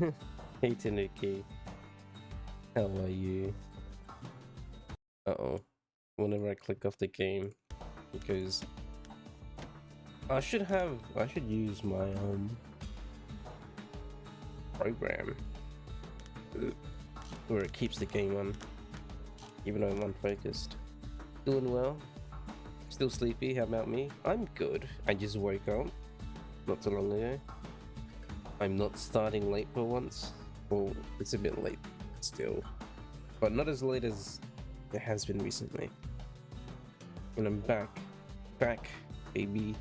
Hey Tanuki, how are you? Uh-oh. Whenever I click off the game, because I should use my program where it keeps the game on, even though I'm unfocused. Doing well. Still sleepy. How about me? I'm good. I just woke up not too long ago. I'm not starting late for once. Well, it's a bit late still, but not as late as it has been recently. And I'm back, baby.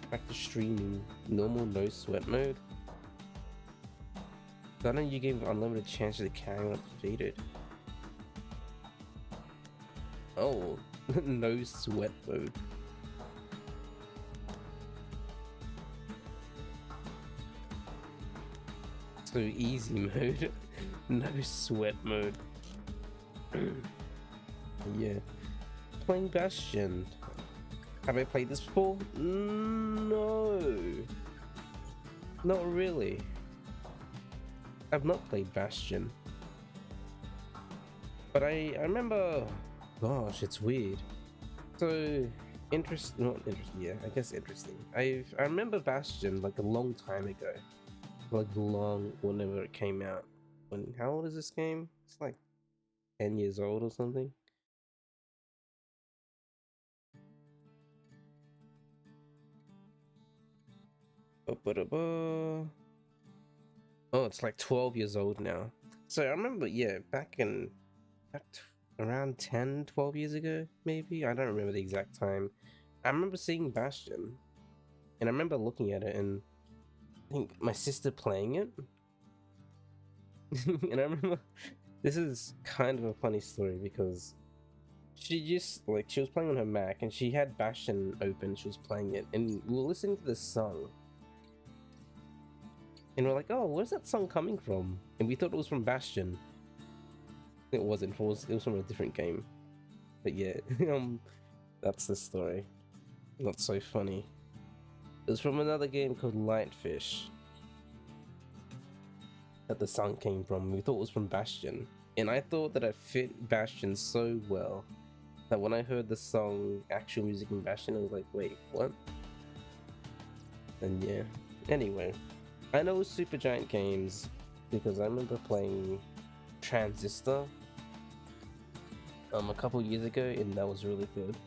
Back to streaming. Normal no sweat mode. I know you gave unlimited chances to carry on defeated. Oh, no sweat mode. So easy mode. No sweat mode. Yeah. Playing Bastion. Have I played this before? No. Not really. I've not played Bastion. But I remember... Gosh, it's weird. So... not interesting, yeah, I guess interesting. I remember Bastion like a long time ago. Like long, whenever it came out. How old is this game? It's like 10 years old or something. Oh, it's like 12 years old now. So I remember, yeah, back around 10, 12 years ago, maybe? I don't remember the exact time. I remember seeing Bastion, and I remember looking at it, and I think my sister playing it. And I remember, this is kind of a funny story because she was playing on her Mac, and she had Bastion open, she was playing it, and we were listening to this song. And we're like, oh, where's that song coming from? And we thought it was from Bastion. It wasn't. It was from a different game. But yeah, that's the story. Not so funny. It was from another game called Lightfish that the song came from. We thought it was from Bastion. And I thought that it fit Bastion so well that when I heard the song, actual music in Bastion, I was like, wait, what? And yeah. Anyway. I know Supergiant games because I remember playing Transistor a couple years ago, and that was really good.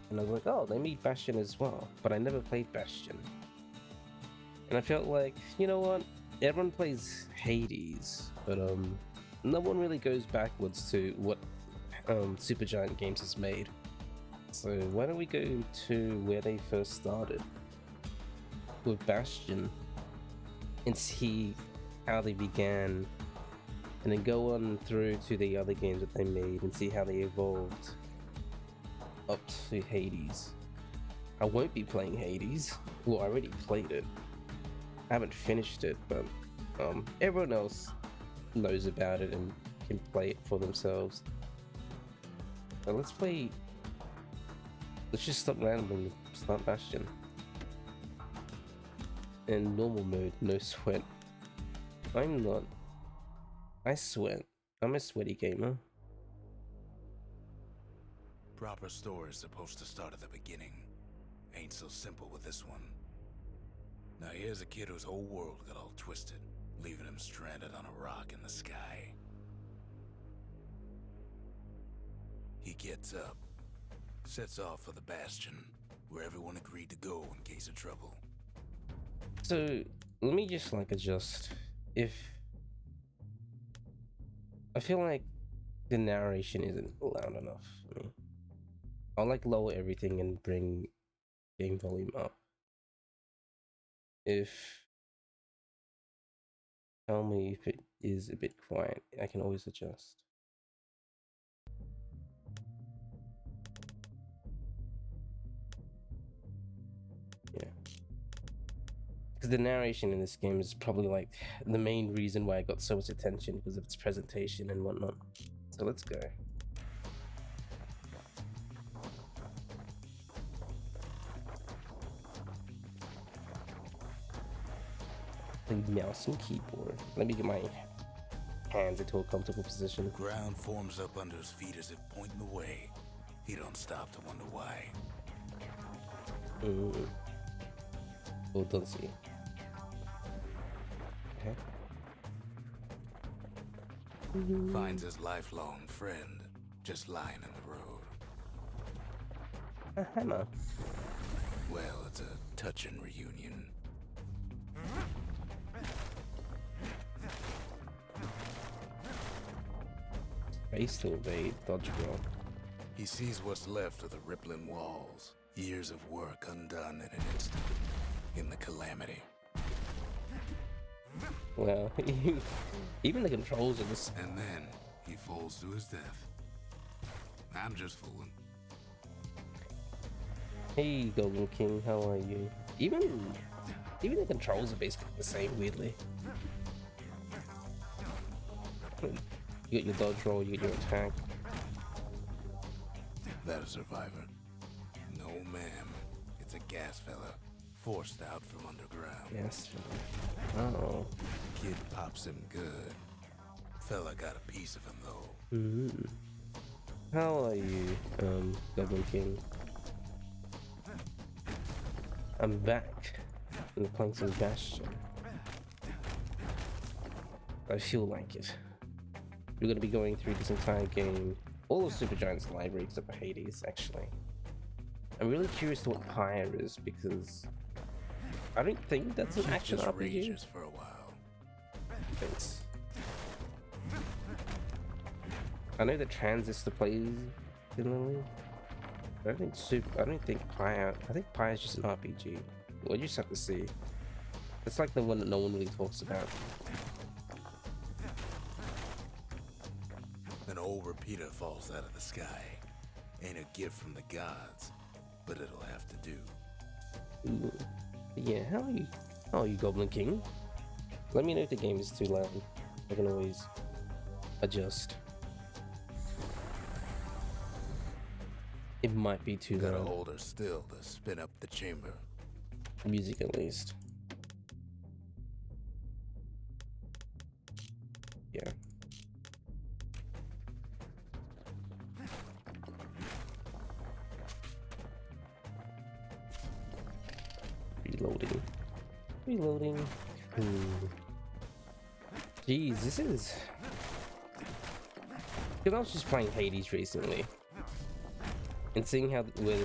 And I was like, oh, they made Bastion as well, but I never played Bastion. And I felt like, you know what? Everyone plays Hades, but no one really goes backwards to what Supergiant Games has made. So why don't we go to where they first started with Bastion and see how they began, and then go on through to the other games that they made and see how they evolved up to Hades. I won't be playing Hades. Well, I already played it. I haven't finished it, but everyone else knows about it and can play it for themselves. So let's just stop randomly, start Bastion. In normal mode, no sweat. I'm not. I sweat. I'm a sweaty gamer. Proper story's supposed to start at the beginning. Ain't so simple with this one. Now here's a kid whose whole world got all twisted, leaving him stranded on a rock in the sky. He gets up, sets off for the Bastion, where everyone agreed to go in case of trouble. So let me just adjust. If I feel like the narration isn't loud enough for me, I'll lower everything and bring game volume up. Tell me if it is a bit quiet. I can always adjust. Yeah. Because the narration in this game is probably the main reason why I got so much attention, because of its presentation and whatnot. So let's go. Play mouse and keyboard. Let me get my hands into a comfortable position. Ground forms up under his feet as if pointing the way. He don't stop to wonder why. Or does he? Okay. Finds his lifelong friend just lying in the road. A hammer. Well, it's a touching reunion. Space to evade, dodge roll. He sees what's left of the rippling walls. Years of work undone in an instant. In the calamity. Well, even the controls are just... And then he falls to his death. I'm just fooling. Hey, Golden King, how are you? Even the controls are basically the same, weirdly. You got your dodge roll, you got your attack. That a survivor? No, ma'am. It's a gas fella, forced out from underground. Yes. Oh. Kid pops him good. Fella got a piece of him though. How are you, Golden King? I'm back. I'm playing some Bastion. I feel like it. We're gonna be going through this entire game, all of Supergiant's library except for Hades, actually. I'm really curious to what Pyre is because I don't think that's an action just RPG. Rages for a while. Thanks. I know that Transistor plays similarly. I don't think Pyre. I think Pyre is just an RPG. We'll just have to see. It's like the one that no one really talks about. An old repeater falls out of the sky. Ain't a gift from the gods, but it'll have to do. Ooh. Yeah, how are you? How are you, Goblin King? Let me know if the game is too loud. I can always adjust. It might be too Gotta loud. hold her still to spin up the chamber. Music at least. Yeah. Reloading. Reloading. Jeez, this is... Because I was just playing Hades recently. And seeing where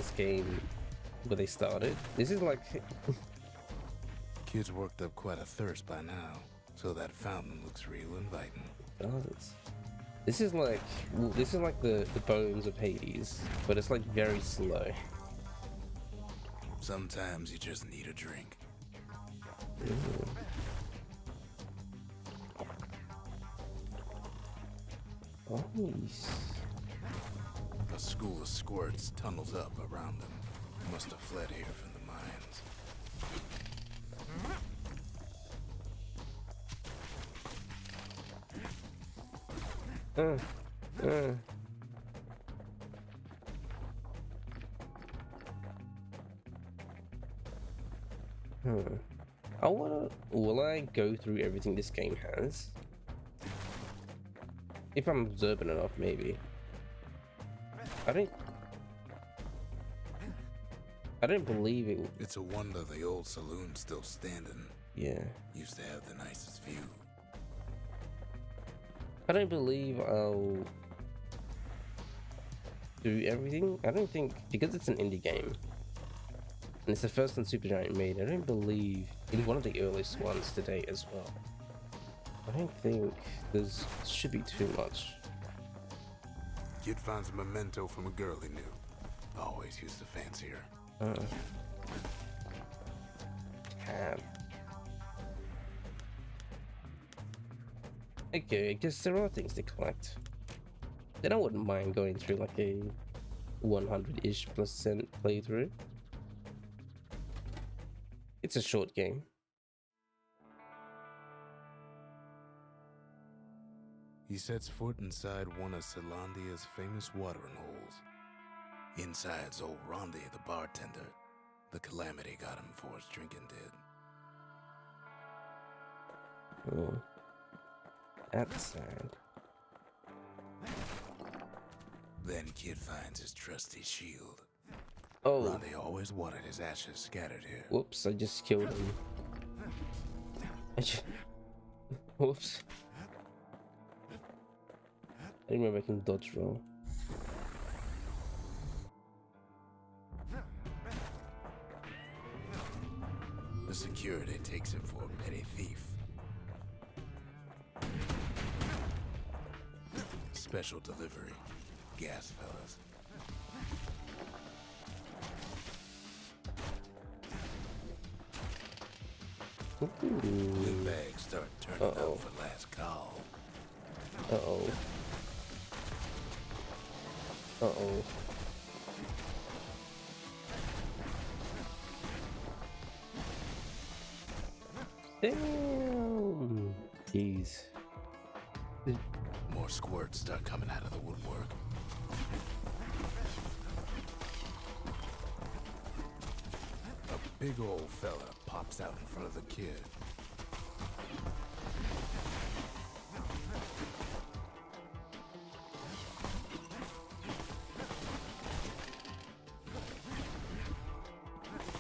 they started. This is like... Kid's worked up quite a thirst by now, so that fountain looks real inviting. This is like the bones of Hades, but it's like very slow. Sometimes you just need a drink. Oh, nice. A school of squirts tunnels up around them. Must have fled here from the mines. Will I go through everything this game has? If I'm observant enough, maybe. I don't believe it. It's a wonder the old saloon's still standing. Yeah. Used to have the nicest view. I don't believe I'll do everything. I don't think, because it's an indie game and it's the first one Supergiant made, I don't believe in one of the earliest ones today as well. I don't think there's should be too much. Kid finds a memento from a girl he knew. Always used to fancy her. Tab. Okay, I guess there are things to collect. Then I wouldn't mind going through like a 100-ish% playthrough. It's a short game. He sets foot inside one of Celandia's famous watering holes. Inside's old Rondi, the bartender. The calamity got him before his drinking did. Oh, that's sad. Then Kid finds his trusty shield. Oh, Ronde always wanted his ashes scattered here. whoops! I just killed him. Whoops! I didn't remember I can dodge roll. The security takes him for a petty thief. Special delivery. Gas, fellas. Blue bags start turning up for last call. Uh-oh. Uh-oh. Damn! Jeez. More squirts start coming out of the woodwork. A big old fella pops out in front of the kid.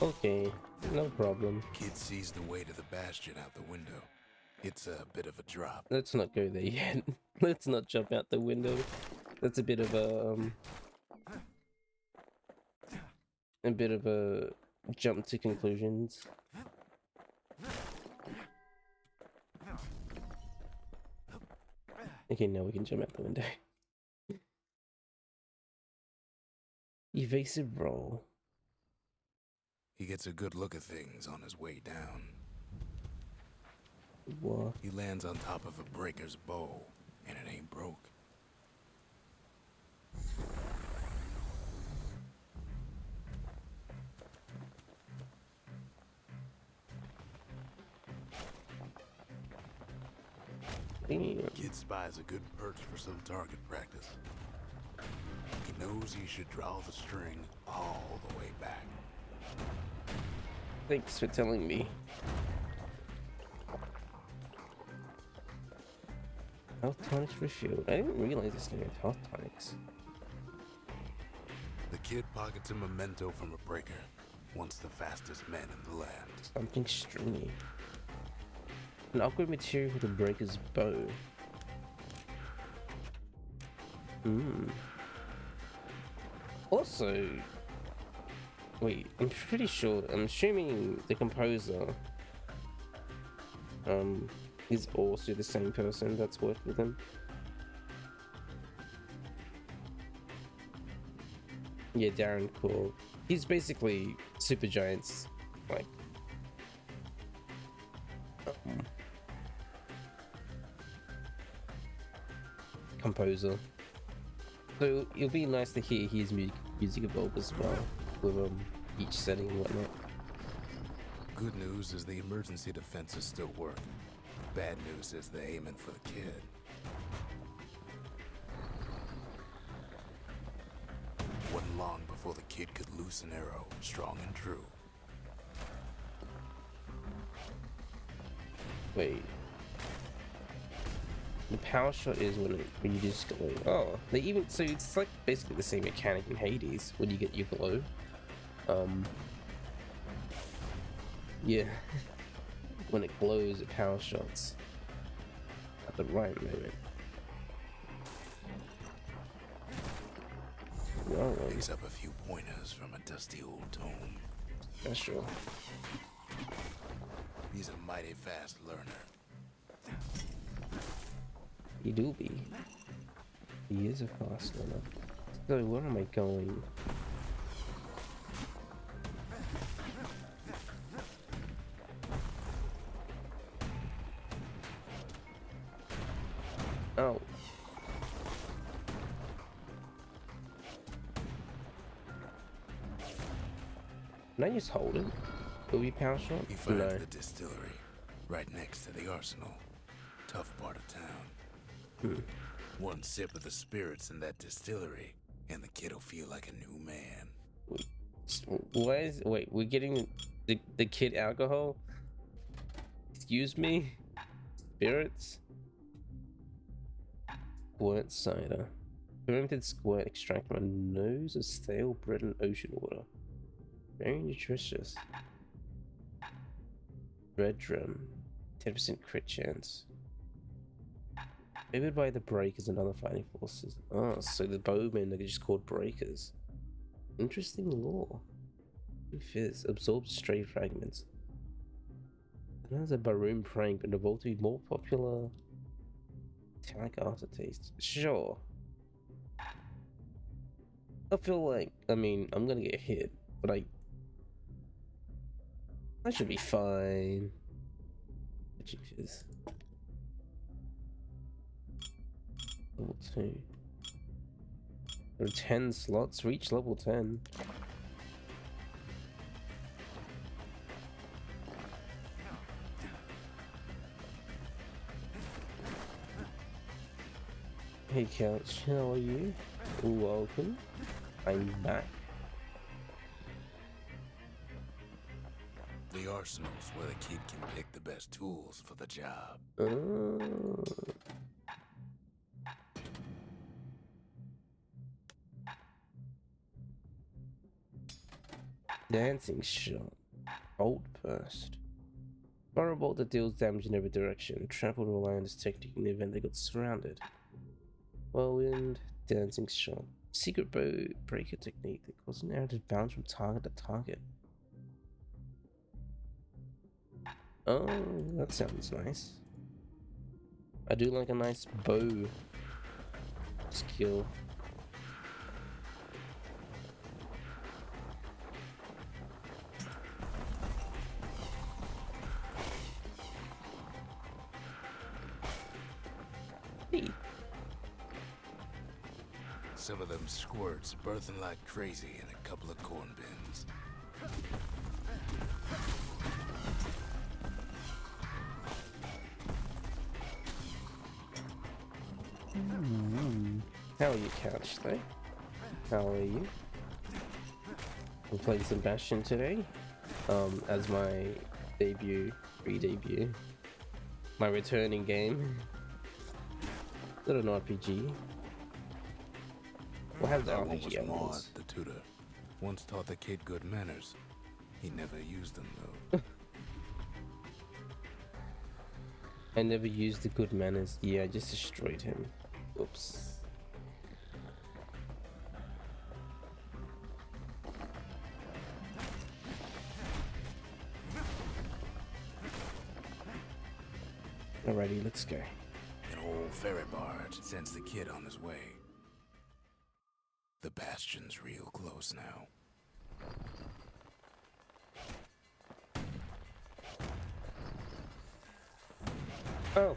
Okay, no problem. Kid sees the way to the Bastion out the window. It's a bit of a drop. Let's not go there yet. Let's not jump out the window. That's a bit of a jump to conclusions. Okay, now we can jump out the window. Evasive roll. He gets a good look at things on his way down. What? He lands on top of a breaker's bow, and it ain't broke. Damn. Kid spies a good perch for some target practice. He knows he should draw the string all the way back. Thanks for telling me. Health tonics refilled. I didn't realize this thing had health tonics. The kid pockets a memento from a breaker, once the fastest man in the land. Something stringy. An upgrade material to break his bow. Also, wait, I'm pretty sure, I'm assuming the composer is also the same person that's worked with him. Yeah, Darren Core. He's basically Supergiant's like composer. So it'll be nice to hear his music evolve as well with each setting and whatnot. Good news is the emergency defenses still work. Bad news is they're aiming for the kid. Wasn't long before the kid could loose an arrow, strong and true. Wait. The power shot is when you just glow. Oh, they even so it's like basically the same mechanic in Hades when you get your glow. Yeah. When it glows, it power shots at the right moment. Well, Picks up a few pointers from a dusty old tome. special. He's a mighty fast learner. He do be. He is a fast learner. So where am I going? Oh. Can I just hold it? Will we power shot? He finds No. the distillery, right next to the arsenal. Tough part of town. One sip of the spirits in that distillery, and the kid'll feel like a new man. Why is wait? We're getting the kid alcohol. Excuse me. Spirits. Squirt cider. Fermented squirt extract from a nose of stale bread and ocean water. Very nutritious. Red drum. 10% crit chance. Favored by the breakers and other fighting forces. Oh, so the bowmen are just called breakers. Interesting lore. Fizz absorbs stray fragments. It has a Baroon prank but evolved to be more popular. Metallic aftertaste. Sure. I feel like, I mean, I'm gonna get hit, but I should be fine. Magic Fizz. Level 2. There are 10 slots. Reach level 10. Hey Couch, how are you? Welcome. I'm back. The arsenal's where the kid can pick the best tools for the job. Dancing shot. Bolt burst. Firebolt that deals damage in every direction. Trampled rely on this technique in the event they got surrounded. Whirlwind. Dancing shot. Secret bow breaker technique that causes an arrow to bounce from target to target. Oh, that sounds nice. I do like a nice bow skill. Hey. Some of them squirts birthing like crazy in a couple of corn bins. How are you, Couch, though? How are you? I'm playing some Bastion today, as my debut, re-debut, my returning game. Little RPG. We'll have the That one was RPG Maud, elements. the tutor. Once taught the kid good manners. He never used them, though. I never used the good manners. Yeah, I just destroyed him. Oops. Alrighty, let's go. An old ferry barge sends the kid on his way. The Bastion's real close now. Oh.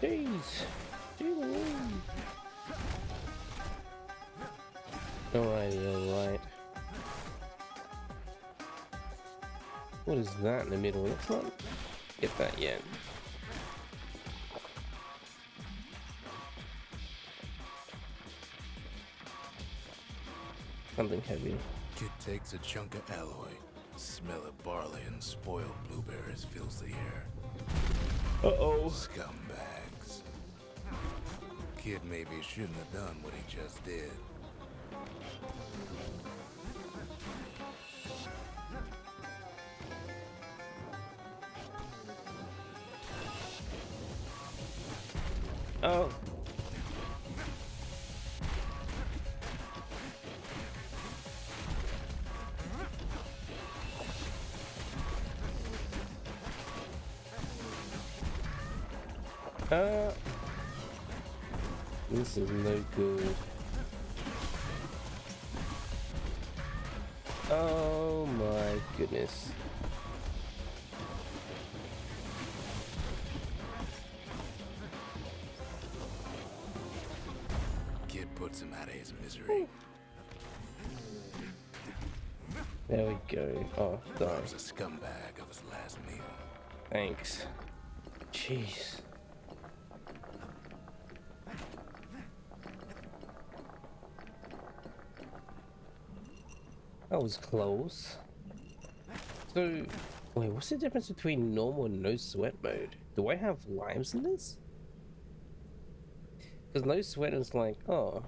Jeez. Alright. What is that in the middle? Let's not get that yet. Something heavy. Kid takes a chunk of alloy. Smell of barley and spoiled blueberries fills the air. Uh-oh. Scumbags. Kid maybe shouldn't have done what he just did. Oh. This is no good. Oh my goodness. Kid puts him out of his misery. There we go. Oh, Rob's a scumbag of his last meal. thanks. Jeez. That was close. So, wait, what's the difference between normal and no sweat mode? Do I have lives in this? Because no sweat is like, oh,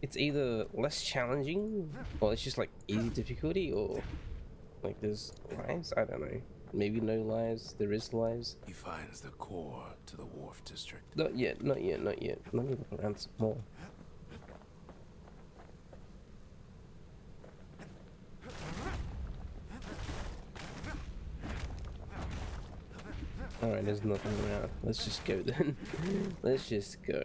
it's either less challenging, or it's just like easy difficulty, or like there's lives? I don't know. Maybe no lives, there is lives. He finds the core to the Wharf District. Not yet, not yet, not yet. Let me look around some more. Alright, there's nothing around. Let's just go then. Let's just go.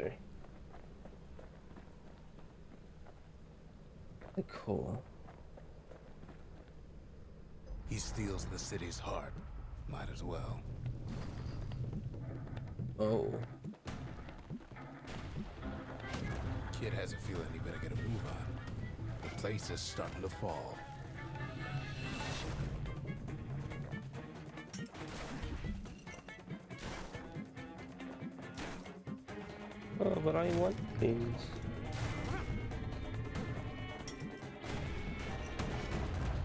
The core. He steals the city's heart. Might as well. Oh. Kid has a feeling he better get a move on. The place is starting to fall. Oh, but I want things.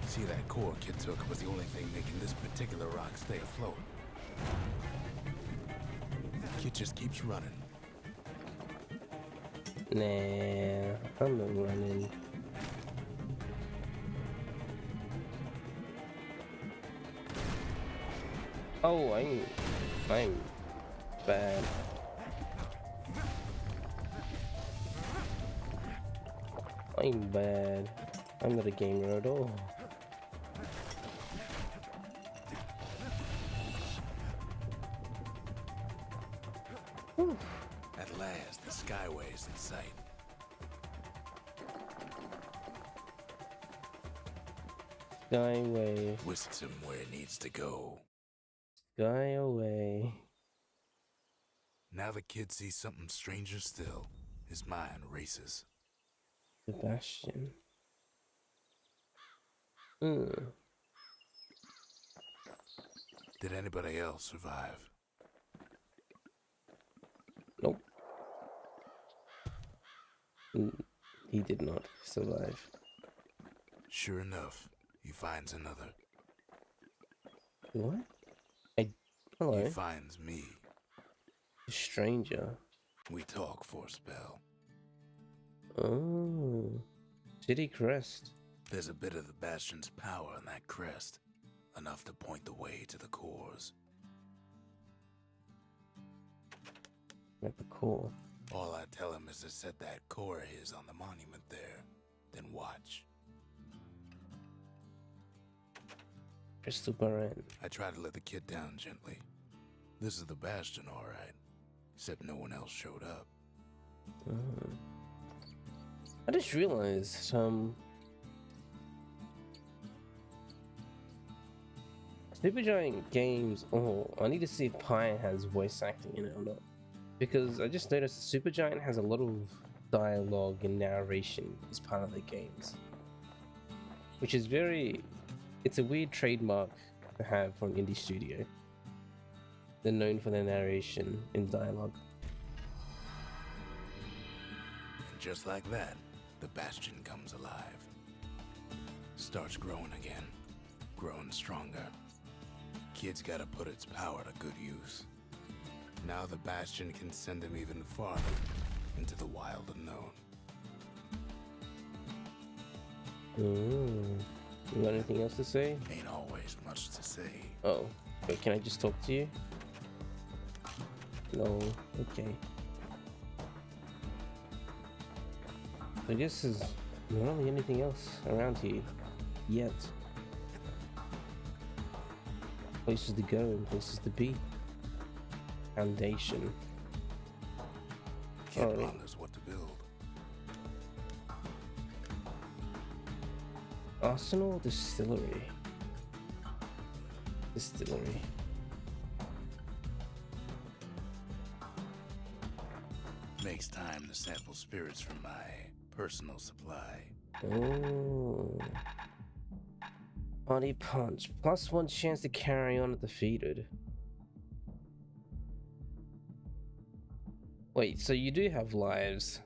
See, that core Kid took was the only thing making this particular rock stay afloat. Kid just keeps running. Nah, I'm not running. Oh, I'm bad. I'm bad. I'm not a gamer at all. Whew. At last, the Skyway is in sight. Skyway. Whisks him where it needs to go. Sky away. Now the kid sees something stranger still. His mind races. The Bastion. Hmm. Did anybody else survive? Nope. He did not survive. Sure enough, he finds another. What? Hello. He finds me. A stranger. We talk for a spell. Oh. City crest. There's a bit of the Bastion's power in that crest. Enough to point the way to the cores. At the core. All I tell him is to set that core of his on the monument there. Then watch. Crystal Baran. I try to let the kid down gently. This is the Bastion, all right. Except no one else showed up. I just realized, Supergiant games, oh, I need to see if Pi has voice acting in it or not. Because I just noticed that Supergiant has a lot of dialogue and narration as part of their games. Which is it's a weird trademark to have for an indie studio. They're known for their narration and dialogue. And just like that, the Bastion comes alive. Starts growing again. Growing stronger. Kid's gotta put its power to good use. Now the Bastion can send him even farther into the wild unknown. You got anything else to say? Ain't always much to say. Oh, wait, can I just talk to you? No, okay. I guess there's not really anything else around here yet. Places to go and places to be. Foundation. Kid Alright. wonders what to build. Arsenal Distillery. Distillery. Makes time to sample spirits from my personal supply. Oh. Body punch. +1 chance to carry on undefeated. Wait, so you do have lives?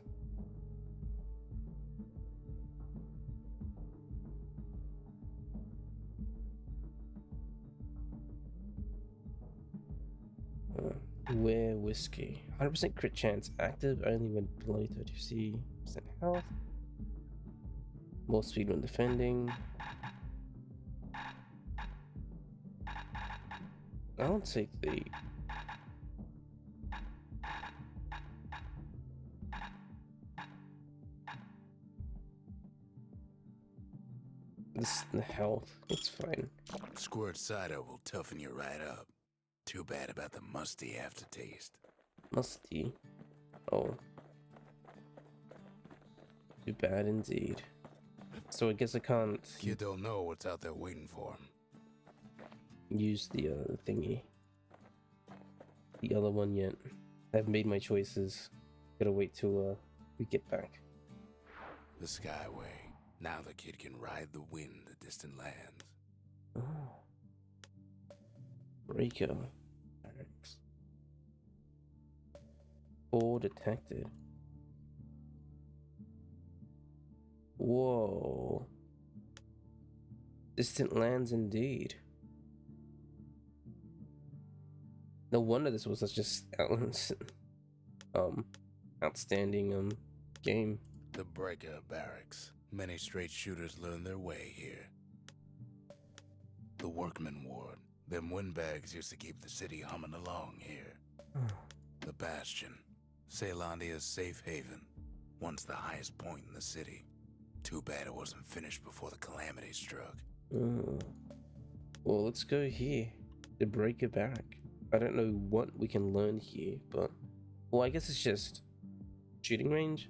Where whiskey? 100% crit chance active only when below 30% health. More speed when defending. I'll take the... the health. It's fine. Squirt cider will toughen you right up. Too bad about the musty aftertaste. Musty. Oh. Too bad indeed. So I guess I can't You don't know what's out there waiting for him. use the thingy. The other one yet. I've made my choices. Gotta wait till we get back. The Skyway. Now the kid can ride the wind to distant lands. Oh. Breaker. Barracks. 4 detected. Whoa. Distant lands indeed. No wonder this was such just outstanding game. The Breaker Barracks. Many straight shooters learn their way here. The Workman Ward. Them windbags used to keep the city humming along here. The Bastion. Ceylandia's safe haven. Once the highest point in the city. Too bad it wasn't finished before the calamity struck. Well, let's go here. The Breaker Barrack. I don't know what we can learn here, but... Well, I guess it's just... shooting range?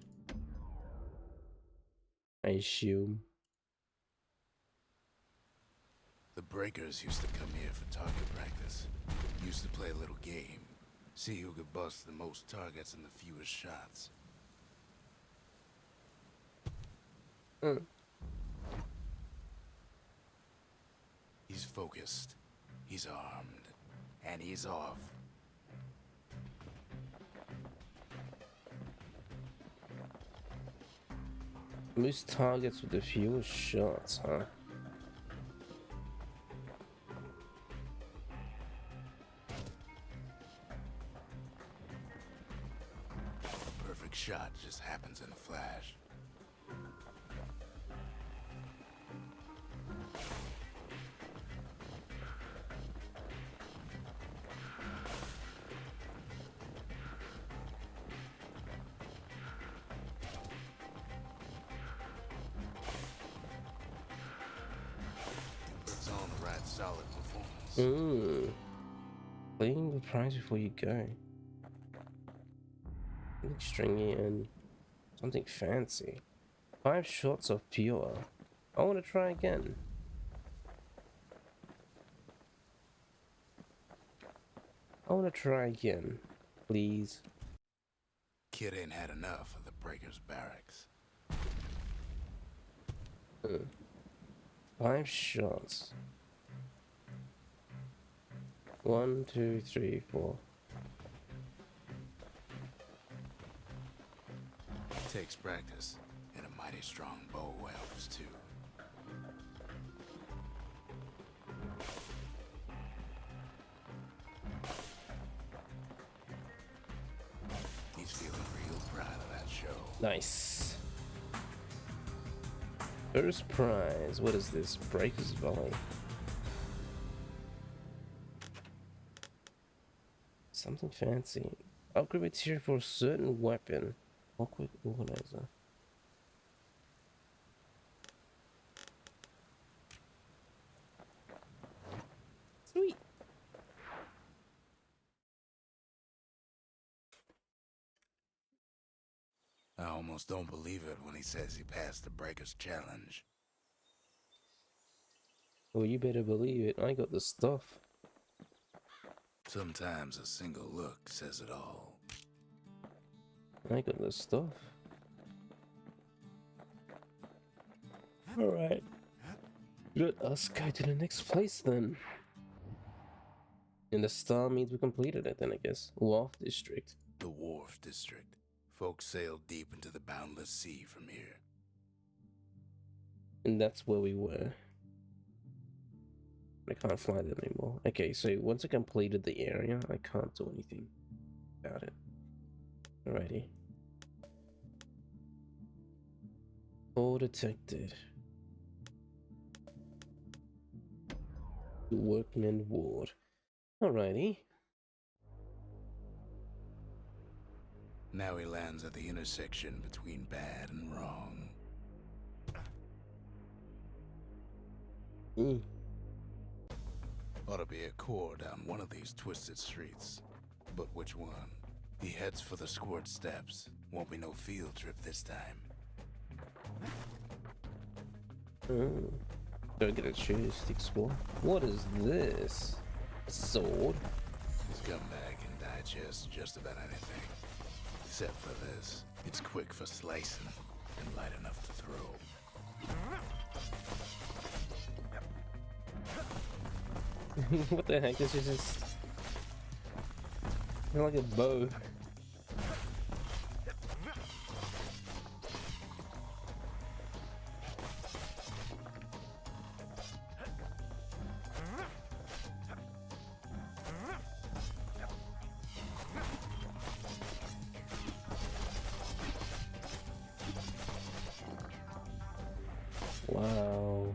I assume. The Breakers used to come here for target practice. Used to play a little game. See who could bust the most targets and the fewest shots. He's focused. He's armed. And he's off. Most targets with the fewest shots, huh? Perfect shot just happens in a flash. Puts on the right solid performance. Claim the prize before you go. Something stringy and something fancy. 5 shots of pure. I want to try again. I want to try again, please. Kid ain't had enough of the Breakers Barracks. 5 shots. 1, 2, 3, 4. Takes practice, and a mighty strong bow helps too. He's feeling real proud of that show. Nice. First prize. What is this? Breaker's Volley. Something fancy. Upgrade material for a certain weapon. Awkward organizer. Sweet. I almost don't believe it when he says he passed the Breakers challenge. Well, you better believe it. I got the stuff. Sometimes a single look says it all. I got the stuff. Alright. Let us go to the next place then. And the star means we completed it then, I guess. Wharf District. The Wharf District. Folks sail deep into the boundless sea from here. And that's where we were. I can't fly them anymore. Okay, so once I completed the area, I can't do anything about it. Alrighty. All detected. Workman Ward. Alrighty. Now he lands at the intersection between bad and wrong. Ought to be a core down one of these twisted streets. But which one? He heads for the squirt steps. Won't be no field trip this time. Do I get to choose to explore? What is this? A sword? Scumbag can digest just about anything. Except for this. It's quick for slicing and light enough to throw. What the heck? This is just like a bow. Wow.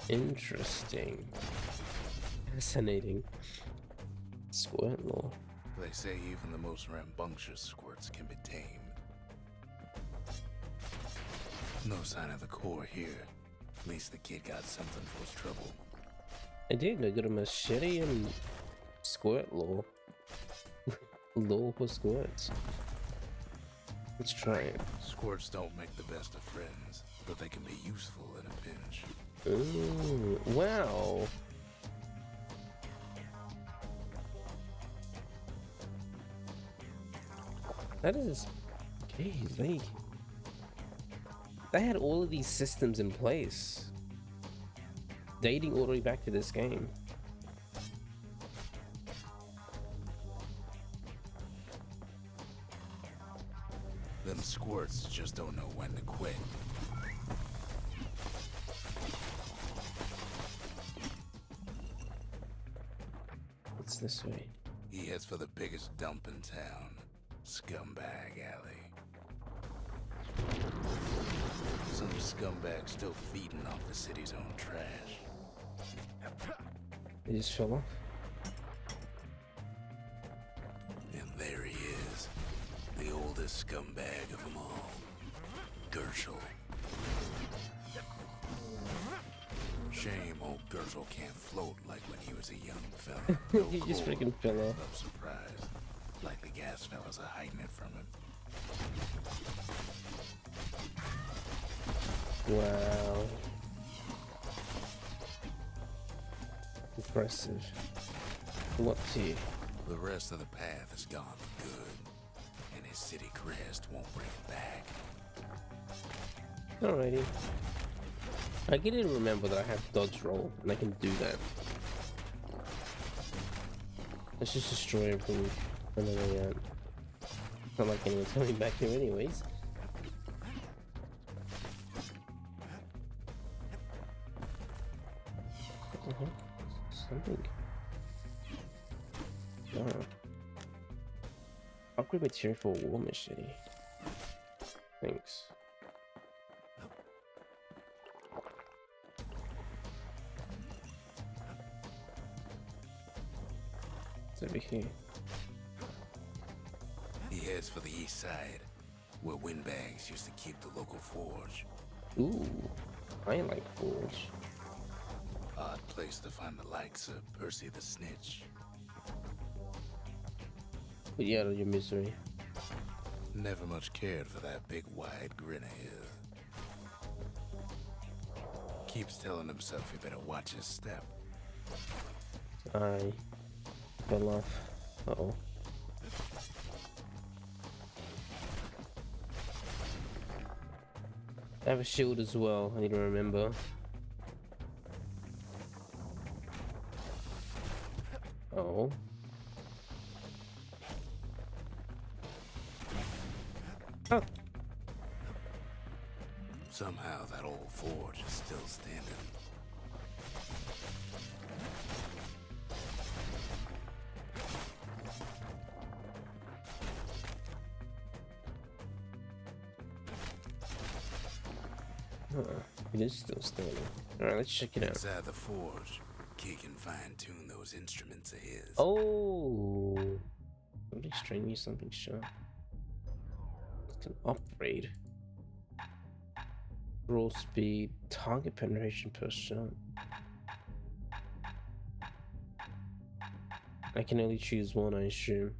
Interesting. Fascinating. Squirt law. They say even the most rambunctious squirts can be tamed. No sign of the core here. At least the kid got something for his trouble. I did. I got a machete and squirt law. Law for squirts. Let's try it. Squirts don't make the best of friends, but they can be useful in a pinch. Ooh, wow. That is... Geez, they had all of these systems in place. Dating all the way back to this game. Them squirts just don't know when to quit. What's this way? He heads for the biggest dump in town. Scumbag Alley. Some scumbag still feeding off the city's own trash. He just fell off. And there he is. The oldest scumbag of them all. Gershel. Shame old Gershel can't float like when he was a young fella. No He just core. freaking fell off. I'm surprised. Like the gas fellas are hiding it from him. Wow. Impressive. What's here? The rest of the path is gone for good. And his city crest won't bring him back. Alrighty. I didn't remember that I have dodge roll, and I can do that. Let's just destroy everything on the way out. Not like anyone's coming back here anyways. Something. Oh. Upgrade material for a war machete. Thanks. It's over here. He heads for the east side, where windbags used to keep the local forge. Ooh, I like forge. Odd place to find the likes of Percy the Snitch. Put you out of your misery. Never much cared for that big wide grin of his. Keeps telling himself he better watch his step. I fell off. Uh-oh. I have a shield as well, I need to remember. Oh. Somehow that old forge is still standing. It is still standing. Alright, let's check it out. Inside the forge, Key can fine-tune those instruments of his. Oh, somebody's trying to use something sharp. It's an upgrade. Roll speed, target penetration per shot. I can only choose one, I assume.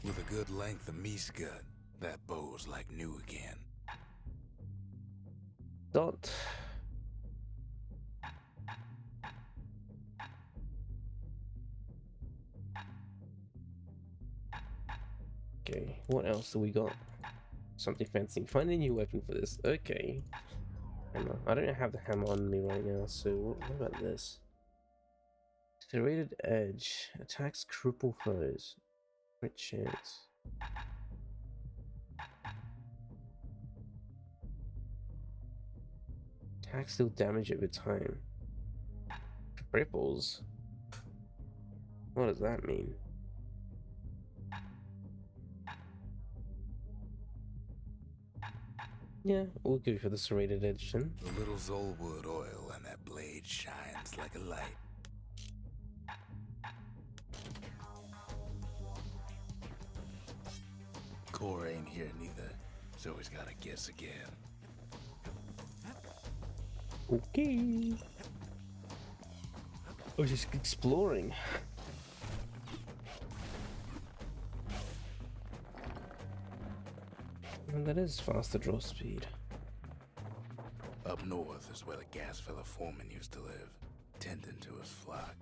With a good length of meat gut, that bow's like new again. Dot. Okay, what else do we got? Something fancy. Find a new weapon for this. Okay. Hammer. I don't have the hammer on me right now, so what about this? Serrated edge. Attacks cripple foes. Crit chance. Attacks deal damage over time. Cripples? What does that mean? Yeah, we'll go for the serrated edge then. The little Zolwood oil and that blade shines like a light. Core ain't here neither, so he's gotta guess again. Okay. I was just exploring. And that is faster draw speed. Up north is where the gas fella foreman used to live, tending to his flock.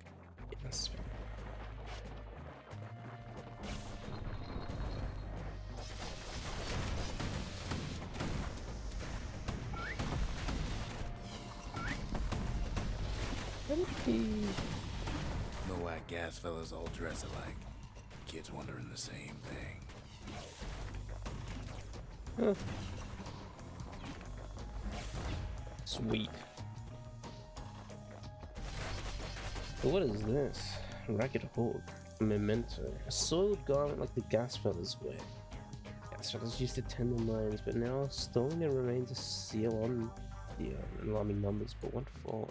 Yes. Know why gas fellas all dress alike? Kids wondering the same thing. Huh. Sweet. But what is this? Ragged Hawk. Memento. A soiled garment like the gas fellas wear. Gas fellas used to tend the mines, but now storing their remains a seal on the alarming numbers. But what for?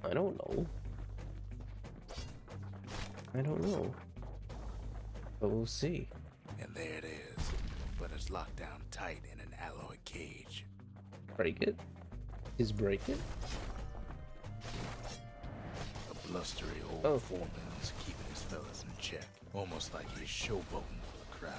I don't know. I don't know. But we'll see. And there it is. But it's locked down tight in an alloy cage. Break it? Is break it? A blustery old foreman is keeping his fellas in check. Almost like he's showboating for the crowd.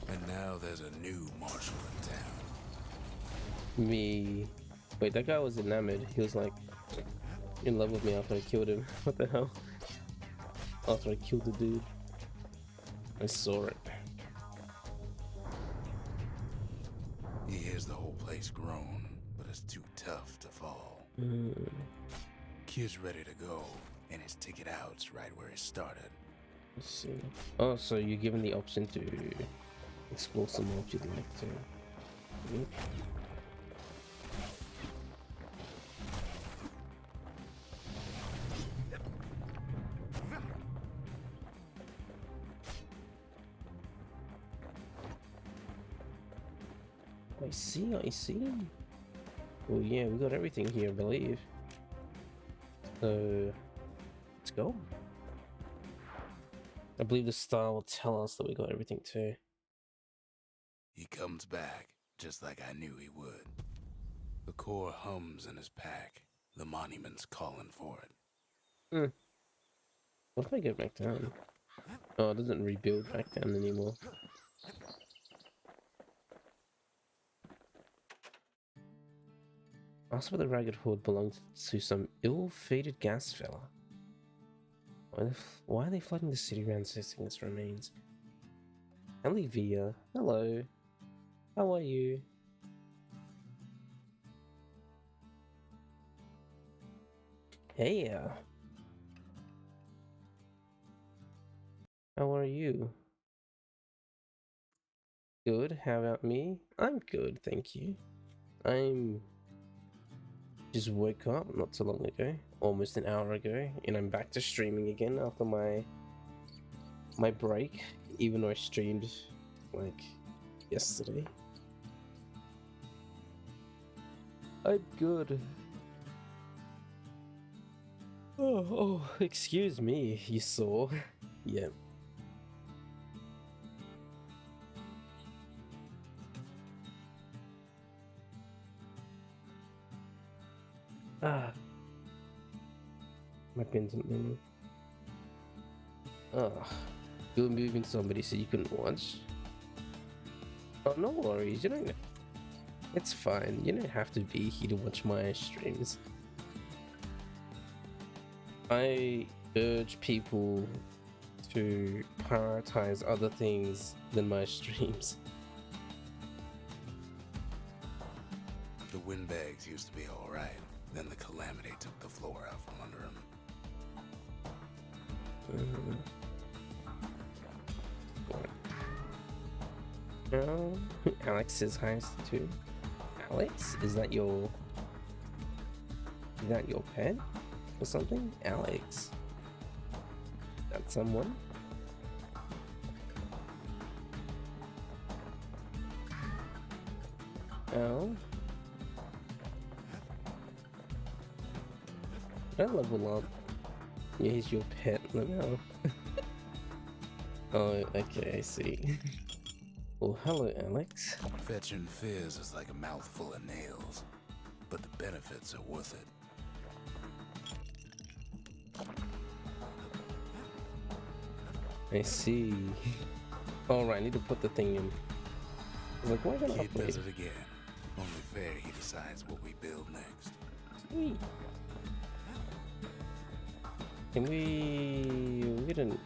And now there's a new marshal in town. Me. Wait, that guy was enamored. He was like in love with me after I killed him. What the hell? After I killed the dude. I saw it. He hears the whole place groan, but it's too tough to fall. Kid's ready to go, and his ticket out's right where it started. Let's see. Oh, so you're given the option to explore some more if you'd like to. Yep. I see, I see. Oh yeah, we got everything here, I believe. So, let's go. I believe the star will tell us that we got everything too. He comes back, just like I knew he would. The core hums in his pack. The monument's calling for it. What if I get back down? Oh, it doesn't rebuild back down anymore. Asked whether the Ragged Horde belonged to some ill-fated gas fella. Why are they flooding the city around assessing its remains? Olivia, hello. How are you? Hey, how are you? Good. How about me? I'm good, thank you. I'm just woke up not too long ago, almost an hour ago, and I'm back to streaming again after my break, even though I streamed like yesterday. I'm good. Oh, excuse me, you saw. Yeah. Ah. My pen's in menu. Oh. You were moving somebody so you couldn't watch? Oh, no worries, you don't. It's fine, you don't have to be here to watch my streams. I urge people to prioritize other things than my streams. The windbags used to be alright. Then the calamity took the floor out from under him. Alex says hi too. Alex? Is that your pet or something? Alex. That's someone? Oh. I level up. Yeah, he's your pet now. Oh, okay, I see. Well, hello, Alex. Fetching fizz is like a mouthful of nails, but the benefits are worth it. I see. Alright, I need to put the thing in. I was like, why gonna Kid upgrade? does it again. Only fair he decides what we build next. Sweet. Can we get an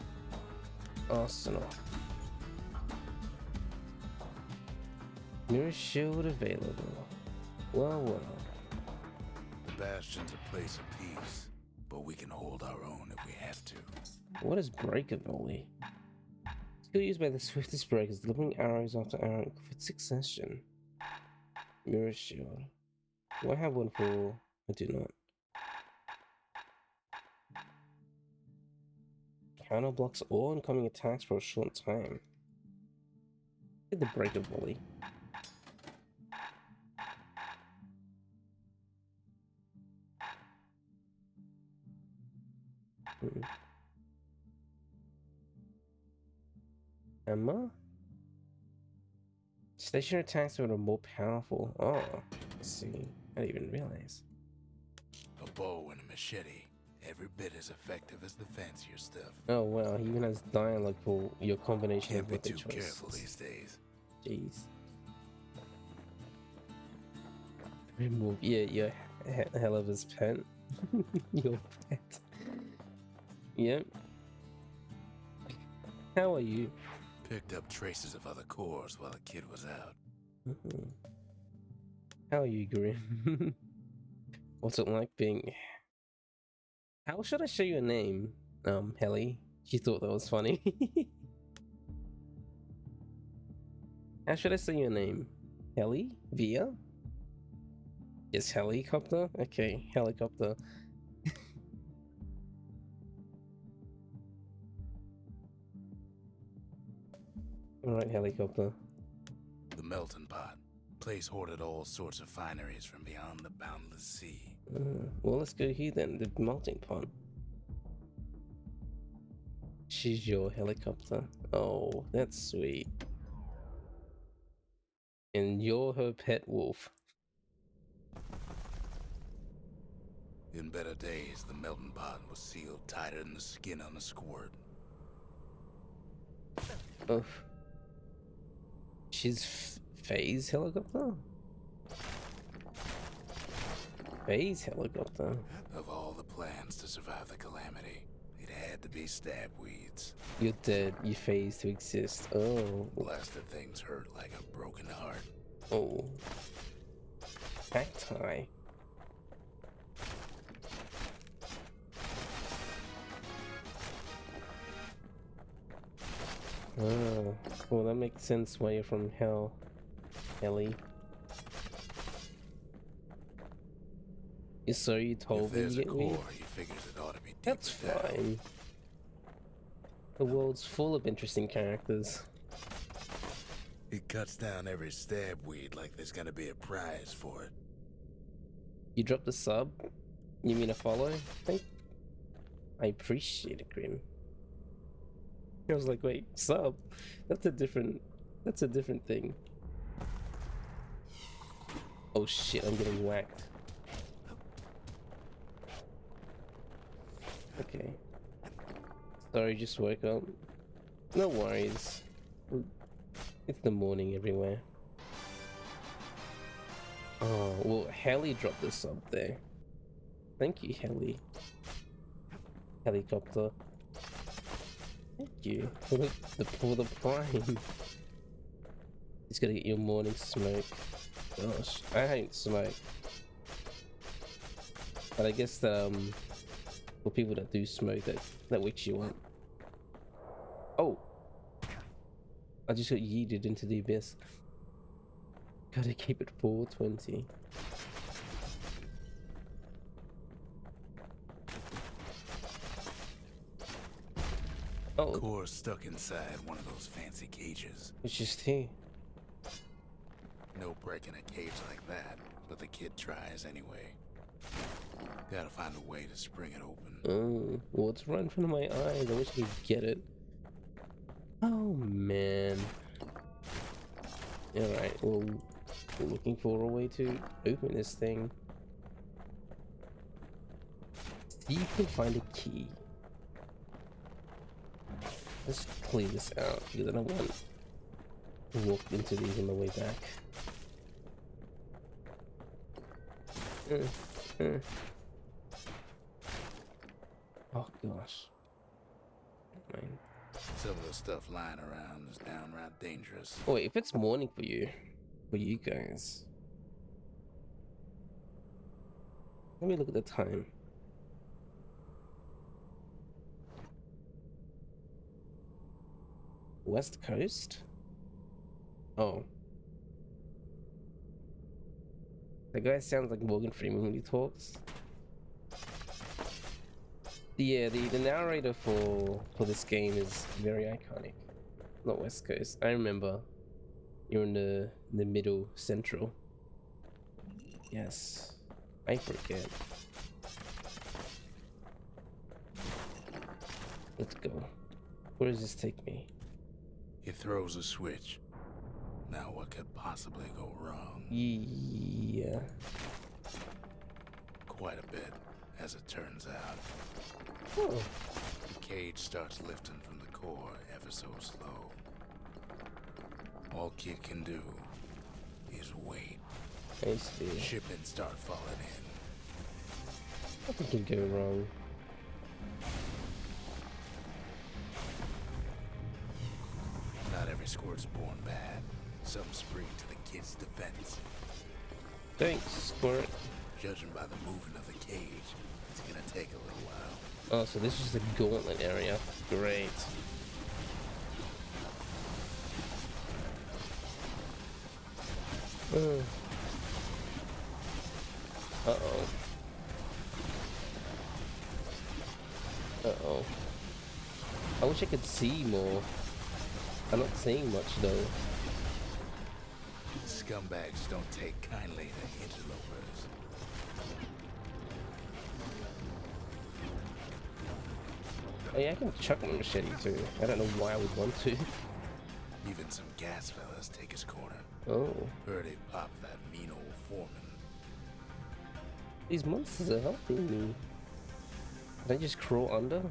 arsenal? Mirror shield available. Well. The Bastion's a place of peace, but we can hold our own if we have to. What is breaker volley? Skill used by the swiftest breakers, delivering arrows after arrow in quick succession. Mirror shield. Do I have one for? I do not. Counter blocks all incoming attacks for a short time. Get the breaker volley. Emma? Stationary attacks are more powerful. Oh, let's see. I didn't even realize. A bow and a machete, every bit as effective as the fancier stuff. Oh wow, he even has dialogue for your combination Can't of be weapon too choices. careful these days. Jeez. Remove, yeah, you're hell of his pet. Your pet. Yep. How are you? Picked up traces of other cores while the kid was out. How are you, Grim? What's it like being... How should I show you a name? Helly. She thought that was funny. How should I say your name? Helly? Via? Yes, helicopter? Okay, helicopter. Alright, helicopter. The melting pot. Place hoarded all sorts of fineries from beyond the boundless sea. Well, let's go here then, the melting pot. She's your helicopter. Oh, that's sweet. And you're her pet wolf. In better days, the melting pot was sealed tighter than the skin on a squirt. Oh. She's Faye's helicopter? Faye's helicopter? Of all the plans to survive the calamity, It had to be stab weeds. You're dead. You phase to exist. Oh. Blasted things hurt like a broken heart. Oh. Cacti. Oh. Well, that makes sense why you're from hell, Ellie. So you told me If there's you a get me? core, he figures it ought to be deep That's down. fine. The world's full of interesting characters. He cuts down every stab weed like there's gonna be a prize for it. You dropped a sub? You mean a follow? I appreciate it, Grim. I was like, wait, sub? That's a different thing. Oh shit, I'm getting whacked. Okay. Sorry, just woke up. No worries. It's the morning everywhere. Oh, well, Helly dropped the sub there. Thank you, Helly. Helicopter. Thank you for the prime. Just gotta get your morning smoke. Gosh, I hate smoke. But I guess for people that do smoke, that wakes you up. Oh, I just got yeeted into the abyss. Gotta keep it 420. Oh, Core's stuck inside one of those fancy cages. it's just here. No breaking a cage like that, but the kid tries anyway. Gotta find a way to spring it open. Oh, well, it's right in front of my eyes. I wish I could get it. Oh man. Alright, well, we're looking for a way to open this thing. See if you can find a key. Let's clear this out because I don't want to walk into these on the way back. Oh gosh. Man. Some of the stuff lying around is downright dangerous. Oh, wait, if it's morning for you guys. Let me look at the time. West Coast? Oh. The guy sounds like Morgan Freeman when he talks. Yeah, the narrator for this game is very iconic. Not West Coast. I remember you're in the middle central. Yes. I forget. Let's go. Where does this take me? He throws a switch. Now what could possibly go wrong? Yeah. Quite a bit, as it turns out. Oh. The cage starts lifting from the core ever so slow. All Kid can do is wait. I see. Shipments start falling in. Nothing can go wrong. Not every squirt's born bad. Some spring to the kid's defense. Thanks, Squirt. Judging by the movement of the cage, it's gonna take a little while. Oh, so this is the gauntlet area. Great. Uh-oh. Uh-oh. I wish I could see more. I'm not seeing much though. Scumbags don't take kindly to interlopers. Oh yeah, I can chuck my machete too. I don't know why I would want to. Even some gas fellas take his corner. Oh. Heard he popped that mean old foreman. These monsters are helping me. Can I just crawl under?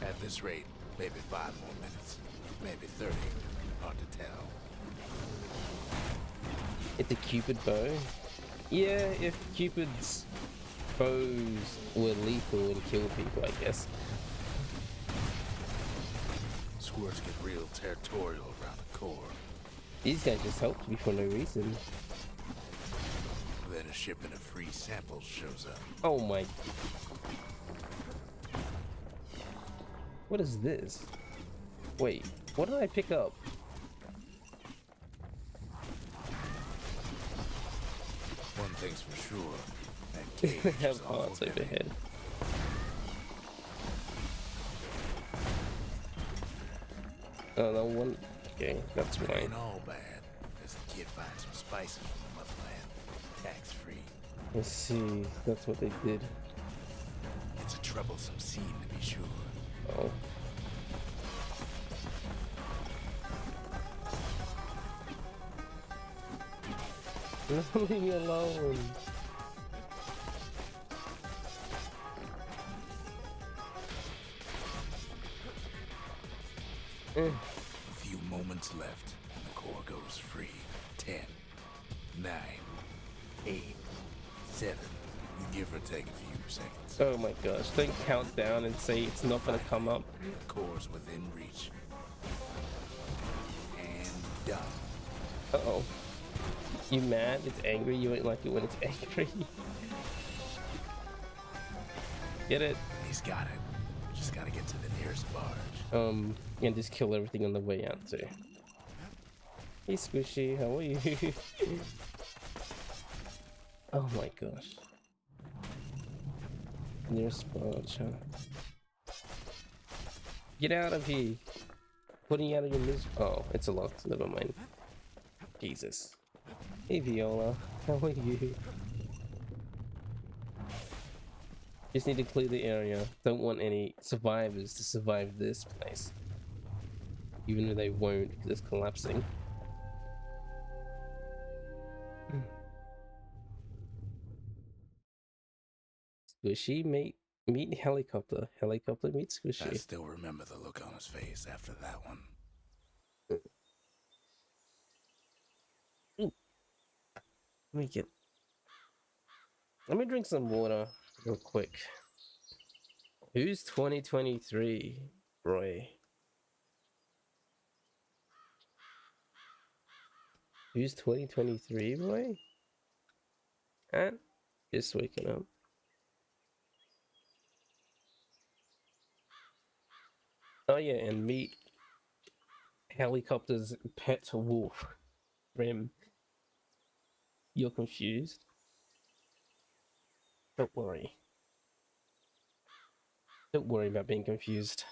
At this rate, maybe 5 more minutes. Maybe 30. Hard to tell. It's a Cupid bow? Yeah, if Cupid's bows were lethal and kill people, I guess. squirts get real territorial around the core. These guys just helped me for no reason. Then a shipment of free samples shows up. Oh my. What is this? Wait, what did I pick up? One thing's for sure. That They cage have is awful parts heavy. overhead. Oh, no one. Okay, that's It right. ain't all bad, as the kid finds some spices from the motherland, tax-free. Let's see. That's what they did. It's a troublesome scene, to be sure. Oh. Leave me alone. A few moments left, and the core goes free. 10, 9, 8, 7. You give or take a few seconds. Oh my gosh, don't count down and say it's not gonna come up. The core's within reach. And done. Uh-oh. You mad? It's angry? You ain't like it when it's angry. Get it? He's got it. Just gotta get to the nearest barge. And just kill everything on the way out too. Hey Squishy, how are you? Oh my gosh. Nearest barge, huh? Get out of here! Putting you out of your misery. Oh, it's a lock. Never mind. Jesus. Hey Viola, how are you? Just need to clear the area. Don't want any survivors to survive this place. Even though they won't because it's collapsing. Squishy, meet helicopter. Helicopter, meet Squishy. I still remember the look on his face after that one. Let me drink some water real quick. Who's 2023, Roy? Who's 2023, Roy? And just waking up. Oh yeah, and meet Helicopter's pet wolf, Rim. You're confused? Don't worry. Don't worry about being confused.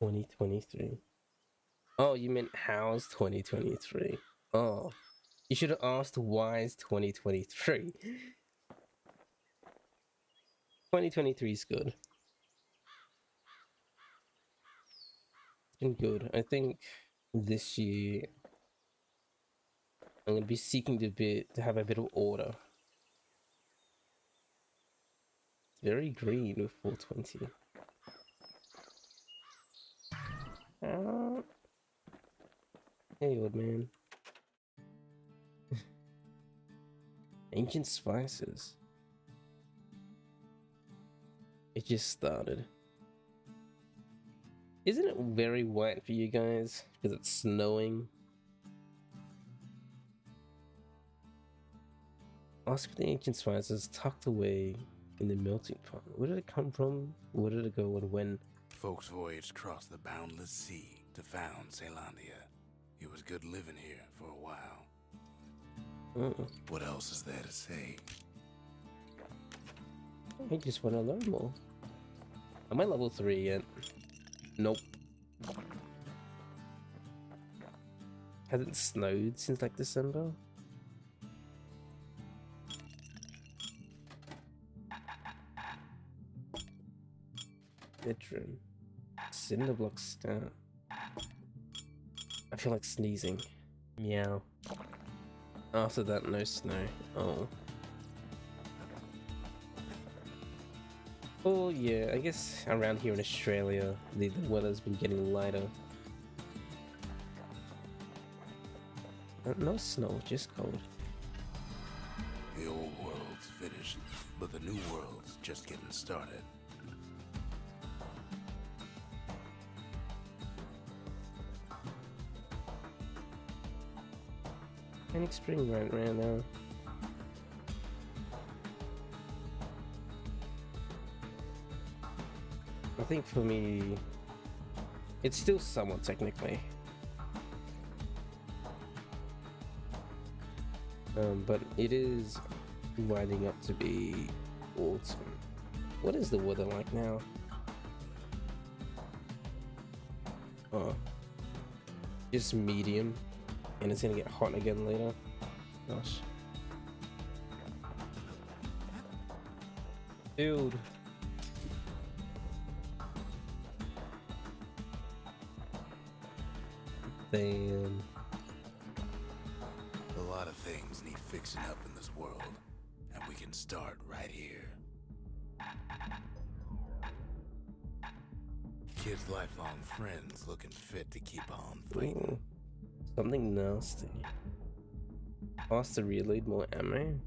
(2023) Oh, you meant how's 2023? Oh, you should have asked why's 2023. 2023 is good. It's been good. I think this year I'm gonna be seeking to have a bit of order. It's very green with 420. Hey, old man. Ancient spices. It just started. Isn't it very wet for you guys? Because it's snowing. Ask for the ancient spices tucked away in the melting pot. Where did it come from? Where did it go and when? Folks voyaged across the boundless sea to found Ceylondia. It was good living here for a while. What else is there to say? I just want to learn more. Am I level 3 yet? Nope. Hasn't snowed since like December? Bedroom. Cinder block stat. I feel like sneezing. Meow. After that, no snow. Oh. Oh yeah, I guess around here in Australia, the weather's been getting lighter. No snow, just cold. The old world's finished. finished, but the new world's just getting started. Phoenix Spring right now. I think for me, it's still summer technically. But it is winding up to be autumn. What is the weather like now? Oh, just medium, and it's gonna get hot again later. Gosh. Dude. Damn. A lot of things need fixing up in this world, and we can start right here. Kids' lifelong friends looking fit to keep on fighting. Ooh, something nasty. Faster reload, more ammo.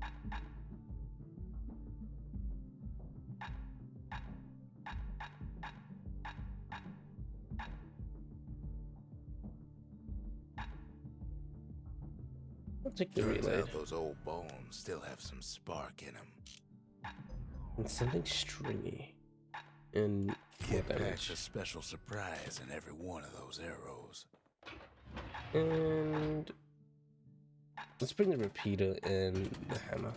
I'll take the Turns reload. out those old bones still have some spark in them. And something stringy. And Kid more packs damage. a special surprise in every one of those arrows. And let's bring the repeater and the hammer.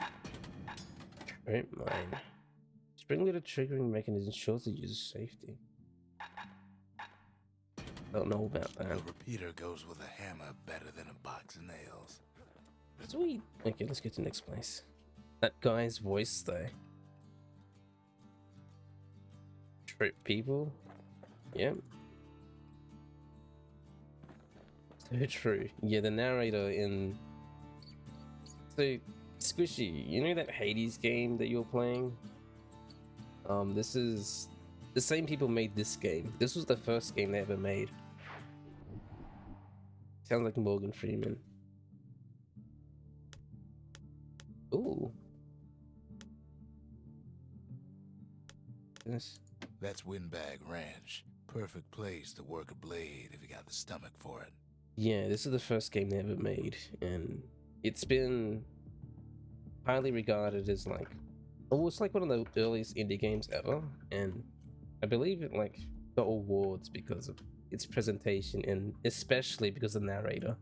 Right, mine. Spring little triggering mechanism shows the user's safety. Don't know about The that. repeater goes with a hammer better than a box of nails. Sweet. Okay, let's get to the next place. That guy's voice though. Trip people. Yep. So true. Yeah, the narrator in. So, Squishy, you know that Hades game that you're playing? This is the same people made this game. This was the first game they ever made. Sounds like Morgan Freeman. Ooh. This. That's Windbag Ranch. Perfect place to work a blade if you got the stomach for it. Yeah, this is the first game they ever made, and it's been highly regarded as like, oh, it's like one of the earliest indie games ever, and I believe it like got awards because of its presentation and especially because of the narrator.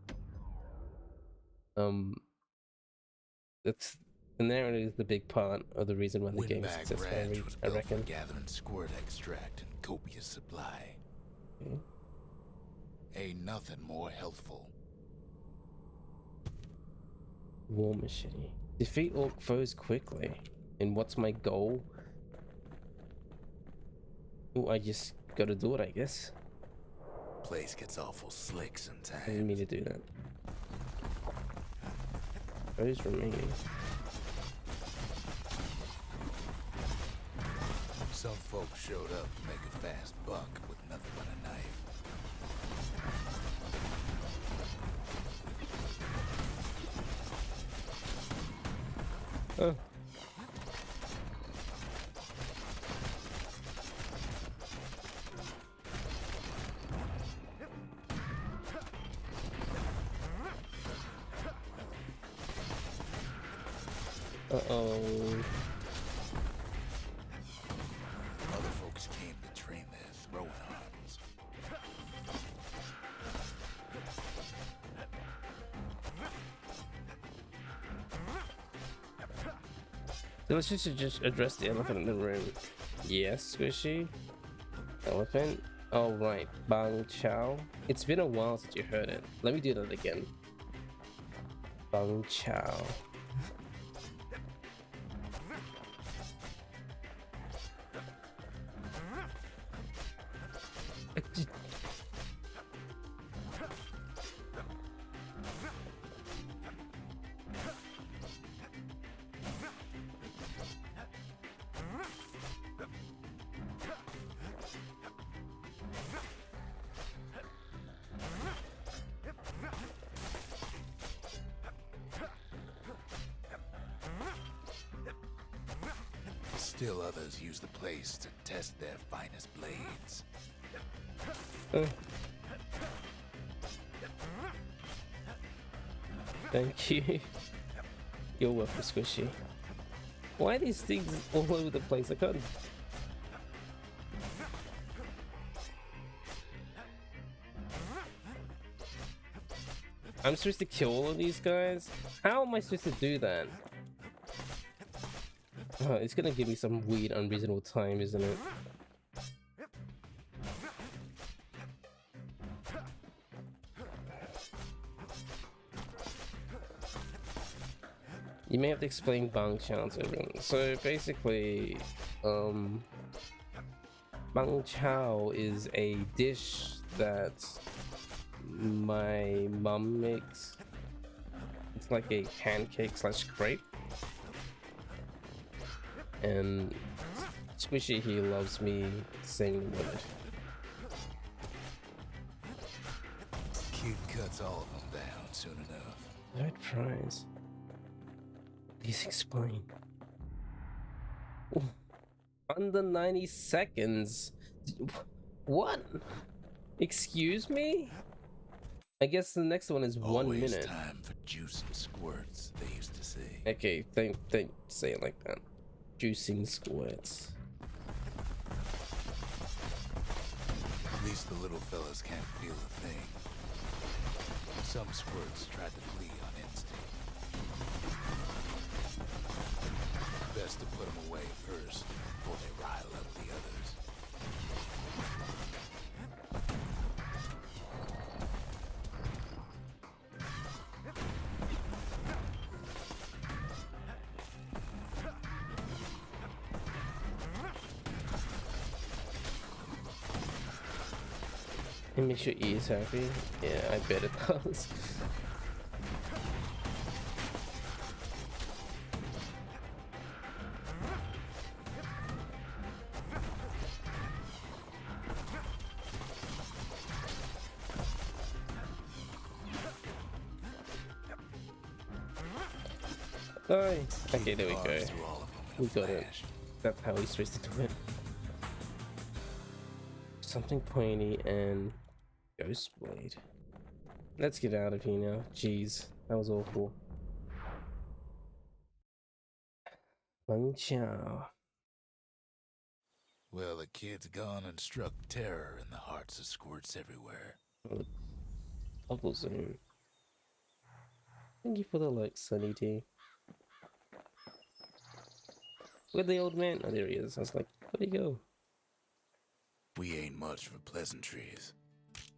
It's the narrator is the big part of the reason why the game is Windbag successful. Ranch was I built for reckon. gathering squirt extract in copious supply. Okay. Ain't nothing more healthful. War machine. Defeat orc foes quickly. And what's my goal? Oh, I just gotta do it, I guess. Place gets awful slick I didn't sometimes. mean to do that. Foes remaining. Some folks showed up to make a fast buck with nothing but a knife. Oh. Uh-oh. Other folks came to train their throwing arms. So let's just address the elephant in the room. Yes, Squishy? Elephant? Oh right, Bang Chow. It's been a while since you heard it. Let me do that again. Bang Chow. Still others use the place to test their finest blades. Thank you. You're welcome, Squishy. Why are these things all over the place? I can't. I'm supposed to kill all of these guys? How am I supposed to do that? Oh, it's gonna give me some weird, unreasonable time, isn't it? You may have to explain Bang Chao to everyone. So basically, Bang Chao is a dish that my mum makes. It's like a pancake slash crepe. And Squishy, he loves me saying the word. Kid cuts all of them down soon enough. Red prize. Please explain. Ooh, under 90 seconds. What? Excuse me? I guess the next one is Always 1 minute. Time for juice and squirts, they used to say. Okay, don't say it like that. Juicing squirts. At least the little fellas can't feel a thing. Some squirts tried to flee on instinct. Best to put them away first before they rile up the others. It makes your ears happy. Yeah, I bet it does. Oh, okay, there we go. We got it. That's how he's supposed to do it. Something pointy and Ghost Blade. Let's get out of here now. Jeez, that was awful. Bang Chao. Well, the kid's gone and struck terror in the hearts of squirts everywhere. Bubble Zoom. Thank you for the like, Sunny D. Where'd the old man? Oh, there he is. I was like, where'd he go? We ain't much for pleasantries.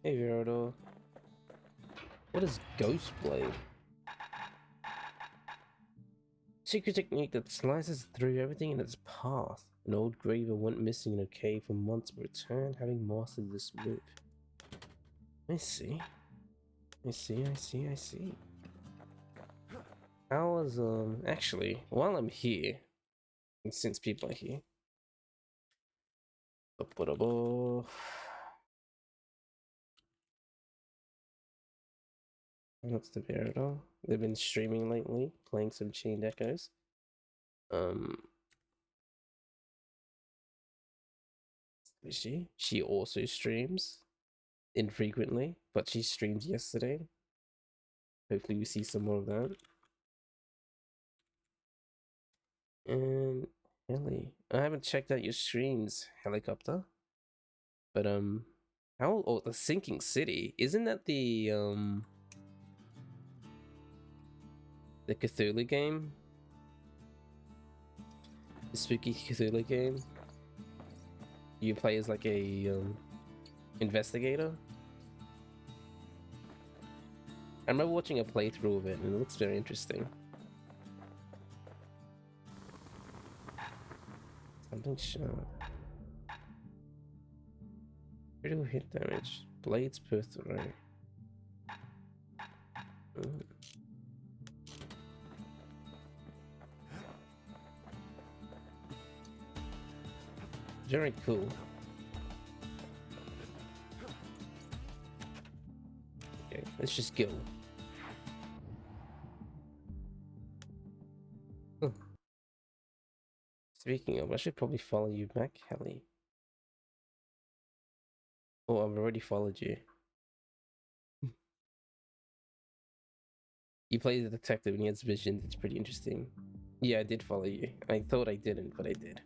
Hey, Virador. What is Ghost Blade? Secret technique that slices through everything in its path. An old graver went missing in a cave for months but returned having mastered this move. I see. I see. How was, actually, while I'm here, and since people are here, what's the Virador? They've been streaming lately, playing some Chained Echoes. Is she? She also streams infrequently, but she streamed yesterday. Hopefully we see some more of that. And Ellie, I haven't checked out your streams, Helicopter. But how? Oh, the Sinking City. Isn't that the Cthulhu game? The spooky Cthulhu game. You play as like a investigator. I remember watching a playthrough of it, and it looks very interesting. Something sharp. Critical hit damage. Blades per throw. Very cool. Okay, let's just go. Speaking of, I should probably follow you back, Kelly. Oh, I've already followed you. You play the detective and he has vision. It's pretty interesting. Yeah, I did follow you. I thought I didn't, but I did.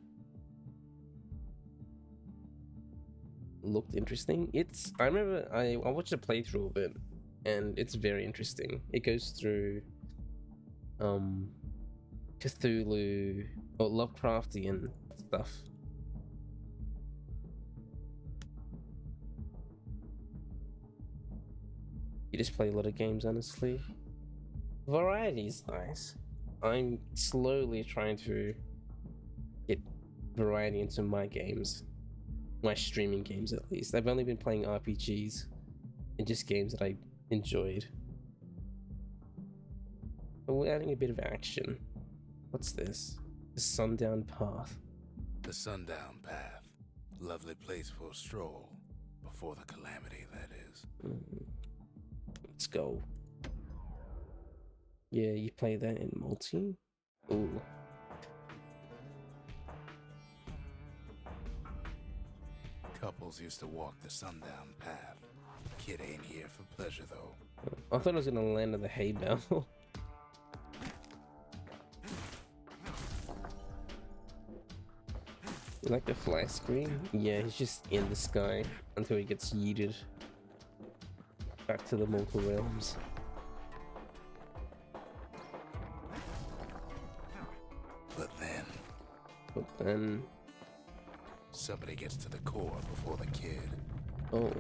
Looked interesting. I remember I watched a playthrough of it, and it's very interesting. It goes through Cthulhu or Lovecraftian stuff. You just play a lot of games, honestly. Variety is nice. I'm slowly trying to get variety into my games. My streaming games, at least. I've only been playing RPGs and just games that I enjoyed. But we're adding a bit of action. What's this? The Sundown Path. The Sundown Path. Lovely place for a stroll. Before the calamity, that is. Let's go. Yeah, you play that in multi? Ooh. Couples used to walk the Sundown Path. Kid ain't here for pleasure, though. I thought I was gonna land on the hay bale. You like the fly screen? Yeah, he's just in the sky until he gets yeeted back to the mortal realms. But then somebody gets to the core before the kid. oh.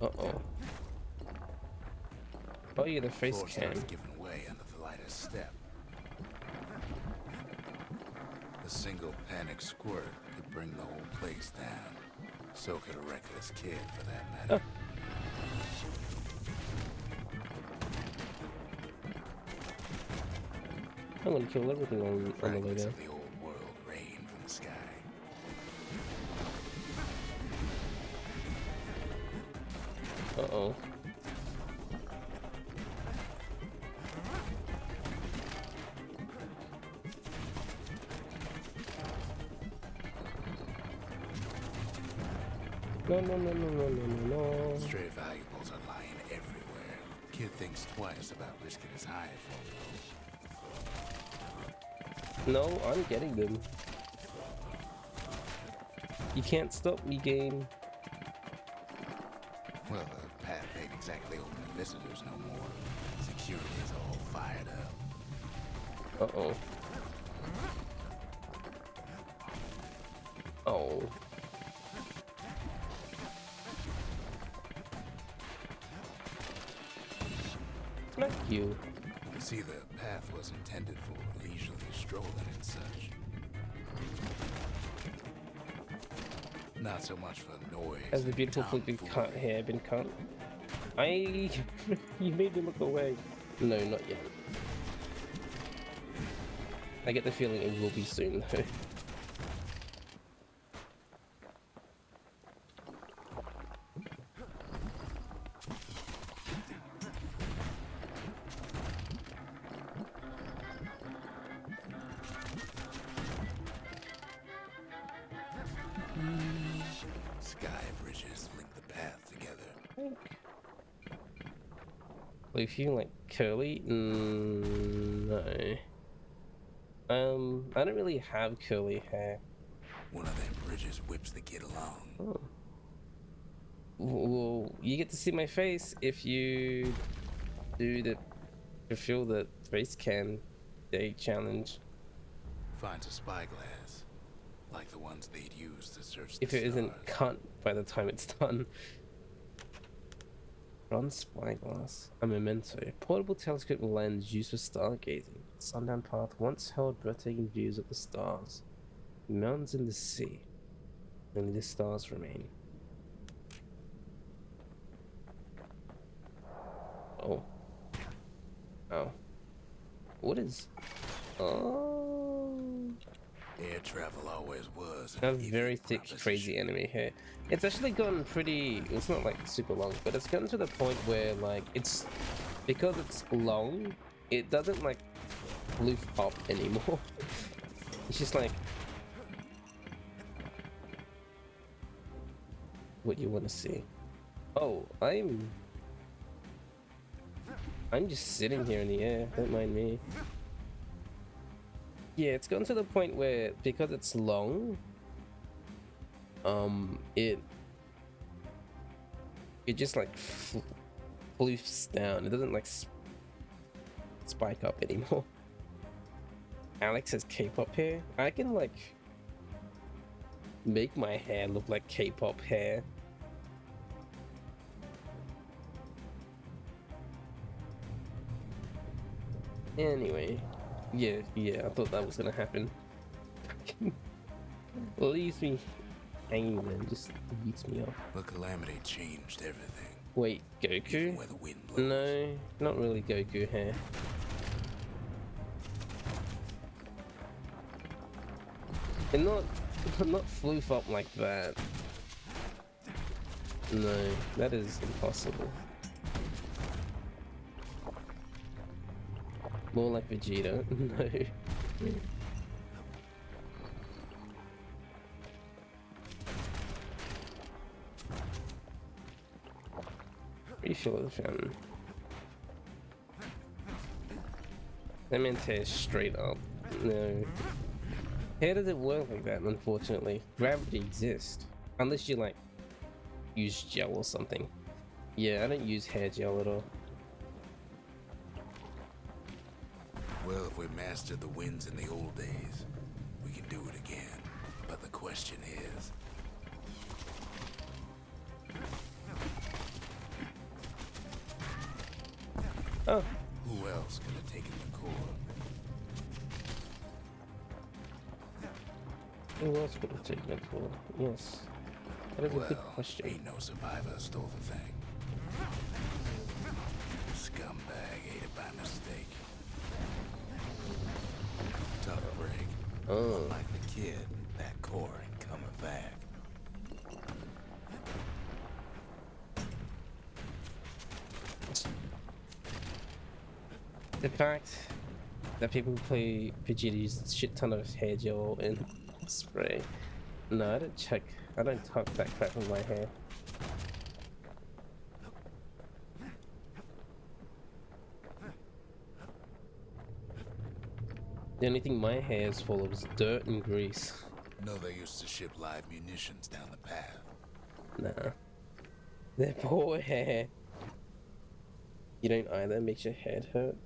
Uh-oh. Oh yeah, the face Floor cam. starts giving way under the lightest step. A single panic squirt could bring the whole place down. So could a reckless kid, for that matter. I'm gonna kill everything on the way Fragments down. of the old world rain from the sky. Uh-oh. No. Stray valuables are lying everywhere. Kid thinks twice about risking his hide for them. No, I'm getting them. You can't stop me, game. Well, the path ain't exactly open to visitors no more. Security is all fired up. Uh-oh. Oh. Smack you. See, the path was intended for leisurely strolling and such. Not so much for noise. Has the and beautiful flipping cut tomfoolery. hair been cut? You made me look away. No, not yet. I get the feeling it will be soon, though. Sky bridges link the path together. If you like curly, no. I don't really have curly hair. One of them bridges whips the kid along. Oh. Well, you get to see my face if you do the fulfill the face cam day challenge. Finds a spyglass, like the ones they'd use to search If the it isn't stars. cut by the time it's done. Bronze spyglass, a memento, portable telescope lens used for stargazing. Sundown Path once held breathtaking views of the stars, mountains, and the sea. Only the stars remain. Oh. Oh. What is? Oh. Air travel always was. I an have very iffy thick, proposition. crazy anime hair. It's actually gotten pretty. It's not like super long, but it's gotten to the point where, like, it's because it's long, it doesn't like floof pop anymore. It's just like what you want to see. Oh, I'm just sitting here in the air. Don't mind me. Yeah, it's gotten to the point where because it's long, it just like floofs down. It doesn't like spike up anymore. Alex has K-pop hair. I can like make my hair look like K-pop hair. Anyway, yeah, I thought that was gonna happen. Leaves me hanging there, just eats me off. The calamity changed everything. Wait, Goku? Where the wind blows. No, not really Goku hair. And not floof up like that. No, that is impossible. More like Vegeta. No. Refill the fountain. That man's hair is straight up. No. How does it work like that, unfortunately? Gravity exists. Unless you like use gel or something. Yeah, I don't use hair gel at all. Well, if we mastered the winds in the old days, we can do it again. But the question is... Oh. Who else could have taken the core? Who else could have taken it for? Yes. That is a good question. Ain't no survivor stole the thing. Scumbag ate it by mistake. Tough break. Oh. Unlike the kid, that core ain't coming back. The fact that people who play Vegeta use a shit ton of hair gel and spray. No, I don't check. I don't tuck that crap in my hair. The only thing my hair is full of is dirt and grease. No, they used to ship live munitions down the path. Nah. Their poor hair. You don't either, makes your head hurt.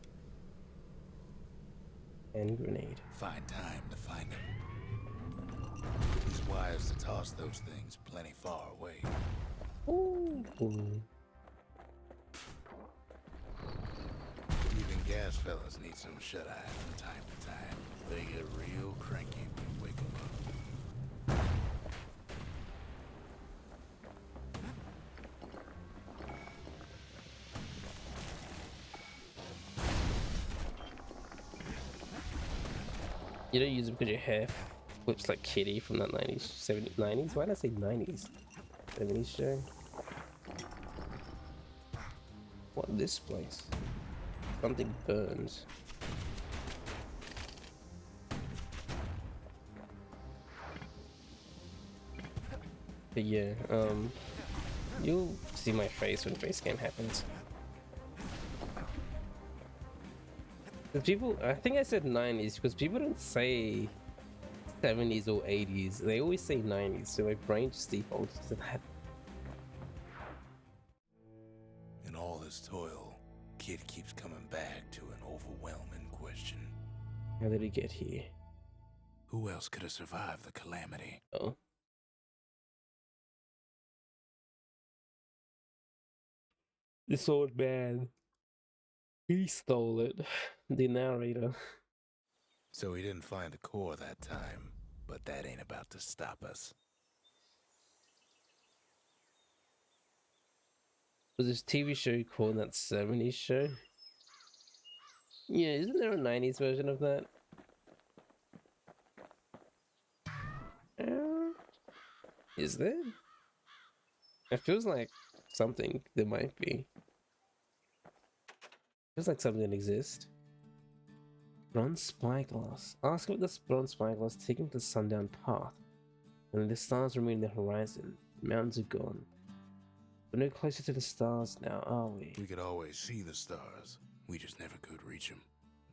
And grenade. Find time to find them. These wires to toss those things plenty far away. Ooh. Even gas fellas need some shut-eye from time to time. They get real cranky when you wake them up. You don't use it because your hair flips like Kitty from that 90s, 70s, 90s? Why did I say 90s? 70s show? What, this place? Something burns. But yeah, you'll see my face when face game happens. The people, I think I said 90s because people don't say 70s or 80s. They always say 90s, so my brain just defaults to that. In all this toil, Kid keeps coming back to an overwhelming question. How did he get here? Who else could have survived the calamity? Oh. This old man. He stole it. The narrator. So he didn't find the core that time, but that ain't about to stop us. Was this TV show called that 70s show? Yeah, isn't there a 90s version of that? Is there? It feels like something there might be. Feels like something that exists. Bronze spyglass. Ask if this bronze spyglass taking the sundown path. And the stars remain in the horizon. The mountains are gone. We're no closer to the stars now, are we? We could always see the stars. We just never could reach them,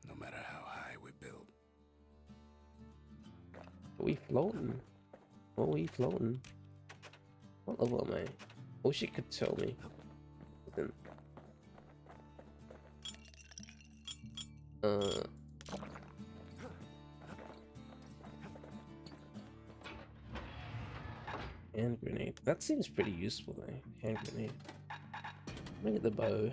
no matter how high we built. Are we floating? Are we floating? What level am I? I wish you could tell me. Then. Hand grenade. That seems pretty useful though. Hand grenade. Look at the bow.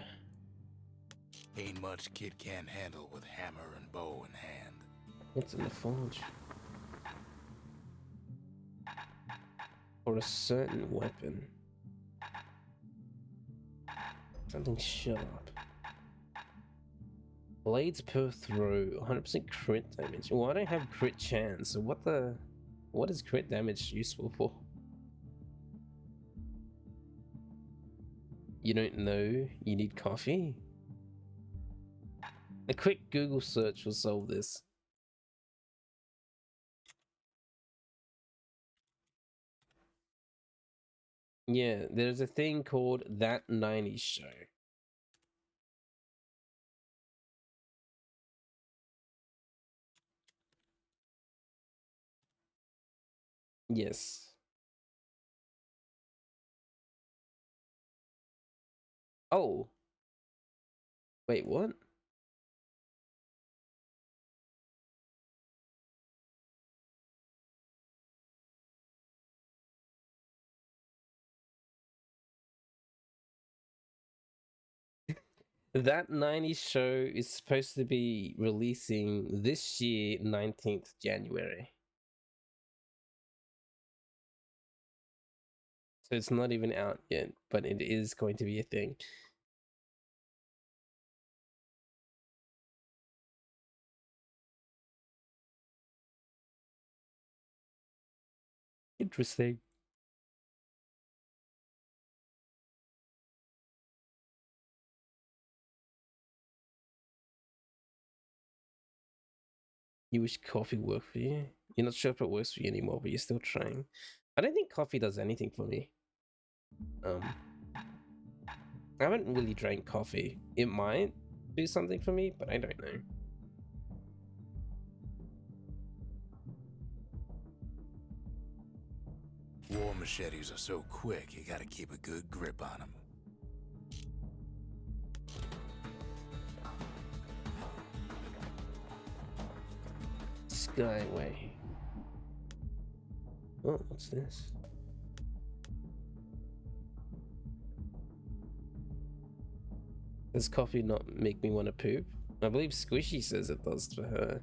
Ain't much kid can't handle with hammer and bow in hand. What's in the forge? For a certain weapon. Something sharp. Blades per throw. 100% crit damage. Well, I don't have crit chance. So what is crit damage useful for? You don't know you need coffee? A quick Google search will solve this. Yeah, there's a thing called That 90s Show. Yes. Oh. Wait, what? That 90s Show is supposed to be releasing this year, 19th January. So it's not even out yet, but it is going to be a thing. Interesting. You wish coffee worked for you? You're not sure if it works for you anymore, but you're still trying. I don't think coffee does anything for me. I haven't really drank coffee. It might do something for me, but I don't know. War machetes are so quick, you gotta keep a good grip on them. Skyway. Oh, what's this? Does coffee not make me want to poop? I believe Squishy says it does to her.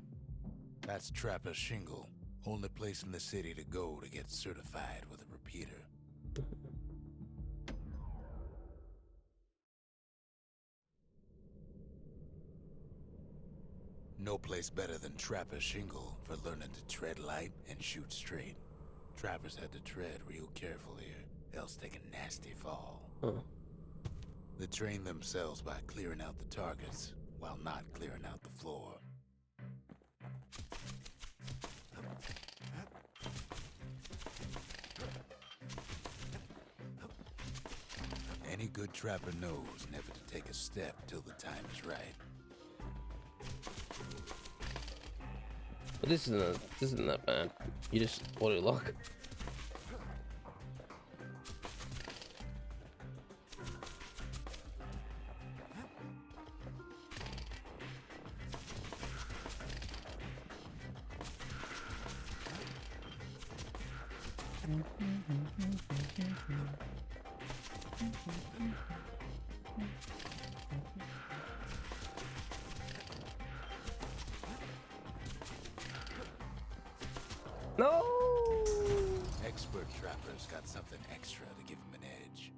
That's Trapper's Shingle. Only place in the city to go to get certified with a repeater. No place better than Trapper's Shingle for learning to tread light and shoot straight. Trappers had to tread real careful here, else take a nasty fall. Oh. They train themselves by clearing out the targets, while not clearing out the floor. Any good trapper knows never to take a step till the time is right. But this isn't that bad. You just auto lock. No! Expert trappers got something extra to give them an edge.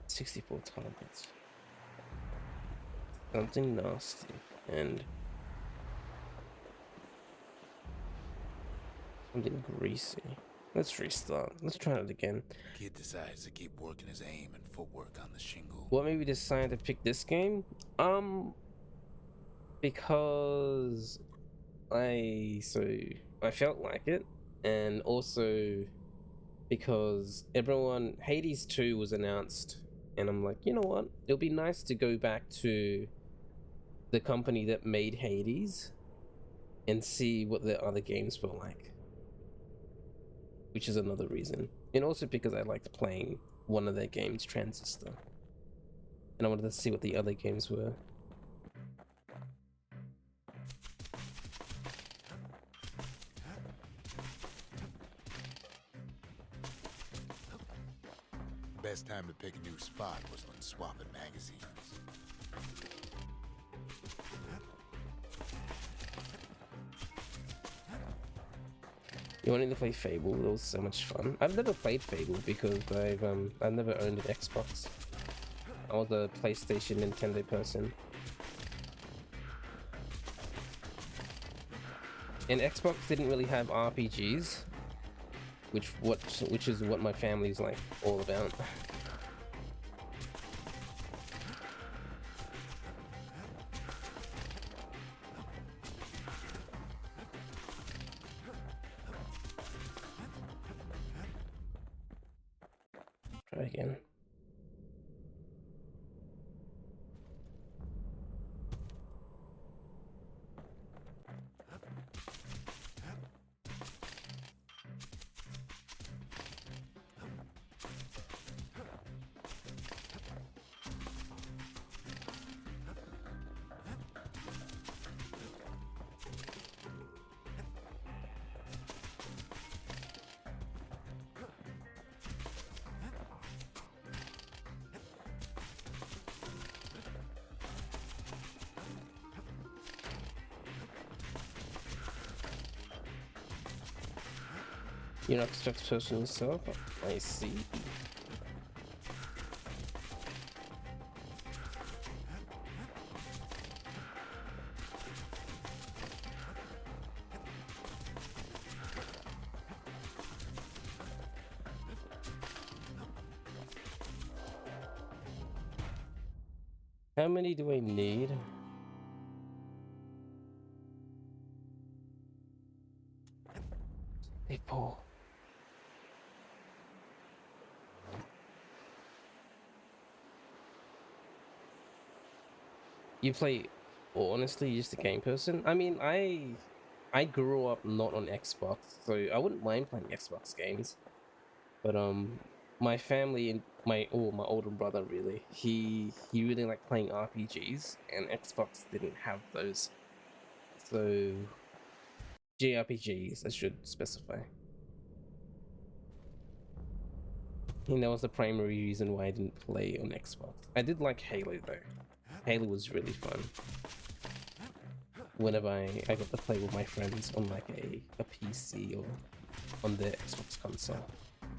$64 targets. Something nasty and something greasy. Let's restart. Let's try it again. Kid decides to keep working his aim and footwork on the shingle. What made me decide to pick this game? Because I felt like it, and also because Hades 2 was announced, and I'm like, you know what? It'll be nice to go back to the company that made Hades and see what the other games were like, which is another reason. And also because I liked playing one of their games, Transistor, and I wanted to see what the other games were. Best time to pick a new spot was when swapping magazines. You wanted to play Fable? That was so much fun. I've never played Fable because I've never owned an Xbox. I was a PlayStation, Nintendo person. And Xbox didn't really have RPGs, which is what my family's like all about. Try again. You're not the first person yourself? I see. How many do I need? People. You play, or honestly, you're just a game person? I mean, I grew up not on Xbox, so I wouldn't mind playing Xbox games. But my family and my older brother really, he really liked playing RPGs, and Xbox didn't have those. So JRPGs, I should specify. And that was the primary reason why I didn't play on Xbox. I did like Halo though. Halo was really fun. Whenever I got to play with my friends on like a PC or on their Xbox console.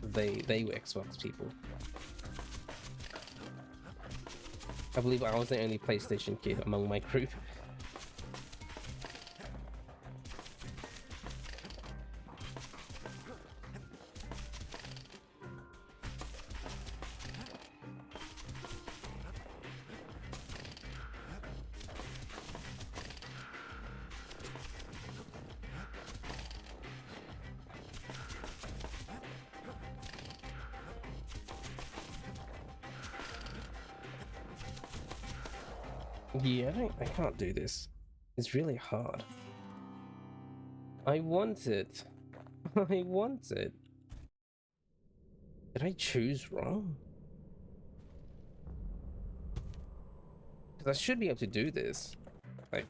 They were Xbox people. I believe I was the only PlayStation kid among my group. Yeah, I can't do this. It's really hard. I want it. I want it. Did I choose wrong? Because I should be able to do this. Like...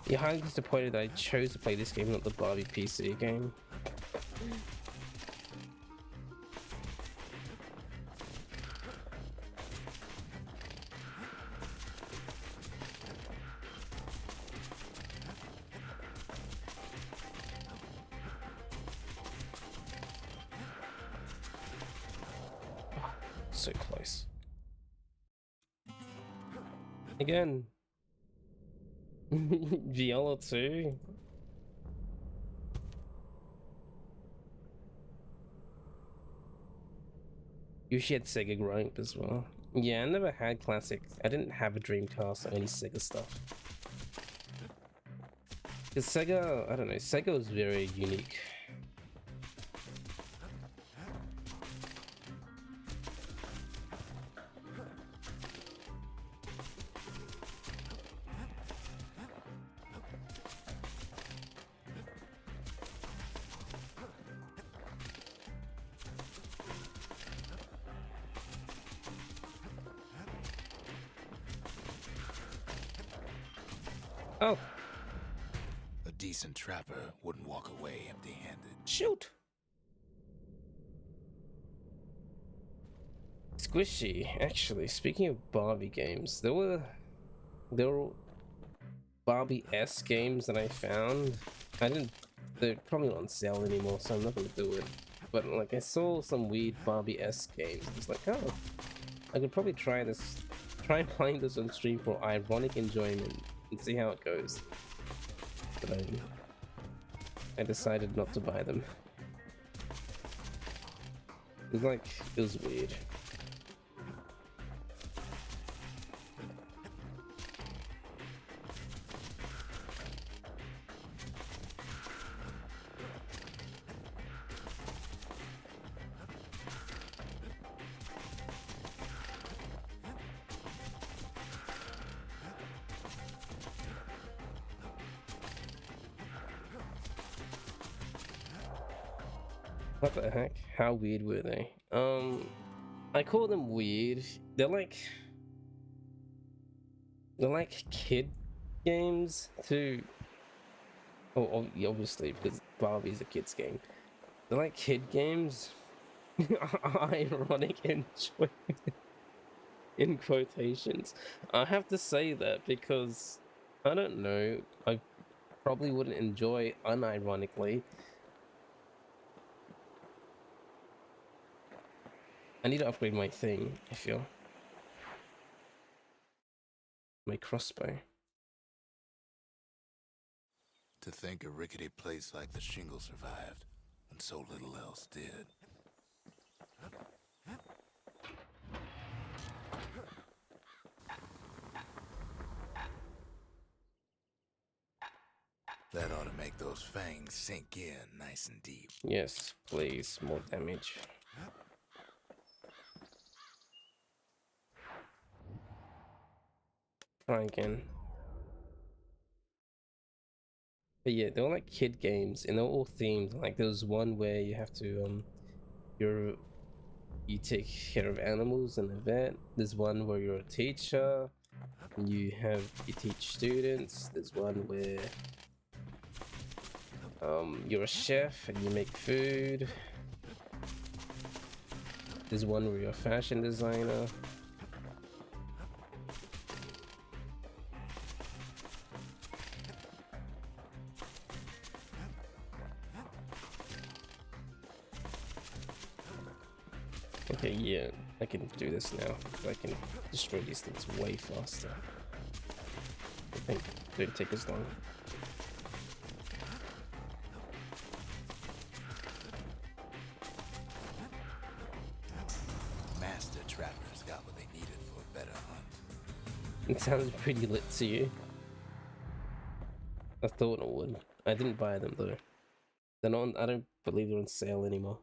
You're highly disappointed that I chose to play this game, not the Barbie PC game. so close. Again. Viola too. Usually had Sega growing up as well. Yeah, I never had classic. I didn't have a Dreamcast or any Sega stuff. Because Sega, I don't know, Sega was very unique. Oh. A decent trapper wouldn't walk away empty-handed. Shoot. Squishy, actually, speaking of Barbie games, there were Barbie-esque games that I found. They're probably not on sale anymore, so I'm not gonna do it. But like, I saw some weird Barbie-esque games. It's like, oh, I could probably try playing this on stream for ironic enjoyment and see how it goes. But I decided not to buy them. It was weird. What the heck? How weird were they? I call them weird. They're like kid games too. Oh, obviously, because Barbie's a kid's game. They're like kid games. Ironic enjoyment in quotations. I have to say that because I don't know. I probably wouldn't enjoy unironically. I need to upgrade my thing, I feel. My crossbow. To think a rickety place like the Shingle survived, when so little else did. That ought to make those fangs sink in nice and deep. Yes, please, more damage. Try again. But yeah, they're like kid games and they're all themed. Like there's one where you have to you take care of animals in a vet. There's one where you're a teacher and you teach students. There's one where you're a chef and you make food. There's one where you're a fashion designer. Okay, yeah, I can do this now. I can destroy these things way faster. I think it didn't take as long. Master trappers got what they needed for a better hunt. It sounds pretty lit to you. I thought it would. I didn't buy them though. They're not. I don't believe they're on sale anymore.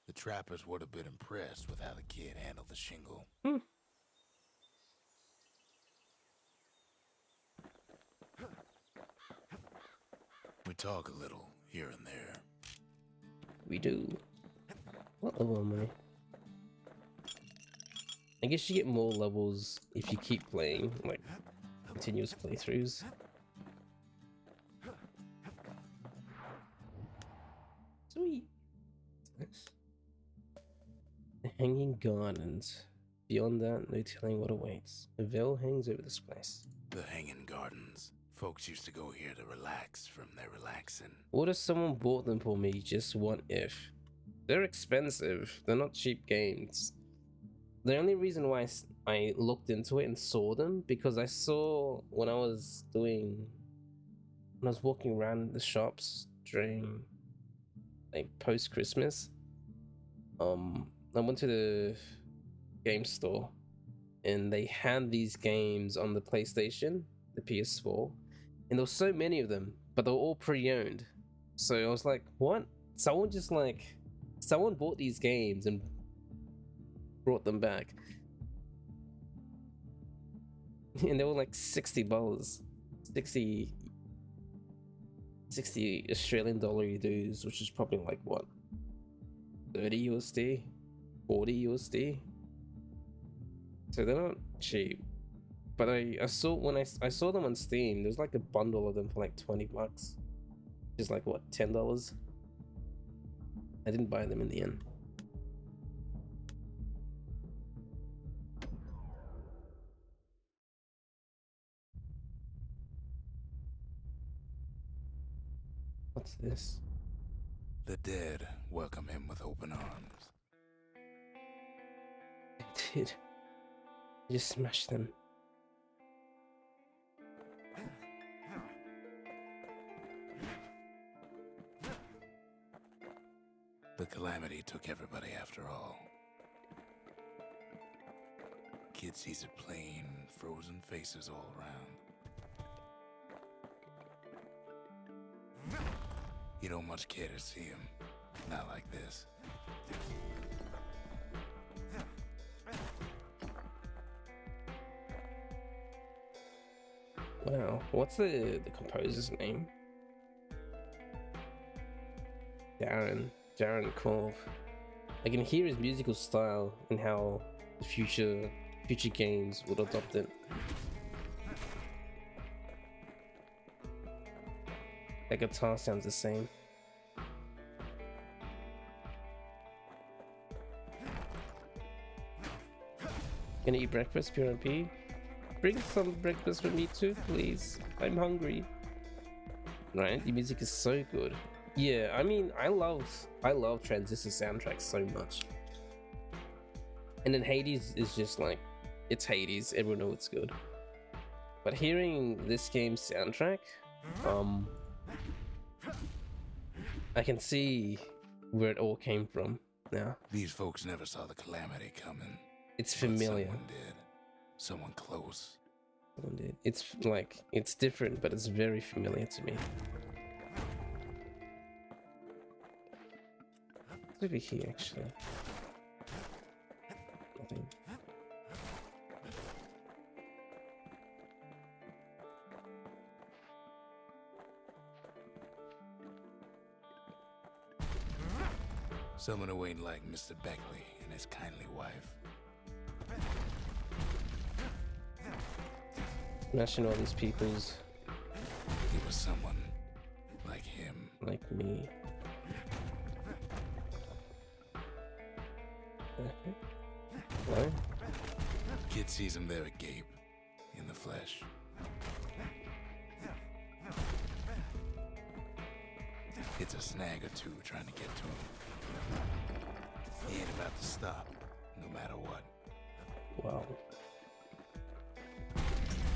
The trappers would have been impressed with how the kid handled the Shingle. We talk a little here and there. We do. What level am I? I guess you get more levels if you keep playing, like continuous playthroughs. Sweet. Nice. The Hanging Gardens. Beyond that, no telling what awaits. A veil hangs over this place. The Hanging Gardens. Folks used to go here to relax from their relaxing. What if someone bought them for me? Just what if? They're expensive. They're not cheap games. The only reason why I looked into it and saw them because I saw when I was walking around the shops during like post Christmas. I went to the game store and they had these games on the PlayStation, the PS4, and there were so many of them, but they were all pre-owned. So I was like, what? Someone bought these games and brought them back. And they were like $60. 60 Australian dollar dues, which is probably like what? 30 USD? 40 USD? So they're not cheap. But I saw when I saw them on Steam, there's like a bundle of them for like 20 bucks. Which is like what, $10? I didn't buy them in the end. What's this? The dead welcome him with open arms. I did. I just smashed them. The calamity took everybody after all. Kid sees it plain, frozen faces all around. You don't much care to see him. Not like this. Wow, what's the composer's name? Darren Korb. I can hear his musical style and how the future games would adopt it. That guitar sounds the same. Gonna eat breakfast, PRP? Bring some breakfast for me too, please. I'm hungry. Right? The music is so good. Yeah, I mean, I love Transistor soundtracks so much. And then Hades is just like, it's Hades. Everyone knows it's good. But hearing this game's soundtrack, I can see where it all came from now. These folks never saw the calamity coming. It's familiar. Someone did. Someone close. Someone did. It's like, it's different, but it's very familiar to me. What's over here, actually? Nothing. Someone who ain't like Mr. Beckley and his kindly wife. Smashing all these people's. He was someone like him. Like me. What? Kid sees him there agape, in the flesh. It's a snag or two trying to get to him. He ain't about to stop, no matter what. Wow.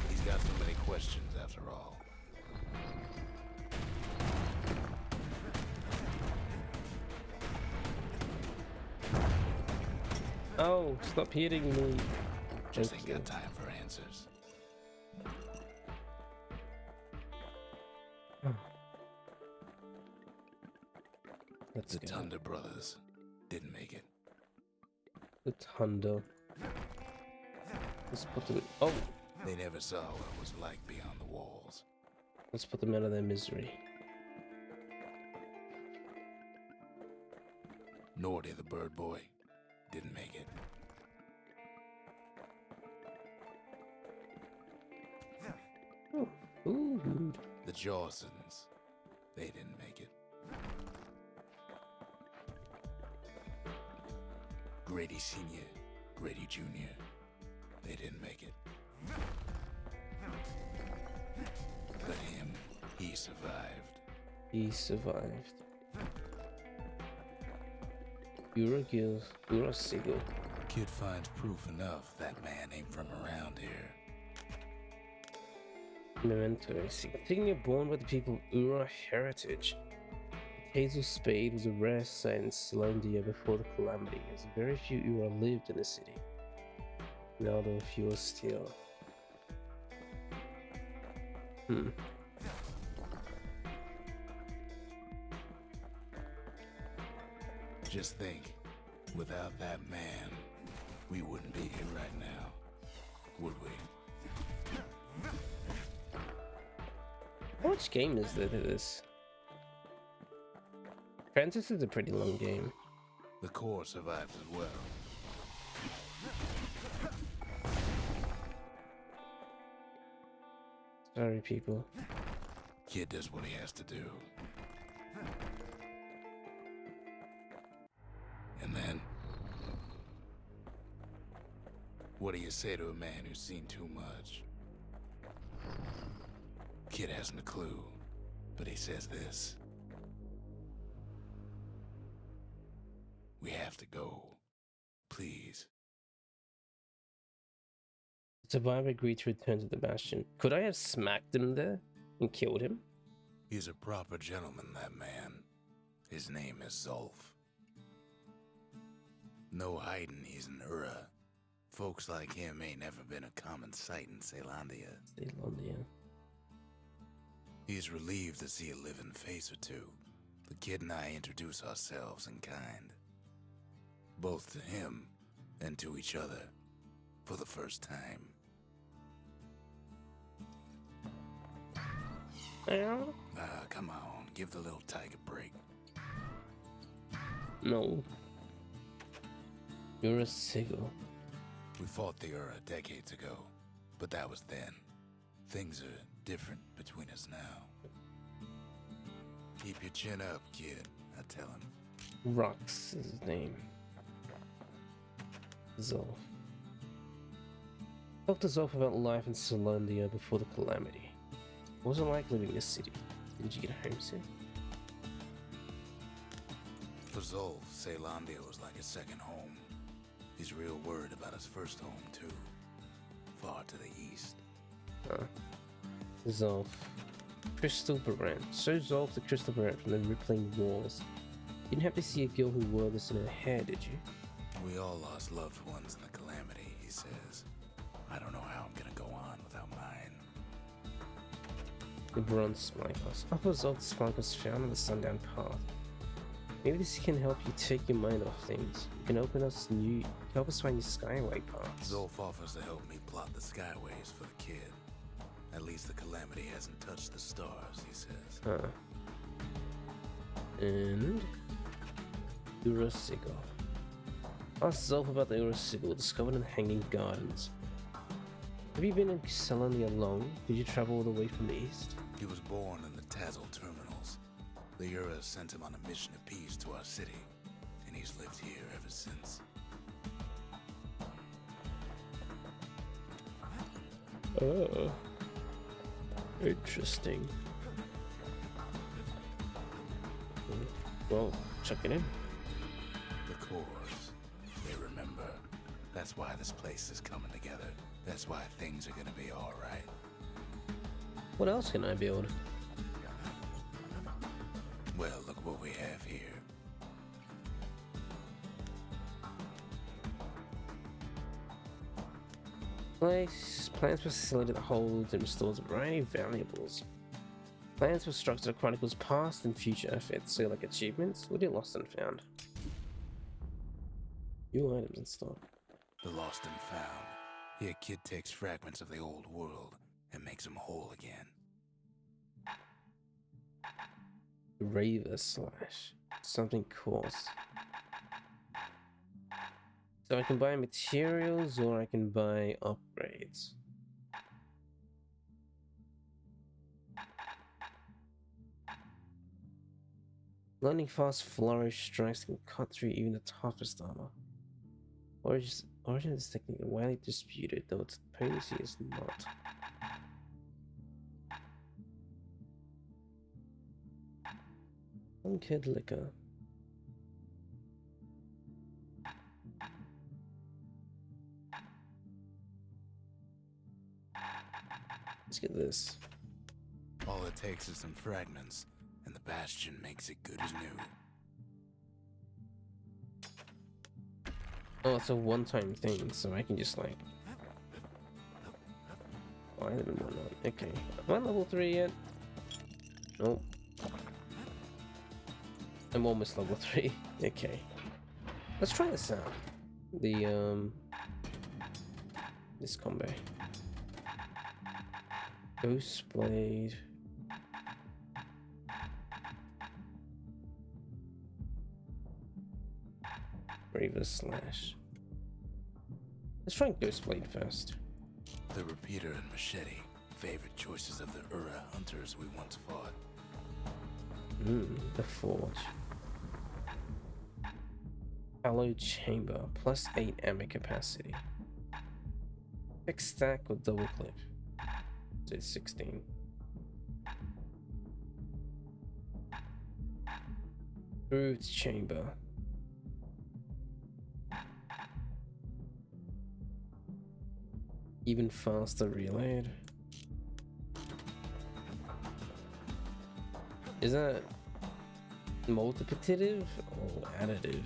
He's got so many questions after all. Oh, stop hitting me. Just ain't got time for answers. Let's The go. Thunder brothers didn't make it. The Thunder. Let's put them. Oh, They never saw what it was like beyond the walls. let's put them out of their misery. Nordy, the bird boy, didn't make it. Ooh. The Jawsons, they didn't make it. Grady Sr., Grady Jr., they didn't make it. But him, he survived. He survived. Uragil, Urasigil. Kid finds proof enough that man ain't from around here. Memento. Taking you're born by the people of Ura heritage. Hazel Spade was a rare sight in Slondia before the calamity, as very few Ura lived in the city. Now there are fewer still. Just think, without that man, we wouldn't be here right now, would we? How much game is there to this? Francis is a pretty long game. The core survives as well. Sorry, people. Kid does what he has to do. And then? What do you say to a man who's seen too much? Kid hasn't a clue, but he says this. We have to go. Please. The survivor agreed to return to the Bastion. Could I have smacked him there and killed him? He's a proper gentleman, that man. His name is Zolf. No hiding he's an Ura. Folks like him ain't never been a common sight in Caelondia. He's relieved to see a living face or two. The kid and I introduce ourselves in kind. Both to him and to each other for the first time. Come on, give the little tiger a break. No. You're a sigil. We fought the Ura decades ago, but that was then. Things are different between us now. Keep your chin up, kid, I tell him. Rox is his name. Zolf. Talk to Zolf about life in Caelondia before the calamity. What was it like living in the city? Did you get homesick? For Zolf, Caelondia was like a second home. He's real worried about his first home, too. Far to the east. Zolf. Crystal Barrett. So Zolf the Crystal Barrett from the Rippling Wars. You didn't have to see a girl who wore this in her hair, did you? We all lost loved ones in the calamity, he says. I don't know how I'm gonna go on without mine. The bronze spyglass. Upper Zolf spike was found on the Sundown Path. Maybe this can help you take your mind off things. It can help us find your skyway paths. Zolf offers to help me plot the skyways for the kid. At least the calamity hasn't touched the stars, he says. And Urasigil. Ask Zolf about the Urasigil discovered in the Hanging Gardens. Have you been in Caelondia long? Did you travel all the way from the east? He was born in the Tazzle terminals. The Ura sent him on a mission of peace to our city, and he's lived here ever since. Oh. Interesting. Well, check it in. The cores, they remember. That's why this place is coming together. That's why things are gonna be alright. What else can I build? Well, look what we have here. Plans for a facility that holds and restores a variety of valuables. Plans for structure that chronicles past and future efforts, so like achievements, what are lost and found? New items and stuff. The lost and found. Here, kid takes fragments of the old world and makes them whole again. Raver slash. Something coarse. So I can buy materials or I can buy upgrades. Lightning fast flourish strikes can cut through even the toughest armor. Origin is technically widely disputed, though its potency is not. Some kid liquor. Let's get this. All it takes is some fragments, and the Bastion makes it good as new. Oh, it's a one-time thing, so I can just like. Oh, I haven't won on. Okay, am I level 3 yet? Nope. I'm almost level 3. Okay, let's try this out. The this combo. Ghost Blade. Braver Slash. Let's try Ghost Blade first. The Repeater and Machete, favorite choices of the Ura hunters we once fought. The Forge. Hallowed Chamber, +8 ammo capacity. Quick stack or double clip? So it's 16. Grooved Chamber. Even faster reload. Is that multiplicative or additive?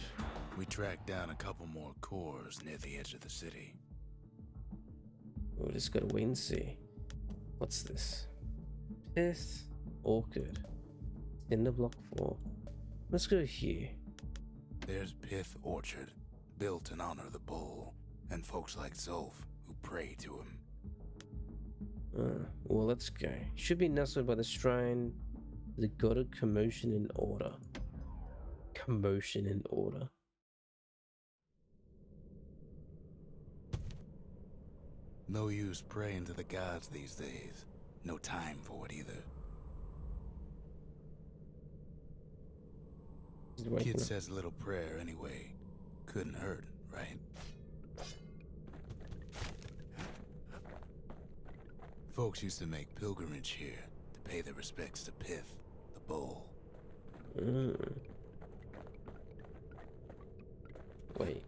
We tracked down a couple more cores near the edge of the city. We'll just gotta wait and see. What's this? Pith Orchid. Cinder block 4. Let's go here. There's Pith Orchard, built in honor of the bull, and folks like Zolf who pray to him. Well, let's go. Should be nestled by the shrine. The god of commotion and order. Commotion and order. No use praying to the gods these days. No time for it either. Kid says a little prayer anyway. Couldn't hurt, right? Folks used to make pilgrimage here to pay their respects to Pith, the bull. Wait.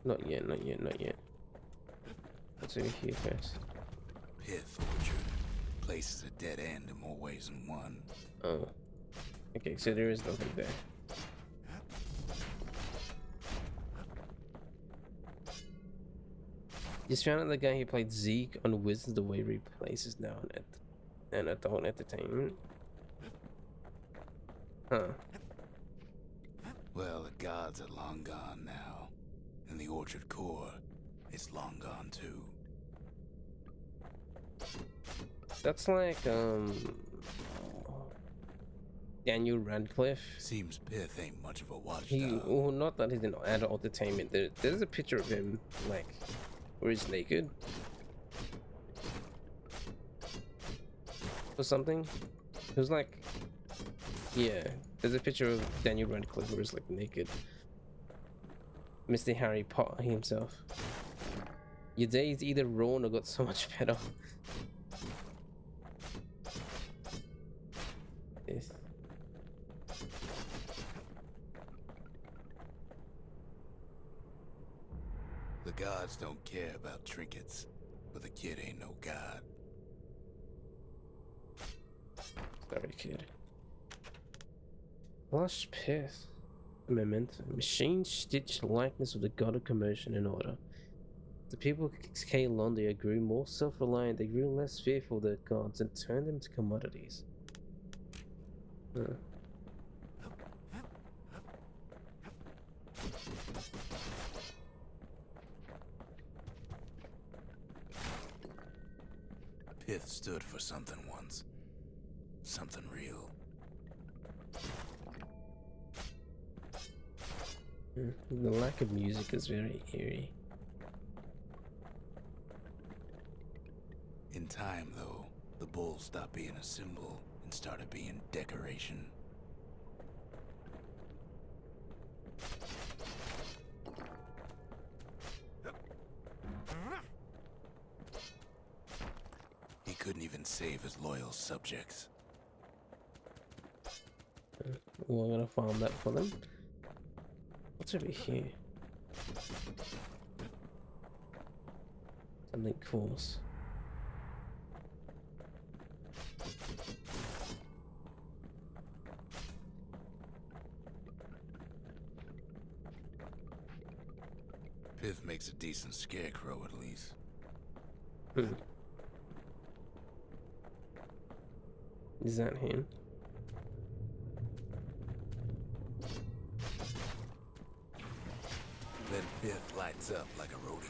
Not yet, not yet, not yet. Let's over here first. Pith Orchard. Place is a dead end in more ways than one. Oh. Okay, so there is nothing there. Just found out the guy who played Zeke on Wizards of the Waverly Place is now an adult entertainment. Huh. Well, the gods are long gone now. And the Orchard core is long gone too. That's like, Daniel Radcliffe. Seems Pith ain't much of a watchdog. Well, not that he's an adult entertainment. There's a picture of him, like, where he's naked. Or something. It was like, yeah, there's a picture of Daniel Radcliffe where he's like naked. Mr. Harry Potter himself. Your day's either ruined or got so much better. This. The gods don't care about trinkets, but the kid ain't no god. Sorry, kid. Lush Pith. Memento. Machine stitched likeness of the god of commotion and order. The people of Kaelondia grew more self-reliant, they grew less fearful of their gods and turned them to commodities. Huh. Pith stood for something once. Something real. The lack of music is very eerie. In time, though, the bull stopped being a symbol and started being decoration. He couldn't even save his loyal subjects. We're gonna farm that for them. What's over here? Something coarse. Pith makes a decent scarecrow, at least. Hmm. Is that him? Then Pith lights up like a rodeo.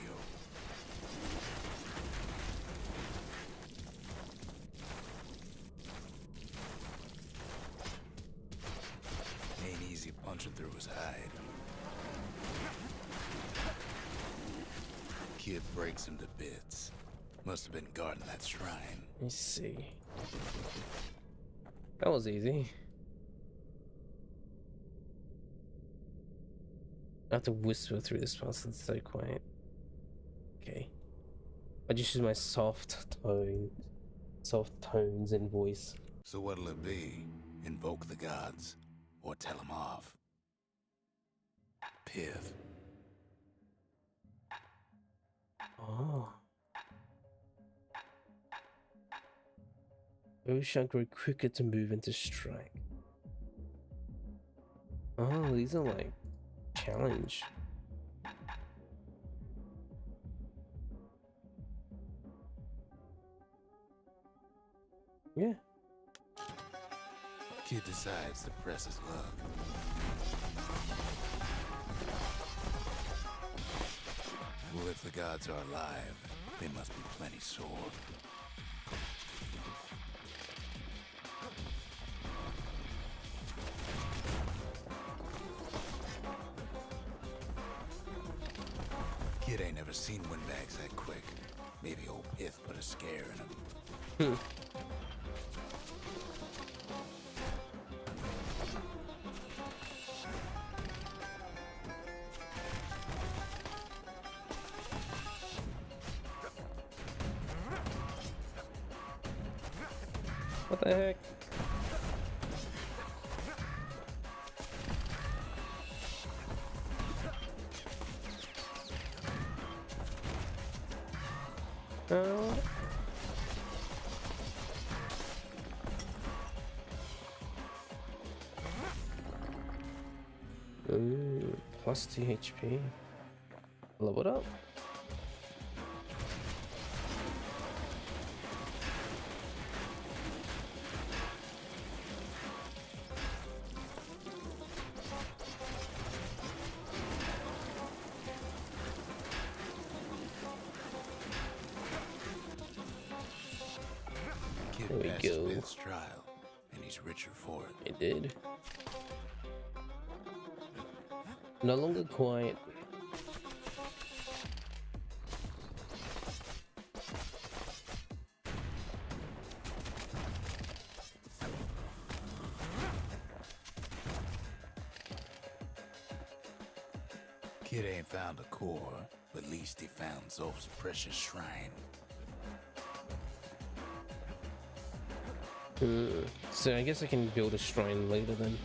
Ain't easy punching through his hide. Kid breaks him to bits. Must have been guarding that shrine. Let me see. That was easy. I have to whisper through this process. It's so quiet. Okay. I just use my soft tones and voice. So what'll it be? Invoke the gods? Or tell them off? Pith. Oh. Ocean grow quicker to move into strike. Oh, these are like challenge. Yeah. Kid decides to press his luck. Well, if the gods are alive, they must be plenty sore. Kid ain't never seen windbags that quick. Maybe old Pith put a scare in him. What the heck? Oh. Ooh, plus 2 HP. Level it up. There we go. Pith's trial, and he's richer for it. It did. No longer quiet. Kid ain't found a core, but at least he found Zolf's precious shrine. So I guess I can build a shrine later then.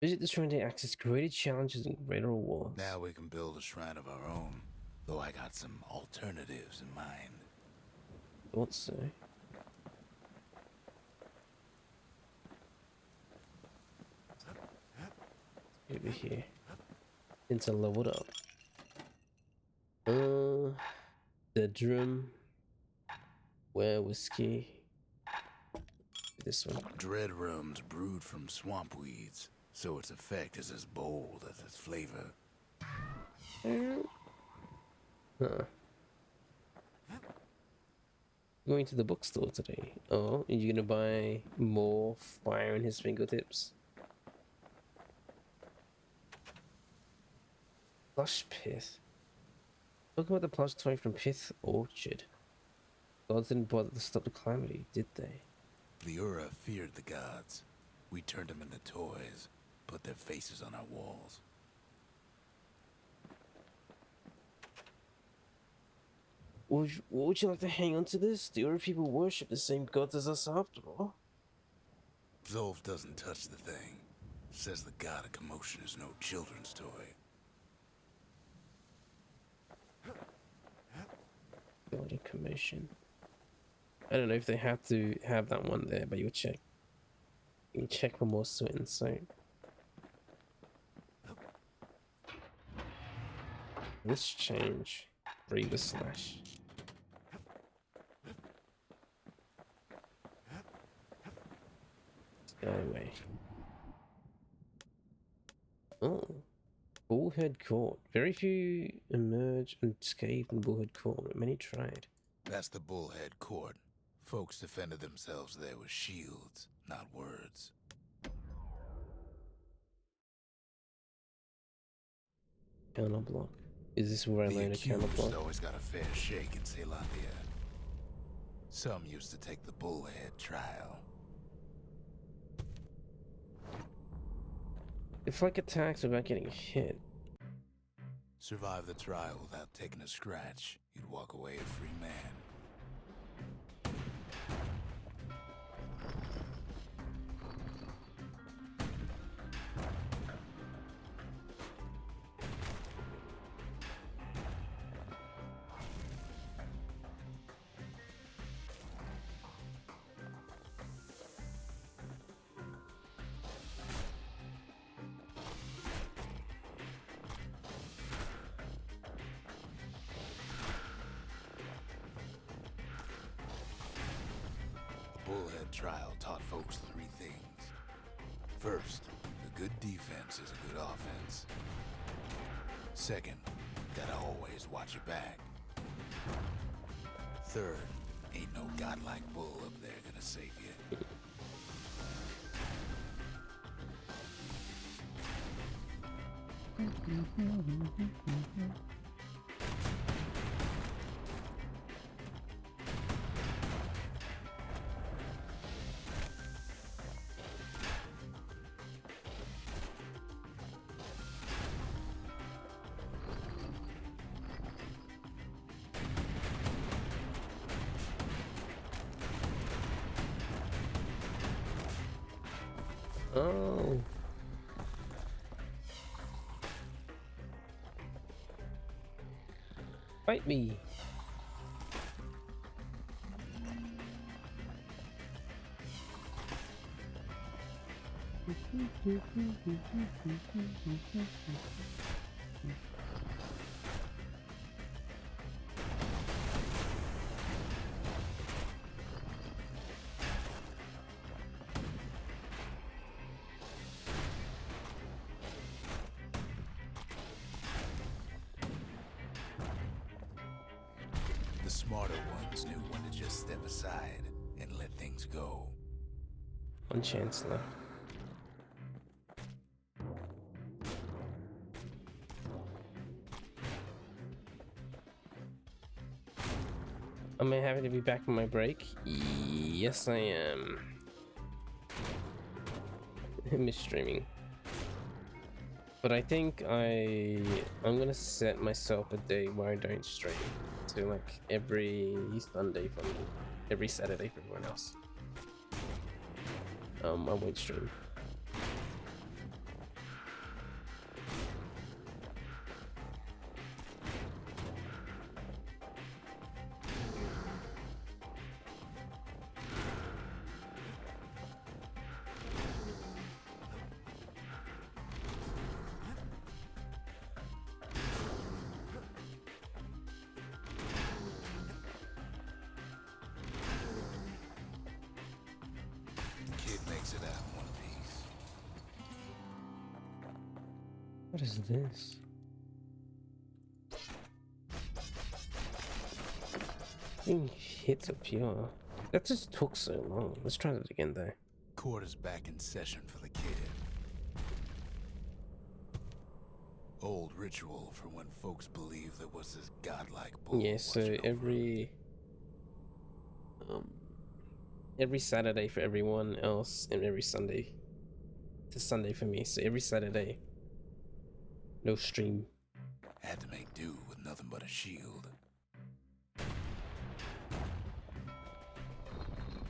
Visit the shrine to access greater challenges and greater rewards. Now we can build a shrine of our own, though I got some alternatives in mind. Thought so. Over here. Since I leveled up. Bedroom. Where whiskey. This one. Dread rum's brewed from swamp weeds, so its effect is as bold as its flavor. Huh. Going to the bookstore today. Oh, are you gonna buy more fire in his fingertips? Plush Pith. Talking about the plush toy from Pith Orchard. Gods didn't bother to stop the calamity, did they? The Ura feared the gods. We turned them into toys, put their faces on our walls. What would you like to hang on to this? The Ura people worship the same gods as us after all. Zolf doesn't touch the thing. Says the god of commotion is no children's toy. God of commotion. I don't know if they have to have that one there, but you'll check. You can check for more certain, so. Let's change. Reaver slash. Anyway. Oh. Bullhead Court. Very few emerge unscathed in Bullhead Court, but many tried. That's the Bullhead Court. Folks defended themselves there with shields, not words. Counter block. Is this where I learn a counter accused block? always got a fair shake in Ceylondia. Some used to take the Bullhead trial. If like attacks without getting hit. Survive the trial without taking a scratch, you'd walk away a free man. Bullhead trial taught folks three things. First, a good defense is a good offense. Second, gotta always watch your back. Third, ain't no godlike bull up there gonna save you. Oh. Fight me. The smarter ones knew when to just step aside and let things go. One chance left. Am I happy to be back from my break? Yes, I am. I miss streaming. But I think I'm gonna set myself a day where I don't stream. So like every Sunday for me, every Saturday for everyone else. I won't stream. It out in one piece. What is this? Being hits up here. That just took so long. Let's try that again though. Court is back in session for the kid. Old ritual for when folks believed there was this godlike bull. Yeah, so every Saturday for everyone else and every Sunday to Sunday for me. So every Saturday, no stream. Had to make do with nothing but a shield.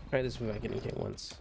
Try this without getting hit once.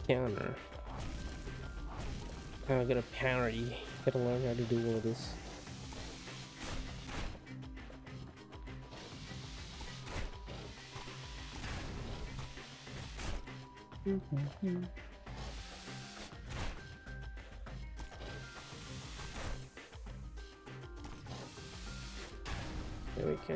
Counter. I gotta parry. Gotta learn how to do all this. There we go.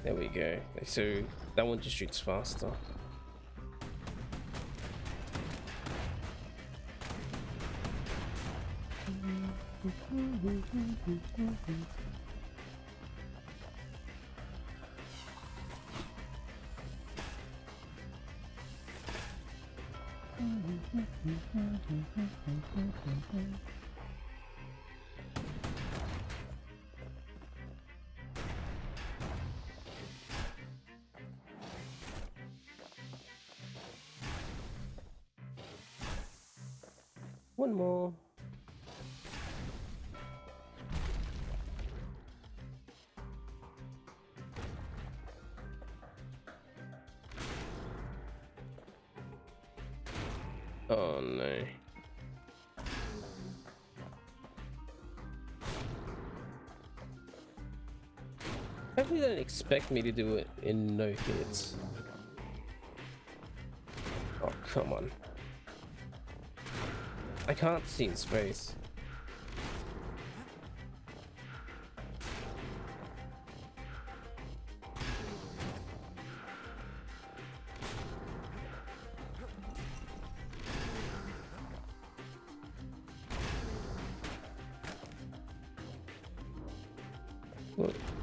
There we go. So that one just shoots faster. One more. Oh no. Hopefully they don't expect me to do it in no hits. Oh, come on. I can't see his face.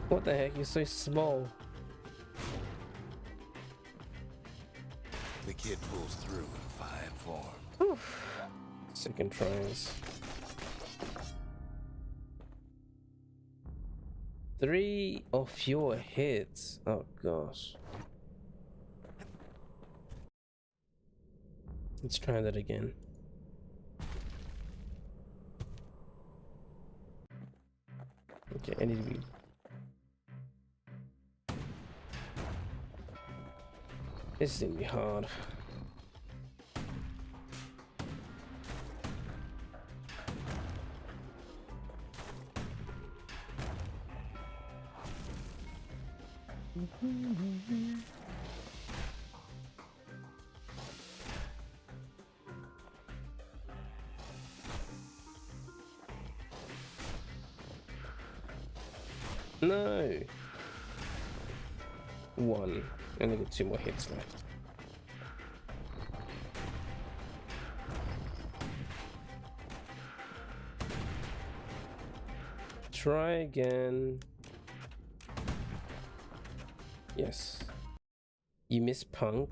What the heck? You're so small. The kid pulls through in fine form. Oof. Second tries. 3 or fewer hits. Oh gosh. Let's try that again. Okay, I need to be. This is gonna be hard. No. 1. I only got 2 more hits left. Try again. Yes. You miss Punk?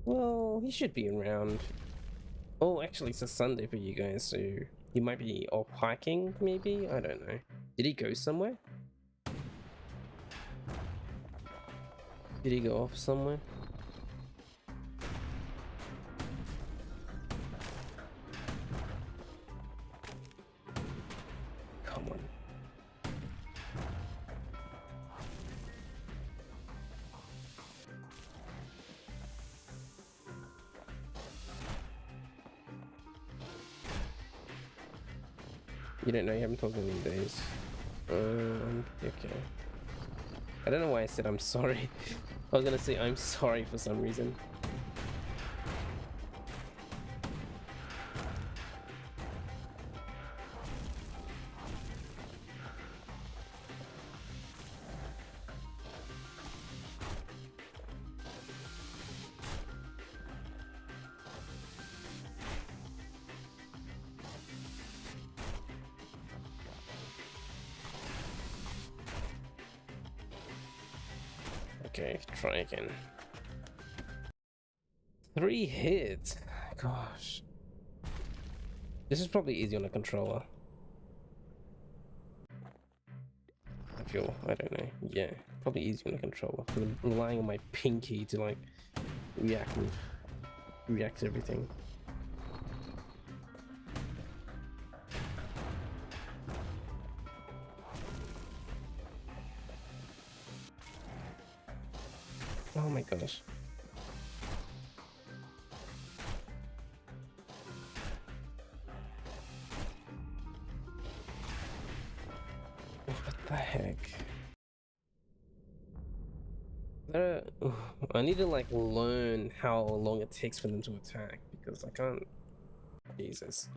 Well, he should be around. Oh, actually, it's a Sunday for you guys, so he might be off hiking, maybe? I don't know. Did he go somewhere? Did he go off somewhere? Come on. You don't know, you haven't talked to me in days. Okay. I don't know why I said I'm sorry. I was gonna say I'm sorry for some reason. Okay, try again. 3 hits. Gosh. This is probably easy on a controller. I feel, I don't know. Yeah, probably easy on a controller. I'm relying on my pinky to like react to everything. Oh my gosh. What the heck? I need to like learn how long it takes for them to attack because I can't. Jesus.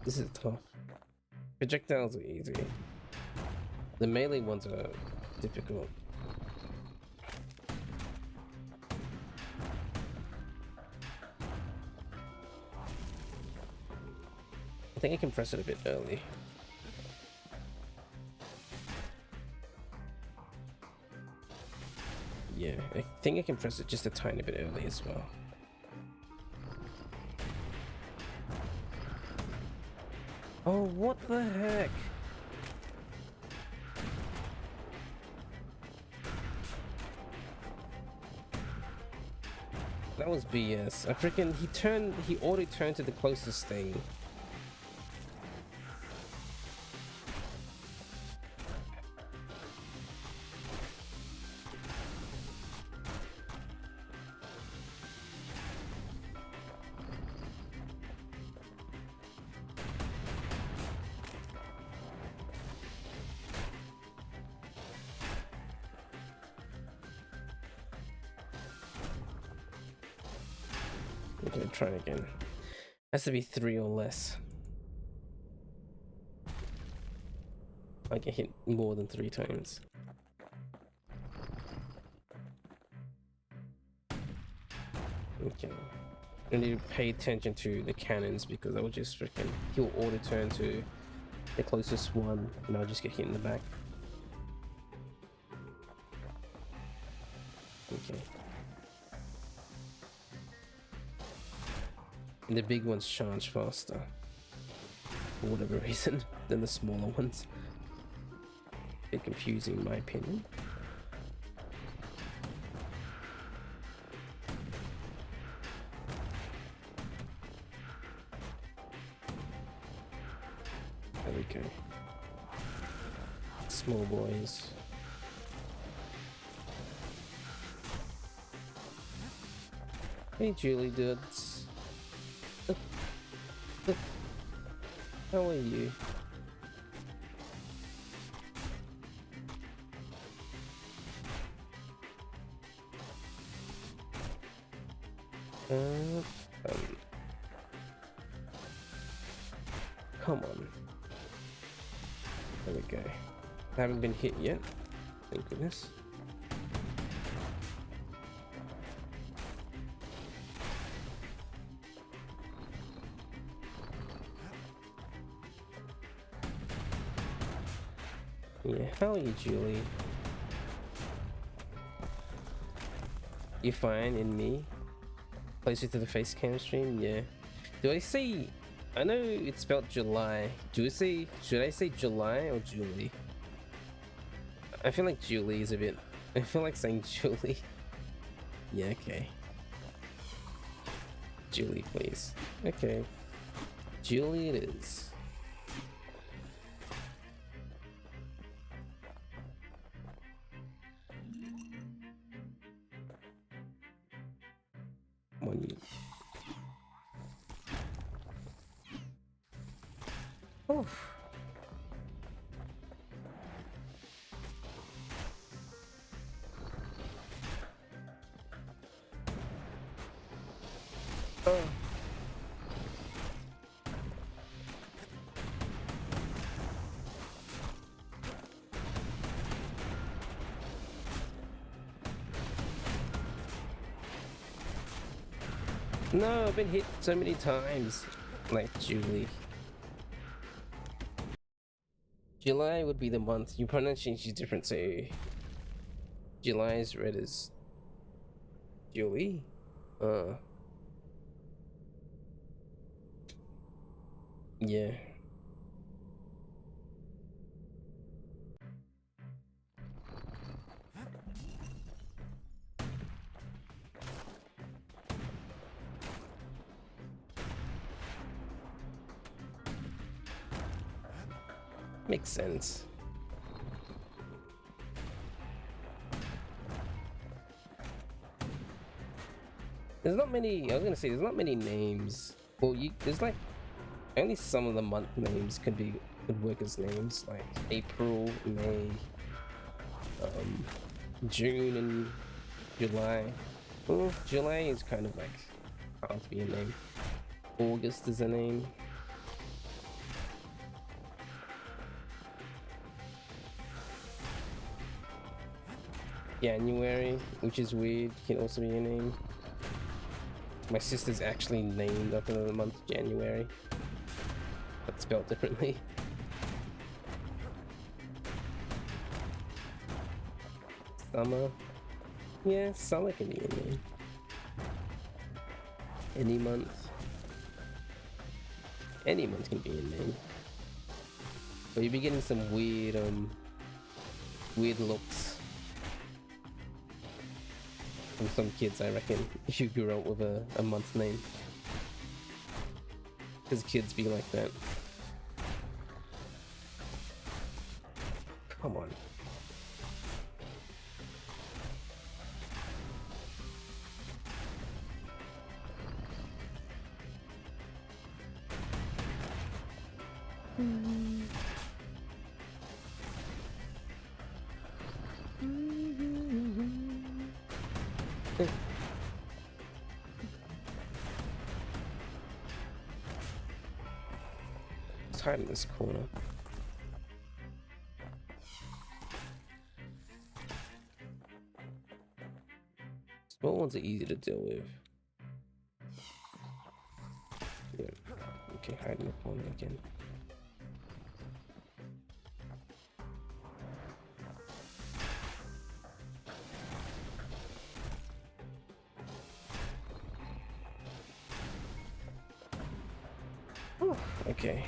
This is tough. Projectiles are easy. The melee ones are difficult. I think I can press it a bit early. Yeah, I think I can press it just a tiny bit early as well. Oh, what the heck? That was BS. I freaking, he auto-turned to the closest thing. Okay, try it again. Has to be 3 or less. I get hit more than 3 times. Okay. I need to pay attention to the cannons because I will just freaking, he'll auto turn to the closest one and I'll just get hit in the back. Okay. And the big ones charge faster for whatever reason than the smaller ones. A bit confusing in my opinion. There we go. Small boys. Hey Julie dudes. How are you? Come on. There we go. I haven't been hit yet. Thank goodness. Yeah, how are you, Julie? You fine in me? Closer to the face cam stream? Yeah. Do I say... I know it's spelled July. Should I say July or Julie? I feel like Julie is a bit... I feel like saying Julie. Yeah, okay. Julie, please. Okay. Julie it is. Come on, you. Oof. Oh. No, I've been hit so many times. Like Julie. July would be the month. Your pronunciation is different, so July is read as Julie. Yeah. Makes sense. There's not many. I was gonna say there's not many names. Well, there's like only some of the month names could work as names, like April, May, June, and July. Well, July is kind of like hard to be a name. August is a name. January, which is weird, can also be a name. My sister's actually named after the month January, but spelled differently. Summer. Yeah, summer can be a name. Any month. Any month can be a name. But you'll be getting some weird, weird looks from some kids, I reckon, if you grew up with a month name. Because kids be like that. Come on. Let's hide in this corner. Small ones are easy to deal with. Yeah. Okay, hide in the corner again. Oh, okay.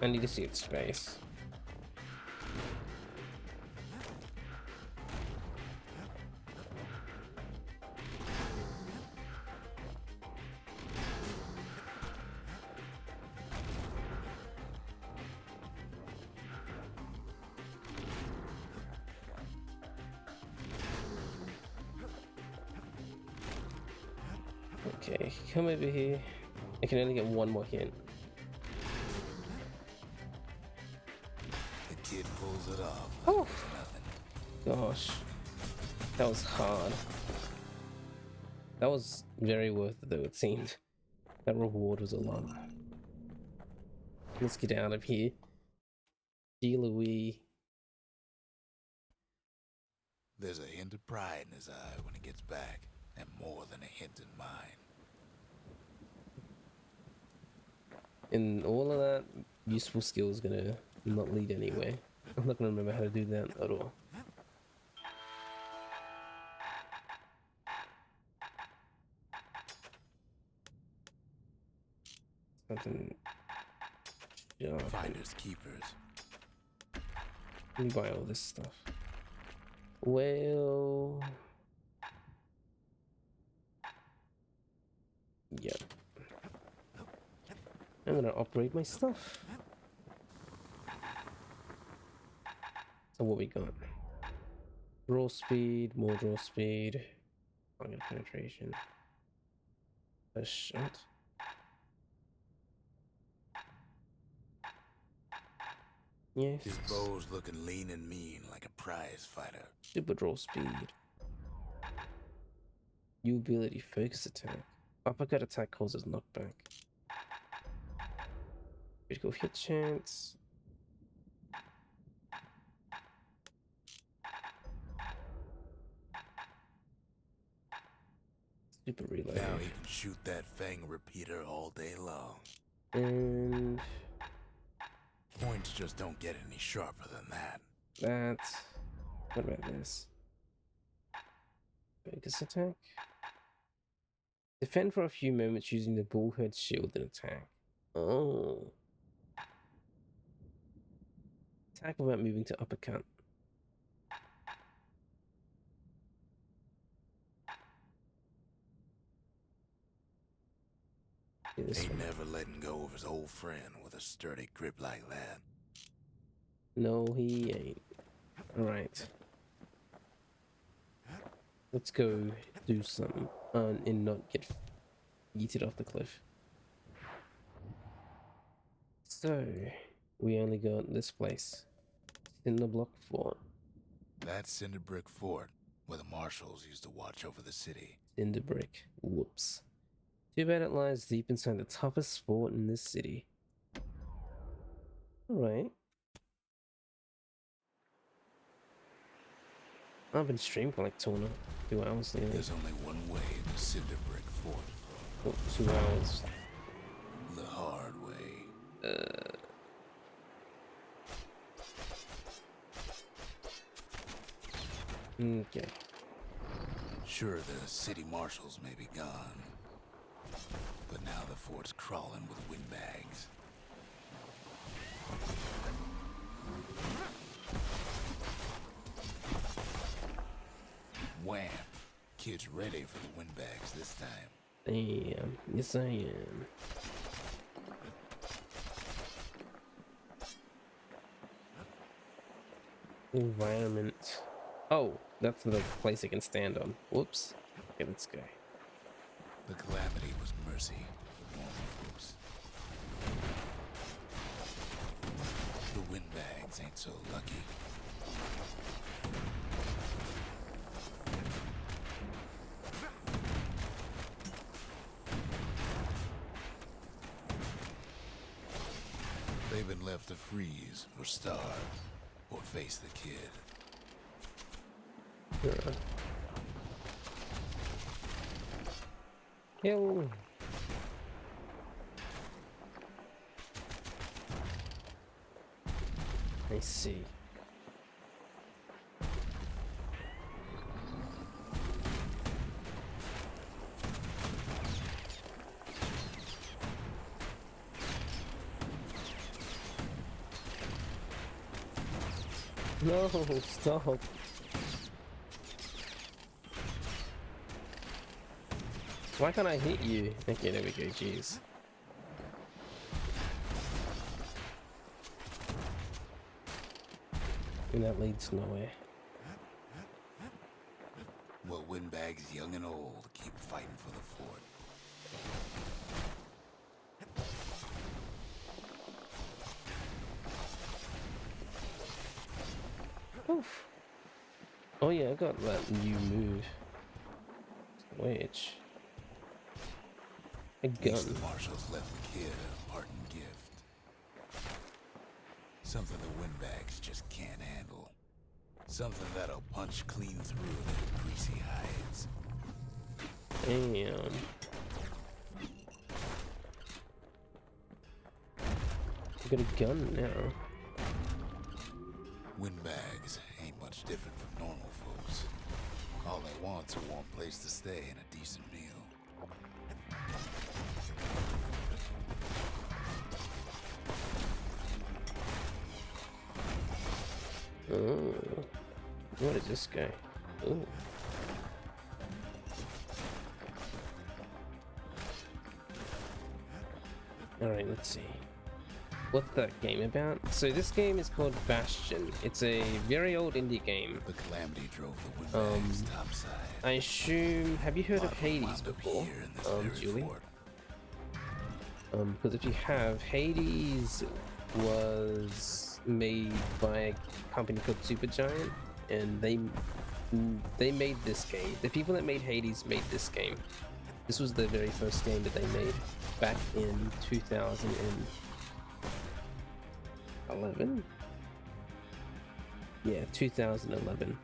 I need to see its space. Okay, come over here. I can only get one more hit. The kid pulls it off. Oh, Nothing. gosh, that was hard. That was very worth it, though. It seemed that reward was a lot. Let's get out of here. Louis. There's a hint of pride in his eye when he gets back, and more than a hint in mine. And all of that useful skill is gonna not lead anywhere. I'm not gonna remember how to do that at all. Something. Yeah. Finders keepers. Let me buy all this stuff. Well. Yep. I'm gonna upgrade my stuff. So what we got? Draw speed, more draw speed. Target penetration. A shot. Yes. His bow's looking lean and mean like a prize fighter. Super draw speed. New ability, focus attack. Uppercut attack causes knockback. Critical hit chance. Super reload. Now he can shoot that fang repeater all day long. And Points just don't get any sharper than that. that. What about this? Focus attack. Defend for a few moments using the bullhead shield and attack. Oh. Attack without moving to uppercut. Ain't never letting go of his old friend with a sturdy grip like that. No, he ain't. Alright. Let's go do something and not get yeeted off the cliff. So, we only got this place. Cinder Block Fort. That's Cinder Brick Fort, where the marshals used to watch over the city. Cinder Brick. Whoops. Too bad it lies deep inside the toughest fort in this city. Alright. I've been streaming for like 2 hours nearly. There's only one way to Cinder Brick Fort. Oh, 2 hours. The hard way. Okay. Sure, the city marshals may be gone, but now the fort's crawling with windbags. Wham! Kid's ready for the windbags this time. Damn. Yes, I am. Environment. Oh, that's the place I can stand on. Whoops. Okay, let's go. The calamity was mercy for normal folks. The windbags ain't so lucky. They've been left to freeze or starve or face the kid. Yeah. Kill. I see. No, stop. Why can't I hit you? Okay, there we go, jeez. And that leads nowhere. Well, windbags young and old keep fighting for the fort. Oof. Oh yeah, I got that new move. Which? A gun. At least the marshals left the kid a parting gift. Something the windbags just can't handle. Something that'll punch clean through their greasy hides. Damn. I got a gun now. Windbags ain't much different from normal folks. All they want's a warm place to stay and a decent meal. Oh, what is this guy? Oh. Alright, let's see. What's that game about? So this game is called Bastion. It's a very old indie game. The calamity drove the windbags topside. I assume... Have you heard of Hades before, Julie? Because if you have, Hades was made by a company called Supergiant, and they made this game. The people that made Hades made this game. This was the very first game that they made back in 2011. Yeah, 2011.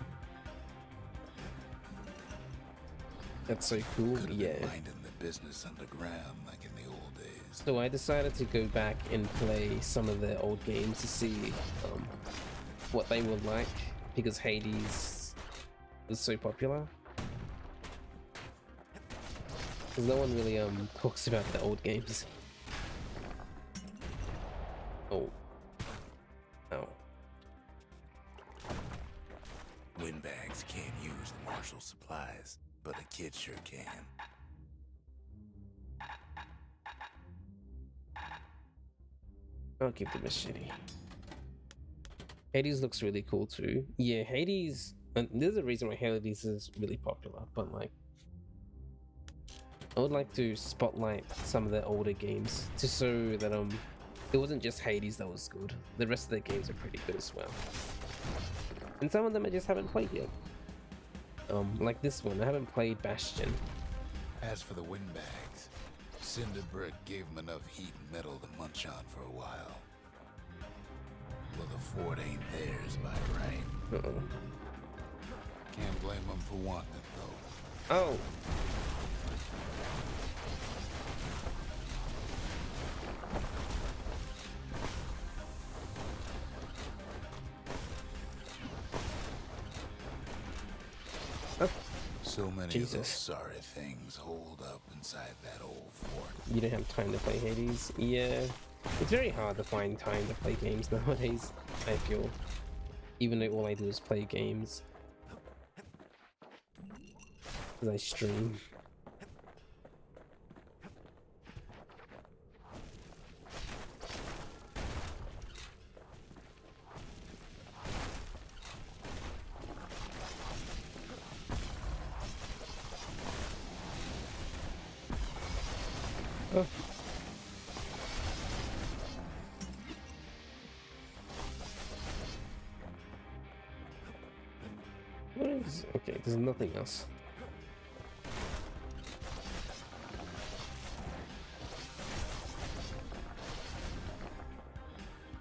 That's so cool. Could've yeah. been minding the business underground like in the old days. So I decided to go back and play some of their old games to see what they were like, because Hades was so popular. Because no one really talks about the old games. Oh. Oh. Windbags can't use the marshal supplies, but the kid sure can. I'll give them a shitty. Hades looks really cool too. Yeah, Hades. And there's a reason why Hades is really popular, but like, I would like to spotlight some of their older games to show that it wasn't just Hades that was good. The rest of their games are pretty good as well. And some of them I just haven't played yet. Like this one, I haven't played Bastion. As for the windbags, Cinderbrick gave them enough heat and metal to munch on for a while. Well, the fort ain't theirs by right. Uh-oh. Can't blame them for wanting it, though. Oh! So many Jesus. of those sorry things holed up inside that old fort. You don't have time to play Hades? Yeah. It's very hard to find time to play games nowadays, I feel. Even though all I do is play games. Because I stream. Oh. What is... Okay, there's nothing else.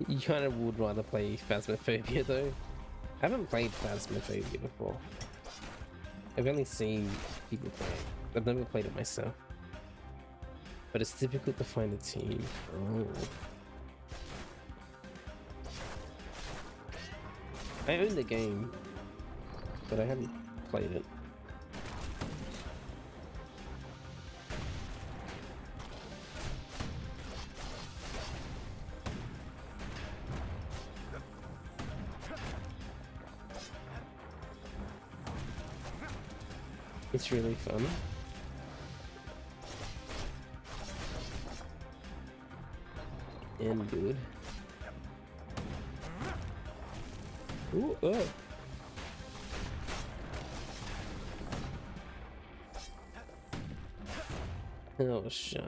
You kind of would rather play Phasmophobia though. I haven't played Phasmophobia before. I've only seen people play it. I've never played it myself. But it's difficult to find a team. Oh. I own the game, but I haven't played it. It's really fun. And good. Ooh, oh. Oh, shit.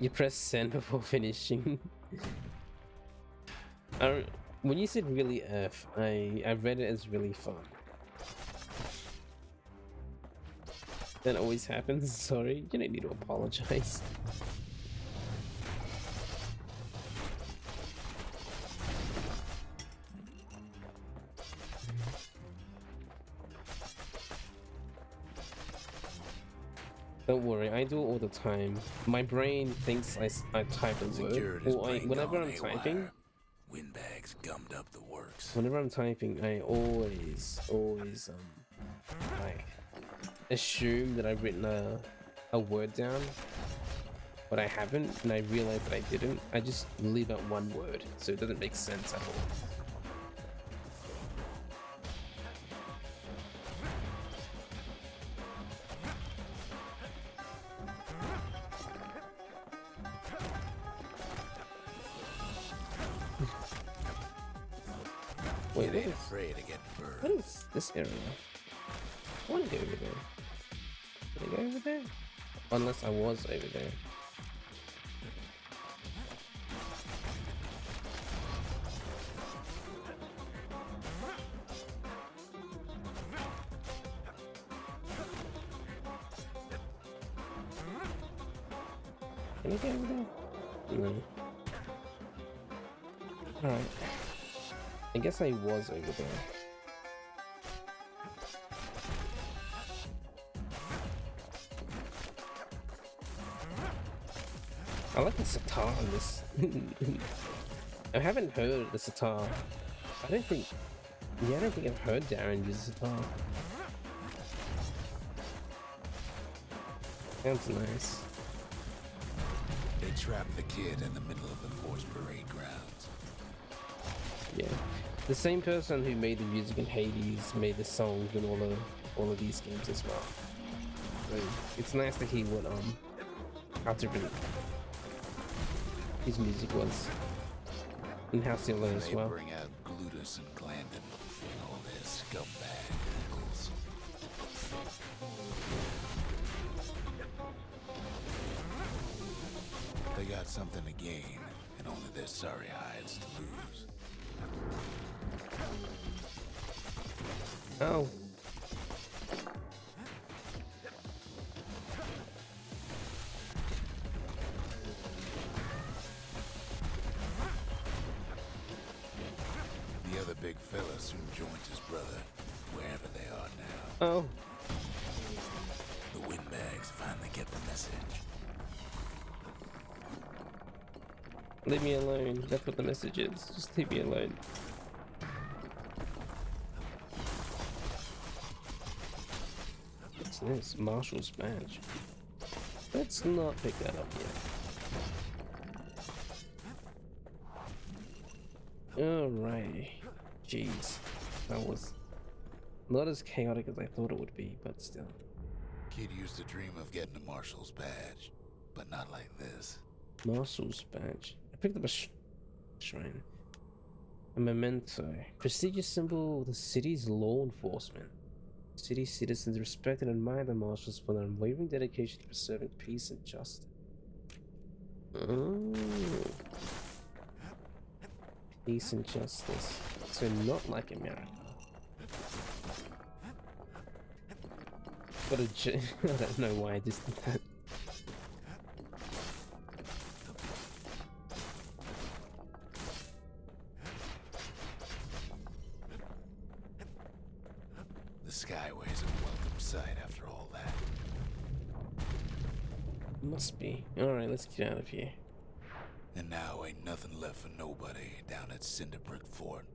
You press send before finishing. When you said really F, I read it as really fun. That always happens. Sorry, you don't need to apologize. Don't worry, I do it all the time. My brain thinks I type a word, or whenever I'm typing. Windbags gummed up the works. Whenever I'm typing, I always like assume that I've written a word down, but I haven't, and I realize that I didn't. I just leave out one word, so it doesn't make sense at all. Wait, It ain't afraid to get burned. what is this area? I want to go over there. Did I go over there? Unless I was over there. Can I get over there? No. Alright. I guess I was over there. I like the sitar on this. I haven't heard the sitar. I don't think Yeah, I don't think I've heard Darren use it. Oh, sounds nice. They trapped the kid in the middle of the Force Parade grounds. Yeah, the same person who made the music in Hades made the songs in all of these games as well. So it's nice to hear what how different his music was and how similar as well. They bring out Glutus and Glandon and all their scumbag equals. They got something to gain, and only their sorry hides to lose. Oh. The other big fella soon joins his brother, wherever they are now. Oh. The windbags finally get the message. Leave me alone. That's what the message is. Just leave me alone. What's this? Marshall's badge. Let's not pick that up yet. Alrighty. Jeez. That was not as chaotic as I thought it would be, but still. Kid used to dream of getting a Marshal's badge, but not like this. Marshall's badge. I picked up a shrine. A memento. Prestigious symbol of the city's law enforcement. City citizens respect and admire the marshals for their unwavering dedication to preserving peace and justice. Oh. Peace and justice. So not like America. What a I don't know why I just did that. The Skyway's a welcome sight after all that. Must be. Alright, let's get out of here. And now ain't nothing left for nobody down at Cinderbrick Fort.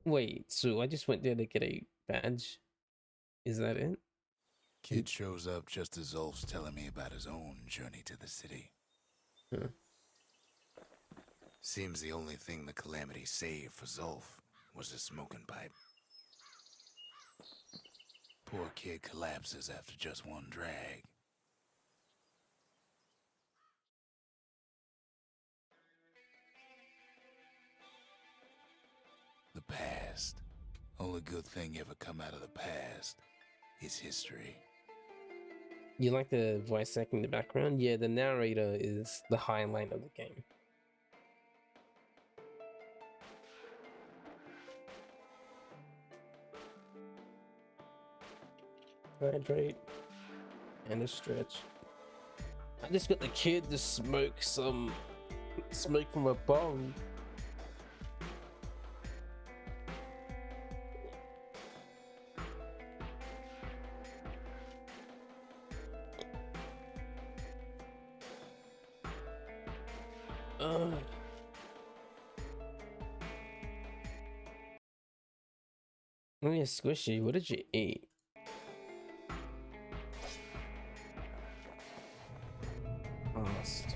Wait, so I just went there to get a badge? Is that it? Kid shows up just as Zulf's telling me about his own journey to the city. Huh. Seems the only thing the Calamity saved for Zulf was a smoking pipe. Poor kid collapses after just one drag. The past. Only good thing ever come out of the past is history. You like the voice acting in the background? Yeah, the narrator is the highlight of the game. Hydrate and a stretch. I just got the kid to smoke from a bong. Oh yeah, Squishy, what did you eat? Fast.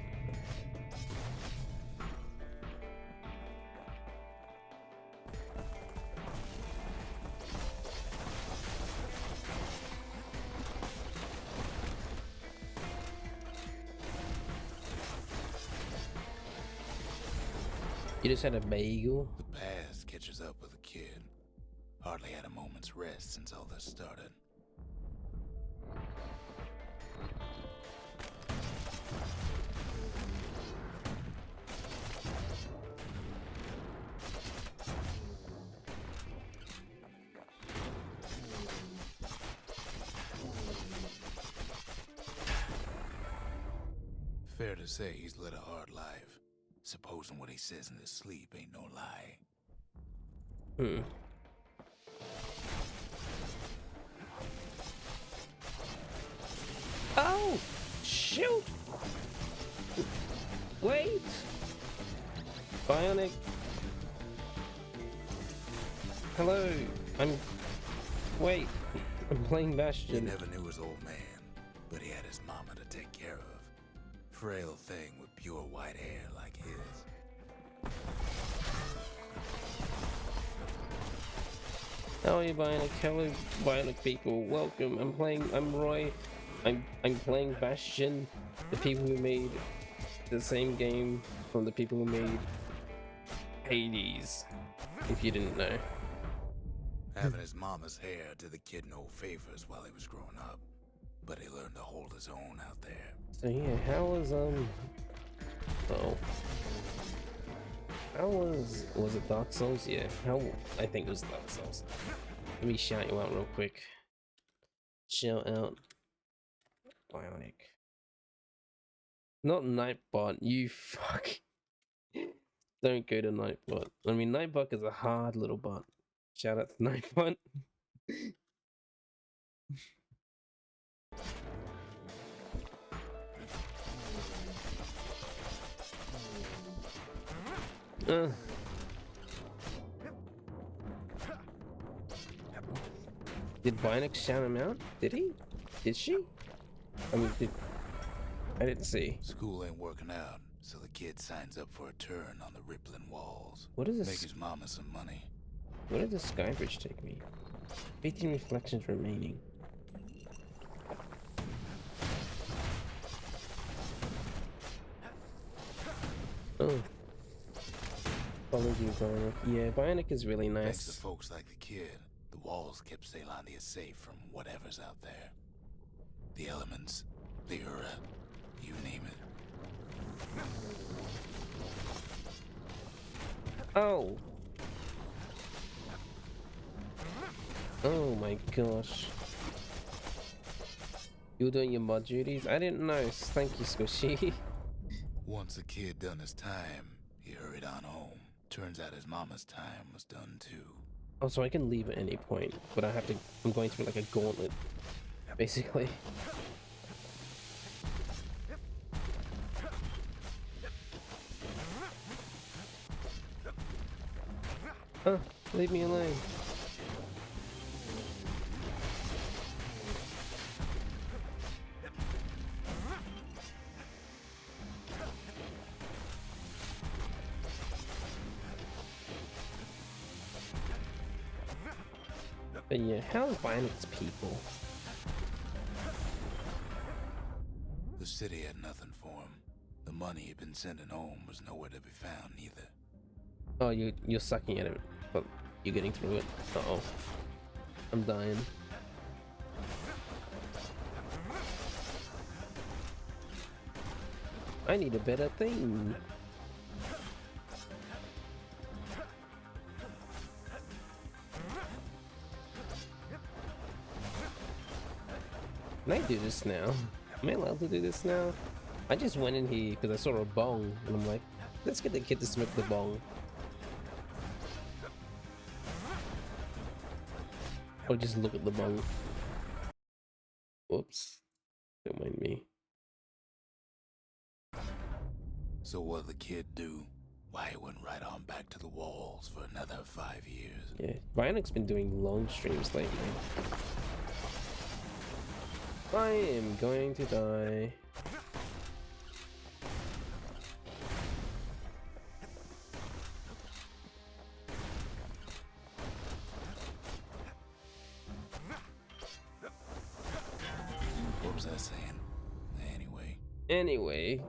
You just had a bagel? The past catches up with the kid. Hardly had a moment's rest since all this started. Fair to say he's led a hard life. Supposing what he says in his sleep ain't no lie. Oh! Shoot! Wait! Bionic hello. I'm. Wait. I'm playing He Bastion. never knew his old man, but he had his mama to take care of. Frail thing with pure white hair like his. How are you, Bionic? Hello, Bionic people. Welcome. I'm Roy. I'm playing Bastion. The people who made the same game from the people who made Hades. If you didn't know. Having his mama's hair did the kid no favors while he was growing up, but he learned to hold his own out there. So yeah, how was was it Dark Souls? Yeah, I think it was Dark Souls. Let me shout you out real quick. Shout out Bionic. Not Nightbot, you fuck. Don't go to Nightbot. I mean, Nightbot is a hard little bot. Shout out to Nightbot. Did Bionic shout him out? Did he? Did she? I mean, I didn't see. School ain't working out, so the kid signs up for a turn on the rippling walls. What is this? Make his mama some money. Where did the sky bridge take me? 18 reflections remaining. Oh. Followed you, Bionic. Yeah, Bionic is really Thanks to nice. folks like the kid, the walls kept Celandia safe from whatever's out there. The elements, the Ura, you name it. Oh! Oh my gosh. You were doing your mod duties? I didn't know. Thank you, Squishy. Once the kid done his time, he hurried on home. Turns out his mama's time was done too. Oh, so I can leave at any point, but I'm going through like a gauntlet, basically. Oh, leave me alone. But yeah, how's Bionic's people? The city had nothing for him. The money he'd been sending home was nowhere to be found either. Oh, you're sucking at it, but you're getting through it. Uh-oh. I'm dying. I need a better thing. Can I do this now? Am I allowed to do this now? I just went in here because I saw a bong and I'm like, let's get the kid to smoke the bong. Or just look at the bong. Whoops. Don't mind me. So what'd the kid do? Why, he went right on back to the walls for another 5 years. Yeah, Bionic's been doing long streams lately. I am going to die. What was I saying? Anyway,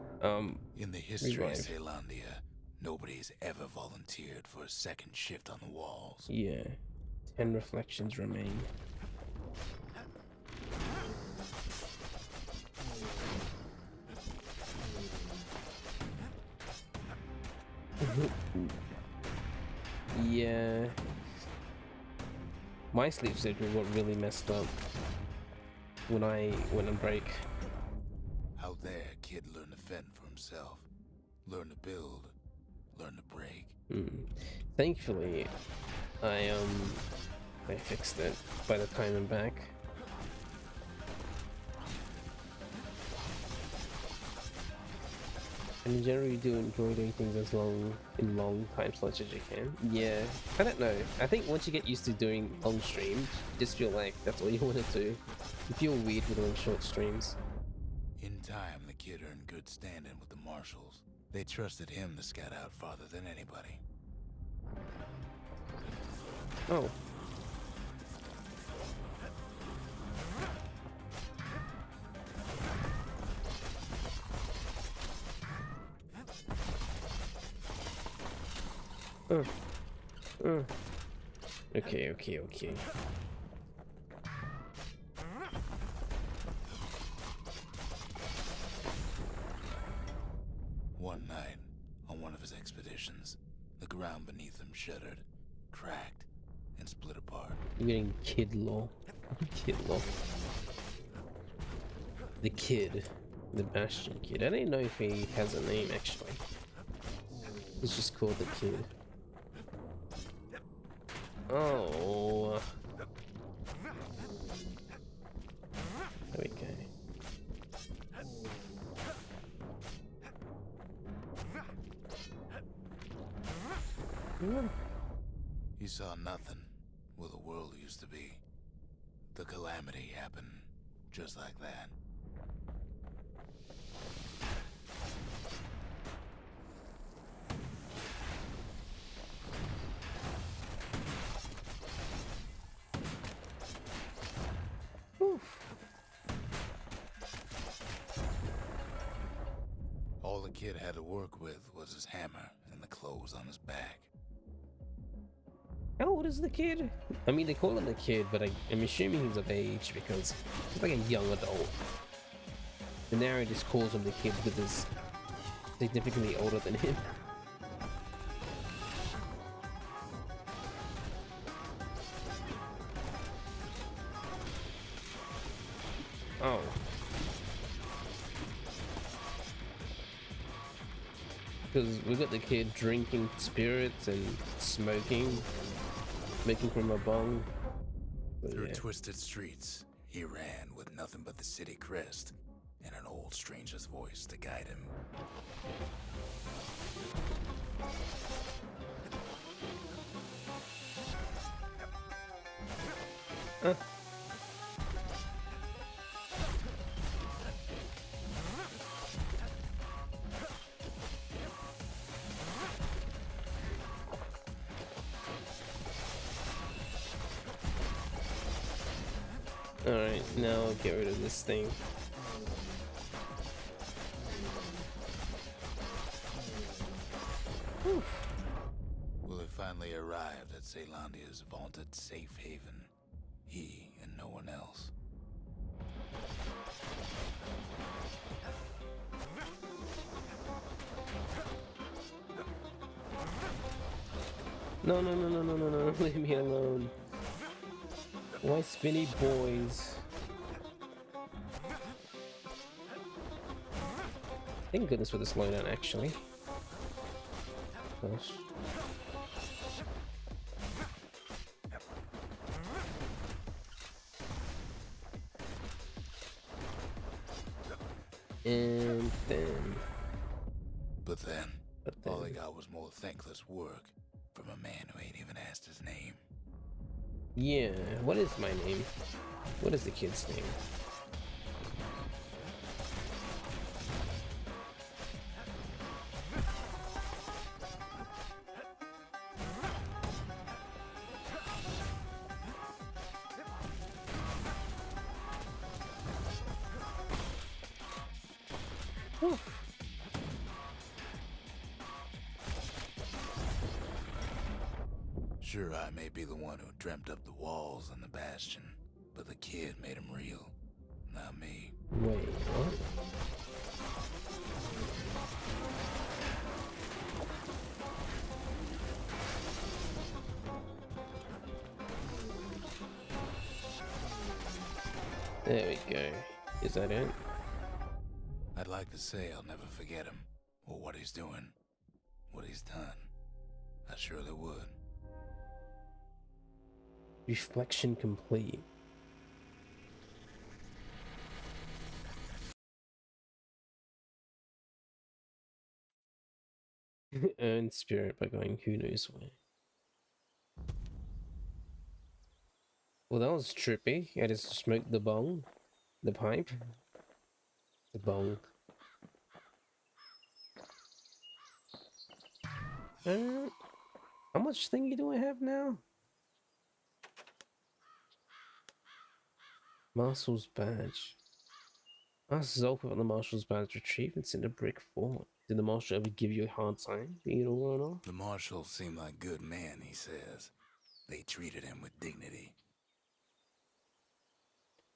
in the history revive. of Celandia, nobody's ever volunteered for a second shift on the walls. Yeah, 10 reflections remain. Yeah, my sleep schedule got really messed up when I went on break. Out there, kid learned to fend for himself, learn to build, learn to break. Thankfully, I fixed it by the time I'm back. And in general, you do enjoy doing things as long time slots as you can. Yeah, I don't know. I think once you get used to doing long streams, you just feel like that's all you want to do. You feel weird with doing short streams. In time, the kid earned good standing with the marshals. They trusted him to scout out farther than anybody. Oh. Okay, okay, okay. One night, on one of his expeditions, the ground beneath him shuddered, cracked, and split apart. You're getting kid law. Kid law. The kid. The Bastion kid. I don't know if he has a name actually. He's just called the kid. Oh. There we go. He saw nothing where the world used to be. The calamity happened just like that. All the kid had to work with was his hammer and the clothes on his back. How old is the kid? I mean, they call him the kid, but I'm assuming he's of age because he's like a young adult. The narrator just calls him the kid because he's significantly older than him. Oh. Because we got the kid drinking spirits and smoking from a bong. But Through yeah. twisted streets, he ran with nothing but the city crest and an old stranger's voice to guide him. Alright, now I'll get rid of this thing. Whew. Well, he finally arrived at Caelondia's vaunted safe haven. He and no one else. No, no, no, no, no, no, no, leave me alone. Why spinny boys? Thank goodness for the slowdown, actually. Gosh. And then... But then, all he got was more thankless work from a man who ain't even asked his name. Yeah, what is my name? What is the kid's name? Whew. Sure, I may be the one who dreamt up the walls and the Bastion, but the kid made him real, not me. Wait, what? There we go. Is that it? I'd like to say I'll never forget him, or what he's doing, what he's done. I surely would. Reflection complete. Earn spirit by going who knows where. Well, that was trippy. I just smoked the bong. The pipe. The bong. How much thingy do I have now? Marshal's badge. Ask Zolf about the Marshal's badge retrieved and send a brick forward. Did the Marshal ever give you a hard time being a run off? The Marshals seem like good men, he says. They treated him with dignity.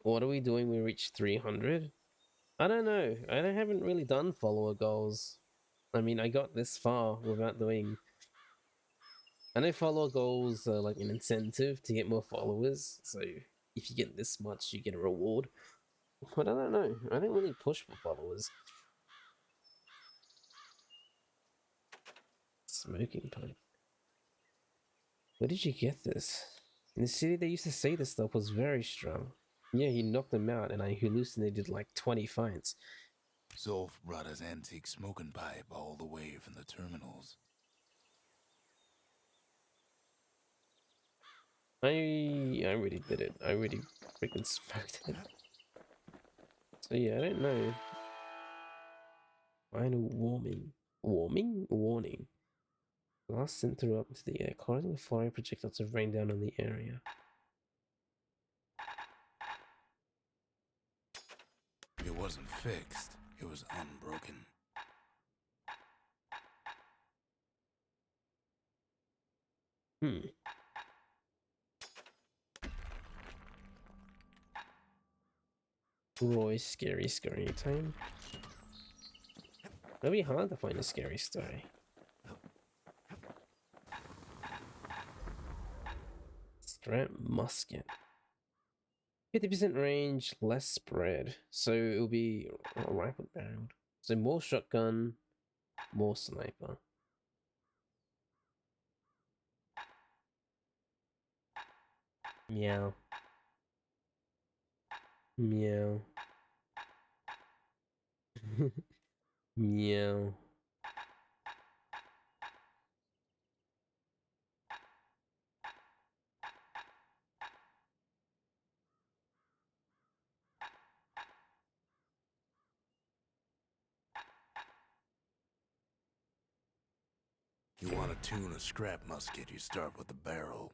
What are we doing? We reached 300? I don't know. I haven't really done follower goals. I mean, I got this far without doing... I know follower goals are like an incentive to get more followers, so if you get this much, you get a reward. But I don't know. I don't really push for followers. Smoking pipe. Where did you get this? In the city, they used to say this stuff was very strong. Yeah, he knocked them out, and I hallucinated like 20 fights. Zolf brought his antique smoking pipe all the way from the terminals. I already did it. I already freaking smoked it. So yeah, I don't know. Final warning. Warning. Blast sent through up into the air, causing a fire projectile to rain down on the area. It wasn't fixed. It was unbroken. Roy's scary time. It'll be hard to find a scary story. Strap musket. 50% range, less spread. So it'll be rifle barreled. So more shotgun, more sniper. Meow. Meow. Meow. You want to tune a scrap musket, you start with the barrel.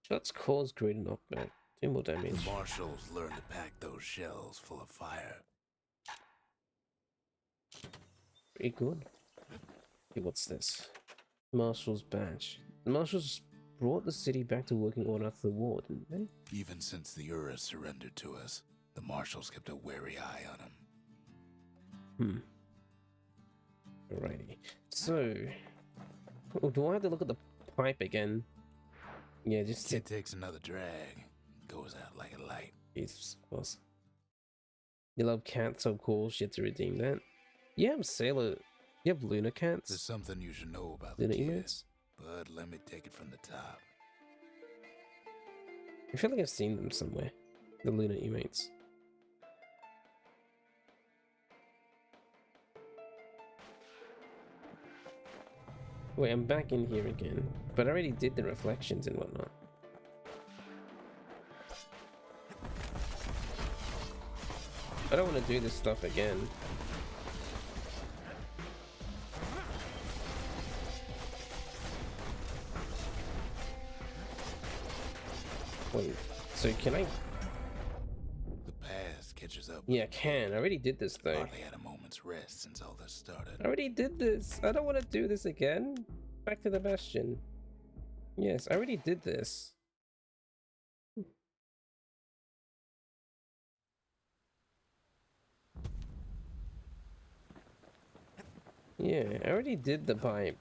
Shots cause great knockback. 2 more damage. The Marshals learn to pack those shells full of fire. Pretty good. Okay, what's this? Marshal's badge. The Marshals brought the city back to working order after the war, didn't they? Even since the Ura surrendered to us, the Marshals kept a wary eye on him. Alrighty. So, do I have to look at the pipe again? Yeah, just Kid takes another drag, goes out like a light. Jesus, of course. You love cats, so cool. Shit to redeem that. You have Sailor. You have Lunar cats. There's something you should know about Lunar the kid, emotes. but let me take it from the top. I feel like I've seen them somewhere. The Lunar emotes. Wait, I'm back in here again, but I already did the reflections and whatnot. I don't want to do this stuff again. Wait, so can I? The past catches up. Yeah, I can. I already did this though. Hardly had a moment's rest since all this started. I already did this. I don't want to do this again. Back to the Bastion. Yes, I already did this. Yeah, I already did the pipe.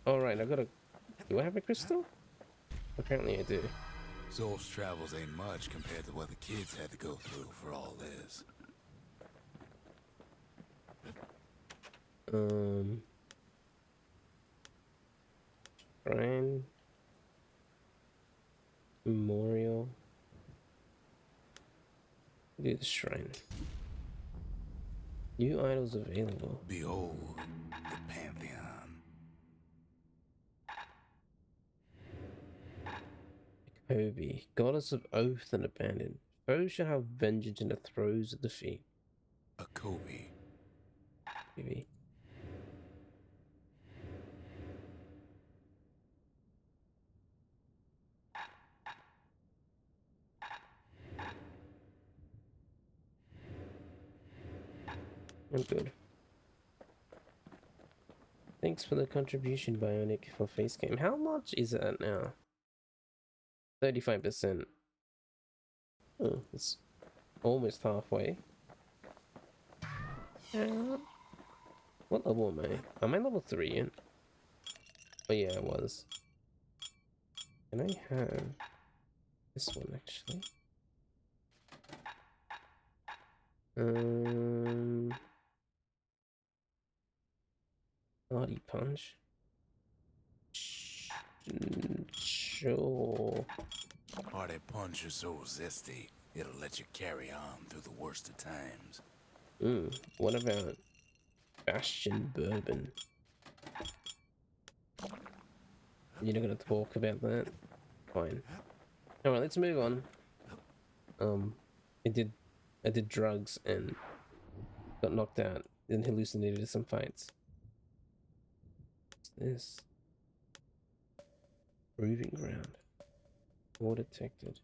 Alright, I gotta... Do I have a crystal? Apparently I do. Zolf's travels ain't much compared to what the kids had to go through for all this. Shrine. Memorial. Do the shrine. New idols available. Behold, the Pantheon. Kobe, goddess of oath and abandon. Foes shall have vengeance in the throes of defeat. A Kobe. Maybe. I'm good. Thanks for the contribution, Bionic, for face game. How much is it at now? 35%. Oh, it's almost halfway. What level am I? Am I level 3 yet? Oh yeah, I was. Can I have this one actually? Body punch. Sure. Party punch is so zesty, it'll let you carry on through the worst of times. What about Bastion Bourbon? You're not gonna talk about that? Fine. Alright, let's move on. I did drugs and got knocked out and hallucinated some fights. What's this? Proving ground. War detected.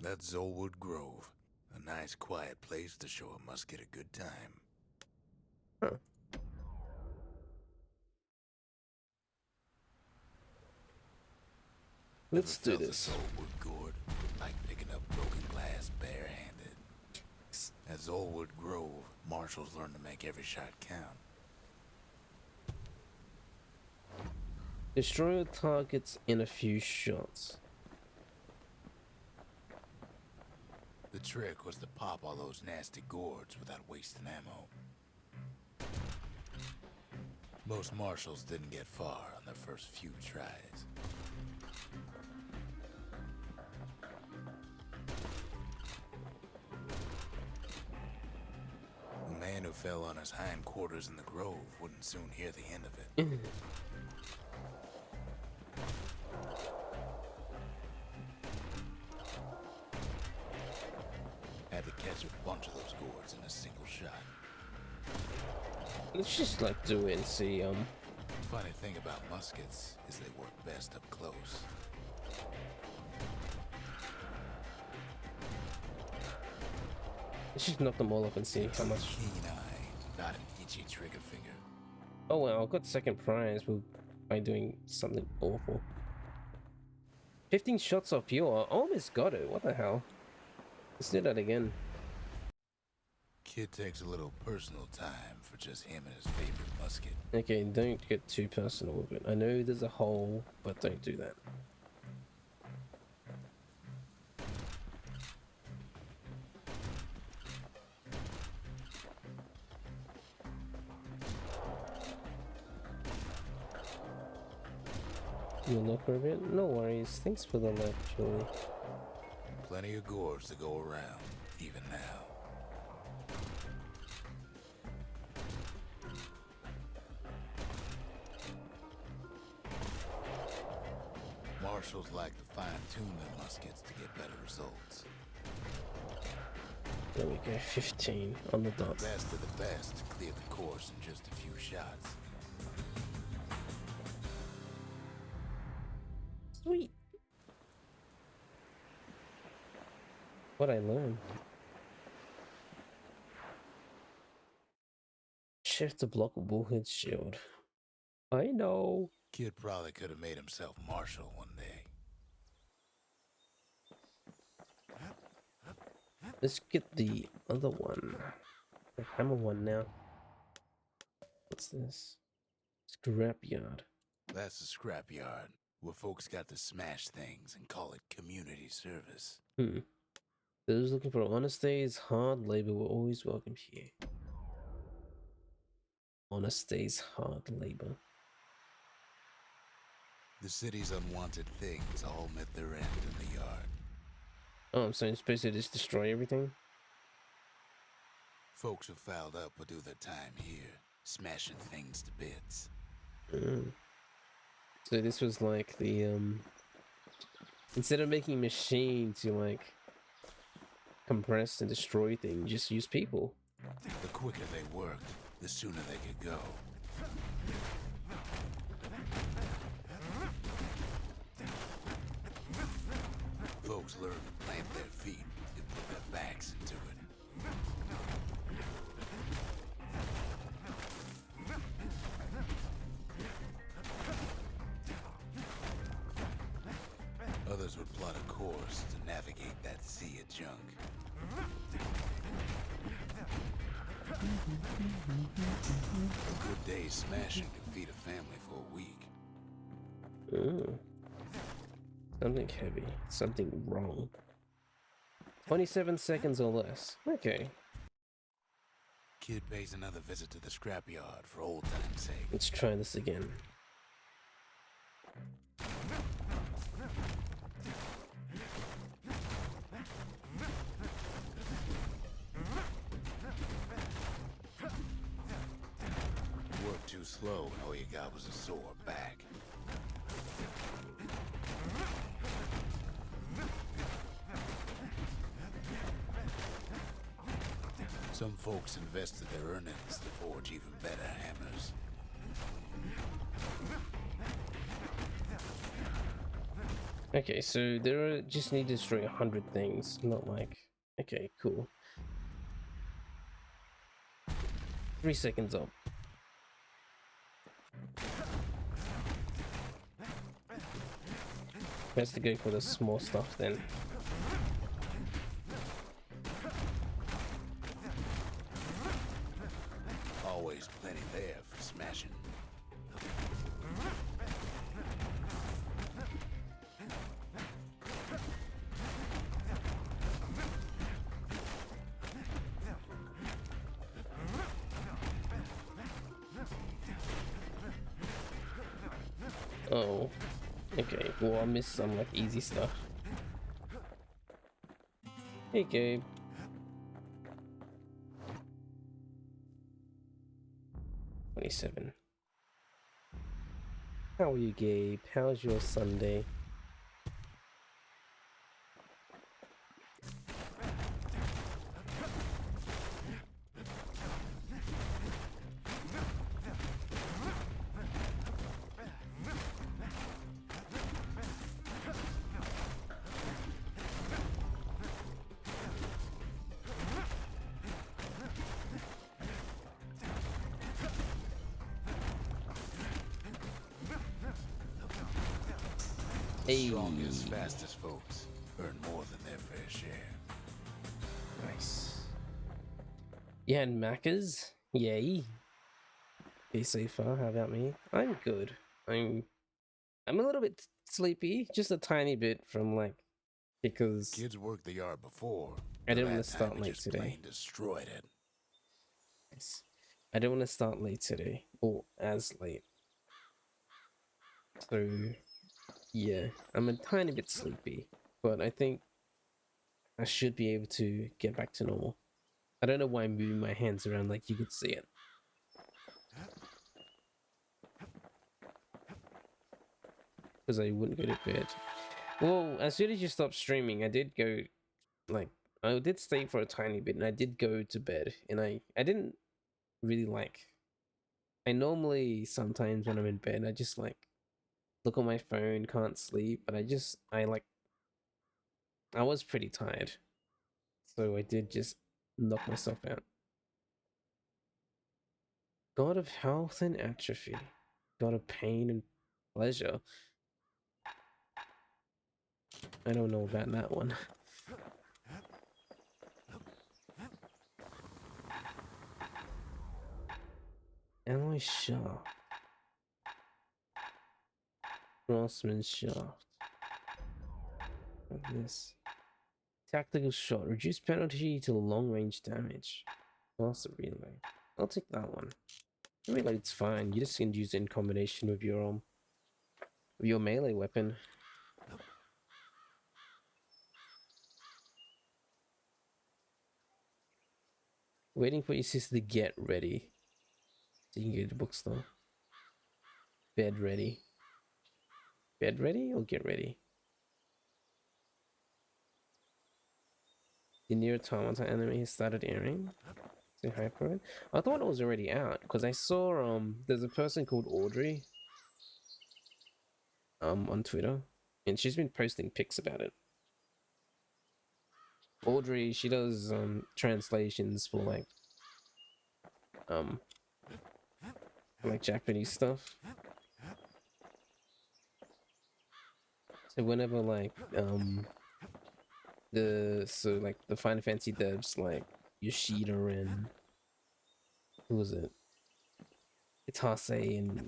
That's Zolwood Grove. A nice quiet place to show a musket a good time. Huh. Let's do this. Zolwood gourd, like picking up broken glass barehanded. At Zolwood Grove, marshals learn to make every shot count. Destroy your targets in a few shots. The trick was to pop all those nasty gourds without wasting ammo. Most marshals didn't get far on their first few tries. The man who fell on his hindquarters in the grove wouldn't soon hear the end of it. Had to catch a bunch of those gourds in a single shot. Let's just like do it and see. Funny thing about muskets is they work best up close. Let's just knock them all up and see how much. Keen eye, not an itchy trigger finger. Oh well, I got second prize by doing something awful. 15 shots off pure. Almost got it. What the hell? Let's do that again. Kid takes a little personal time for just him and his favorite musket. Okay, don't get too personal with it. I know there's a hole, but don't do that. You'll look for a bit? No worries. Thanks for the left, Julie. Plenty of gourds to go around, even now. Marshals like to fine-tune their muskets to get better results. There we go, 15 on the dot. The best of the best clear the course in just a few shots. Sweet. What I learned. Shift the blockable hood shield. I know. Kid probably could have made himself marshal one day. Let's get the other one. The hammer one now. What's this? Scrapyard. That's a scrapyard, where folks got to smash things and call it community service. Those looking for honest days, hard labor were always welcome here. Honest days, hard labor. The city's unwanted things all met their end in the yard. Oh, so I'm supposed to just destroy everything? Folks who fouled up will do their time here, smashing things to bits. Mm. So this was like the instead of making machines, you like compress and destroy things, just use people. The quicker they worked, the sooner they could go. Folks learn to plant their feet and put their backs into it. Others would plot a course to navigate that sea of junk. A good day's smashing can feed a family for a week. Ooh. Something heavy. Something wrong. 27 seconds or less. Okay. Kid pays another visit to the scrapyard for old time's sake. Let's try this again. Worked too slow and all you got was a sore back. Some folks invested their earnings to forge even better hammers. Okay, so there are just need to destroy 100 things, not like... Okay, cool. 3 seconds up. Best to go for the small stuff then. Always plenty there for smashing. Oh, okay. Well, I missed some like easy stuff. Hey, Gabe. $27. How are you, Gabe? How's your Sunday? The strongest, fastest folks earn more than their fair share. Nice. Yeah, and Macca's? Yay. Okay, so far, how about me? I'm good. I'm a little bit sleepy, just a tiny bit from like, because Kids worked the yard before. I didn't That want to time start we late just today. plain destroyed it. Yes. I don't want to start late today, or as late. So, yeah, I'm a tiny bit sleepy, but I think I should be able to get back to normal. I don't know why I'm moving my hands around like you could see it. Because I wouldn't go to bed. Well, as soon as you stopped streaming, I did go, like, I did stay for a tiny bit, and I did go to bed, and I didn't really like... I normally, sometimes when I'm in bed, I just, like, look on my phone, can't sleep, but I was pretty tired. So I did just knock myself out. God of health and atrophy. God of pain and pleasure. I don't know about that one. Alloy shaft. Crossman shaft. What is this? Tactical shot. Reduce penalty to long range damage. Master relay. I'll take that one. I mean, like, it's fine. You just can use it in combination with your melee weapon. Waiting for your sister to get ready so you can go to the bookstore. Bed ready. Bed ready or get ready? The Near Automata anime has started airing. Say hi for it. I thought it was already out because I saw there's a person called Audrey on Twitter, and she's been posting pics about it. Audrey, she does translations for like Japanese stuff. So whenever like the Final Fantasy devs like Yoshida and who was it? Itase and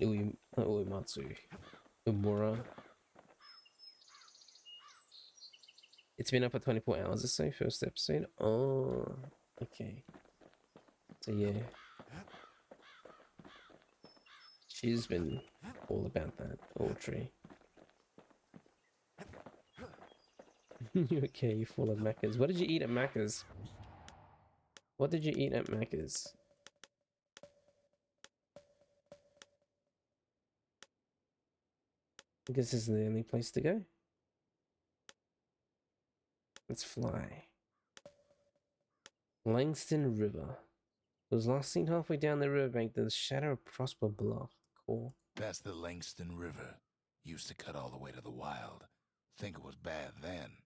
Uematsu Umura. It's been up for 24 hours or so, first episode. Oh, okay. So yeah. She's been all about that, Audrey. You okay? You full of Macca's. What did you eat at Macca's? What did you eat at Macca's? I guess this is the only place to go. Let's fly. Langston River. It was last seen halfway down the riverbank, the shadow of Prosper Bluff. Cool. That's the Langston River. Used to cut all the way to the wild. Think it was bad then.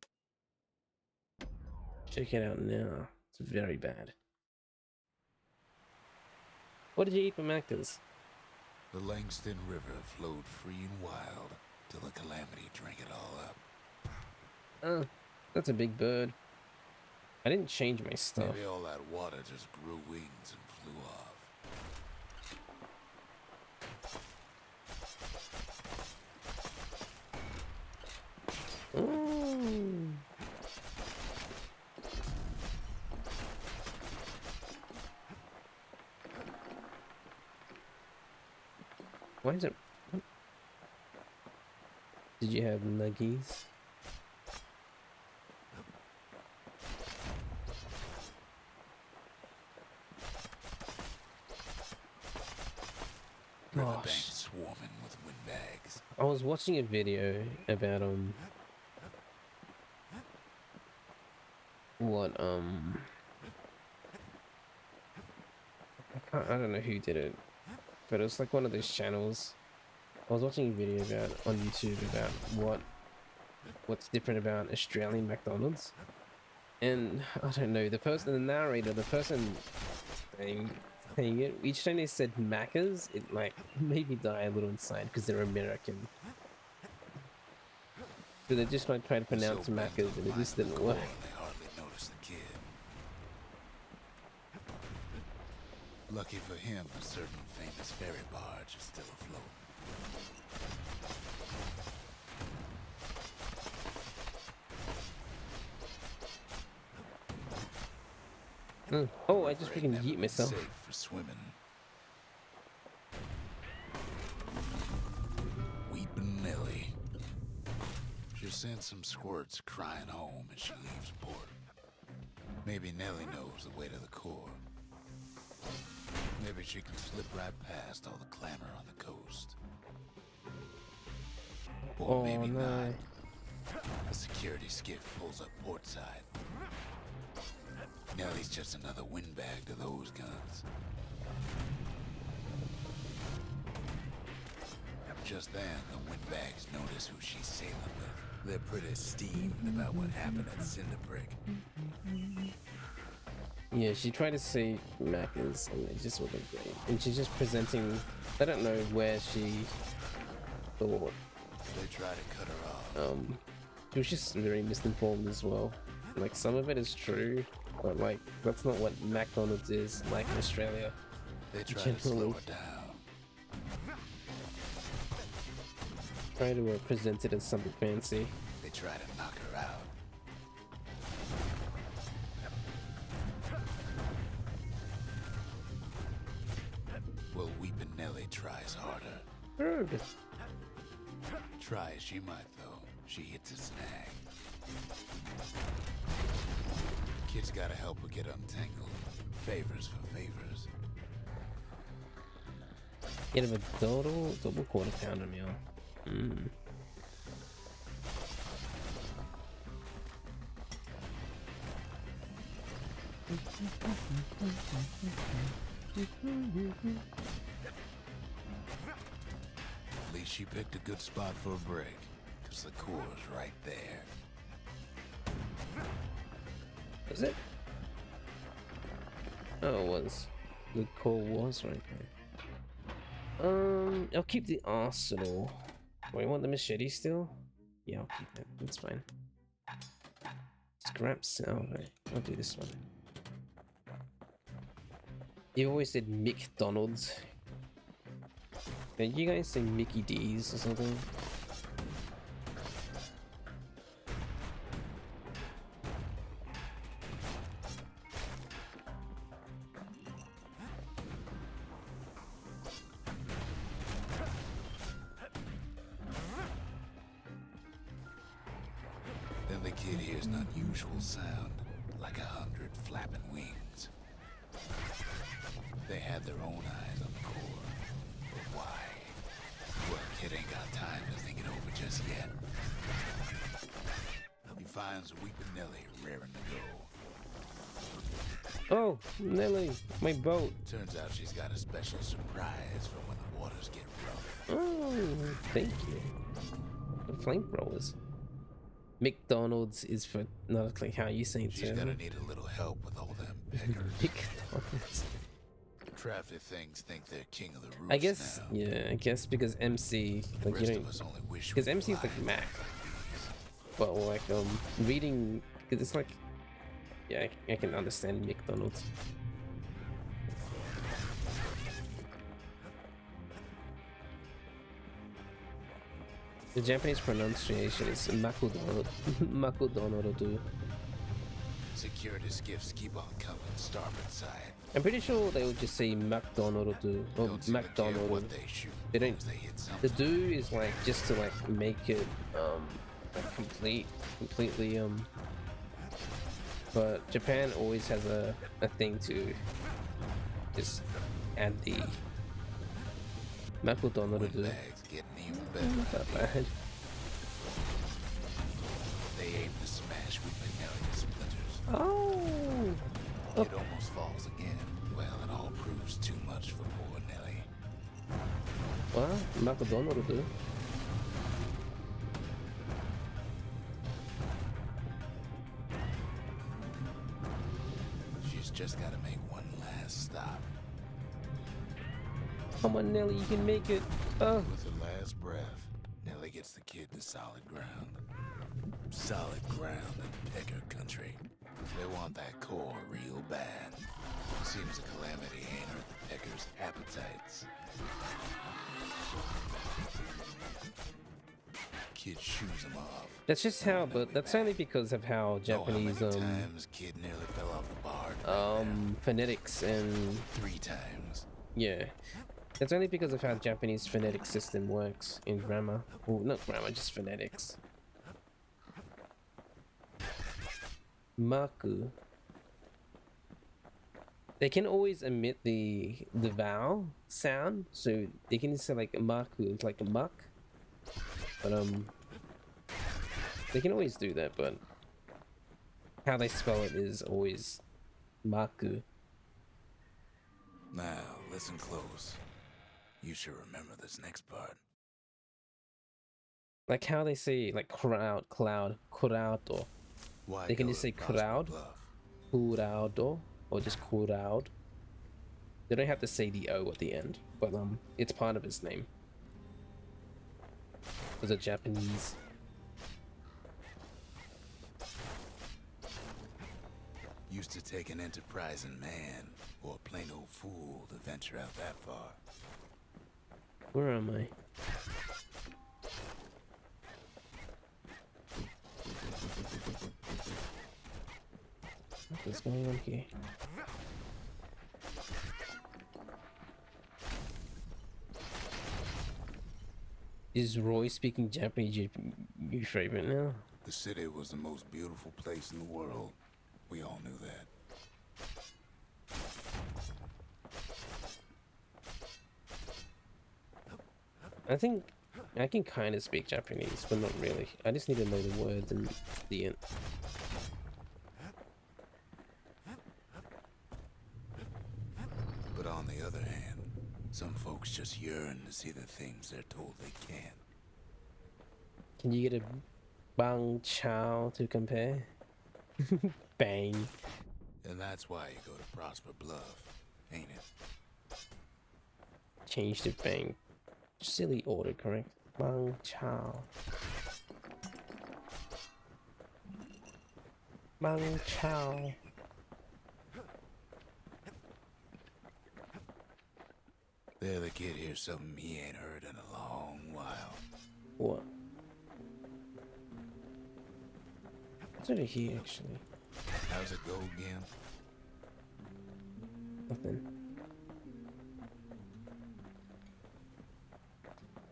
Check it out now. It's very bad. What did you eat from Macca's? The Langston River flowed free and wild till the calamity drank it all up. Oh, that's a big bird. I didn't change my stuff. Maybe all that water just grew wings and flew off. Mm. Why is it? What? Did you have nuggies? Riverbank swarming with windbags. I was watching a video about I don't know who did it, but it was like one of those channels. I was watching a video about on YouTube about what's different about Australian McDonald's, and I don't know, the narrator, the person saying it, each time they said Macca's, it like made me die a little inside because they're American. So they just like try to pronounce Macca's and it just didn't work. They hardly noticed the kid. Lucky for him, a certain famous ferry barge is still afloat. Oh, I just freaking yeet myself. Safe for swimming. Weepin' Nelly. She sent some squirts crying home as she leaves port. Maybe Nelly knows the way to the core. Maybe she can slip right past all the clamor on the coast. Or maybe not. A security skiff pulls up portside. Nelly's just another windbag to those guns. Just then, the windbags notice who she's sailing with. They're pretty steamed about what happened at Cinderbrick. Yeah, she tried to say Macca's and it just wasn't great. And she's just presenting, I don't know where she thought. They try to cut her off. She was just very misinformed as well. Like, some of it is true, but like, that's not what McDonald's is like in Australia. They try to slow her down. Try to present it as something fancy. They try to knock her out. Well, Weepin' Nelly tries harder. Bird. Try as she might, though, she hits a snag. Kid's gotta help her get untangled. Favors for favors. Get a double quarter pounder meal. Mm. At least she picked a good spot for a break, because the core's right there. Was it? Oh, it was. The core was right there. I'll keep the arsenal. Wait, you want the machete still? Yeah, I'll keep it. That's fine. Scrap salvage. I'll do this one. You always said McDonald's. Did you guys say Mickey D's or something? Then the kid hears an unusual sound, like 100 flapping wings. They had their own eyes on the core. But why? Well, kid ain't got time to think it over just yet. He finds weeping Nelly raring to go. Oh, Nelly, my boat. Turns out she's got a special surprise for when the waters get rough. Oh, thank you. The flamethrowers. McDonald's is for not like how you say it. She's gonna need a little help with all them pickers. McDonald's. Traffic things think they're king of the roofs I guess, now. yeah, I guess because MC, like, Rest you know, of us only wish because we MC is could like fly Mac, these. but like, reading, because it's like, yeah, I can understand McDonald's. The Japanese pronunciation is Makudono, Makudono. Security skiffs keep on coming, starboard side. I'm pretty sure they would just say McDonald or Don't seem to care McDonald. what they shoot. They don't. As they hit The something. do is like just to like make it like completely but Japan always has a thing to just add the McDonald to do. Windbags getting even better. Not that bad. They aim to smash weeping Nelly to splinters. Oh, It almost falls again. Well, it all proves too much for poor Nelly. well, McDonald to do. She's just gotta make one last stop. Come on, Nelly, you can make it. Oh, With her last breath, Nelly gets the kid to solid ground. Solid ground in Pecker country. They want that core real bad. Seems a calamity ain't hurt the Peckers' appetites. Kid shoes him off. that's just how. But that's only because of how Japanese Know how many times kid nearly fell off the barge back there? phonetics and 3 times. yeah. That's only because of how Japanese phonetic system works in grammar. Well, not grammar, just phonetics. Maku. They can always emit the vowel sound, so they can say like maku, it's like a muck. But they can always do that, but how they spell it is always maku. Now, listen close. You should remember this next part. Like how they say like cloud, or Why they can go just to say Roswell crowd. Bluff? Curado, or just Curado. They don't have to say the O at the end, but it's part of his name. Because it's Japanese. Used to take an enterprising man or a plain old fool to venture out that far. Where am I? What is going on here? Is Roy speaking Japanese your favorite now? The city was the most beautiful place in the world. We all knew that. I think I can kind of speak Japanese, but not really. I just need to know the words and the end. But on the other hand, some folks just yearn to see the things they're told they can't. Can you get a bang chow to compare? Bang. And that's why you go to Prosper Bluff, ain't it? Change to bang. Silly order, correct? Bang chow. Bang chow. The other kid hears something he ain't heard in a long while. What? What's over here, actually? How's it go again? Nothing.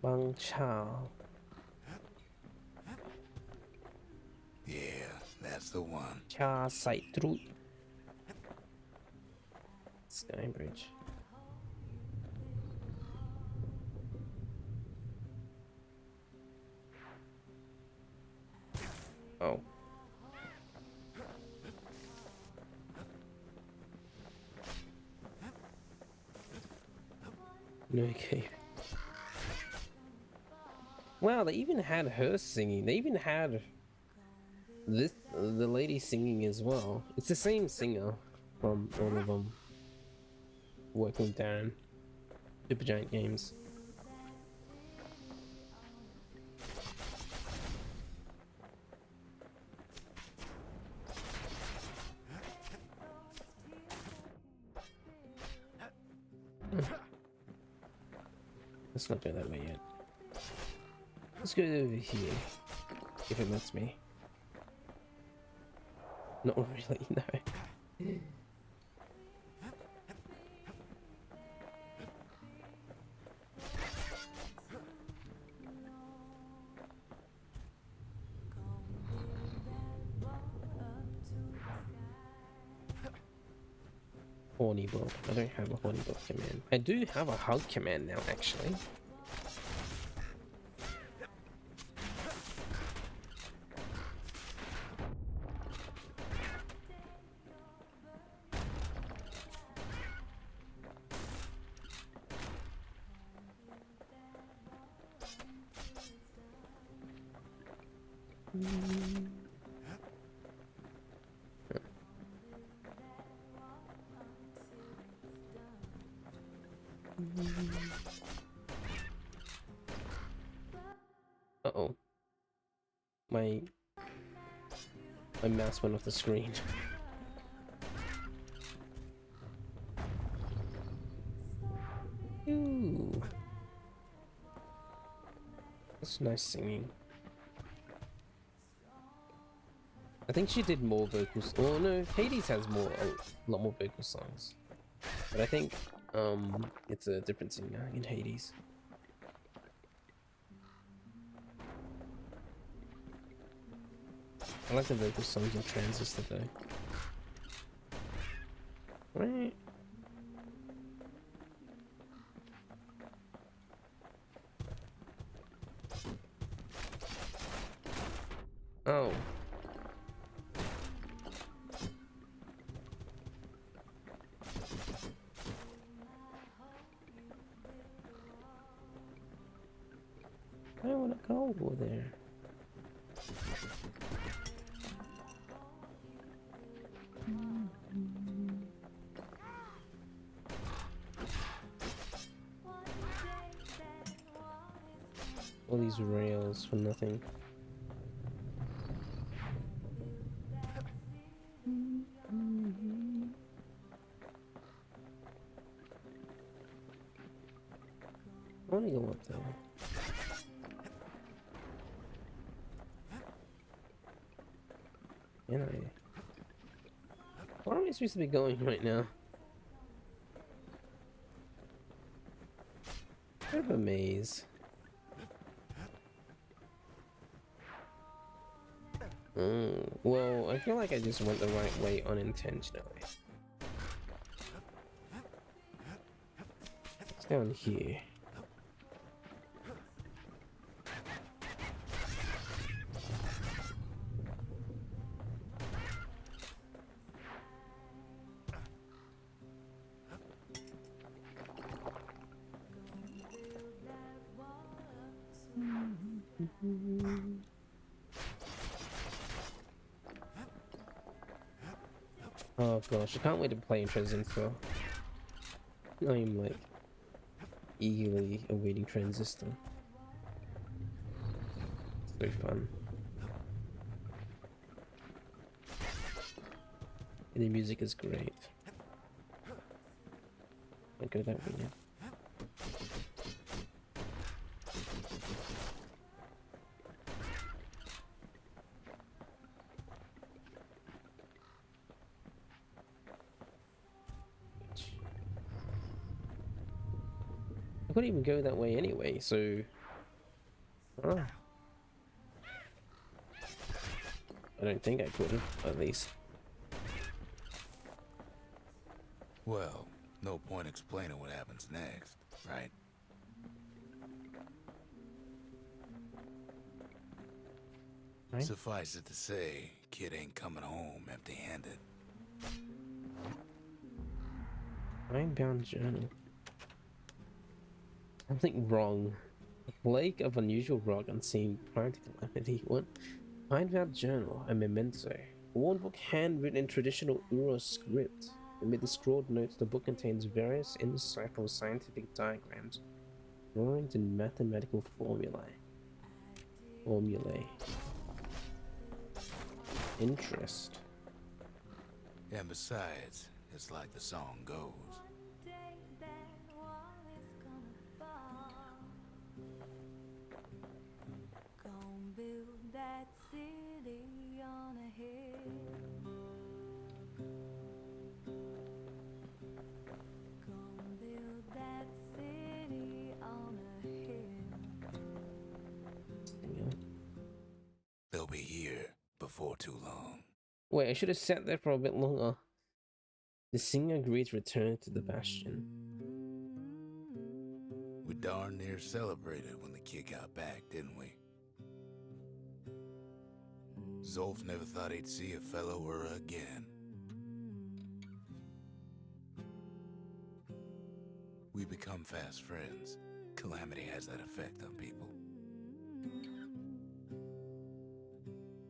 Bang chow. Yeah, that's the one. Cha sai tru. Sky Bridge. Oh. Okay. Wow, they even had her singing. They even had the lady singing as well. It's the same singer from all of them. Working with Darren. Supergiant Games. Let's not go that way yet. Let's go over here, if it lets me. Not really, no. Horny book. I don't have a horny book command. I do have a hug command now, actually. Uh-oh. My mouse went off the screen. Ooh. That's nice singing. I think she did more vocals. Oh no, Hades has a lot more vocal songs. But I think it's a different singer in Hades. I like the vocal songs in Transistor though. Right. Oh. I don't want to go over there. All these rails for nothing. I want to go up there. Where am I supposed to be going right now? Bit of a maze. Well, I feel like I just went the right way unintentionally. It's down here. Oh gosh, I can't wait to play in Transistor. I'm like eagerly awaiting Transistor. It's so fun. And the music is great. I go that way now. I couldn't even go that way anyway, so... Oh. I don't think I could have, at least. Well, no point explaining what happens next, right? Right? Suffice it to say, kid ain't coming home empty-handed. Ironbound journal. Something wrong. A plague of unusual rock unseen prior to calamity. What? Ironbound journal, a memento. A worn book handwritten in traditional Uro script. Amid the scrawled notes, the book contains various indecipherable scientific diagrams, drawings, and mathematical formulae. Interest. And besides, it's like the song goes. They'll be here before too long. Wait, I should have sat there for a bit longer. The singer agreed to return to the Bastion. We darn near celebrated when the kid got back, didn't we? Zolf never thought he'd see a fellow Ura again. We become fast friends. Calamity has that effect on people.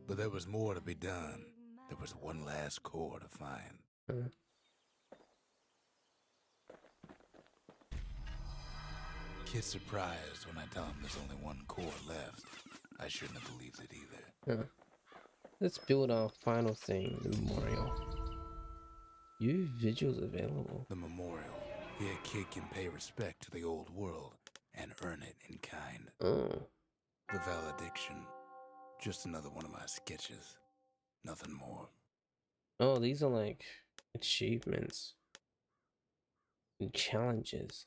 But there was more to be done. There was one last core to find. Kid's surprised when I tell him there's only one core left. I shouldn't have believed it either. Let's build our final thing, the memorial. New visuals available. The memorial. Here a kid can pay respect to the old world and earn it in kind. Oh. The valediction. Just another one of my sketches. Nothing more. Oh, these are like achievements and challenges.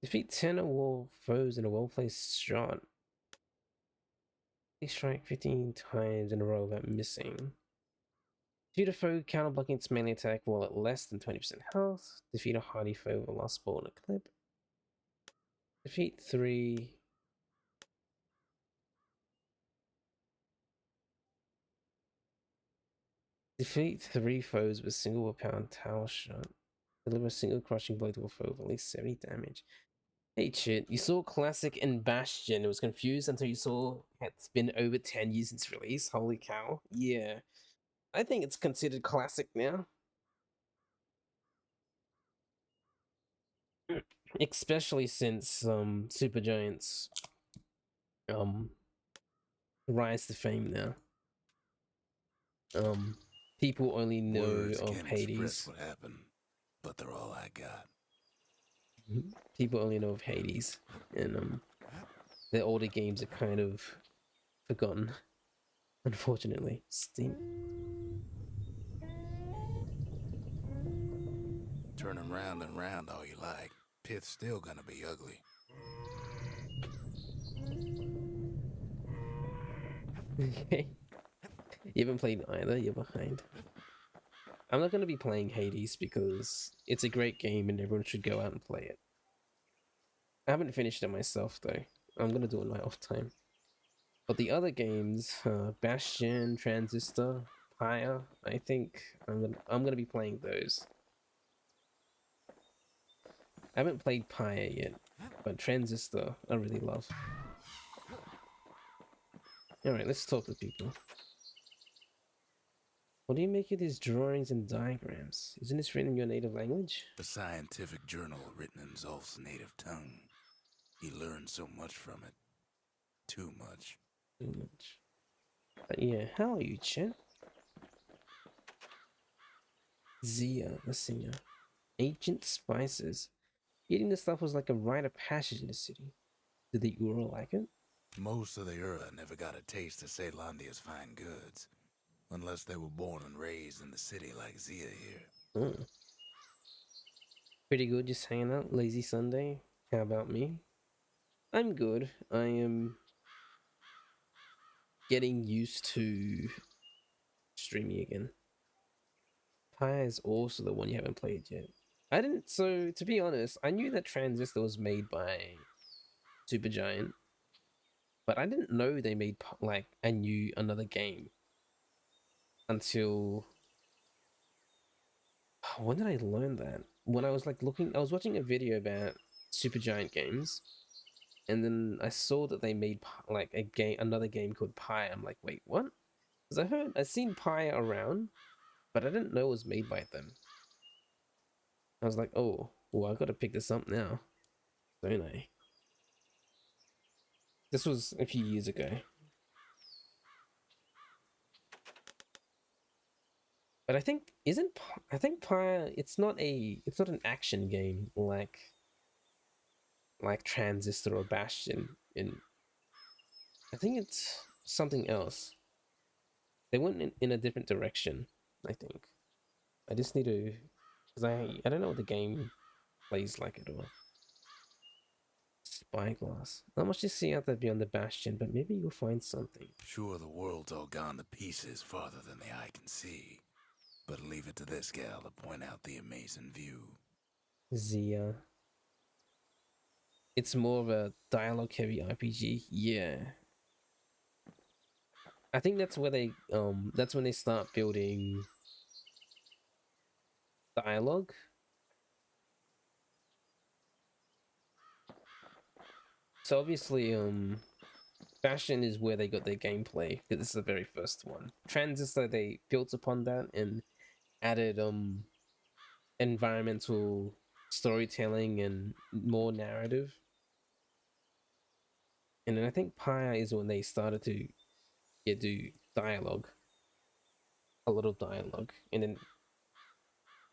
Defeat 10 or more foes in a well-placed shot. They strike 15 times in a row without missing. Defeat a foe counter-blocking its melee attack while at less than 20% health. Defeat a hardy foe with a last ball in a clip. Defeat 3... Defeat 3 foes with a single pound tower shot. Deliver a single crushing blow to a foe with at least 70 damage. Hey shit, you saw Classic and Bastion. It was confused until you saw it's been over 10 years since release. Holy cow. Yeah. I think it's considered classic now. Especially since Supergiant's rise to fame now. People only know Words of can't Hades. express what happened, but they're all I got. People only know of Hades, and the older games are kind of forgotten, unfortunately. Steam. Turning round and round all you like. Pith's still gonna be ugly. Okay. You haven't played either, you're behind. I'm not going to be playing Hades because it's a great game and everyone should go out and play it. I haven't finished it myself though. I'm going to do it my off time. But the other games, Bastion, Transistor, Pyre, I think I'm gonna be playing those. I haven't played Pyre yet. But Transistor, I really love. Alright, let's talk to people. What do you make of these drawings and diagrams? Isn't this written in your native language? A scientific journal written in Zolf's native tongue. He learned so much from it. Too much. Too much. But yeah, how are you, Chet? Zia, the singer. Ancient spices. Eating this stuff was like a rite of passage in the city. Did the Ura like it? Most of the Ura never got a taste of Ceylondia's fine goods. Unless they were born and raised in the city like Zia here. Mm. Pretty good, just hanging out. Lazy Sunday. How about me? I'm good. I am getting used to streaming again. Pi is also the one you haven't played yet. I didn't, so to be honest, I knew that Transistor was made by Supergiant, but I didn't know they made like another game until when did I learn that? When I was like I was watching a video about Supergiant games, and then I saw that they made like another game called Pi. I'm like, wait, what? Because I'd seen Pi around, but I didn't know it was made by them. I was like, oh, well, I gotta pick this up now, don't I? This was a few years ago. But I think Pi, it's not an action game like Transistor or Bastion. I think it's something else. They went in a different direction, I think. I just need to, because I don't know what the game plays like at all. Spyglass. Not much to see out there beyond the Bastion, but maybe you'll find something. Sure, the world's all gone to pieces farther than the eye can see. But leave it to this gal to point out the amazing view. Zia. It's more of a dialogue-heavy RPG. Yeah. I think that's where that's when they start building dialogue. So obviously, Bastion is where they got their gameplay, because this is the very first one. Transistor, they built upon that and added environmental storytelling and more narrative. And then I think Pi is when they started to do dialogue, a lot of dialogue, and then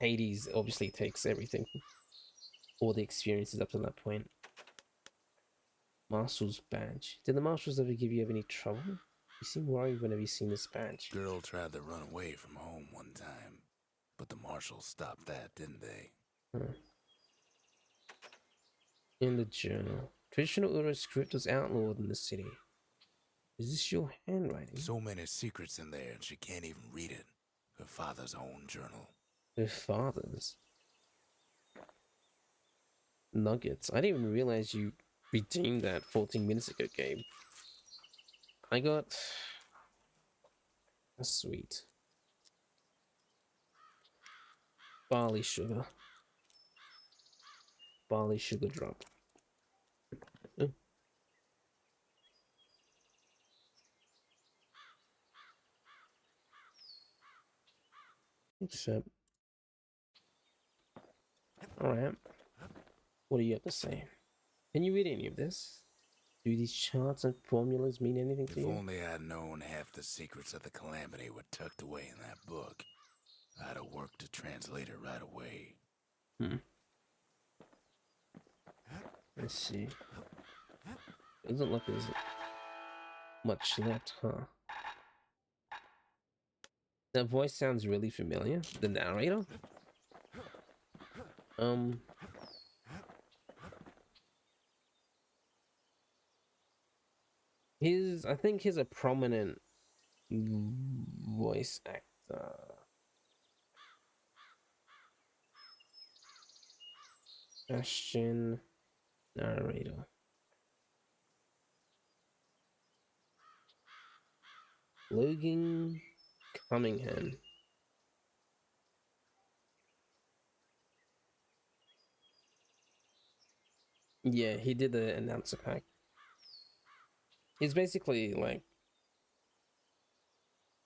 Hades obviously takes everything, all the experiences up to that point. Marshal's badge. Did the marshals ever give you any trouble? You seem worried whenever you seen this badge. Girl tried to run away from home one time, but the marshals stopped that, didn't they? Huh. In the journal. Traditional Ura script was outlawed in the city. Is this your handwriting? So many secrets in there and she can't even read it. Her father's own journal. Her father's? Nuggets. I didn't even realize you redeemed that 14 minutes ago, Gabe. I got a sweet barley sugar drop. Oh. Except, all right. What do you have to say? Can you read any of this? Do these charts and formulas mean anything to you? If only I'd known half the secrets of the Calamity were tucked away in that book, I'd have worked to translate it right away. Let's see. Doesn't look there's much left, huh? That voice sounds really familiar. The narrator? I think he's a prominent voice actor. Bastion narrator. Logan Cunningham. Yeah, he did the announcer pack. He's basically like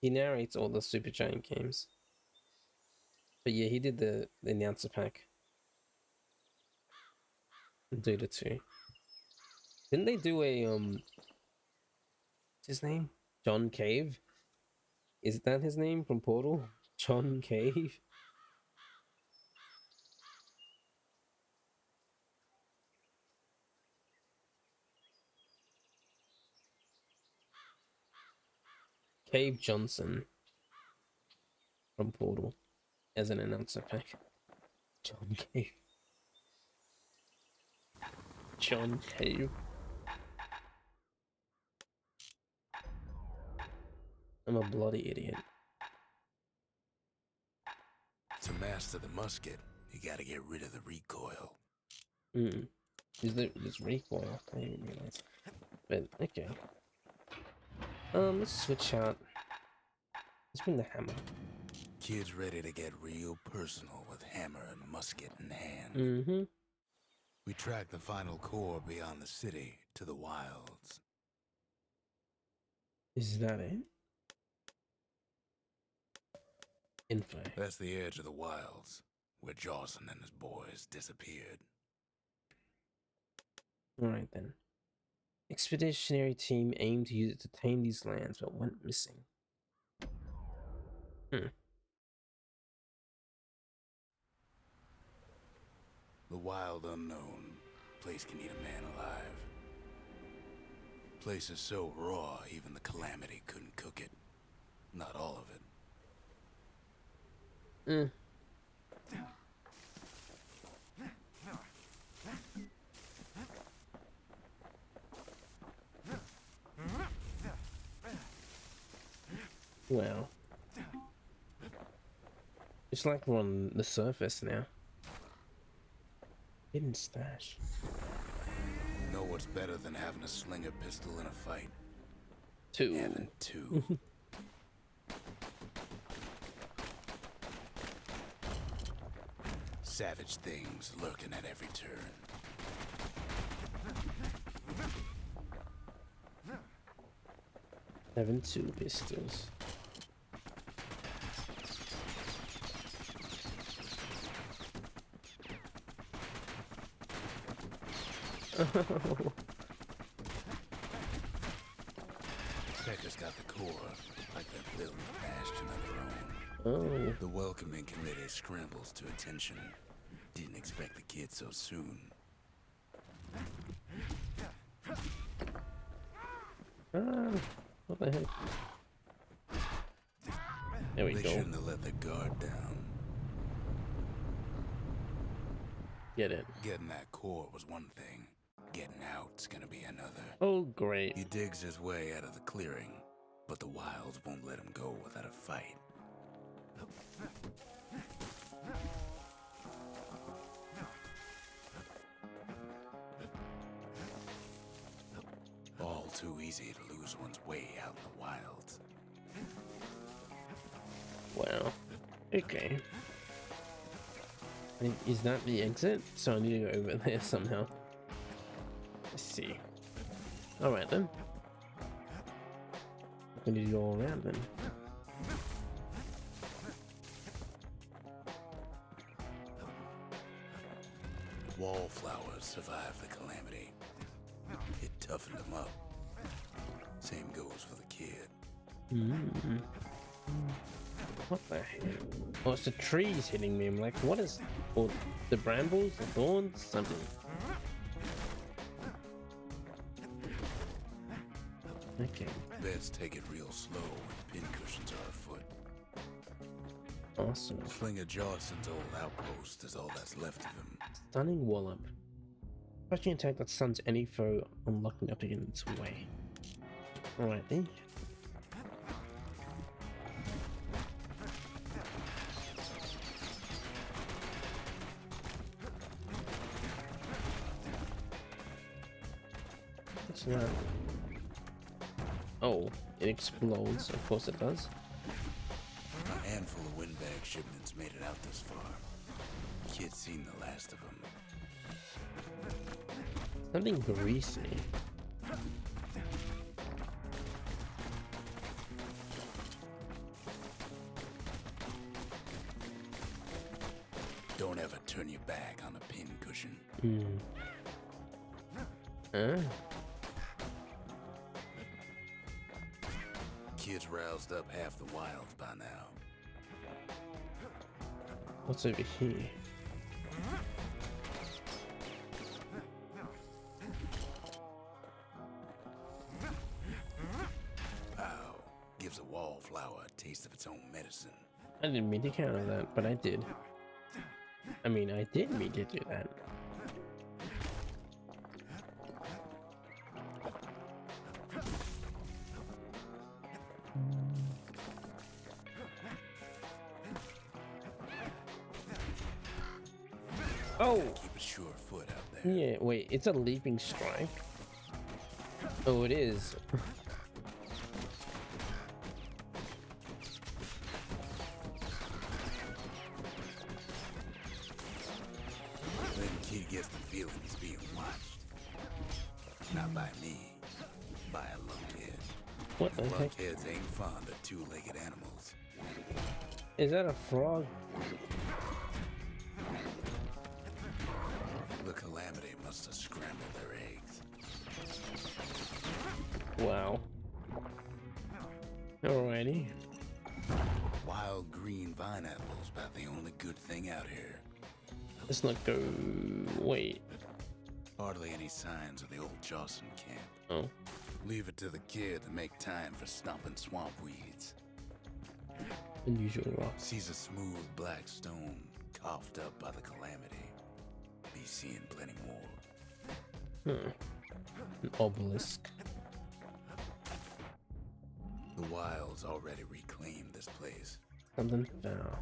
he narrates all the Super Giant games. But yeah, he did the announcer pack. Dota 2. Didn't they do a what's his name? John Cave? Is that his name from Portal? John Cave? Cave Johnson from Portal as an announcer pack. John Cave. John Cave. I'm a bloody idiot. To master the musket, you gotta get rid of the recoil. There's recoil. I didn't realize. But okay. Let's switch out. Let's bring the hammer. Kids ready to get real personal with hammer and musket in hand. Mm-hmm. We track the final core beyond the city to the wilds. Is that it? Info. That's the edge of the wilds, where Jawson and his boys disappeared. Alright then. Expeditionary team aimed to use it to tame these lands, but went missing. The wild unknown. Place can eat a man alive. Place is so raw, even the Calamity couldn't cook it. Not all of it. Well. It's like we're on the surface now. Hidden stash. Know what's better than having a slinger pistol in a fight? Two. Having two. Savage things lurking at every turn. Having two pistols. Tekka's got the core, like they're building a bastion of their own. Oh. The welcoming committee scrambles to attention. Didn't expect the kid so soon. What the heck? There we They go. shouldn't have let the guard down. Get it. Getting that core was one thing. Getting out's gonna be another. Oh, great. He digs his way out of the clearing, but the wilds won't let him go without a fight. All too easy to lose one's way out in the wilds. Wow. Okay. Is that the exit? So I need to go over there somehow. Let's see. Alright then. We need to go all around then. Wallflowers survived the calamity. It toughened them up. Same goes for the kid. What the heck? Oh, it's the trees hitting me. I'm like, what is... Or the brambles? The thorns? Something. Okay. Beds take it real slow when pincushions are afoot. Awesome. Slinger Jawson's old outpost is all that's left of him. Stunning wallop. Crushing attack that stuns any foe unlocking up in its way. Alright then. What's that? Oh, it explodes. Of course it does. A handful of windbag shipments made it out this far. Kid's seen the last of them. Something greasy. Don't ever turn your back on a pincushion. Hmm. Huh? Kids roused up half the wilds by now. What's over here? Wow. Gives a wallflower a taste of its own medicine. I didn't mean to counter that, but I did. I mean, I did mean to do that. Oh! Keep a sure foot out there. Yeah, wait, it's a leaping strike? Oh, it is. When kid gets the feeling he's being watched. Not by me, by a lunkhead. What the heck? Lunkheads ain't fond of two-legged animals. Is that a frog? The Calamity must have scrambled their eggs. Wow. Alrighty. Wild green vine apples about the only good thing out here. Let's not go. Wait. Hardly any signs of the old Jawson camp. Oh. Leave it to the kid to make time for stomping swamp weeds. Unusual rocks. Sees a smooth black stone coughed up by the Calamity. Be seeing plenty more. An obelisk. The wilds already reclaimed this place. Something foul.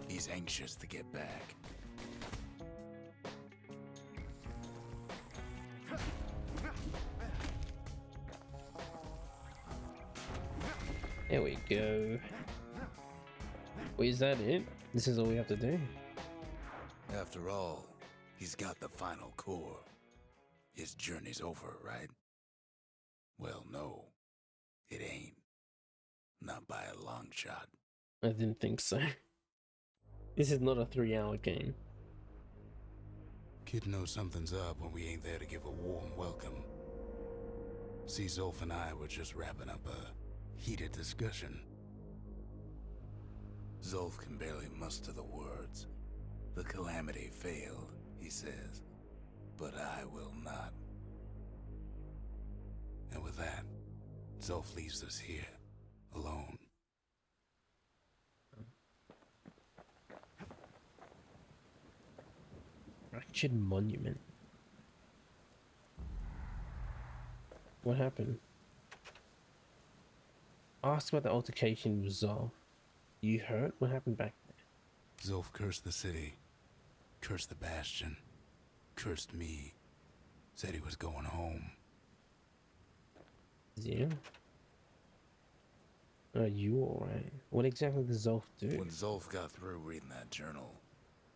He's anxious to get back. There we go. Wait, is that it? This is all we have to do? After all, he's got the final core. His journey's over, right? Well, no, it ain't. Not by a long shot. I didn't think so. This is not a 3-hour game. Kid knows something's up when we ain't there to give a warm welcome. See, Zolf and I were just wrapping up a heated discussion. Zolf can barely muster the words. The Calamity failed, he says, but I will not. And with that, Zolf leaves us here, alone. Fractured monument. What happened? Ask about the altercation with Zolf. You hurt? What happened back there? Zolf cursed the city, cursed the Bastion, cursed me, said he was going home. Yeah. Are you alright? What exactly did Zolf do? When Zolf got through reading that journal,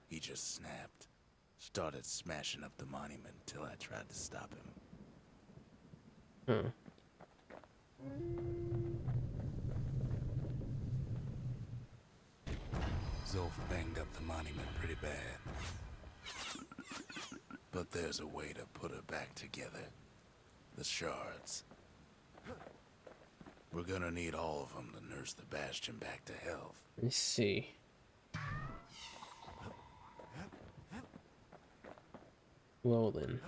he just snapped. Started smashing up the monument till I tried to stop him. Huh. Zolf banged up the monument pretty bad. But there's a way to put her back together. The shards. We're gonna need all of them to nurse the Bastion back to health. Let's see. Well then.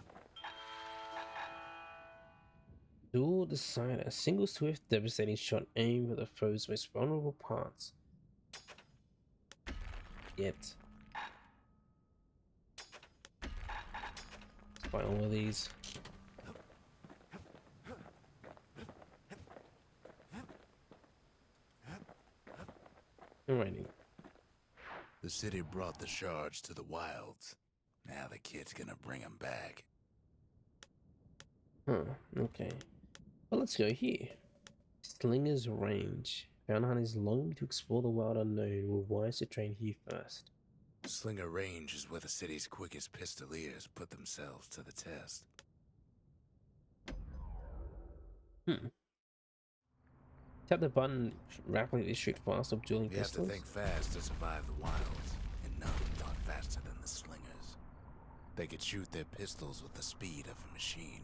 Duel Decider. A single swift, devastating shot aimed at the foe's most vulnerable parts. Yet. Let's buy all of these. Alrighty. The city brought the shards to the wilds. Now the kid's gonna bring them back. Huh, okay. Well, let's go here. Slinger's range. Bounty hunters longing to explore the wild unknown were wise to train here first. Slinger Range is where the city's quickest pistoliers put themselves to the test. Tap the button rapidly shoot fast of dueling You have to pistols. think fast to survive the wilds, and none thought faster than the Slingers. They could shoot their pistols with the speed of a machine.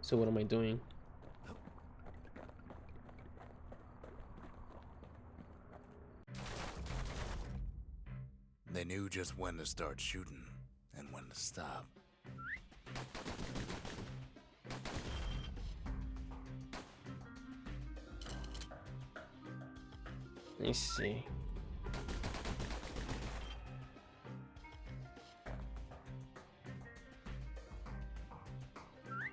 So what am I doing? They knew just when to start shooting and when to stop. Let me see.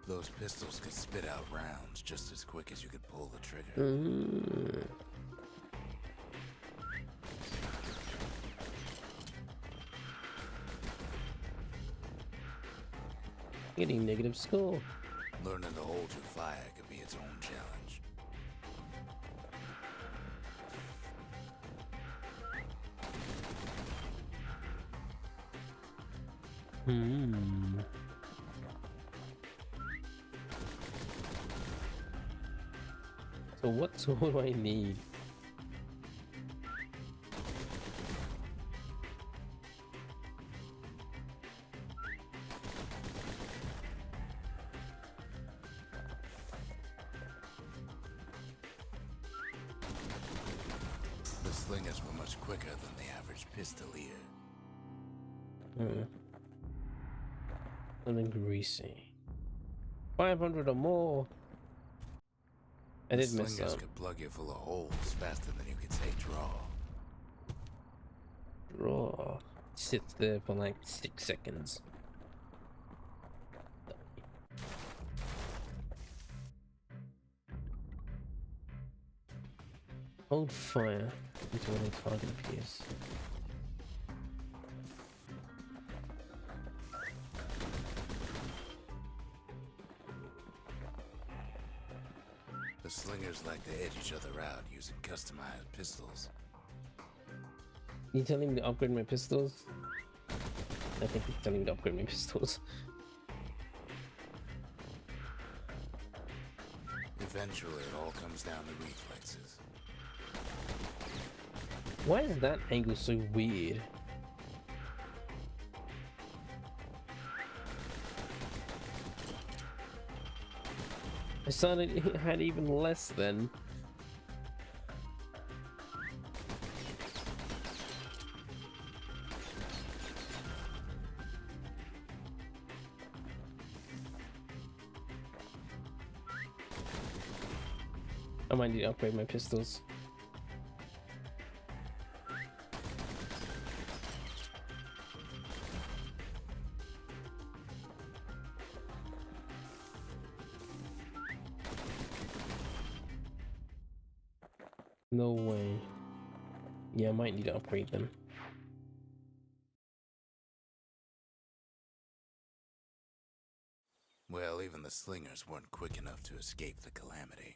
Those pistols could spit out rounds just as quick as you could pull the trigger. Getting negative score. Learning to hold your fire could be its own challenge. So what tool do I need? The Slingers were much quicker than the average pistolier. Something greasy. 500 or more. I The did miss Slingers that. could plug you full of holes faster than you could say draw. Raw. Sits there for like 6 seconds. Hold fire until when a target appears. The Slingers like to edge each other out using customized pistols. You telling me to upgrade my pistols? I think he's telling me to upgrade my pistols. Eventually, it all comes down to reflexes. Why is that angle so weird? I started it had even less then. I might need to upgrade my pistols. No way. Yeah, I might need to upgrade them. Well, even the Slingers weren't quick enough to escape the calamity.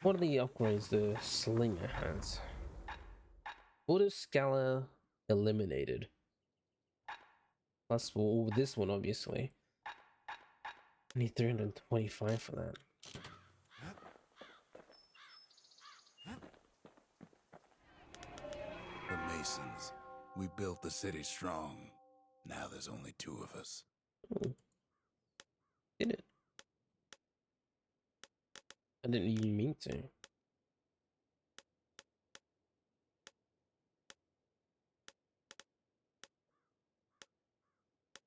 What are the upgrades the Slinger has? Auto Scalar eliminated. Plus, well, this one obviously. I need 325 for that. The Masons, we built the city strong. Now there's only 2 of us. Oh. Did it? I didn't even mean to.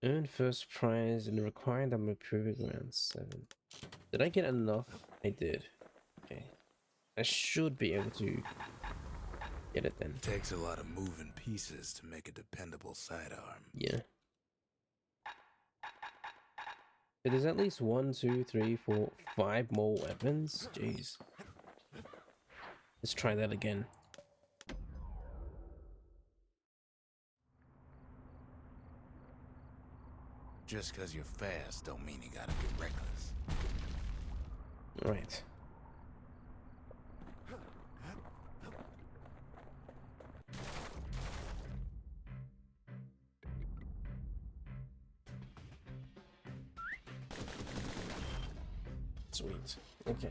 Earn first prize and required I'm improving around 7. Did I get enough? I did. Okay. I should be able to get it then. Takes a lot of moving pieces to make a dependable sidearm. Yeah. So there's at least 1, 2, 3, 4, 5 more weapons. Jeez. Let's try that again. Just because you're fast don't mean you gotta be reckless. Right. Sweet. Okay.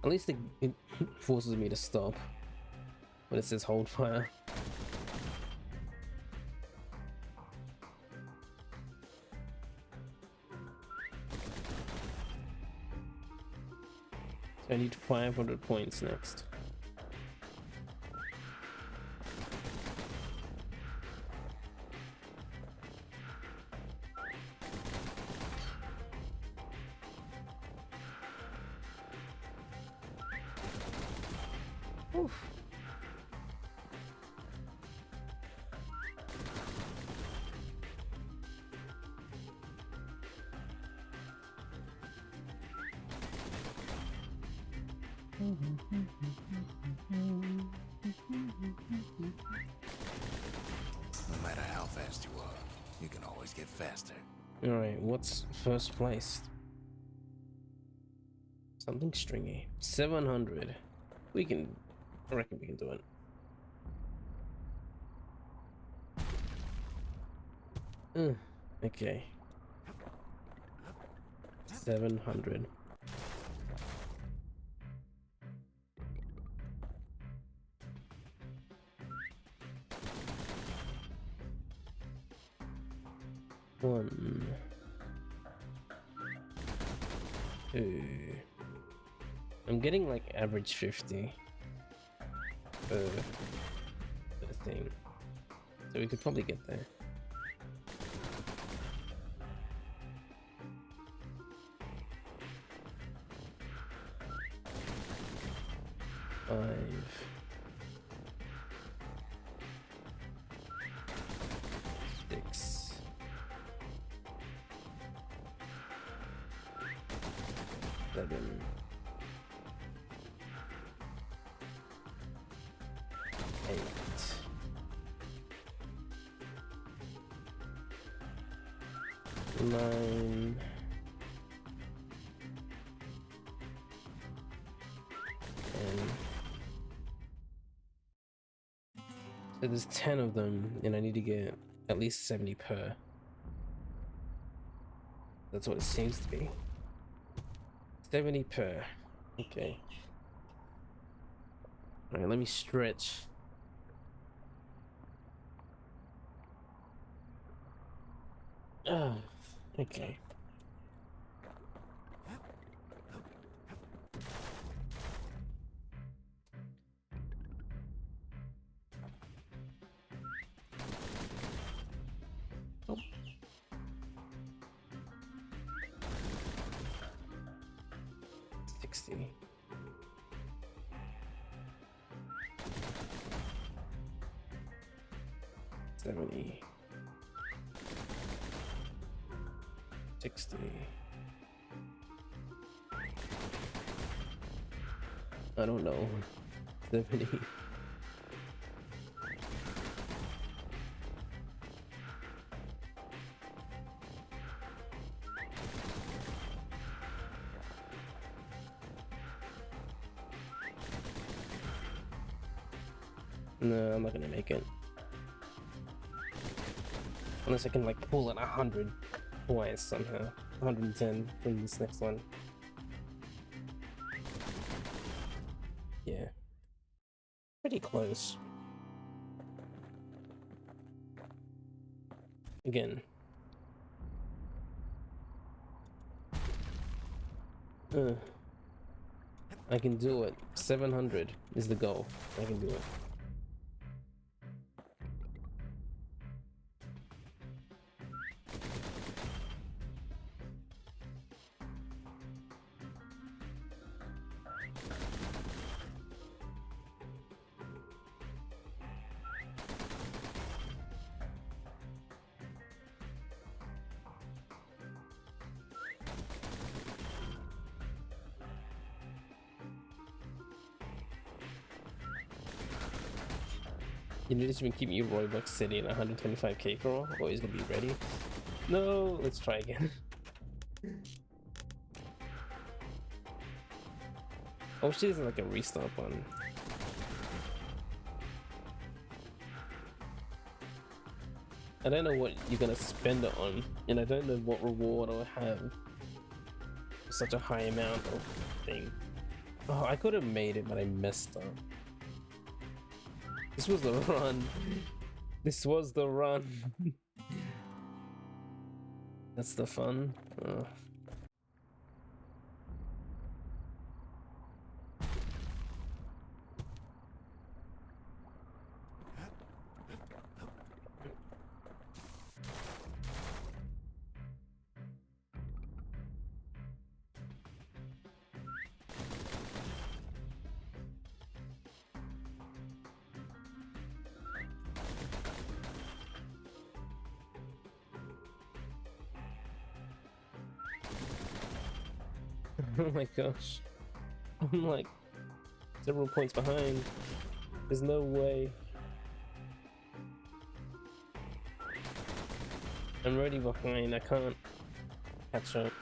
At least it forces me to stop when it says hold fire. So I need 500 points next. Oof. No matter how fast you are, you can always get faster. Alright, what's first place? Something stringy. 700. We can... I reckon we can do it. Okay. 700. One. Two. I'm getting like average 50 for the thing. So we could probably get there. Five. Six. Seven. 8. 9. 10. So there's 10 of them, and I need to get at least 70 per. That's what it seems to be. 70 per. Okay. Alright, let me stretch. Okay. Oh. $60. 70. 60. I don't know. 70. No, I'm not gonna make it. Unless I can like pull in 100 twice somehow. 110 from this next one. Yeah. Pretty close. Again. I can do it. 700 is the goal. I can do it. You need to keep your Robux City in 125k crawl, or he's gonna be ready. No, let's try again. I wish there's like a restart button. I don't know what you're gonna spend it on, and I don't know what reward I'll have for such a high amount of thing. Oh, I could have made it, but I messed up. This was the run. This was the run. That's the fun. Oh. Oh my gosh. I'm like several points behind. There's no way. I'm already behind. I can't catch up.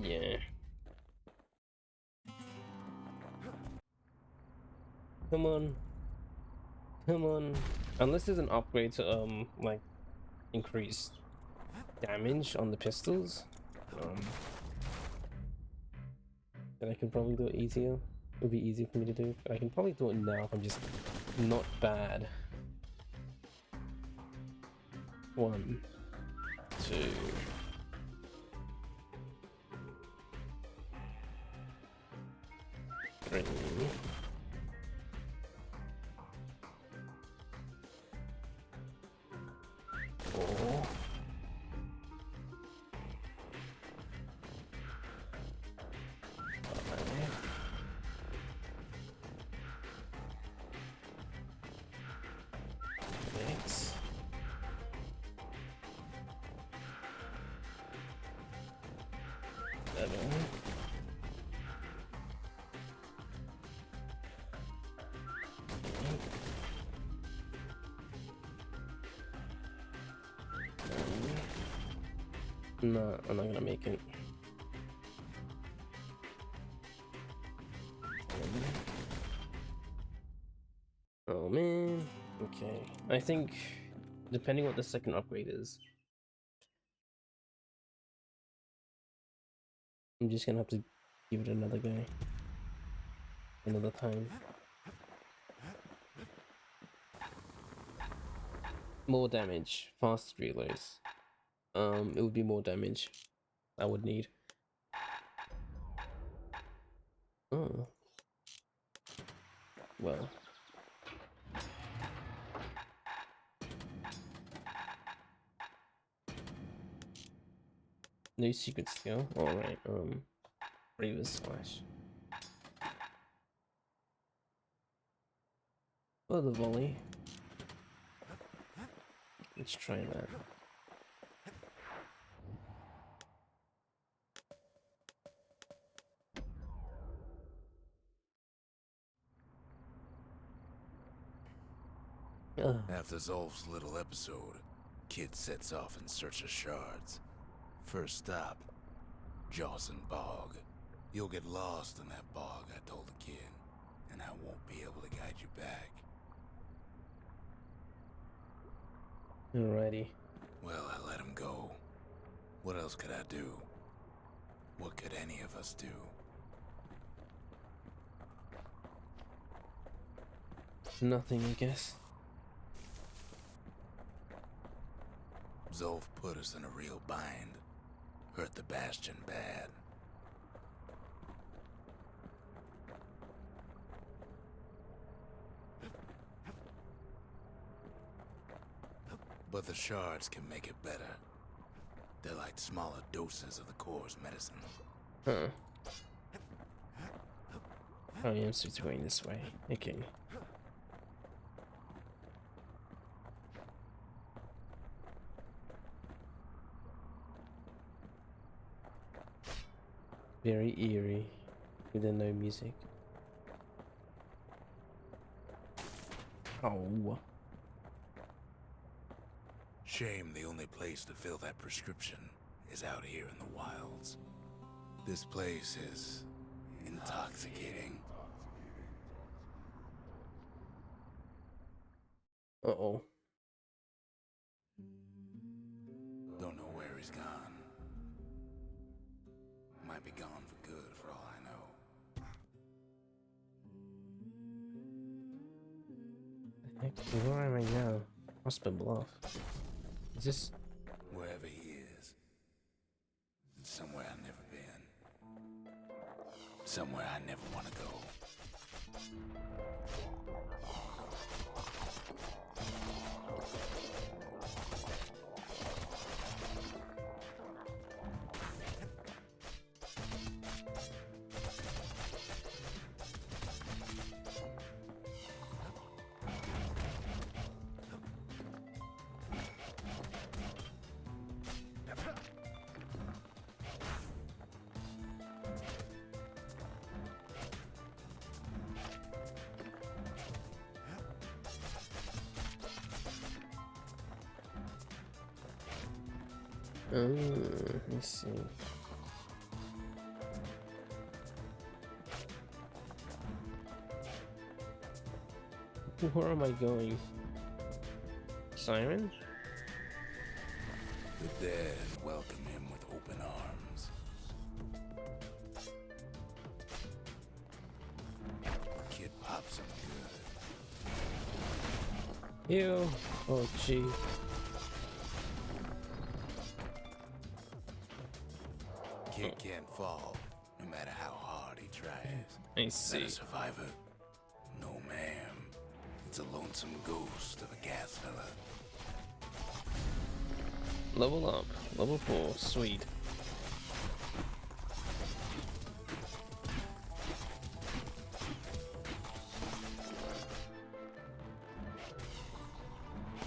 Yeah. Come on. Come on. Unless there's an upgrade to like increase damage on the pistols, then I can probably do it easier. It would be easier for me to do, but I can probably do it now if I'm just not bad. 1, 2. 3. 4. 5. 6. 7. 8. No, I'm not gonna make it. 10. Oh man. Okay. I think depending what the second upgrade is, I'm just gonna have to give it another go. Another time. More damage, fast reloads. It would be more damage I would need. Oh. Well. No secret skill. Alright, Braver Slash. Oh, the volley. Let's try that. After Zolf's little episode, Kid sets off in search of shards. First stop, Jawson Bog. You'll get lost in that bog, I told the kid, and I won't be able to guide you back. Alrighty. Well, I let him go. What else could I do? What could any of us do? Nothing, I guess. Zolf put us in a real bind. Hurt the Bastion bad. But the shards can make it better. They're like smaller doses of the core's medicine. Huh. Oh, yeah, I'm still going this way. Okay. Very eerie, with no music. Oh. Shame the only place to fill that prescription is out here in the wilds. This place is intoxicating. Uh-oh. Don't know where he's gone. Might be gone for good for all I know. Heck, where am I now? Hospital Bluff. Is this... Wherever he is. It's somewhere I've never been. Somewhere I never want to go. Let me see. Where am I going? Siren? The dead welcome him with open arms. Kid pops him good. Ew. Oh, gee. Kid can't fall, no matter how hard he tries. I Is that see. a survivor? No, ma'am. It's a lonesome ghost of a gas fella. Level up. Level 4. Sweet.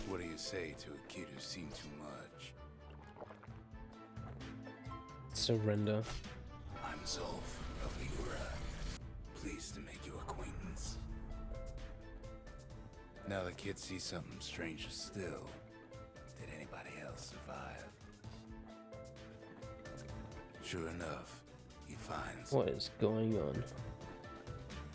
What do you say to a kid who's seen too much? Surrender. I'm Zolf of Ligura. Pleased to make your acquaintance. Now the kid sees something stranger still. Did anybody else survive? Sure enough, he finds What is going on?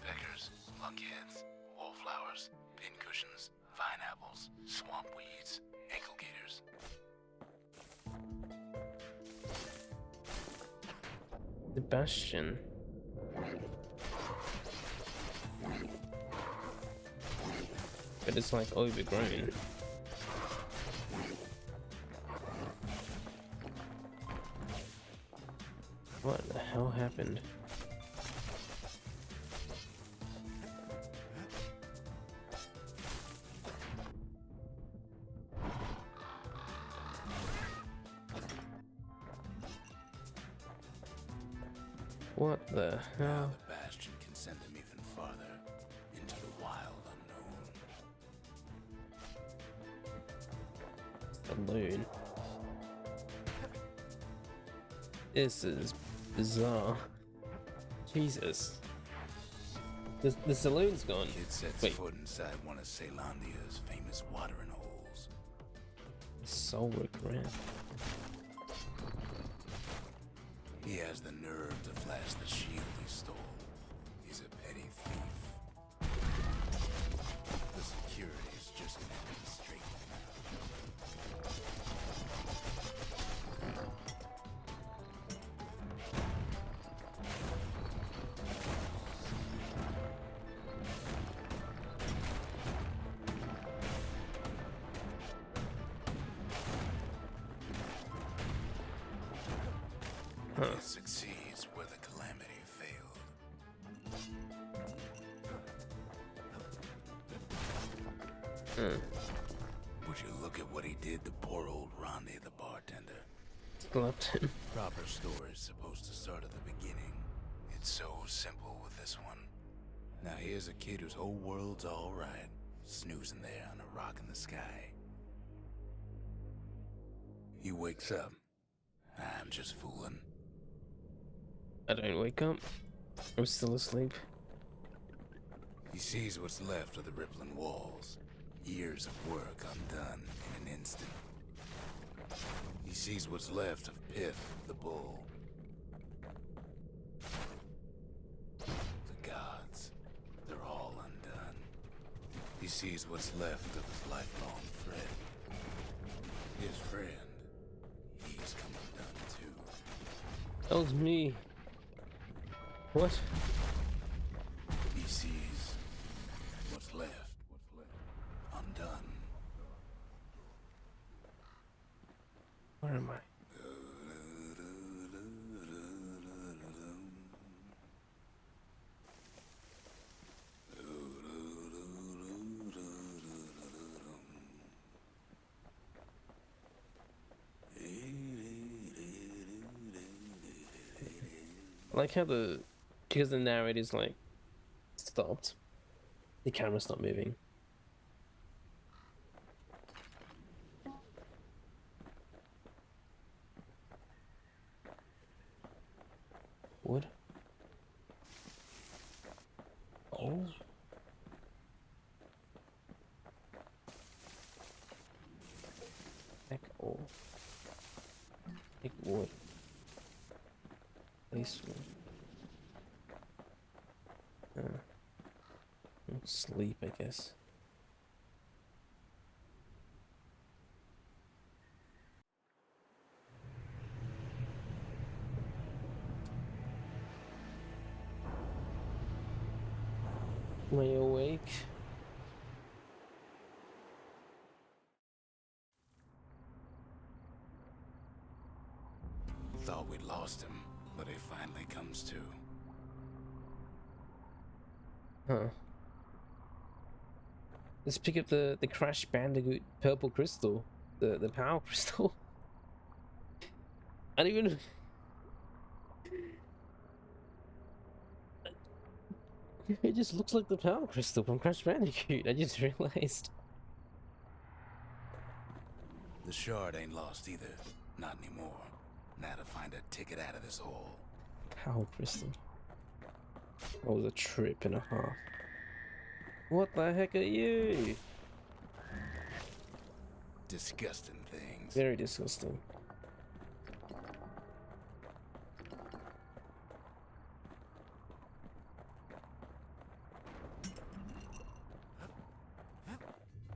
peckers, lunkheads, wallflowers, pincushions, vine apples, swamp weeds, ankle gators. The Bastion. But it's like overgrown. What the hell happened? What the Now hell? the Bastion can send them even farther into the wild unknown. Balloon. This is bizarre. Jesus. The saloon's gone. Kid sets Wait. foot inside one of Ceylondia's famous watering holes. Soul regret. He has the nerve to flash the shield he stole. He's a petty thief. The security is just an empty straight Huh. It succeeds where the calamity failed. Would you look at what he did to poor old Ronnie, the bartender. Loved him. Proper story's supposed to start at the beginning. It's so simple with this one. Now here's a kid whose whole world's alright, snoozing there on a rock in the sky. He wakes up. I'm just fooling. I don't wake up. I'm still asleep. He sees what's left of the rippling walls. Years of work undone in an instant. He sees what's left of Piff, the bull. The gods, they're all undone. He sees what's left of his lifelong friend. His friend, he's come undone too. That was me. What? He sees what's left undone. Where am I? I like how because the narrator's like stopped, the camera's not moving. Wood. Oh. Heck, oh. Take wood. Place wood. Sleep, I guess. Am I awake? Thought we'd lost him, but he finally comes to. Huh. Let's pick up the Crash Bandicoot purple crystal. The power crystal. I don't even... It just looks like the power crystal from Crash Bandicoot. I just realized. The shard ain't lost either. Not anymore. Now to find a ticket out of this hole. Power crystal. That was a trip and a half. What the heck are you? Disgusting things. Very disgusting.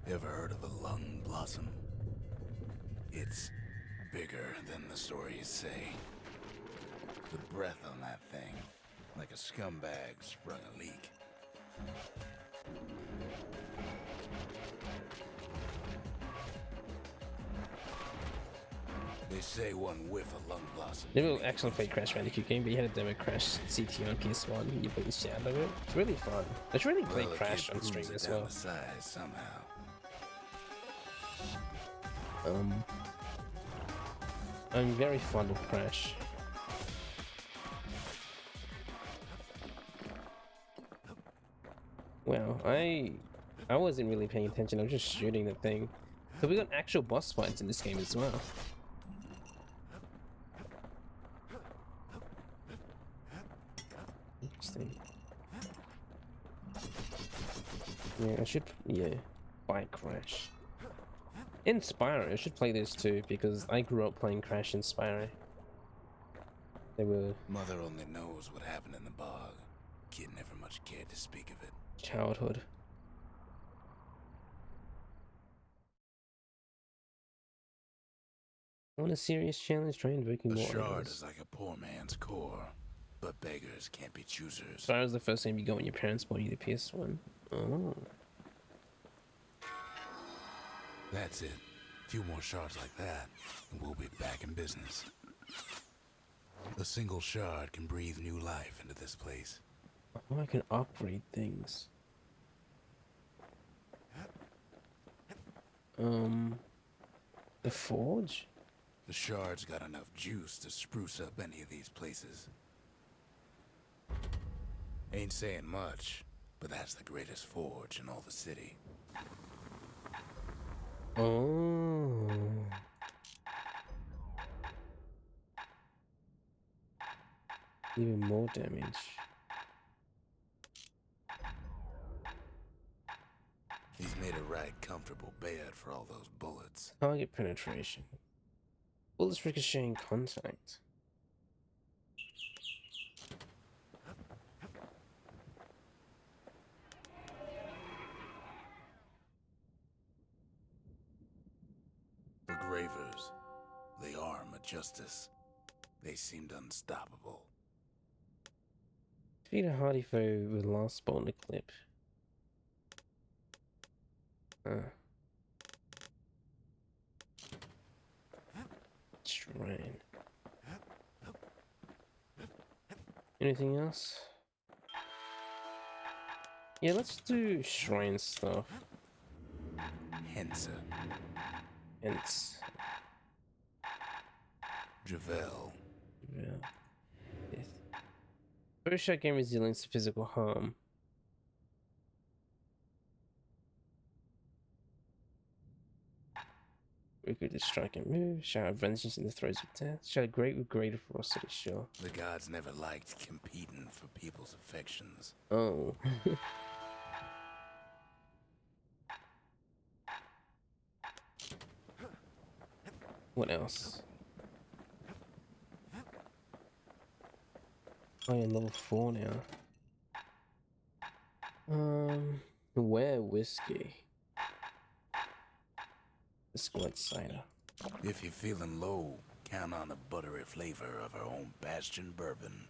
Ever heard of a lung blossom? It's bigger than the stories say. The breath on that thing, like a scumbag sprung a leak. They say one whiff of lung blossom. Never actually played Crash Bandicoot game, but you had a demo Crash CT on PS1. You played the sound of it. It's really fun. I should really play Crash on stream as well. Somehow. I'm very fond of Crash. Well, I wasn't really paying attention. I was just shooting the thing. So we got actual boss fights in this game as well. Interesting. Yeah, I should buy Crash. In Spyro, I should play this too because I grew up playing Crash in Spyro. They were Mother only knows what happened in the bog. Kid never much cared to speak of it. childhood. I want a serious challenge, try invoking A more shard idols. is like a poor man's core, but beggars can't be choosers. Spyro was the first time you go when your parents bought you the PS1. Oh. That's it. A few more shards like that, and we'll be back in business. A single shard can breathe new life into this place. Oh, I can upgrade things. The forge? The shards got enough juice to spruce up any of these places. Ain't saying much, but that's the greatest forge in all the city. Oh. Even more damage. He's made a right comfortable bed for all those bullets. Target penetration. Bullets ricocheting contact. The Gravers, the arm of justice. They seemed unstoppable. Defeat a hardy foe with last spot in the clip. Shrine. Anything else? Yeah, let's do shrine stuff. Hensa. Hence. Javel. Yeah. Yes. First shot gain resilience to physical harm. We could just strike and move. Shout out vengeance in the throes of death. Shout great with greater ferocity, sure. The gods never liked competing for people's affections. Oh. What else? Oh yeah, level 4 now. Where whiskey? The squad cider. If you're feeling low, count on the buttery flavor of our own Bastion bourbon.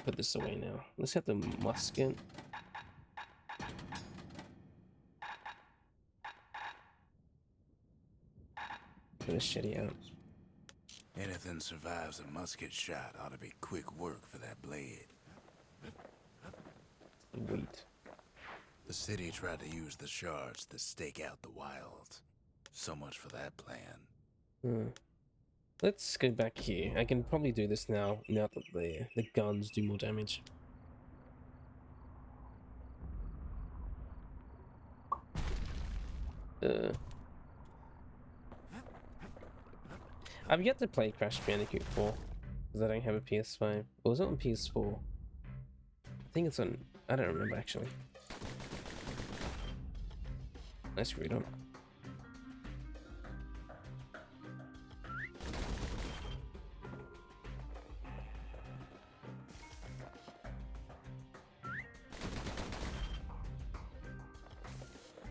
Put this away now. Let's have the musket. Put the machete out. Anything survives a musket shot ought to be quick work for that blade. Wait. The city tried to use the shards to stake out the wilds. So much for that plan. Let's go back here. I can probably do this now that the guns do more damage. I've yet to play Crash Bandicoot 4 because I don't have a PS5. Or was it on PS4? I think it's on. I don't remember actually. I screwed up.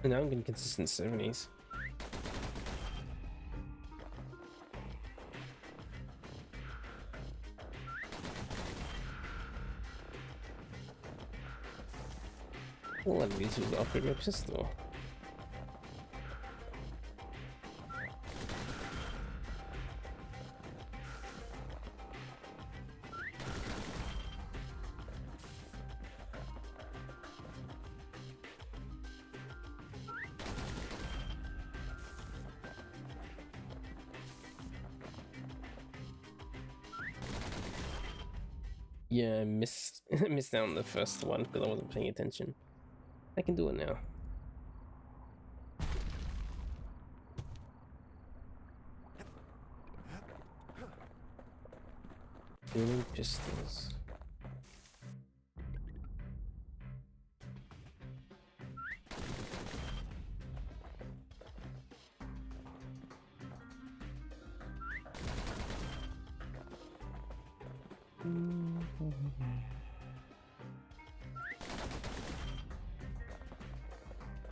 And now I'm getting consistent 70s. All I need to do is upgrade my pistol. Yeah, I missed missed out on the first one because I wasn't paying attention. I can do it now. Dueling pistols.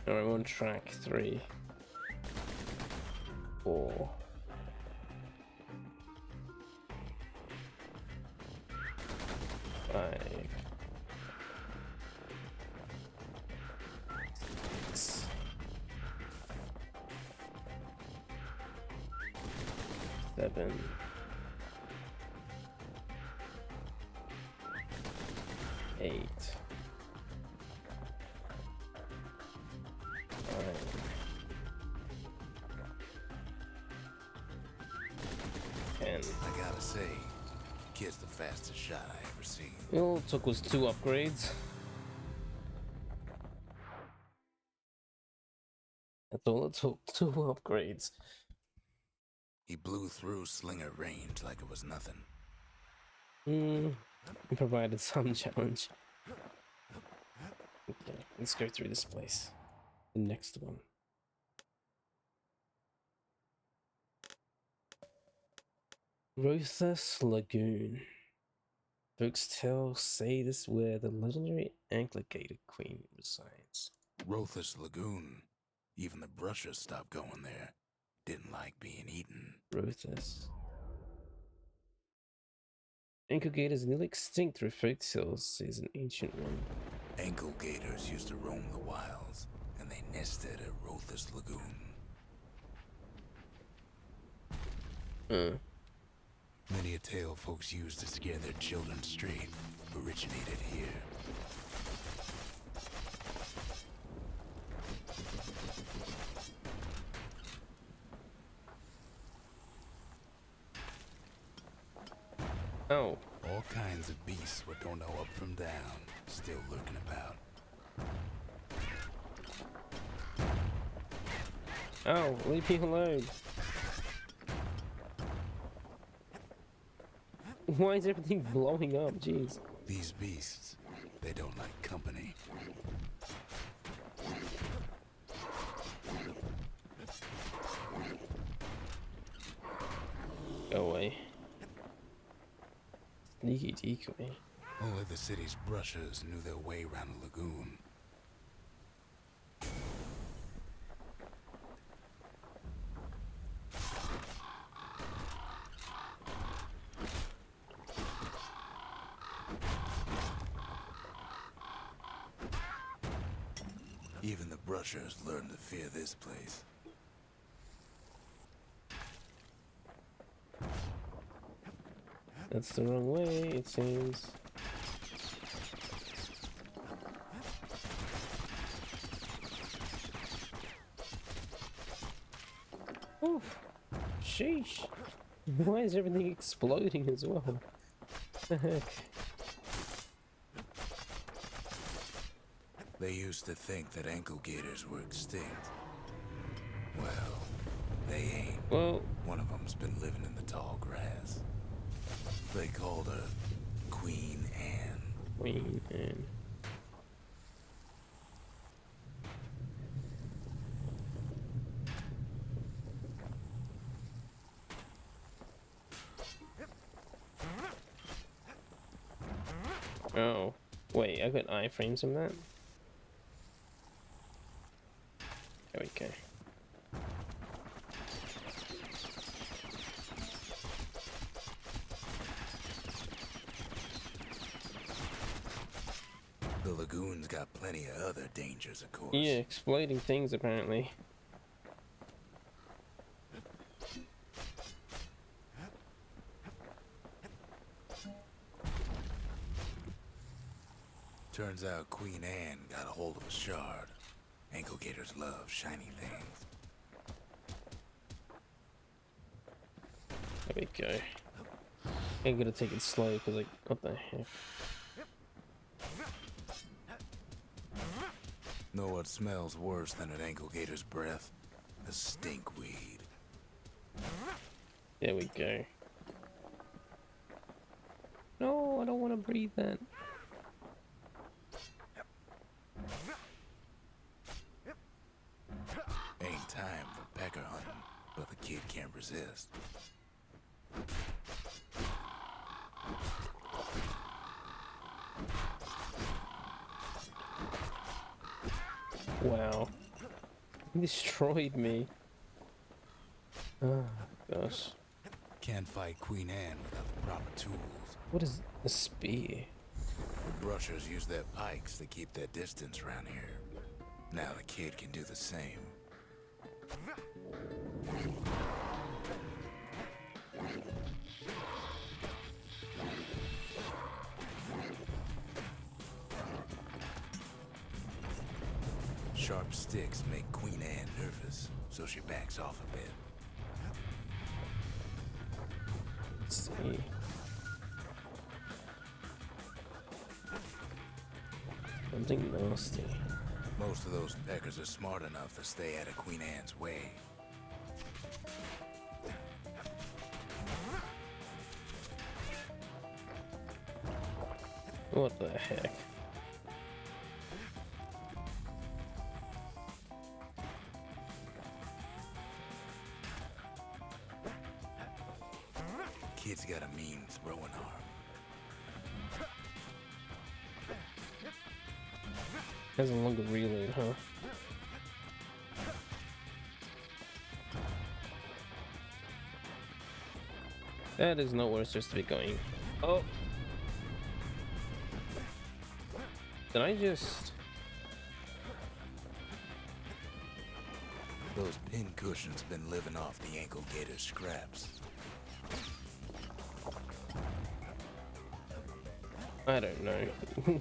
Alright, we're on track 3, 4. 5. 6. 7. 8. man. I gotta say, kid's the fastest shot I ever seen. All it took was 2 upgrades. That's all it took, 2 upgrades. He blew through slinger range like it was nothing. It provided some challenge. Okay, let's go through this place. The next one. Rothes Lagoon. Folks say this is where the legendary Ankle-Gator Queen resides. Rothes Lagoon. Even the brushers stopped going there. Didn't like being eaten. Rothes. Ankle-Gator is nearly extinct through folk tales, says an ancient one. Ankle gators used to roam the wilds, and they nested at Rothes Lagoon. Many a tale folks used to scare their children straight originated here. Oh. All kinds of beasts what don't know up from down, still lurking about. Oh, leave me alone. Why is everything blowing up? Jeez. These beasts, they don't like company. Go away. Sneaky decoy. Only the city's brushers knew their way around the lagoon. Even the brushers learned to fear this place. That's the wrong way, it seems. Oof. Sheesh. Why is everything exploding as well? What the heck? They used to think that ankle gators were extinct. Well, they ain't. Well, One of them's been living in the tall grass. They called her Queen Anne. Queen Anne. Oh, wait, I got iframes from that? There we go. The lagoon's got plenty of other dangers, of course. Yeah, exploding things apparently. Turns out Queen Anne got a hold of a shard. Ankle gators love shiny things. There we go. I'm gonna take it slow because, like, what the heck? Know what smells worse than an ankle gator's breath? A stinkweed. There we go. No, I don't want to breathe that. Ain't time for pecker hunting, but the kid can't resist. Wow. He destroyed me. Oh, gosh. Can't fight Queen Anne without the proper tools. What is a spear? The brushers use their pikes to keep their distance around here. Now the kid can do the same. Sharp sticks make Queen Anne nervous, so she backs off a bit. Let's see. Something nasty. Most of those peckers are smart enough to stay out of Queen Anne's way. What the heck? Kid's got a mean throwing arm. Has a longer reload, huh? That is not where it's supposed to be going. Oh! Did I just... Those pin cushions been living off the ankle gator scraps. I don't know.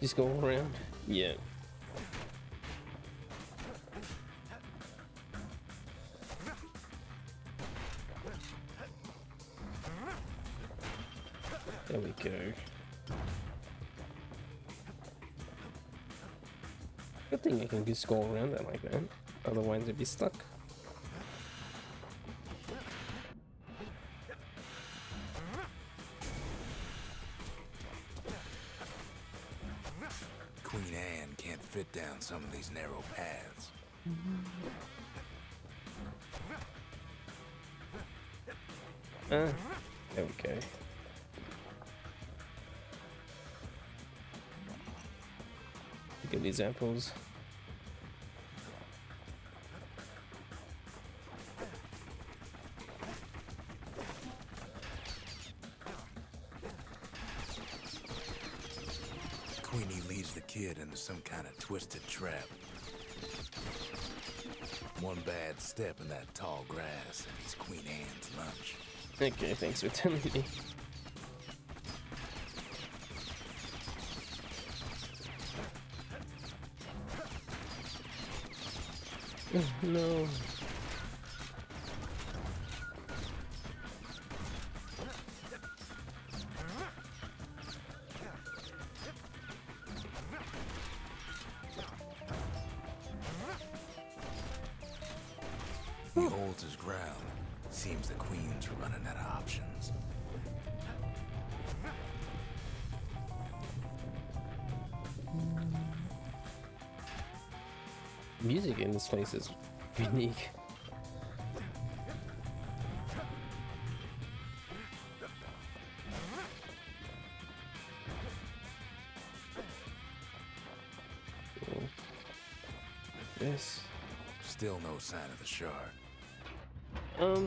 Just go all around? Yeah. There we go. Good thing I can just go around that like that. Otherwise I'd be stuck. Queen Anne can't fit down some of these narrow paths. There we go. Look at these apples. Queenie leads the kid into some kind of twisted trap. One bad step in that tall grass and he's Queen Anne's lunch. Okay, thanks for telling me. No. He holds his ground. Seems the queen's running out of options. Music in this place is unique. This. Still no sign of the shard.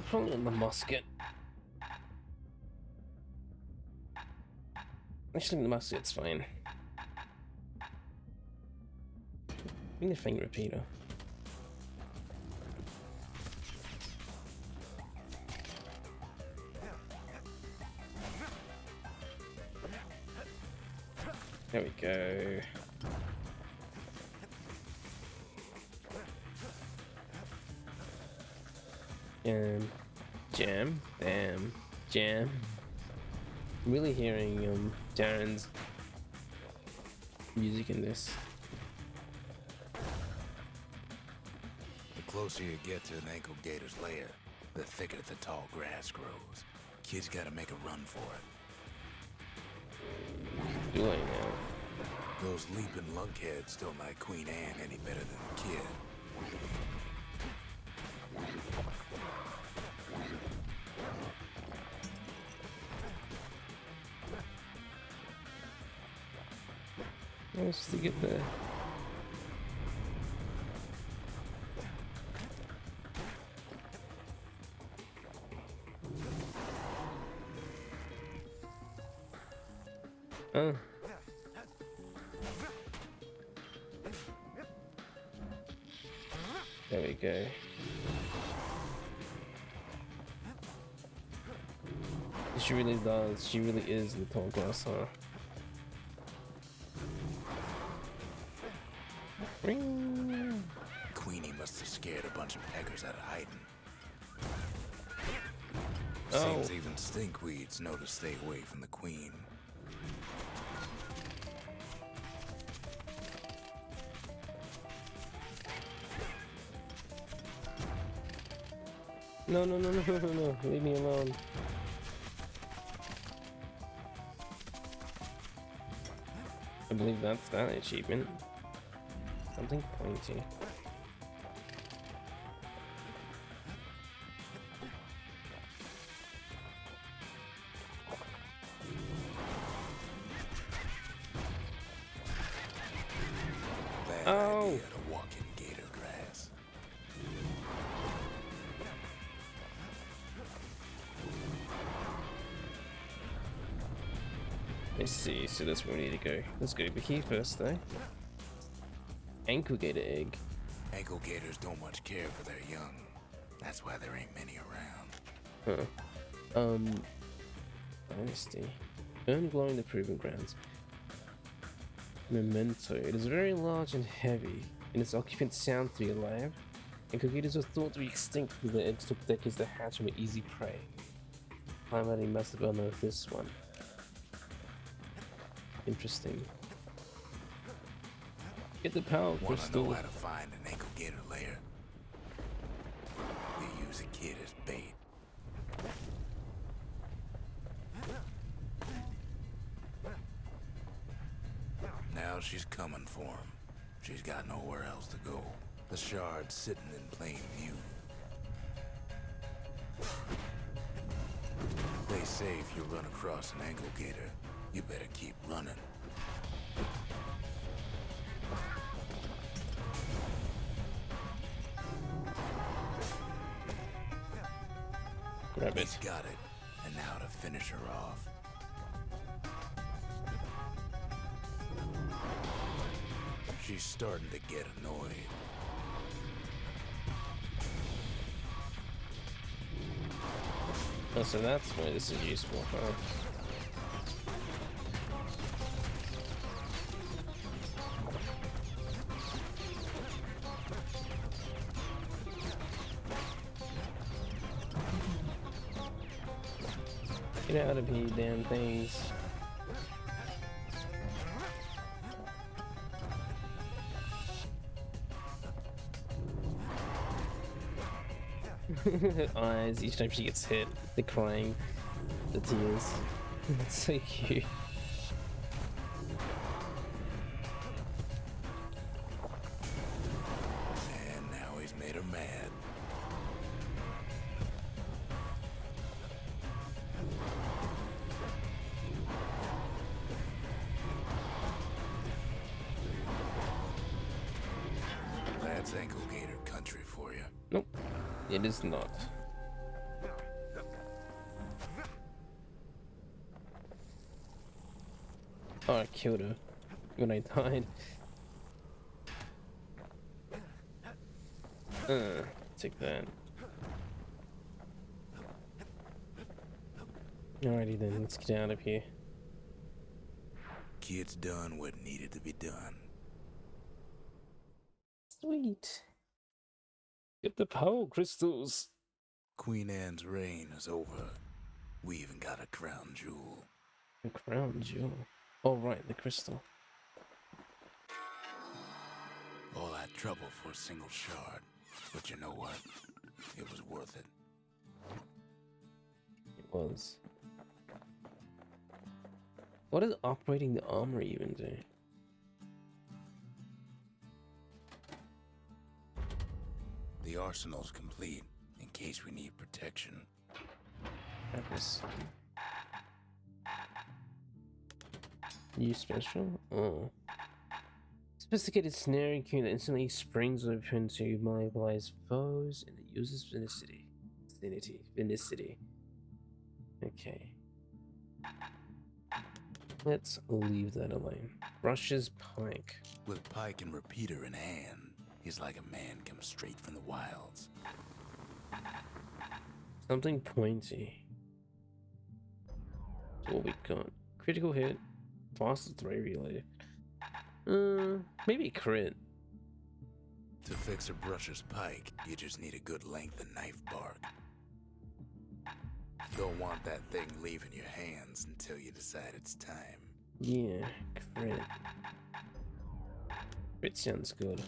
Probably in the musket. Actually, the musket's fine. Bring the finger repeater. There we go. Jam, damn, jam. I'm really hearing Darren's music in this. The closer you get to an ankle gator's lair, the thicker the tall grass grows. Kid's gotta make a run for it. Do I now? Those leaping lunkheads don't like Queen Anne any better than the kid. Just to get there. Oh. There we go. She really does. She really is the tall grass, huh? Ring. Queenie must have scared a bunch of peckers out of hiding. Seems even stinkweeds know to stay away from the queen. No, no, no, no, no, no, no. Leave me alone. I believe that's that achievement. Something pointy. Bad idea to walk in gator grass. Let's see, so that's where we need to go. Let's go over here first though. Ankle gator egg. Ankle gators don't much care for their young. That's why there ain't many around. Huh. Dynasty. Urn glowing the proving grounds. Memento. It is very large and heavy, and its occupants sound to be alive. Ankle gators were thought to be extinct because their eggs took decades to hatch and were easy prey. Climatic must have unearthed this one. Interesting. Get the power crystal. Wanna know how to find an ankle gator lair? You use a kid as bait. Now she's coming for him. She's got nowhere else to go. The shard's sitting in plain view. They say if you run across an ankle gator, you better keep running. Grab it. He's got it, and now to finish her off. She's starting to get annoyed. Oh, so that's why this is useful, huh? Get out of here, damn things. Eyes each time she gets hit, the crying, the tears. It's so cute. And now he's made her mad. That's ankle gator country for you. Nope, it is not. Oh, I killed her when I died. Take that. Alrighty then, let's get out of here. Kid's done what needed to be done. Sweet. Get the power crystals. Queen Anne's reign is over. We even got a crown jewel. The crown jewel. Oh right, the crystal. All that trouble for a single shard. But you know what? It was worth it. It was. What does operating the armory even do? The arsenal's complete, in case we need protection. Purpose. New special? Oh. Sophisticated snaring cue that instantly springs open to mobilize foes in the user's vicinity. Vicinity. Okay. Let's leave that alone. Rush's pike. With pike and repeater in hand, he's like a man come straight from the wilds. Something pointy. That's what we got. Critical hit. Fastest throw relay. Maybe crit. To fix a brusher's pike, you just need a good length of knife bark. Don't don't want that thing leaving your hands until you decide it's time. Yeah, crit. Crit sounds good.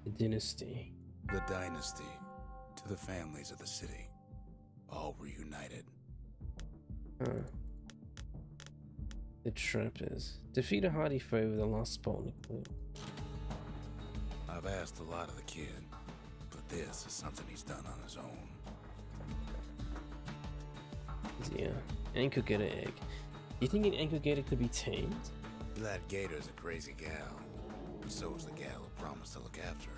The dynasty. The dynasty, to the families of the city, all reunited. Huh. The trappers. Defeat a hardy foe with the last spot in the clue. I've asked a lot of the kid, but this is something he's done on his own. Yeah. Anchor Gator egg. Do you think an Anchor Gator could be tamed? That gator's a crazy gal, but so is the gal who promised to look after her.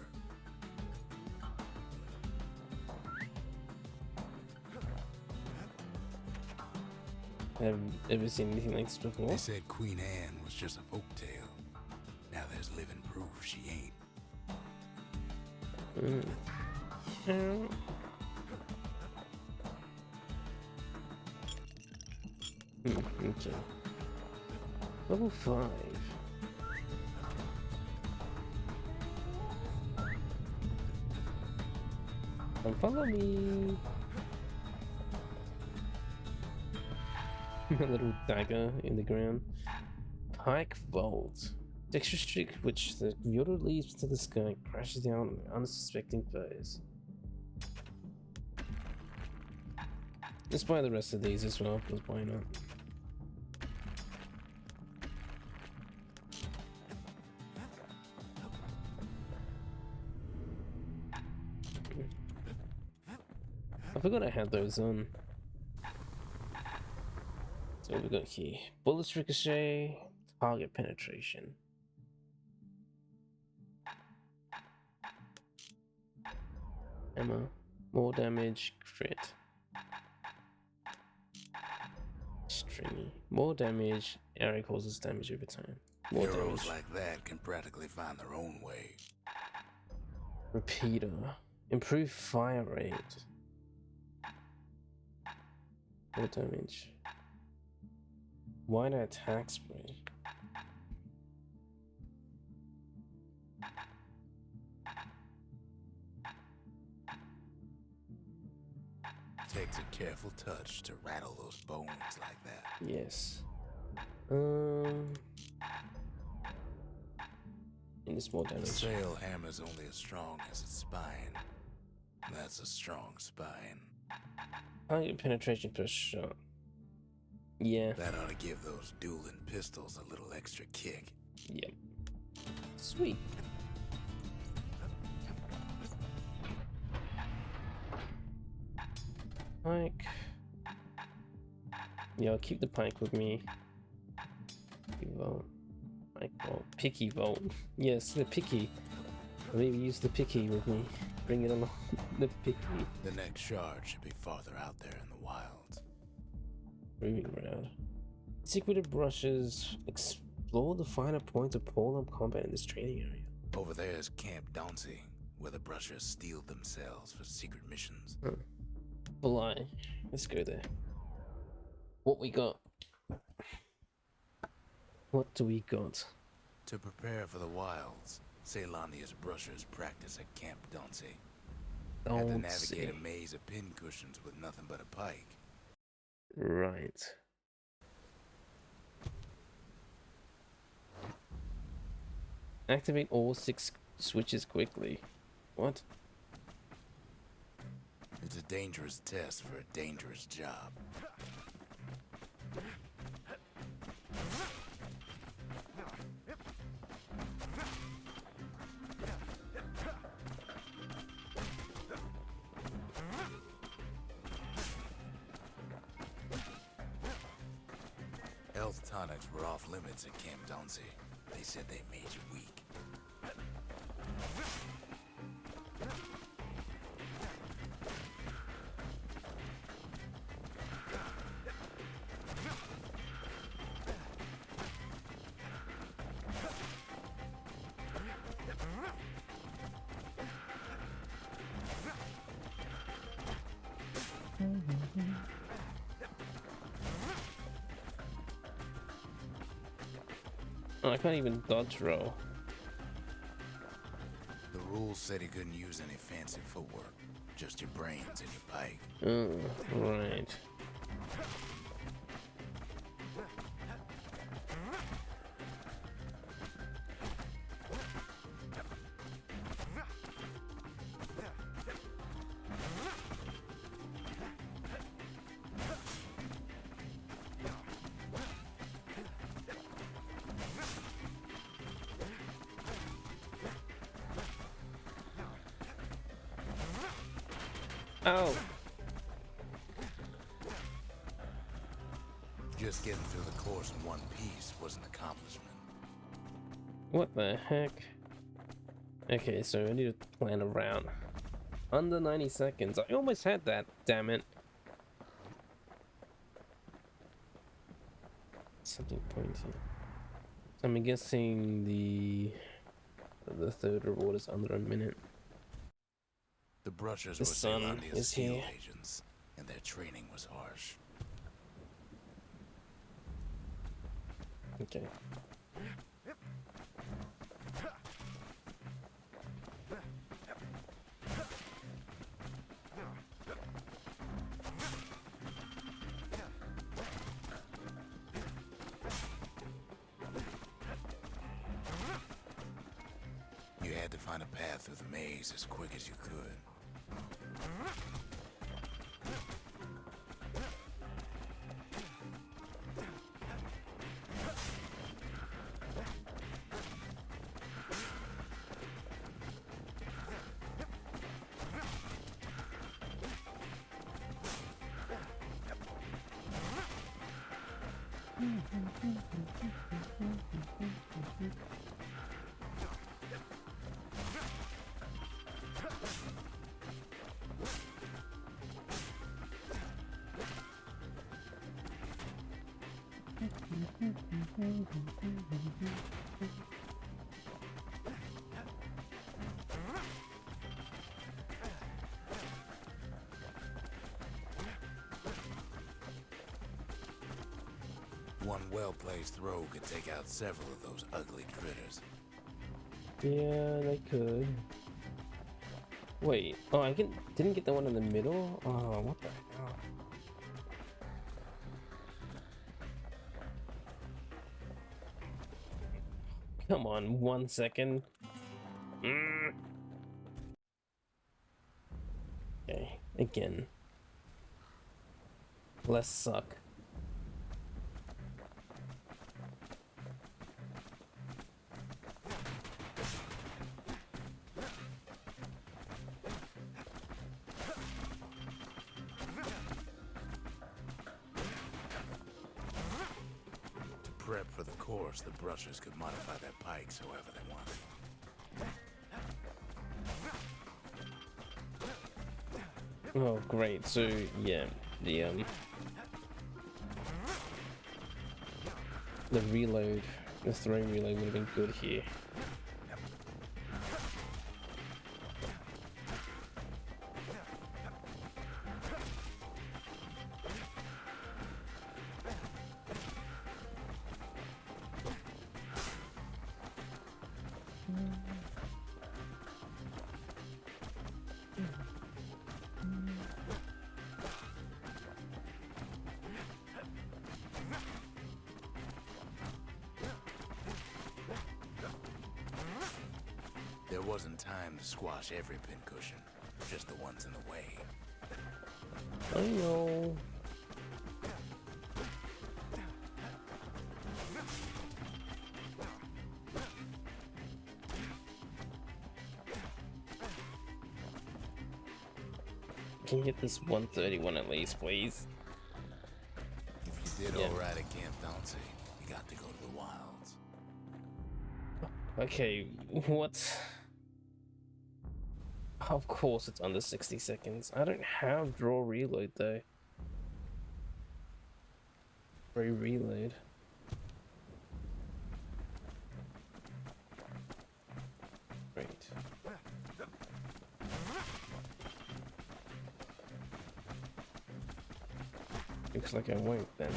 Have you ever seen anything like this before? They said Queen Anne was just a folktale. Now there's living proof she ain't. Okay. Level 5. Come follow me. A little dagger in the ground. Pike Vault. Dexter streak which the Yoda leaps to the sky, crashes down on unsuspecting foes. Let's buy the rest of these as well, because why not? I forgot I had those on. So what we got here? Bullets ricochet, target penetration. Ammo, more damage, crit. Stringy, more damage, area causes damage over time. More Heroes damage. like that can practically find their own way. Repeater, improve fire rate. More damage. Wider attack spread. Takes a careful touch to rattle those bones like that. Yes. And it's more The damage. sail hammer's only as strong as its spine. That's a strong spine. Target penetration per shot. Yeah. That ought to give those dueling pistols a little extra kick. Yep. Sweet. Pike. Yeah, I'll keep the pike with me. Vote. Pike vote. Picky vote. Yes, the picky. Maybe use the picky with me. Bring it along. The picky. The next shard should be farther out there in the wilds. Moving around. Secretive brushes. Explore the finer points of polearm combat in this training area. Over there is Camp Dauncey, where the brushers steeled themselves for secret missions. Fly. Let's go there. What we got? What do we got? To prepare for the wilds, Ceylonia's brushers practice at Camp Dauncey. Had to navigate a maze of pincushions with nothing but a pike. Right. Activate all 6 switches quickly. What? It's a dangerous test for a dangerous job. Health tonics were off limits at Camp Dauncey. They said they made you weak. Oh, I can't even dodge roll. The rules said he couldn't use any fancy footwork, just your brains and your pike. Oh, right. Oh. Just getting through the course in one piece was an accomplishment. What the heck? Okay, so I need to plan around. Under 90 seconds. I almost had that, damn it. Something pointy. I'm guessing the third reward is under a minute. The Brushers The were sun Zealandia's is field here. agents, and their training was harsh. Okay. You had to find a path through the maze as quick as you could. One well-placed throw could take out several of those ugly critters. Yeah, they could. Wait. Oh, didn't get the one in the middle? Oh, what the hell? Come on, 1 second. Okay, again. Less suck. To prep for the course, the Brushers could modify their pikes however they wanted. Oh, great. So, yeah, the reload, the throw reload would have been good here. There wasn't time to squash every pincushion, just the ones in the way. I know. Can you get this 131 at least, please? If you did all right at Camp Dante, you got to go to the wilds. Okay, what? Of course it's under 60 seconds. I don't have draw reload though. Free reload. Great. Looks like I won't then.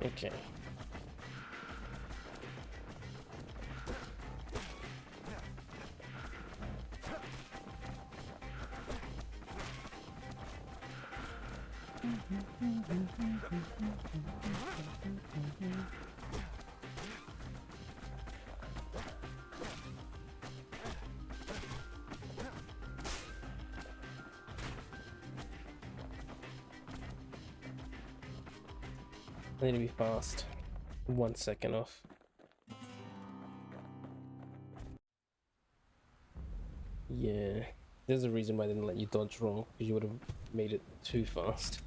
Okay. I need to be fast. 1 second off. Yeah. There's a reason why I didn't let you dodge wrong, because you would have made it too fast.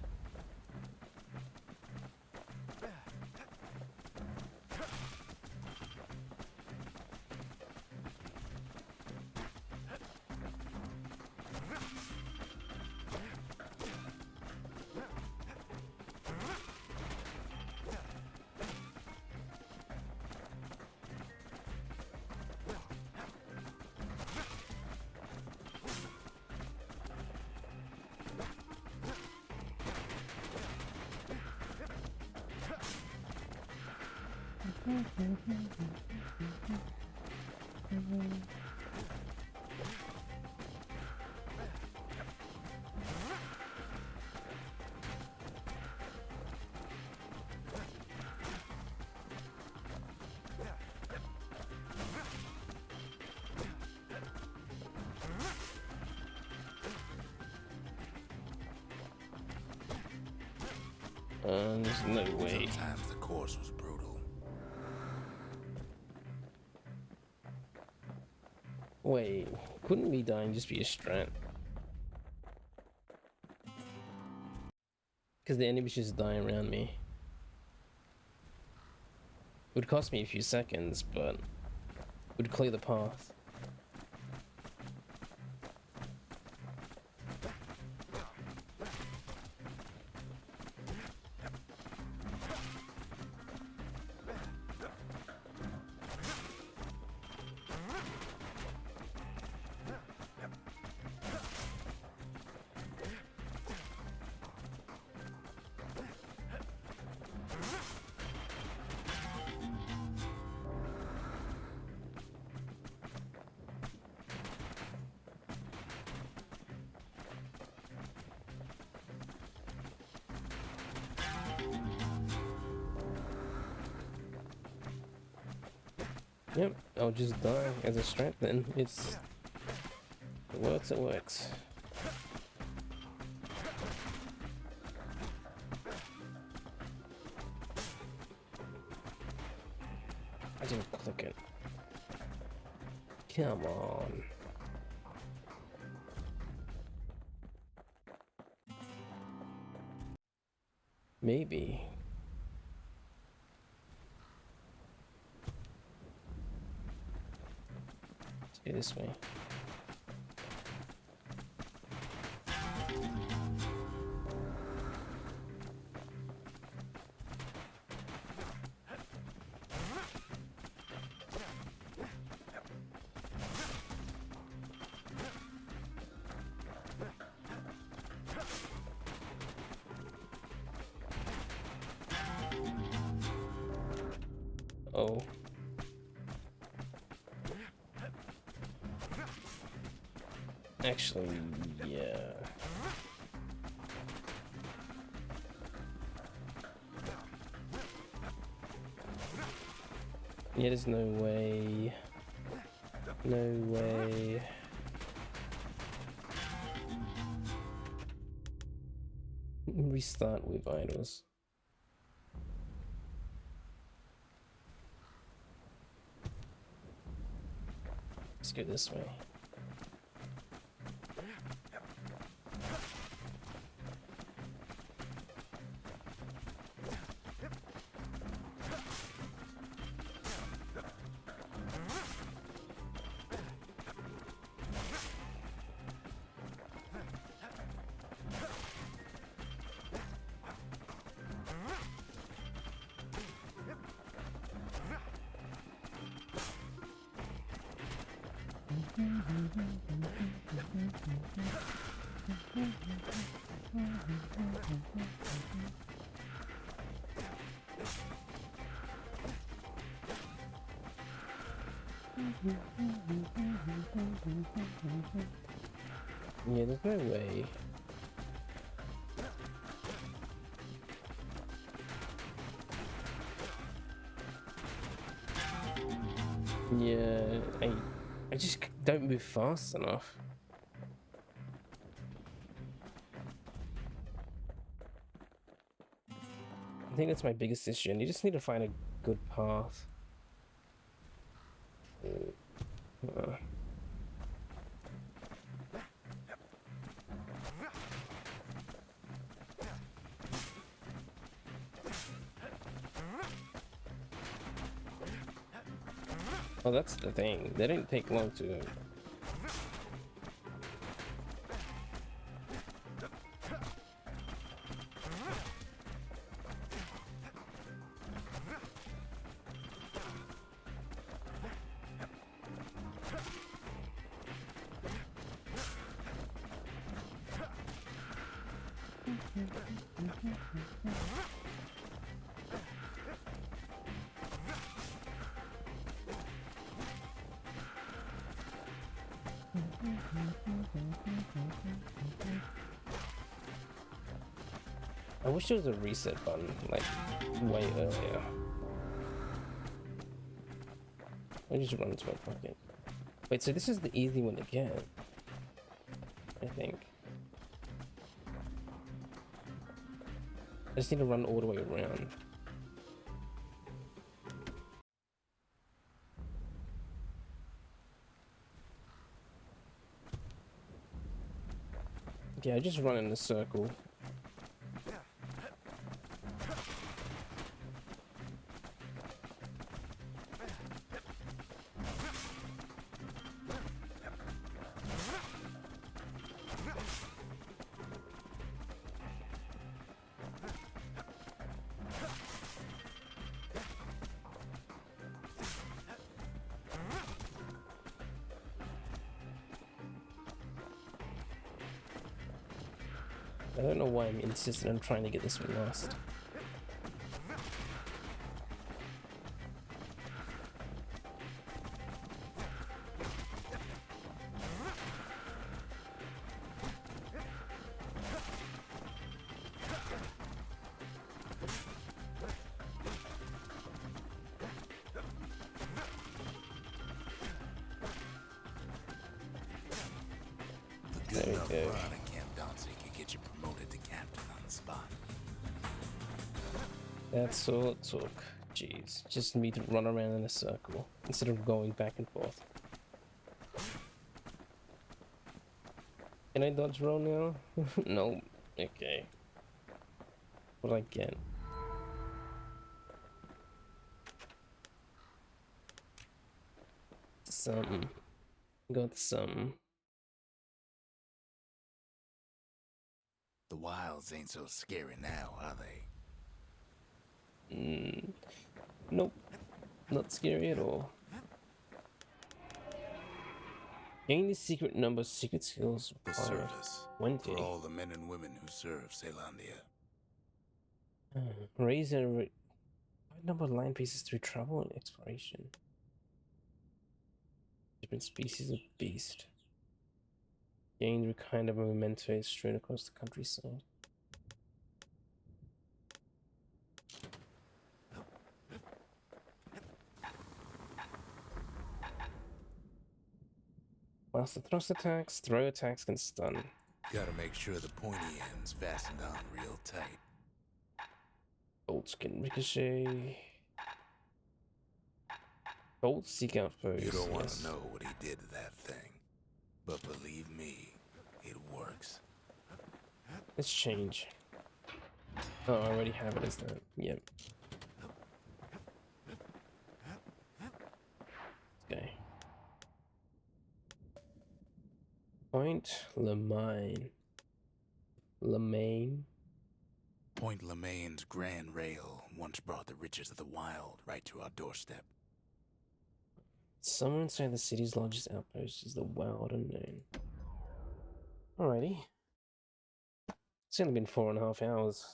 There's no way. Sometimes the course was brutal. Wait, couldn't me dying just be a strat? Because the enemies just die around me. It would cost me a few seconds, but it would clear the path. Yep, I'll just die as a strat then. It works, it works. I didn't click it. Come on. Maybe. Let's go this way. Oh. Actually, yeah. Yeah, there's no way. No way. Restart with idols. Let's go this way. Yeah, there's no way. Yeah, I just don't move fast enough. I think that's my biggest issue, and you just need to find a good path. Uh, oh, that's the thing. They didn't take long to. I wish there was a reset button, like, way earlier. I just run into my pocket. Wait, so this is the easy one to get, I think. I just need to run all the way around. Yeah, I just run in a circle. I don't know why I'm insistent on trying to get this one last. There we go. That's all it took. Jeez, just me to run around in a circle instead of going back and forth. Can I dodge roll now? No. Okay. What do I get? Some. Got some. The wilds ain't so scary now, are they? Nope. Not scary at all. Gain the secret number, secret skills. The service 20. for all the men and women who serve Celandia. Raise a wide number of line pieces through travel and exploration. Different species of beast. Gain the kind of memento strewn across the countryside. Whilst the thrust attacks, throw attacks can stun. Gotta make sure the pointy end's fastened on real tight. Bolts can ricochet. Bolts seek out foes. You don't want to know what he did to that thing, but believe me, it works. Let's change. Oh, I already have it as that. Yep. Okay. Point Lemaine. Lemaine. Point Lemaine's Grand Rail once brought the riches of the wild right to our doorstep. Somewhere inside the city's largest outpost is the wild unknown. Alrighty. It's only been 4.5 hours.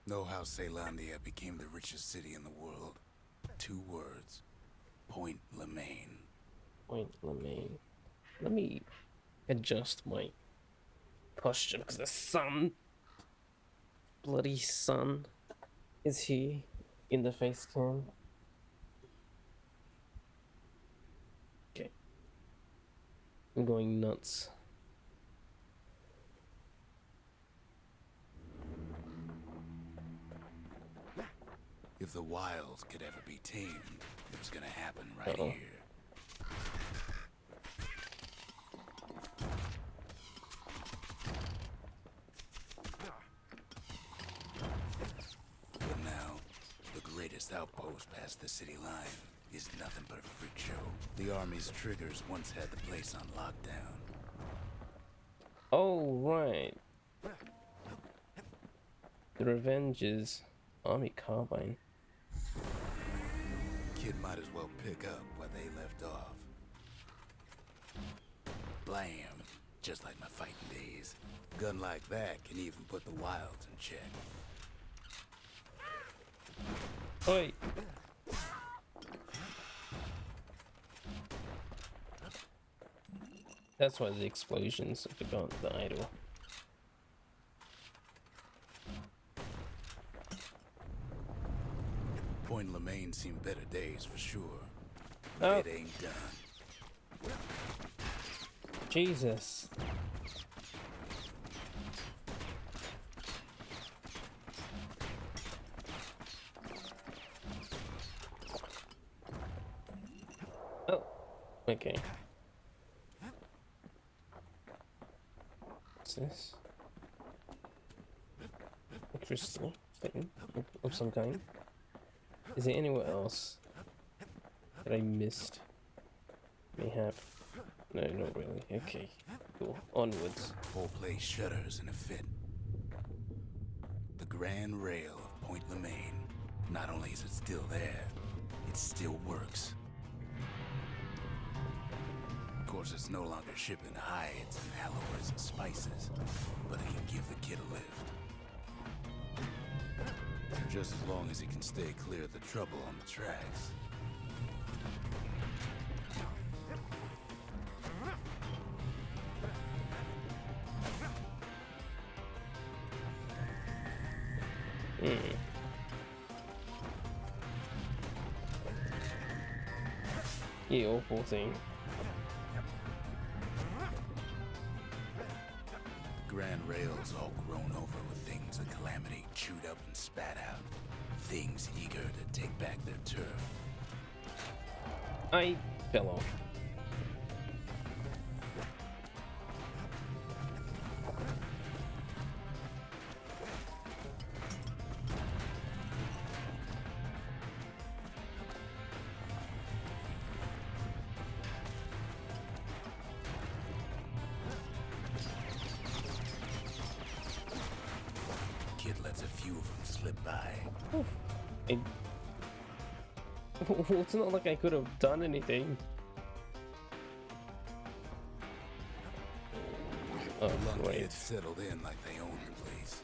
Know how Celandia became the richest city in the world? 2 words. Point Lemaine. Point Lemaine. Let me adjust my posture because the sun, bloody sun, is here in the face cam. Okay. I'm going nuts. If the wilds could ever be tamed, it was gonna happen right Uh-oh. here. But now, the greatest outpost past the city line is nothing but a freak show. The army's triggers once had the place on lockdown. Oh, right. The Revenge is Army Carbine. Kid might as well pick up where they left off. Blam! Just like my fighting days. Gun like that can even put the wilds in check. Oi! That's why the explosions have forgot the idol. Point Lemaine seen better days for sure. Oh. But it ain't done. Jesus. Oh, okay. What's this? A crystal thing of some kind. Is there anywhere else that I missed? Mayhap. No, not really. Okay, cool. Onwards. Whole place shudders in a fit. The grand rail of Point Lemaine. Not only is it still there, it still works. Of course, it's no longer shipping hides and alloys and spices, but it can give the kid a lift. Just as long as he can stay clear of the trouble on the tracks. You awful thing. Grand Rail's all grown over with things the Calamity chewed up and spat out. Things eager to take back their turf. I fell off. Kid lets a few of them slip by. It's not like I could have done anything. Oh, Lucky wait. it's settled in like they own the place.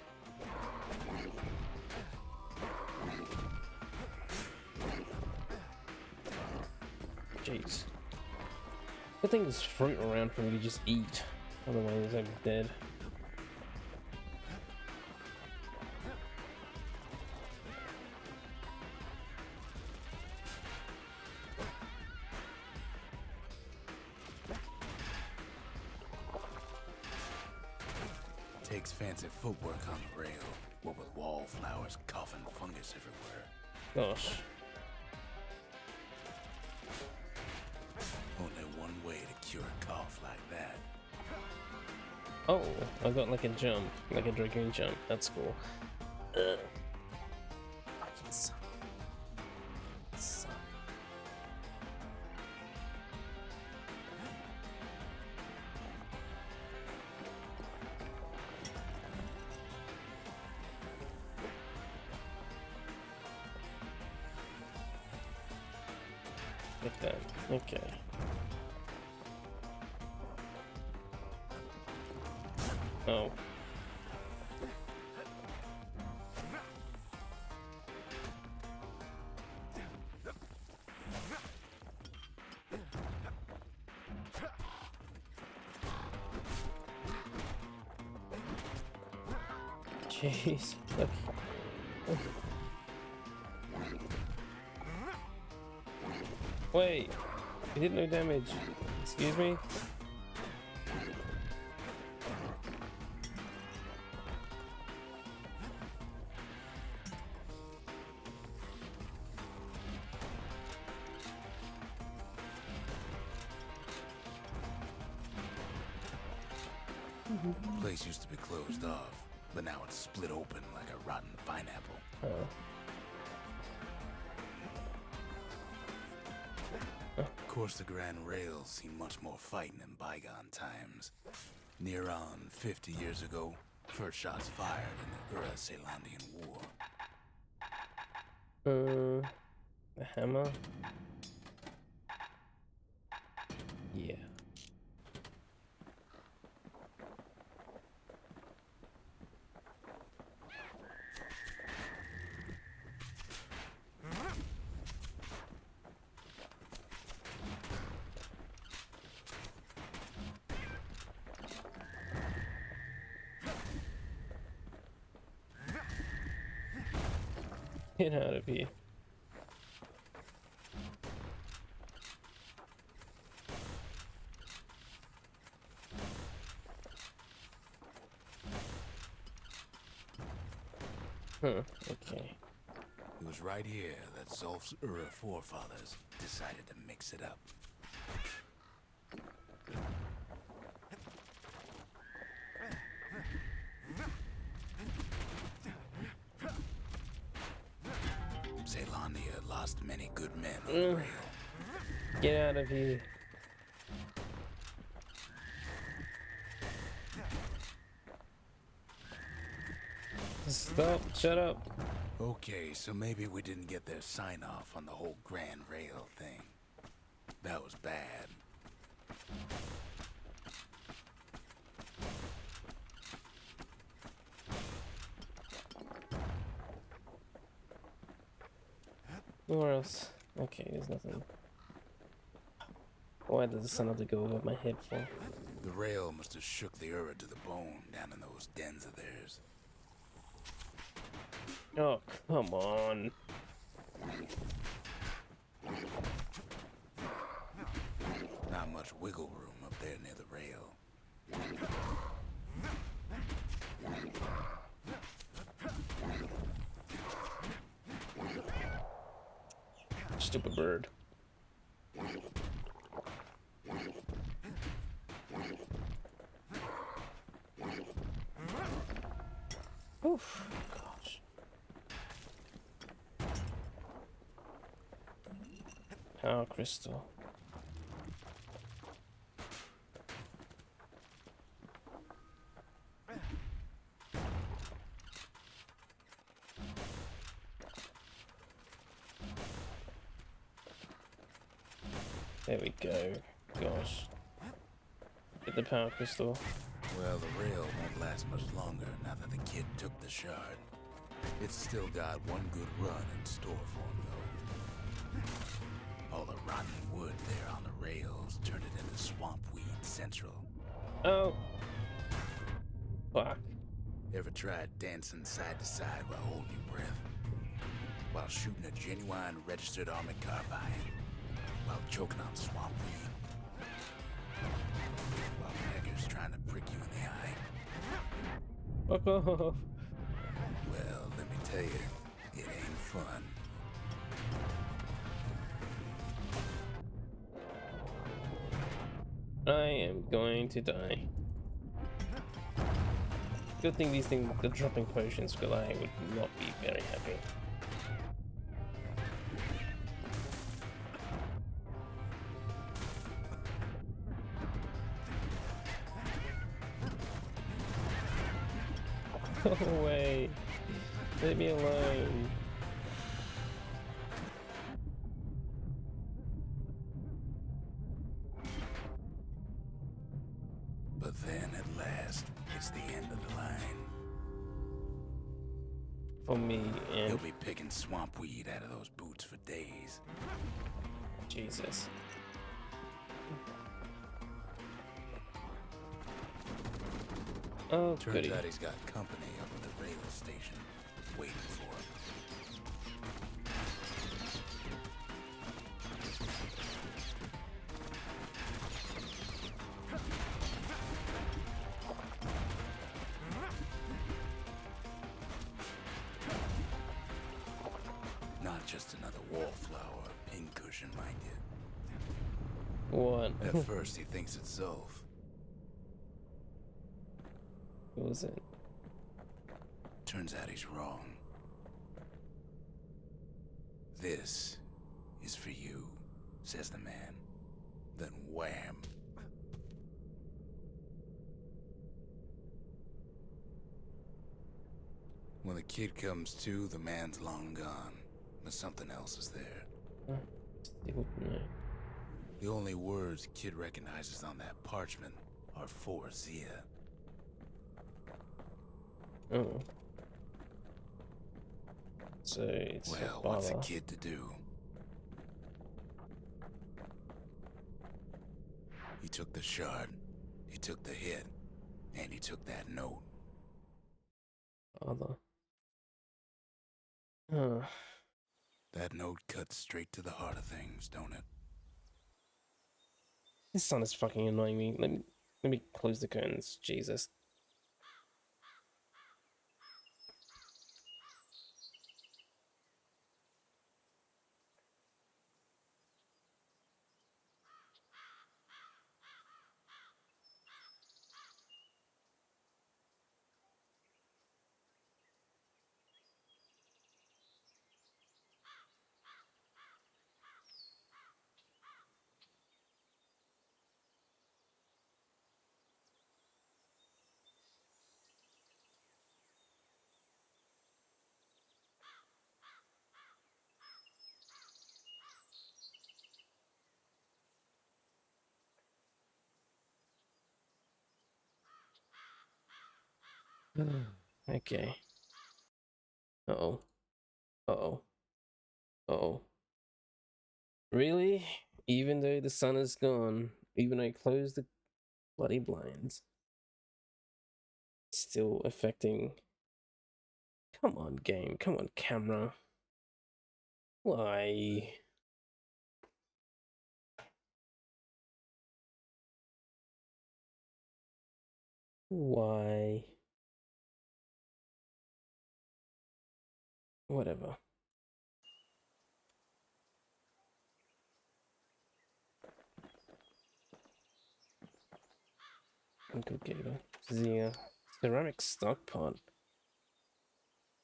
Jeez. Good thing there's fruit around for me to just eat. Otherwise, I'm dead. Takes fancy footwork on the rail, what with wallflowers, coughing fungus everywhere. Gosh. Only one way to cure a cough like that. Oh, I got like a jump, like a dragoon jump. That's cool. Ugh. Fucking son. Son. Like that. Okay. Oh. Jeez. Look. Wait. He did no damage. Excuse me? The place used to be closed off, but now it's split open like a rotten pineapple. Oh. Of course, the Grand Rails seen much more fighting in bygone times. Near on 50 years ago, first shots fired in the Ura-Celandian War. The hammer? Yeah. Get out of here. Okay. It was right here that Zulf's Ura forefathers decided to mix it up. Celandia lost many good men on the rail. Get out of here. Stop, shut up. Okay, so maybe we didn't get their sign-off on the whole Grand Rail thing. That was bad. Where else? Okay, there's nothing. Why does the sun have to go over my head for? The rail must have shook the Ura to the bone down in those dens of theirs. Oh, come on. Not much wiggle room up there near the rail. Stupid bird. Oof, gosh. Power crystal. There we go. Gosh. Get the power crystal. Well, the rail won't last much longer now that the kid took the shard. It's still got one good run in store for him, though. All the rotten wood there on the rails turned it into Swampweed Central. Oh. Fuck. Ever tried dancing side to side while holding your breath? While shooting a genuine registered armored carbine? While choking on Swampweed? While Negger's trying to prick you in the eye? Fuck off. Well, let me tell you, it ain't fun. I am going to die. Good thing these things are dropping potions, because I would not be very happy. Go away. Leave me alone. But then, at last, it's the end of the line. For me, and You'll be picking Swampweed out of those boots for days. Jesus. Oh, Turns goody. out he's got company up at the rail station, waiting for him. Not just another wallflower, pincushion, mind you. What? At first, he thinks it's Zolf. What was it? Turns out he's wrong. This is for you, says the man. Then wham. When the kid comes to, the man's long gone, but something else is there. Still no. The only words kid recognizes on that parchment are for Zia. Oh. So it's Well, her what's a father. kid to do? He took the shard, he took the hit, and he took that note. Father. Oh. That note cuts straight to the heart of things, don't it? This son is fucking annoying me. Let me close the curtains. Jesus. Okay. Uh-oh. Uh-oh. Uh-oh. Really? Even though the sun is gone, even though I closed the bloody blinds, still affecting. Come on, game. Come on, camera. Why? Why? Whatever. Inculcator. Zia. Ceramic stock pot.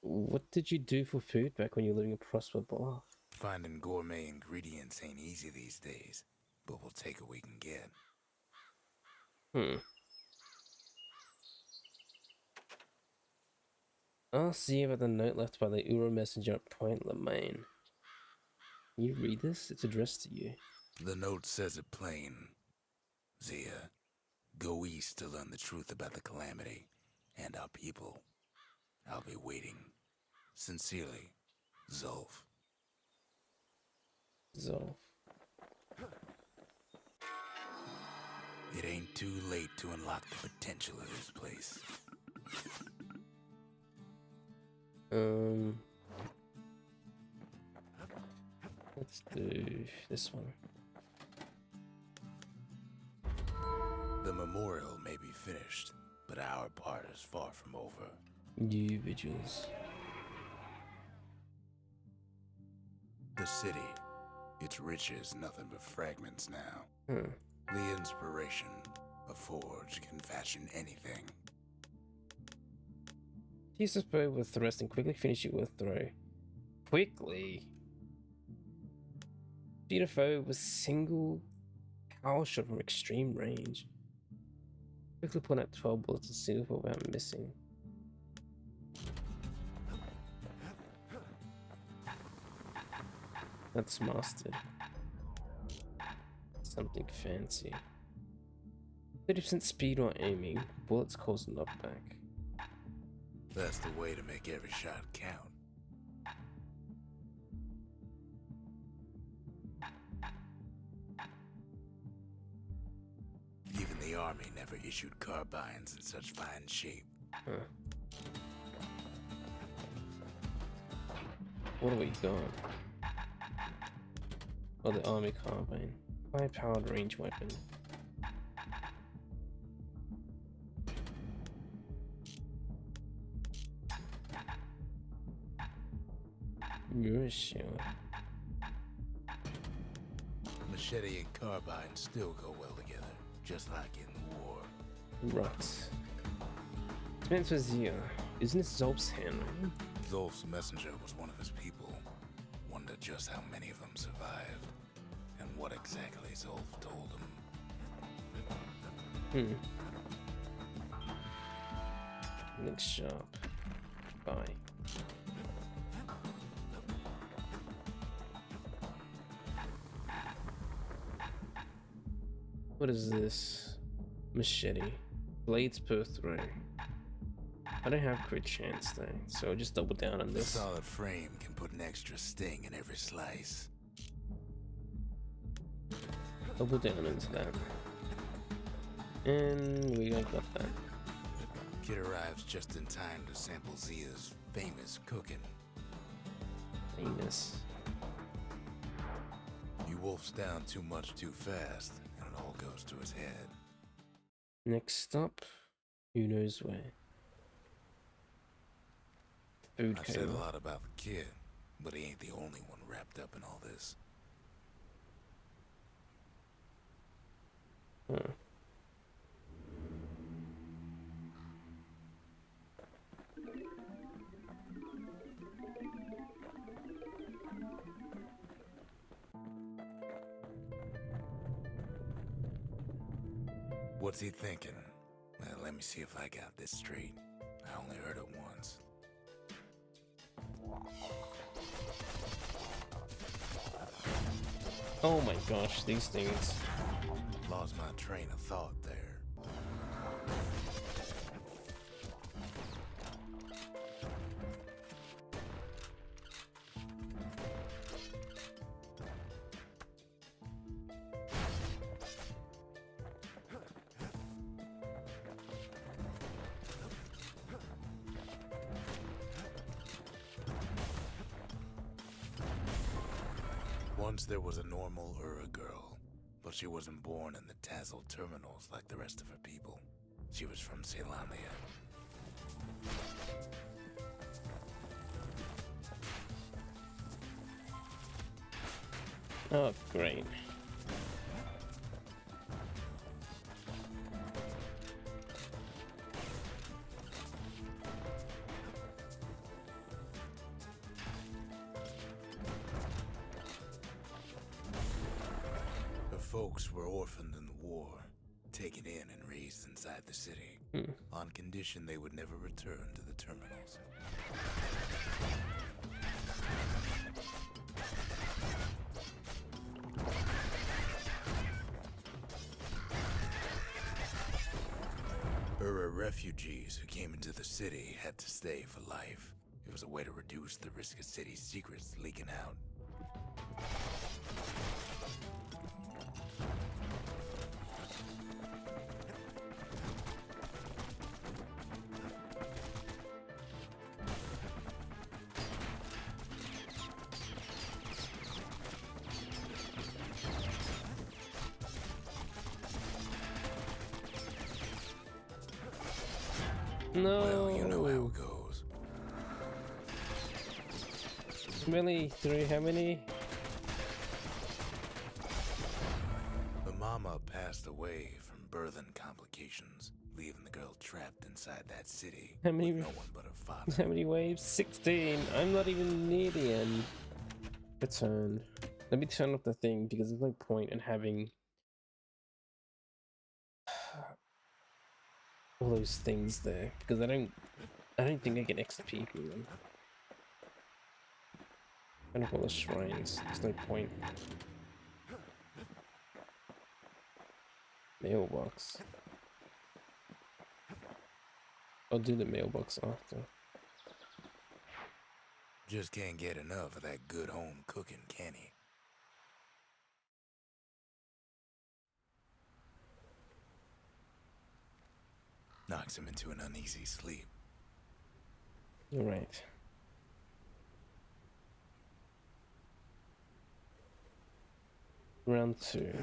What did you do for food back when you were living in Prosper Bluff? Finding gourmet ingredients ain't easy these days, but we'll take what we can get. Ask Zia about the note left by the Uro messenger at Point Lemaine. Can you read this? It's addressed to you. The note says it plain. Zia, go east to learn the truth about the calamity and our people. I'll be waiting. Sincerely, Zolf. Zolf. It ain't too late to unlock the potential of this place. Let's do this one. The memorial may be finished, but our part is far from over. New vigils. The city, its riches nothing but fragments now. The inspiration, a forge can fashion anything. Use this bow with thrust and quickly finish it with throw. Quickly? Shoot a foe with single power shot from extreme range. Quickly pull out 12 bullets and single foe without missing. That's mastered. Something fancy. 30% speed while aiming. Bullets cause knockback. That's the way to make every shot count. Even the army never issued carbines in such fine shape. What do we got? Oh, the army carbine. High-powered range weapon. Mirror shield. Machete and carbine still go well together, just like in the war. Right. Spencer's here. Isn't it Zolf's handling? Zolf's messenger was one of his people. Wonder just how many of them survived, and what exactly Zolf told him. Looks sharp. Bye. What is this? Machete. Blades per throw. I don't have crit chance though, so I'll just double down on The this. solid frame can put an extra sting in every slice. Double down into that. And we got that. Kid arrives just in time to sample Zia's famous cooking. Famous. He wolfs down too much too fast, and it all goes to his head. Next stop, who knows where. Food I've said a coma. lot about the kid, but he ain't the only one wrapped up in all this. Huh. What's he thinking? Well, let me see if I got this straight. I only heard it once. Oh my gosh, these things. Lost my train of thought there. Once there was a normal Ura girl, but she wasn't born in the Tazzle terminals like the rest of her people. She was from Ceylondia. Oh, great. Her folks were orphaned in the war, taken in and raised inside the city, on condition they would never return to the terminals. Ura refugees who came into the city had to stay for life. It was a way to reduce the risk of city secrets leaking out. No. Well, you know how it goes. Really? Through how many? The mama passed away from birthing complications, leaving the girl trapped inside that city How many- with no one but her father. How many waves? 16. I'm not even near the end. Return. Let me turn off the thing because there's no point in having all those things there because I don't think I get XP from them. And all the shrines. There's no point. Mailbox. I'll do the mailbox after. Just can't get enough of that good home cooking, can he? Knocks him into an uneasy sleep. You're right. Round 2.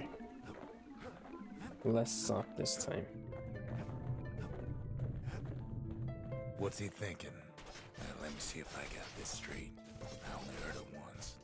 Less sock this time. What's he thinking? Let me see if I got this straight. I only heard it once.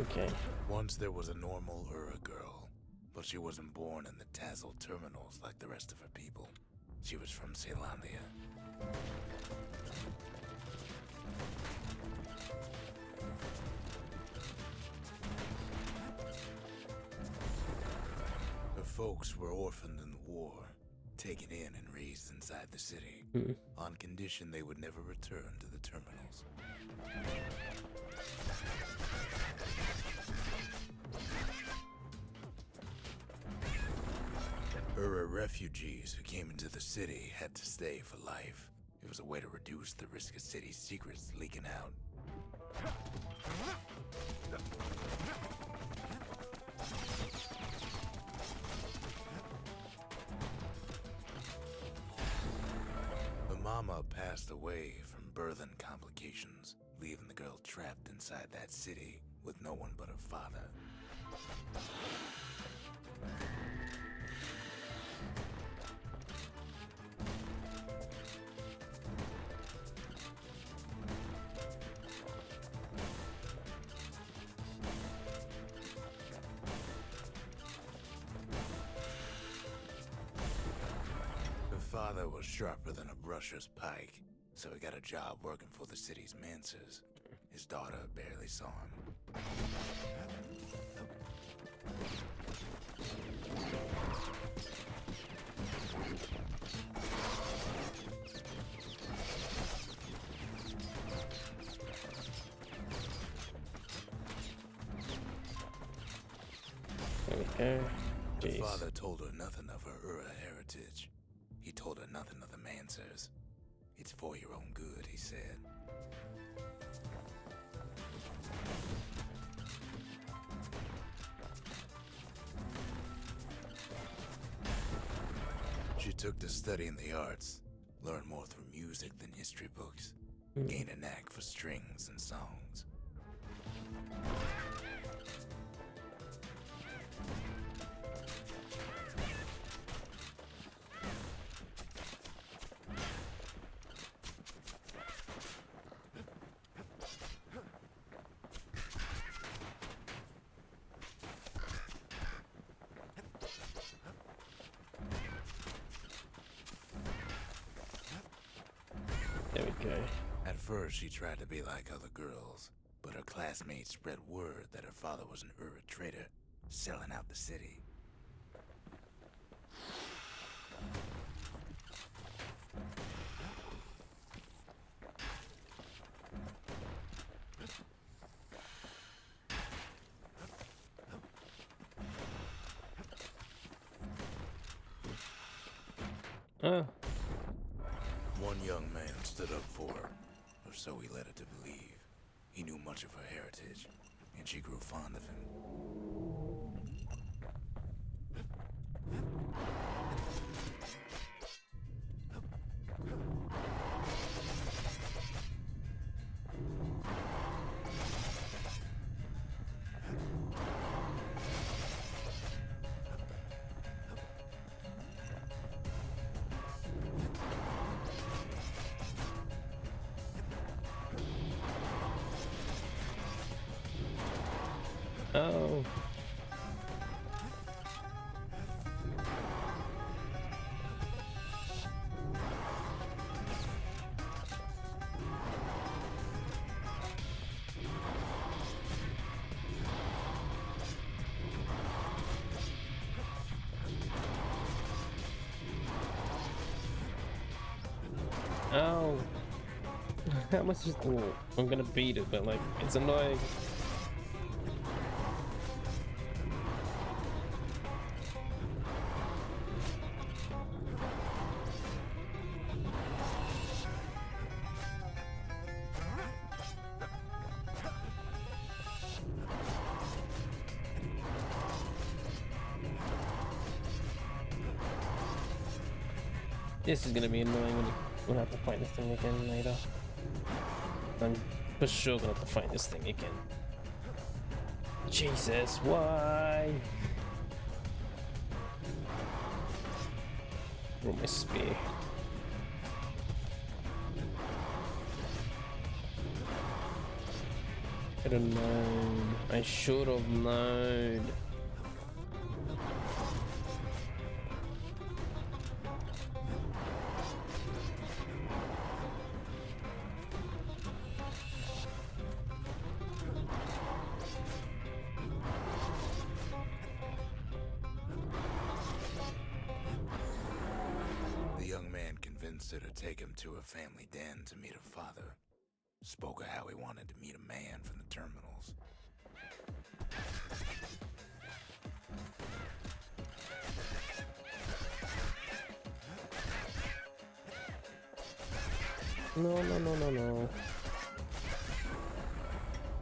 Okay. Once there was a normal Ura girl, but she wasn't born in the Tassel terminals like the rest of her people. She was from Celandia. Her folks were orphaned in the war, taken in and raised inside the city, on condition they would never return to the terminals. Ura refugees who came into the city had to stay for life. It was a way to reduce the risk of city secrets leaking out. The mama passed away from birthing complications, leaving the girl trapped inside that city with no one but her father. Father was sharper than a brusher's pike, so he got a job working for the city's mancers. His daughter barely saw him. Okay. The Jeez. father told her nothing of her Ura heritage. He told her nothing of the mancers. It's for your own good, he said. She took to studying the arts, learned more through music than history books, gained a knack for strings and songs. There we go. At first, she tried to be like other girls, but her classmates spread word that her father was an Ura trader, selling out the city. Oh. One young man stood up for her, or so he led her to believe. He knew much of her heritage, and she grew fond of him. Oh. Oh. That was just. I'm gonna beat it, but like, it's annoying. This is gonna be annoying when we'll have to fight this thing again later. I'm for sure gonna have to fight this thing again. Jesus, why? Roll my spear. I should have known. I should have known. The young man convinced her to take him to a family den to meet her father. Spoke of how he wanted to meet a man from the terminals. No.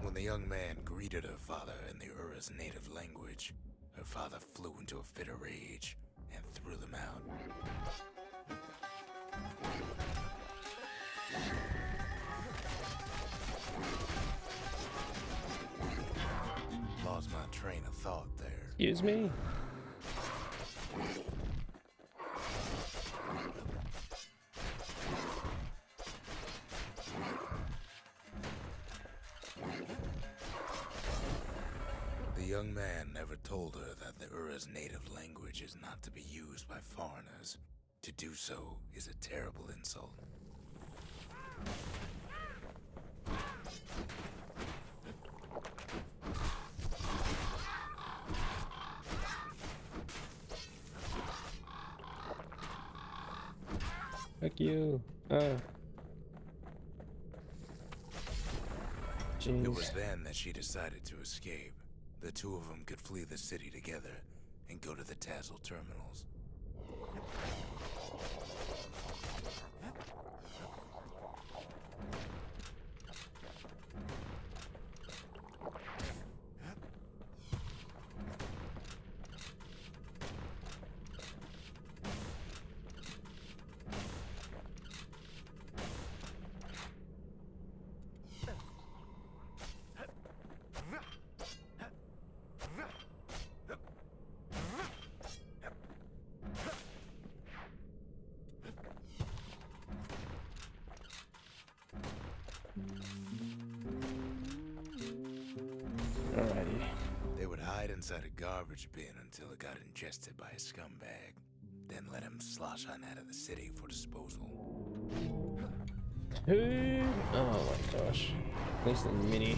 When the young man greeted her father in the Ura's native language, her father flew into a fit of rage and threw them out. Lost my train of thought there. Excuse me? The young man never told her that the Ura's native language is not to be used by foreigners. To do so is a terrible insult. Fuck you. Jeez. It was then that she decided to escape. The two of them could flee the city together and go to the Tassel terminals. Alrighty. They would hide inside a garbage bin until it got ingested by a scumbag, then let him slosh on out of the city for disposal. Dude. Oh my gosh. At least the mini.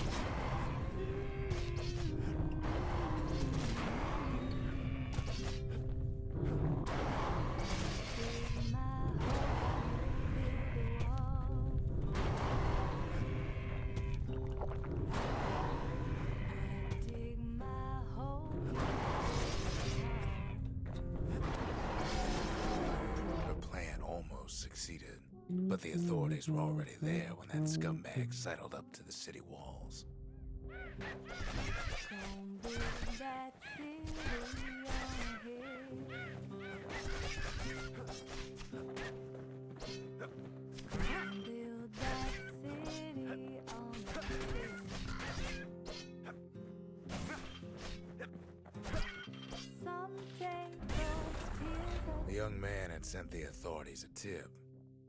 Succeeded, but the authorities were already there when that scumbag sidled up to the city walls. The young man had sent the authorities a tip.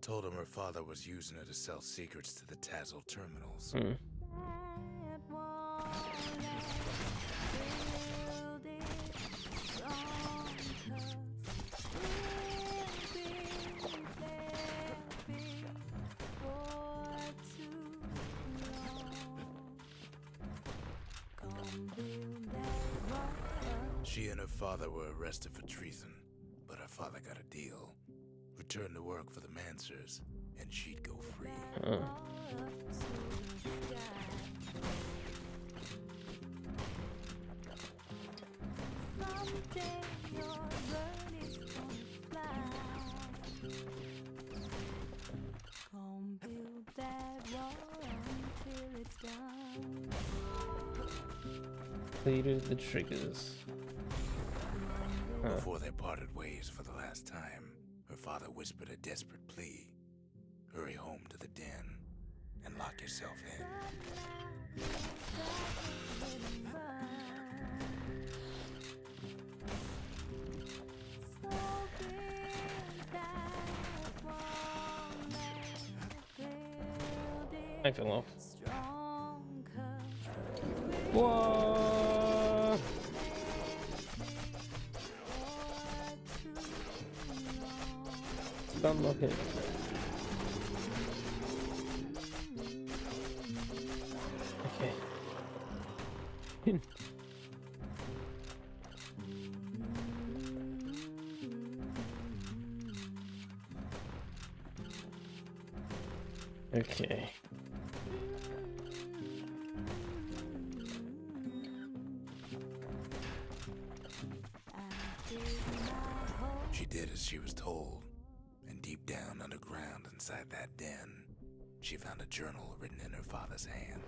Told him her father was using her to sell secrets to the Tassel terminals. She and her father were arrested for treason, but her father got a deal. Return to work for the Mansers, and she'd go free. Completed the triggers. Before they parted ways for the last time, her father whispered a desperate plea. Hurry home to the den and lock yourself in. I fell off. Whoa! Unlock it. Okay. Okay. She did as she was told, and deep down underground inside that den, she found a journal written in her father's hand.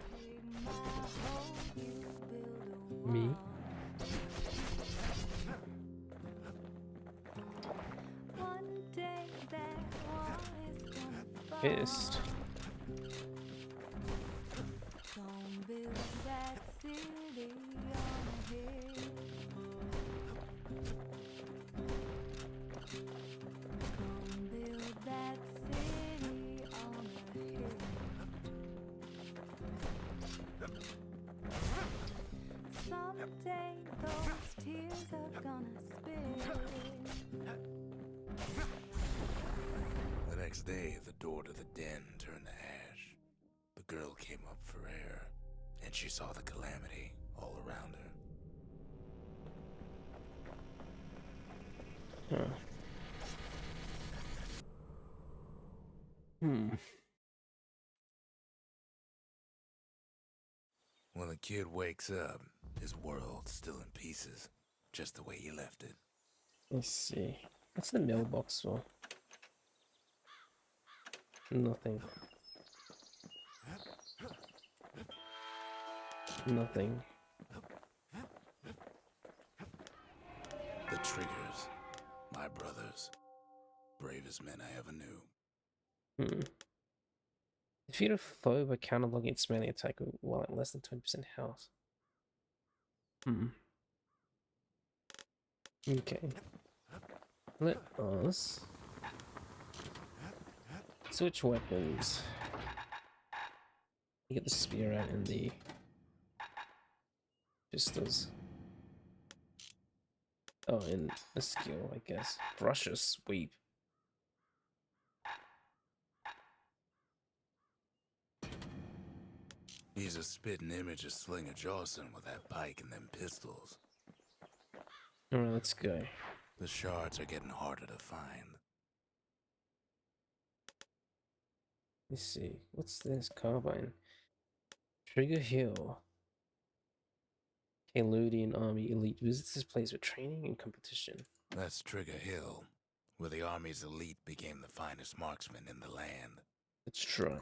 Me? Pissed. Someday those tears are gonna spill. The next day, the door to the den turned to ash. The girl came up for air, and she saw the calamity all around her. Huh. Hmm. When the kid wakes up, his world's still in pieces, just the way he left it. Let's see. What's the mailbox for? Nothing. Nothing. The Triggers, my brothers, bravest men I ever knew. Hmm. Defeat a foe by counterlogging its melee attack while at less than 20% health. Hmm. Okay. Let us switch weapons. You get the spear out and the pistols. Oh, and a skill, I guess. Brush or sweep. He's a spitting image of Slinger Jawson with that pike and them pistols. Alright, let's go. The shards are getting harder to find. Let's see. What's this? Carbine. Trigger Hill. Eludian Army Elite visits this place for training and competition. That's Trigger Hill, where the Army's elite became the finest marksmen in the land. Let's try.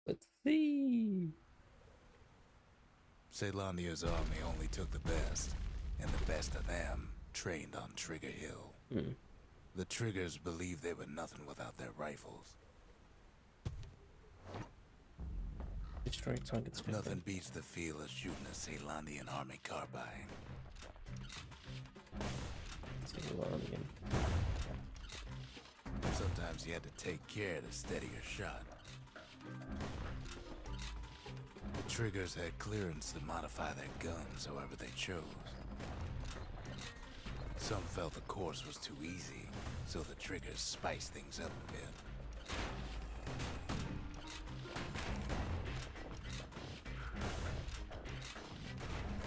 Let's see. Caelandia's army only took the best, and the best of them trained on Trigger Hill. Hmm. The Triggers believed they were nothing without their rifles. Destroy targets. Nothing beats the feel of shooting a Caelandian army carbine. Caelandian. Sometimes you had to take care to steady your shot. The Triggers had clearance to modify their guns however they chose. Some felt the course was too easy, so the Triggers spiced things up a bit.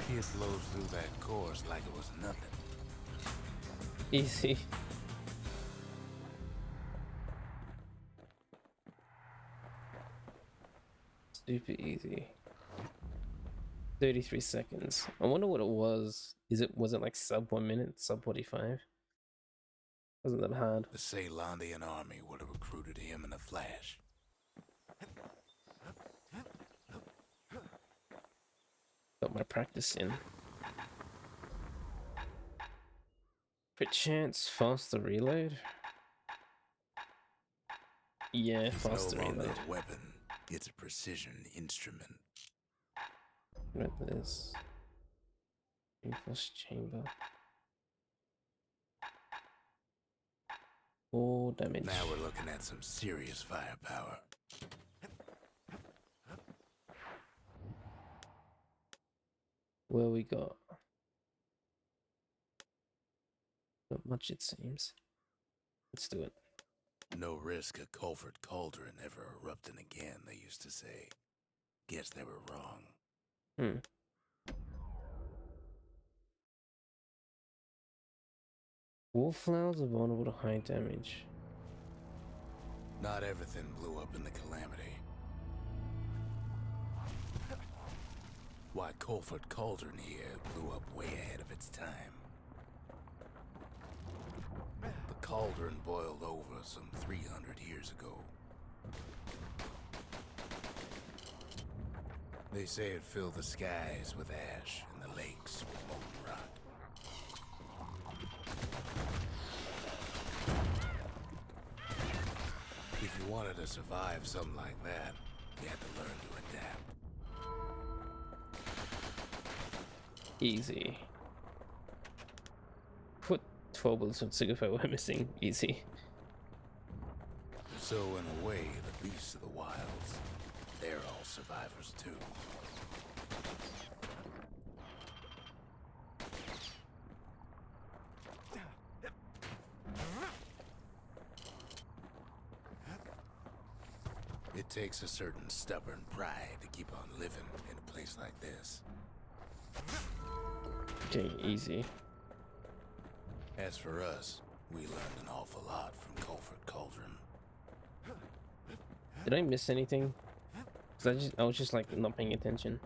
Kid blows through that course like it was nothing. Easy. Stupid easy. 33 seconds. I wonder what it was. Was it like sub 1 minute, sub 45? Wasn't that hard. The Caelandian army would have recruited him in a flash. Got my practice in. Crit chance, faster reload. Yeah, It's no faster longer reload. a weapon, it's a precision instrument. What is this? Reinforced chamber. 4 damage. Now we're looking at some serious firepower. Where we got? Not much, it seems. Let's do it. No risk of Culford Cauldron ever erupting again, they used to say. Guess they were wrong. Hmm. Wallflowers are vulnerable to high damage. Not everything blew up in the Calamity. Why, Culford Cauldron here blew up way ahead of its time. The cauldron boiled over some 300 years ago. They say it filled the skies with ash and the lakes with molten rock. If you wanted to survive something like that, you had to learn to adapt. Easy. Put 12 bullets of Sigurd were missing. Easy. So in a way, the beasts of the wilds, they're all survivors too. It takes a certain stubborn pride to keep on living in a place like this. Okay, easy. As for us, we learned an awful lot from Culford Cauldron. Did I miss anything? Cause I was just like not paying attention.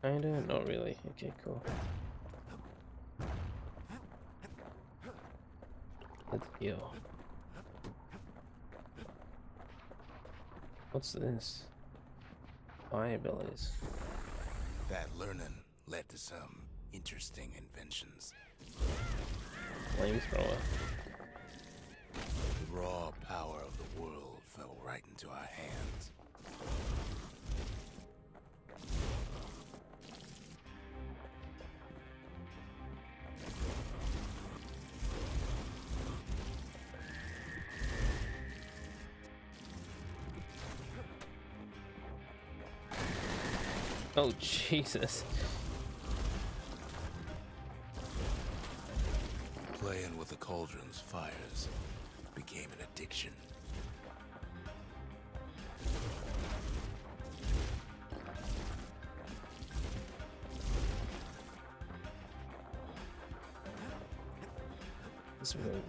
Kinda, not really. Okay, cool. Let's heal. What's this? Fire abilities. That learning led to some interesting inventions. Flamethrower. The raw power of the world fell right into our hands. Oh, Jesus. Playing with the cauldron's fires became an addiction. This really...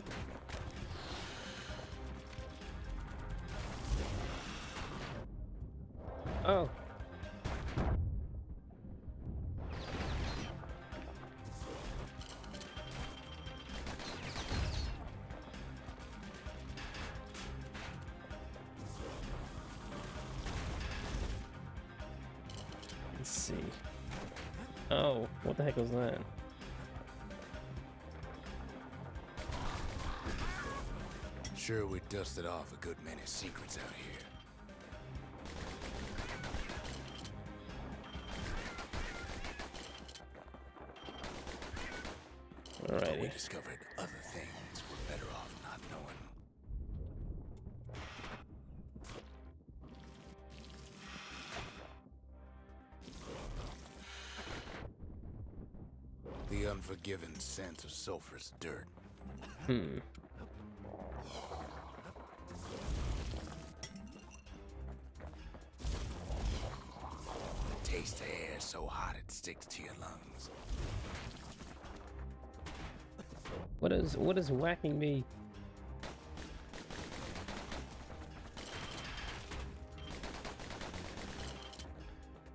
Oh. Let's see. Oh, what the heck was that? Sure, we dusted off a good many secrets out here. But we Alrighty. discovered other things we're better off not knowing. The unforgiving scent of sulfurous dirt. Hmm. Taste the air so hot it sticks to your lungs. What is whacking me?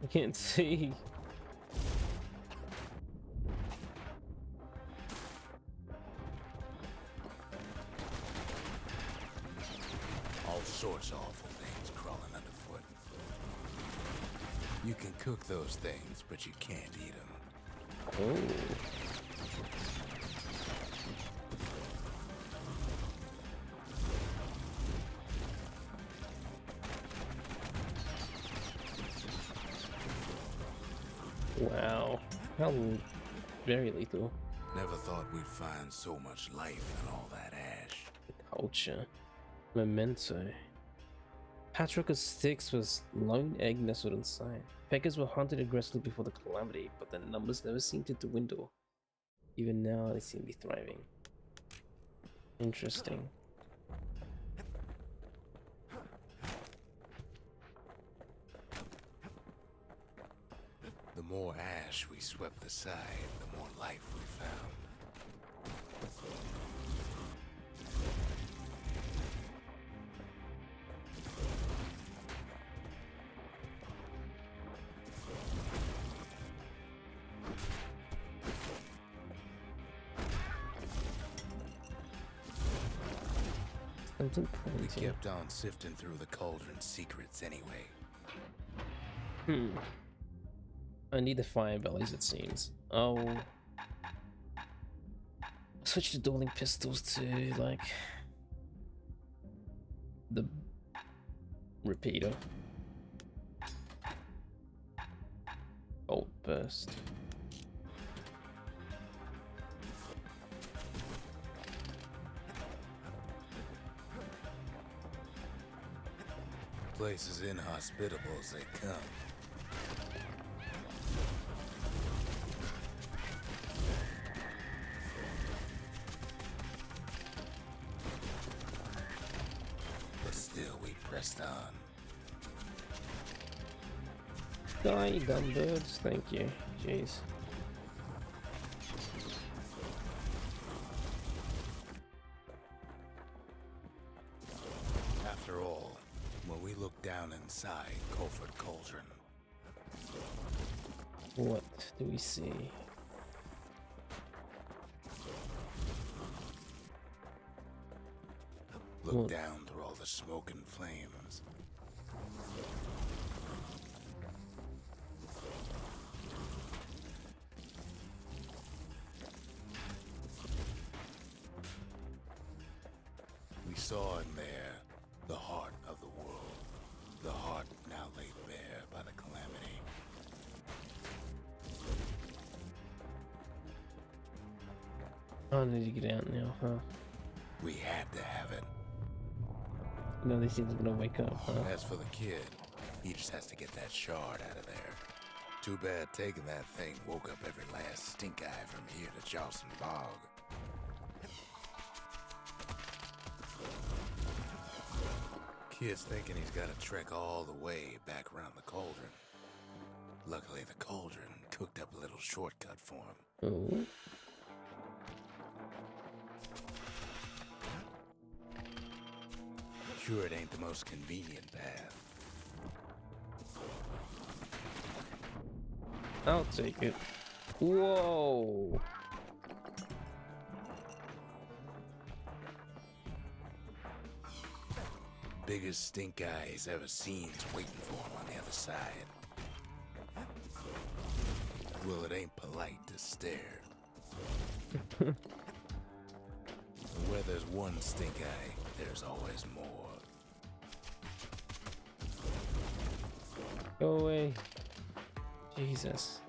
I can't see. All sorts of awful things crawling underfoot. You can cook those things, but you can't eat them. Oh. Wow. How very lethal. Never thought we'd find so much life in all that ash. Culture. Memento. Patrick of Sticks was lone egg nestled inside. Peckers were hunted aggressively before the calamity, but their numbers never seemed to dwindle. Even now, they seem to be thriving. Interesting. The more ash we swept aside, the more life we found. We kept on sifting through the cauldron's secrets anyway. I need the fire bellies, it seems. Oh. Switch to dueling pistols to, like, the repeater. Bolt burst. Place as inhospitable as they come. But still we pressed on. Die, dumb birds. Thank you. Jeez. After all, when we look down inside Colford Cauldron, What do we see? look down through all the smoke and flames. We saw in there the heart of the world, the heart now laid bare by the calamity. Oh, I need to get out now, huh? We had to have it. No, these things are gonna wake up, huh? As for the kid, he just has to get that shard out of there. Too bad taking that thing woke up every last stink eye from here to Charleston Bog. Kid's thinking he's got to trek all the way back around the cauldron. Luckily, the cauldron cooked up a little shortcut for him. Oh. Sure, it ain't the most convenient path. I'll take it. Whoa. Biggest stink eye he's ever seen's waiting for him on the other side. Well, it ain't polite to stare. And where there's one stink eye, there's always more. Go away. Jesus.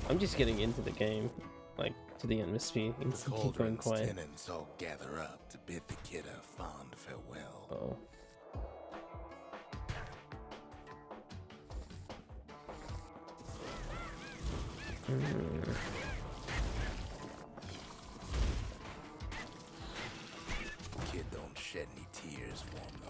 I'm just getting into the game. Like, to the atmosphere. The Keep going cauldron's quiet. tenants all gather up to bid the kid a fond farewell. Oh. Kid don't shed any tears for him, though.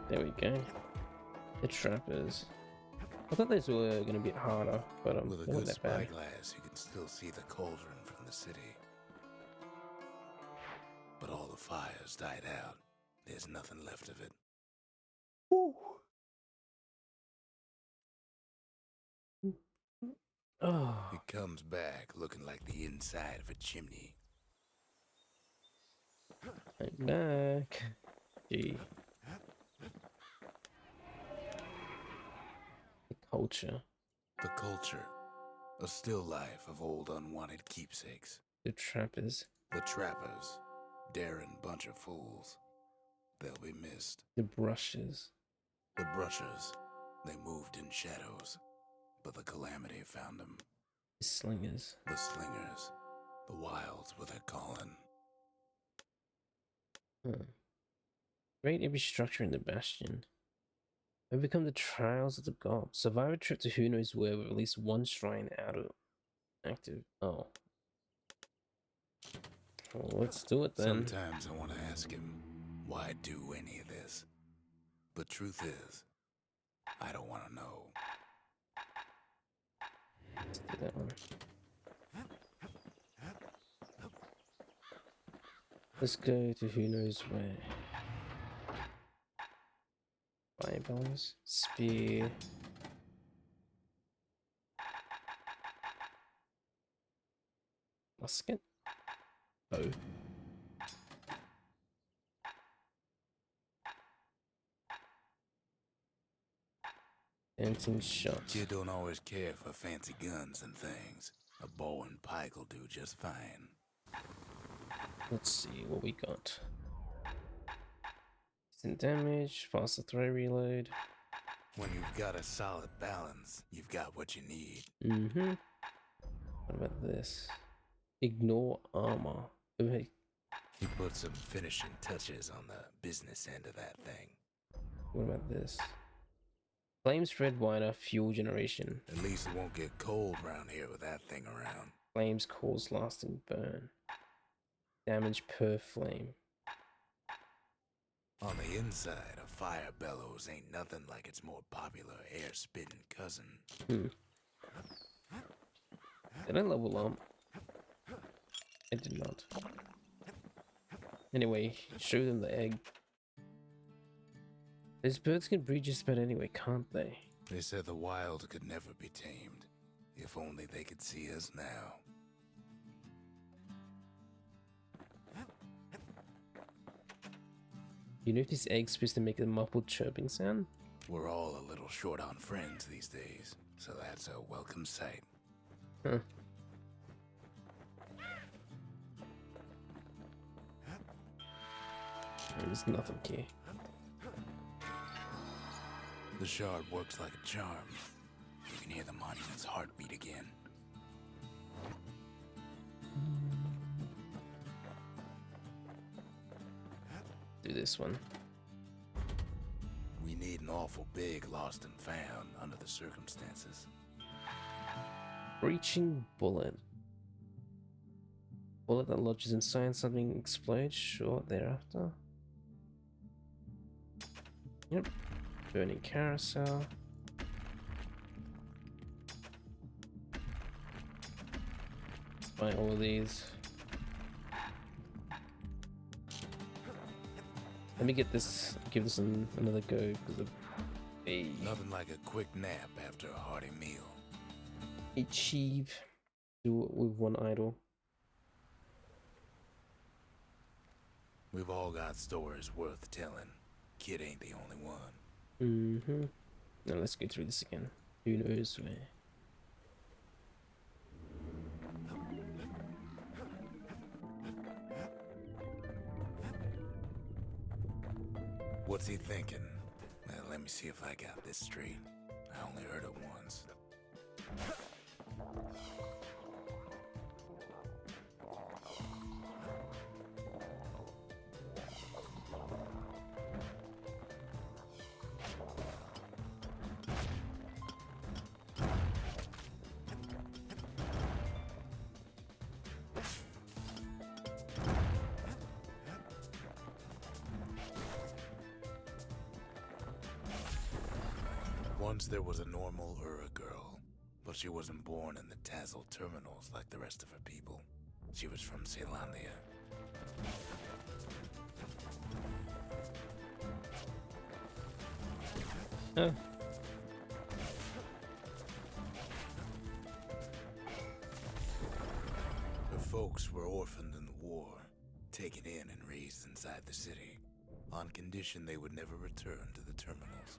There we go. The trappers. I thought those were gonna be harder, but With a they weren't good that bad. spyglass, you can still see the cauldron from the city. but all the fires died out. There's nothing left of it. Woo. Oh, It comes back looking like the inside of a chimney. I'm back. Gee. The culture. The culture. A still life of old unwanted keepsakes. The trappers. The trappers. Daring bunch of fools. They'll be missed. The brushes. The brushers. They moved in shadows. But the calamity found them. The slingers. The slingers. The wilds were their calling. Huh. Raid every structure in the Bastion. Overcome the trials of the gods. Survive a trip to who knows where with at least one shrine out of active. Oh. Well, let's do it then. Sometimes I want to ask him, why do any of this? But truth is, I don't want to know. Let's do that one. Let's go to who knows where. Fireballs, spear. Musket? Oh. Dancing shots. You don't always care for fancy guns and things. A bow and pike will do just fine. Let's see what we got. Instant damage, faster throw reload. When you've got a solid balance, you've got what you need. Mm-hmm. What about this? Ignore armor. Oh, hey. He put some finishing touches on the business end of that thing. What about this? Flame spread wider, fuel generation. At least it won't get cold around here with that thing around. Flames cause lasting burn. Damage per flame. On the inside, a fire bellows ain't nothing like its more popular air-spitting cousin. Did I level up? I did not. Anyway, show them the egg. These birds can breed just about anyway, can't they? They said the wild could never be tamed. If only they could see us now. You know if this egg's supposed to make a muffled chirping sound? We're all a little short on friends these days, so that's a welcome sight. Huh. There's nothing here. The shard works like a charm. You can hear the monument's heartbeat again. Do this one. We need an awful big lost and found under the circumstances. Breaching bullet. Bullet that lodges inside something explodes short thereafter. Yep. Burning carousel. Let's buy all of these. Let me get this, give this another go because of Nothing like a quick nap after a hearty meal. achieve. Do it with one idol. We've all got stories worth telling. Kid ain't the only one. Mm-hmm. Now let's go through this again. Who knows where? What's he thinking? Well, let me see if I got this straight. I only heard it once. Once there was a normal Ura girl, but she wasn't born in the Tazzle terminals like the rest of her people. She was from Celandia, Huh. Her folks were orphaned in the war, taken in and raised inside the city, on condition they would never return to the terminals.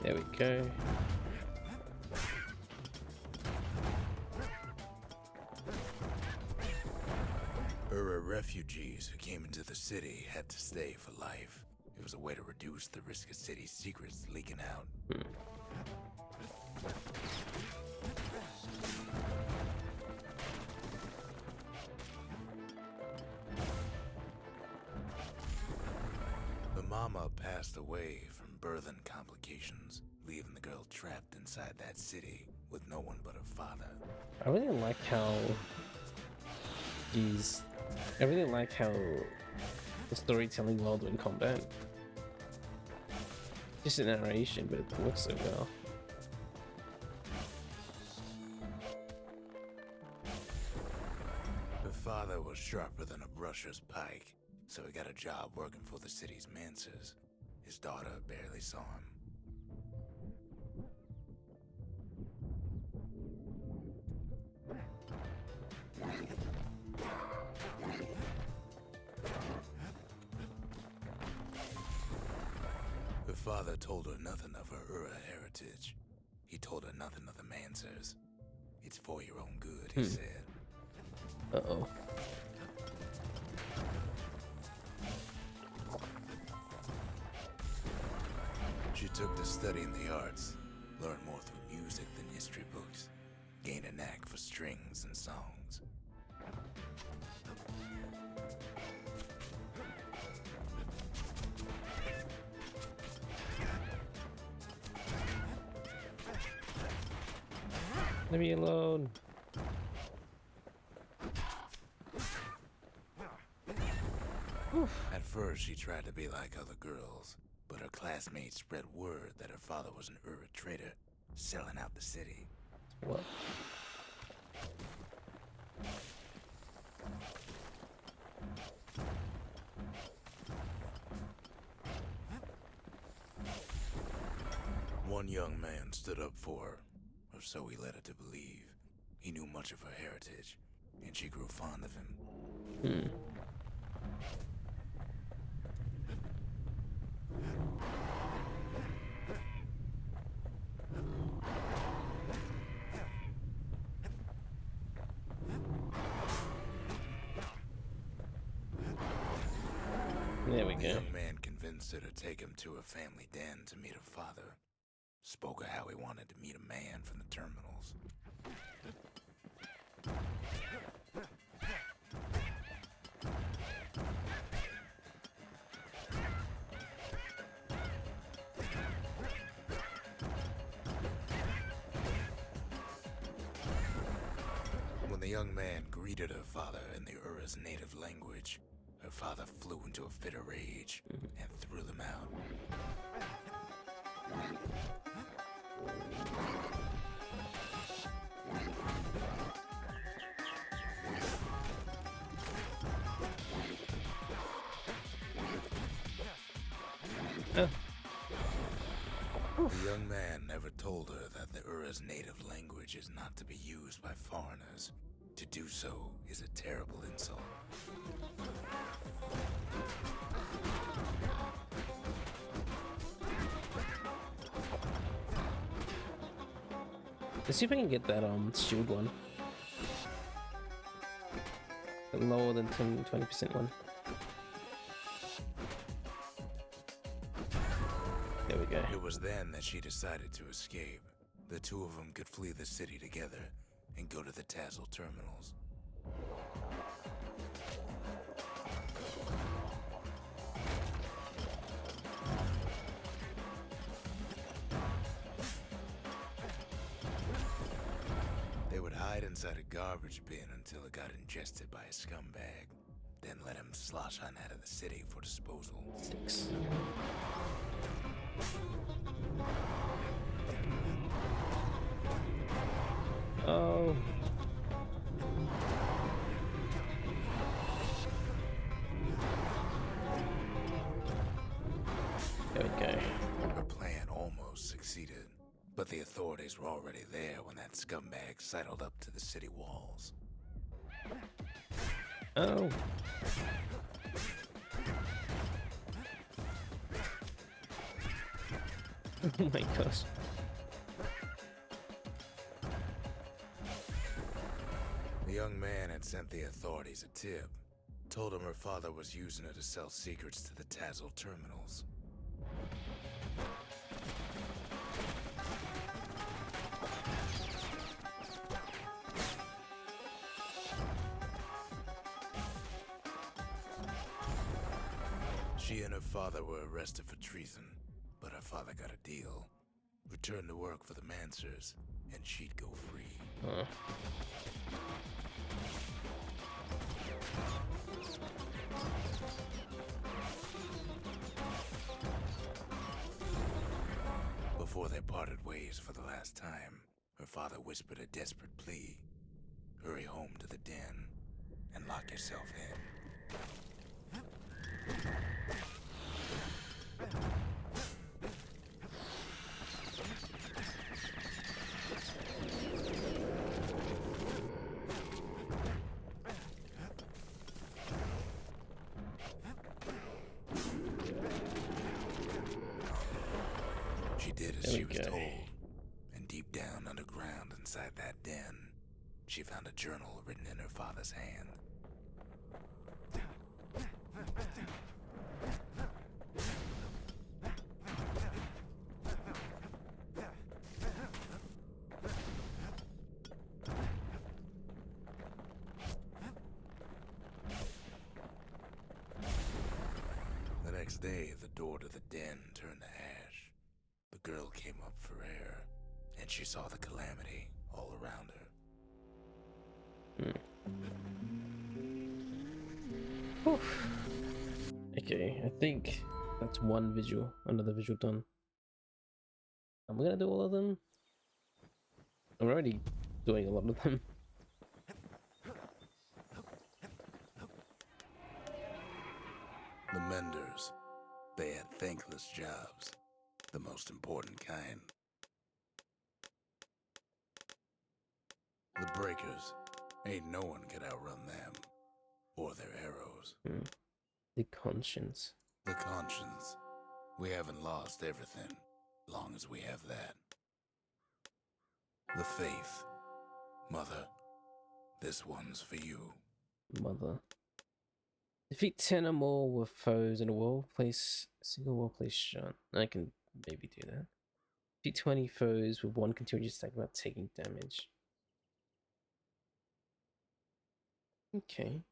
There we go. Refugees who came into the city had to stay for life. It was a way to reduce the risk of city secrets leaking out. The mama passed away from birthing complications, leaving the girl trapped inside that city with no one but her father. I really like how I really like how the storytelling well in combat. Just a narration, but it works so well. Her father was sharper than a brusher's pike, so he got a job working for the city's mancers. His daughter barely saw him. Her father told her nothing of her Ura heritage. He told her nothing of the mancers. It's for your own good, he said. Uh-oh. She took to studying the arts, learned more through music than history books, gained a knack for strings and songs. Leave me alone. At first, she tried to be like other girls, but her classmates spread word that her father was an Ura trader, selling out the city. What? One young man stood up for her, or so he led her to believe. He knew much of her heritage, and she grew fond of him. There we The go. young man convinced her to take him to a family den to meet her father. Spoke of how he wanted to meet a man from the terminals. When the young man greeted her father in the Ura's native language, her father flew into a fit of rage and threw them out. The young man never told her that the Ura's native language is not to be used by foreigners. To do so is a terrible insult. Let's see if I can get that shield one. The lower than 20% one. There we go. It was then that she decided to escape. The two of them could flee the city together and go to the Tassel terminals. They would hide inside a garbage bin until it got ingested by a scumbag, then let him slosh on out of the city for disposal. Six. Oh. There we go. Her plan almost succeeded, but the authorities were already there when that scumbag sidled up to the city walls. Oh. Oh my gosh. The young man had sent the authorities a tip. Told him her father was using her to sell secrets to the Tazzle terminals. She and her father were arrested for treason, but her father got a deal. Returned to work for the Mansers, and she'd go free. Huh. Before they parted ways for the last time, her father whispered a desperate plea. Hurry home to the den and lock yourself in. She did as she was told, and deep down underground inside that den, she found a journal written in her father's hand. The next day, the door to the den turned to ash. The girl came up for air, and she saw the calamity all around her. Okay, I think that's one visual, another visual done. Am I gonna do all of them? I'm already doing a lot of them. The menders, they had thankless jobs, the most important kind. The breakers, ain't no one could outrun them, or their arrows. The conscience. The conscience, we haven't lost everything, long as we have that. The faith, mother, this one's for you. Mother. Defeat 10 or more with foes in a world place, single world place shot. I can maybe do that. Defeat 20 foes with one continuous attack without taking damage. Okay.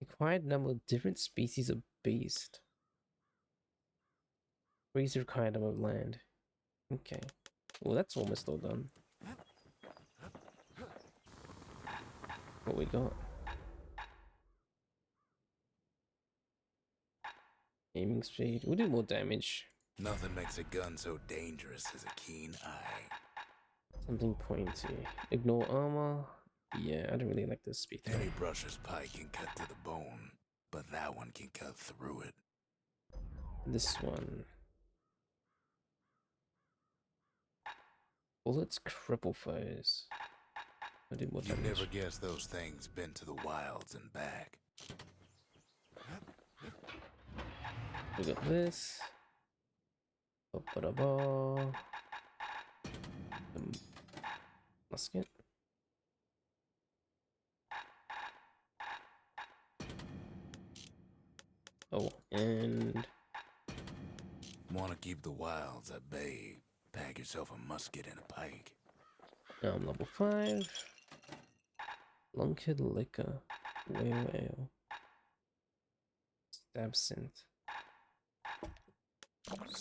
Required number of different species of beast. Increase the required number of land. Okay. Well, that's almost all done. What we got? Aiming speed. We'll do more damage. Nothing makes a gun so dangerous as a keen eye. Something pointy. Ignore armor. Yeah, I don't really like this speed. Any brusher's pike can cut to the bone, but that one can cut through it. This one. Bullets cripple foes. I'll do more You'd damage. never guess those things been to the wilds and back. We got this. Ba-ba-da-ba. Musket. Oh, and Want to keep the wilds at bay? Pack yourself a musket and a pike. now I'm level 5. Lunkhead liquor. Whale ale. Absinthe.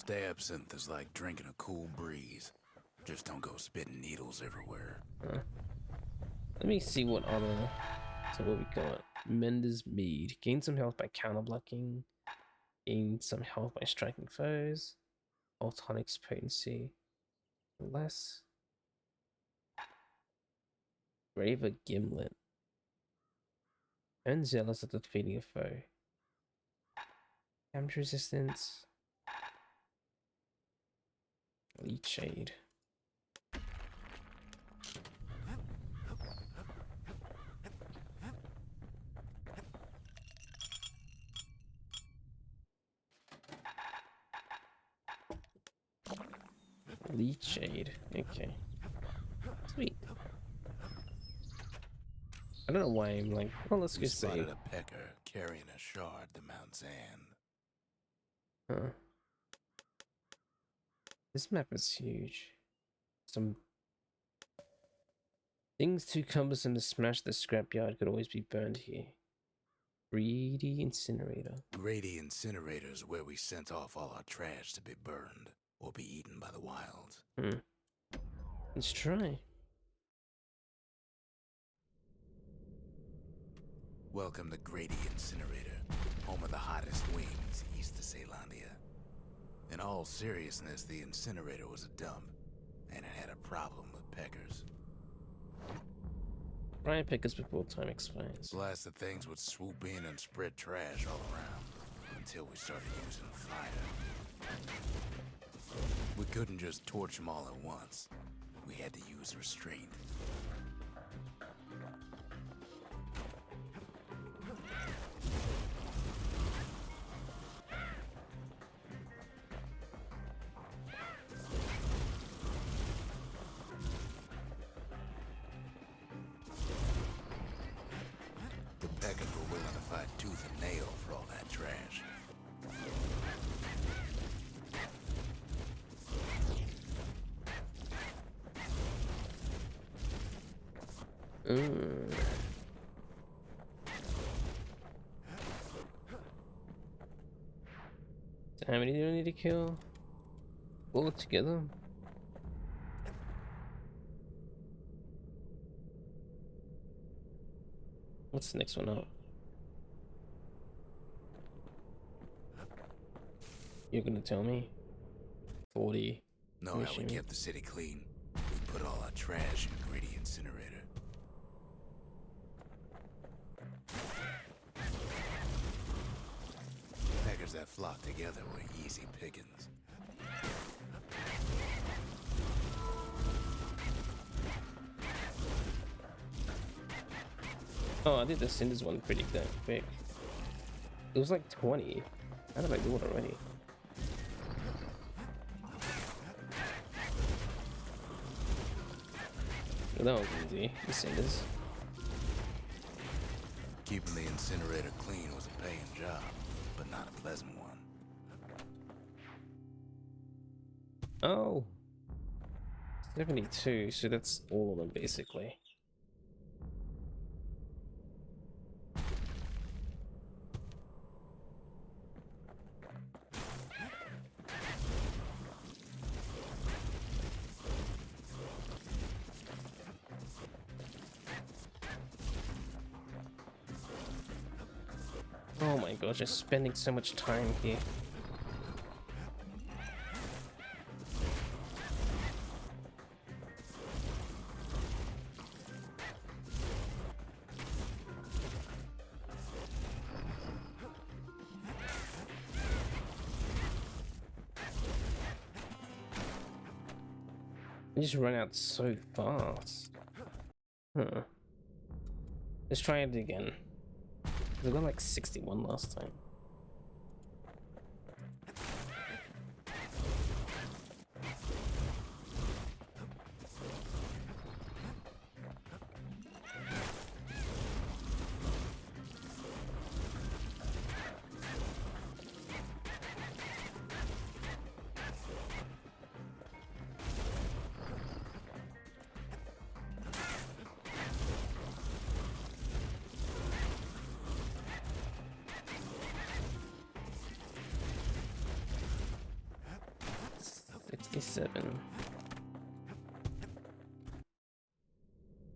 Absinthe is like drinking a cool breeze. Just don't go spitting needles everywhere. Let me see what other. So what we got? Mender's Mead. Gain some health by counter blocking. Gain some health by striking foes. Altonics potency. Less. Graver Gimlet. Turn zealous at defeating a foe. Damage resistance. Leech shade. Leech shade. Okay. Sweet. I don't know why I'm like, well, let's We go see. spotted a pecker carrying a shard to Mount Zand. Huh. This map is huge. Some things too cumbersome to smash the scrapyard could always be burned here. Greedy incinerator. Grady Incinerator is where we sent off all our trash to be burned or be eaten by the wilds. Let's try. Welcome to Grady Incinerator, home of the hottest wings east of Ceylondia. In all seriousness, the incinerator was a dump, and it had a problem with peckers. Try and pick us before time expires. Blasted things would swoop in and spread trash all around, until we started using fire. We couldn't just torch them all at once. We had to use restraint. The peckers were willing to fight tooth and nail for all that trash. So how many do I need to kill? All together? What's the next one up? You're gonna tell me? 40. Know how we kept the city clean? We put all our trash in Grady Incinerator. Peckers that flocked together were easy pickings. Oh, I did the cinders one pretty damn quick. It was like 20. How did I do it already? Well, that was easy. The cinders. Keeping the incinerator clean was a paying job, but not a pleasant one. Oh. 72, so that's all of them basically. Oh my gosh, I'm spending so much time here. I just run out so fast. Huh. Let's try it again. I got like 61 last time.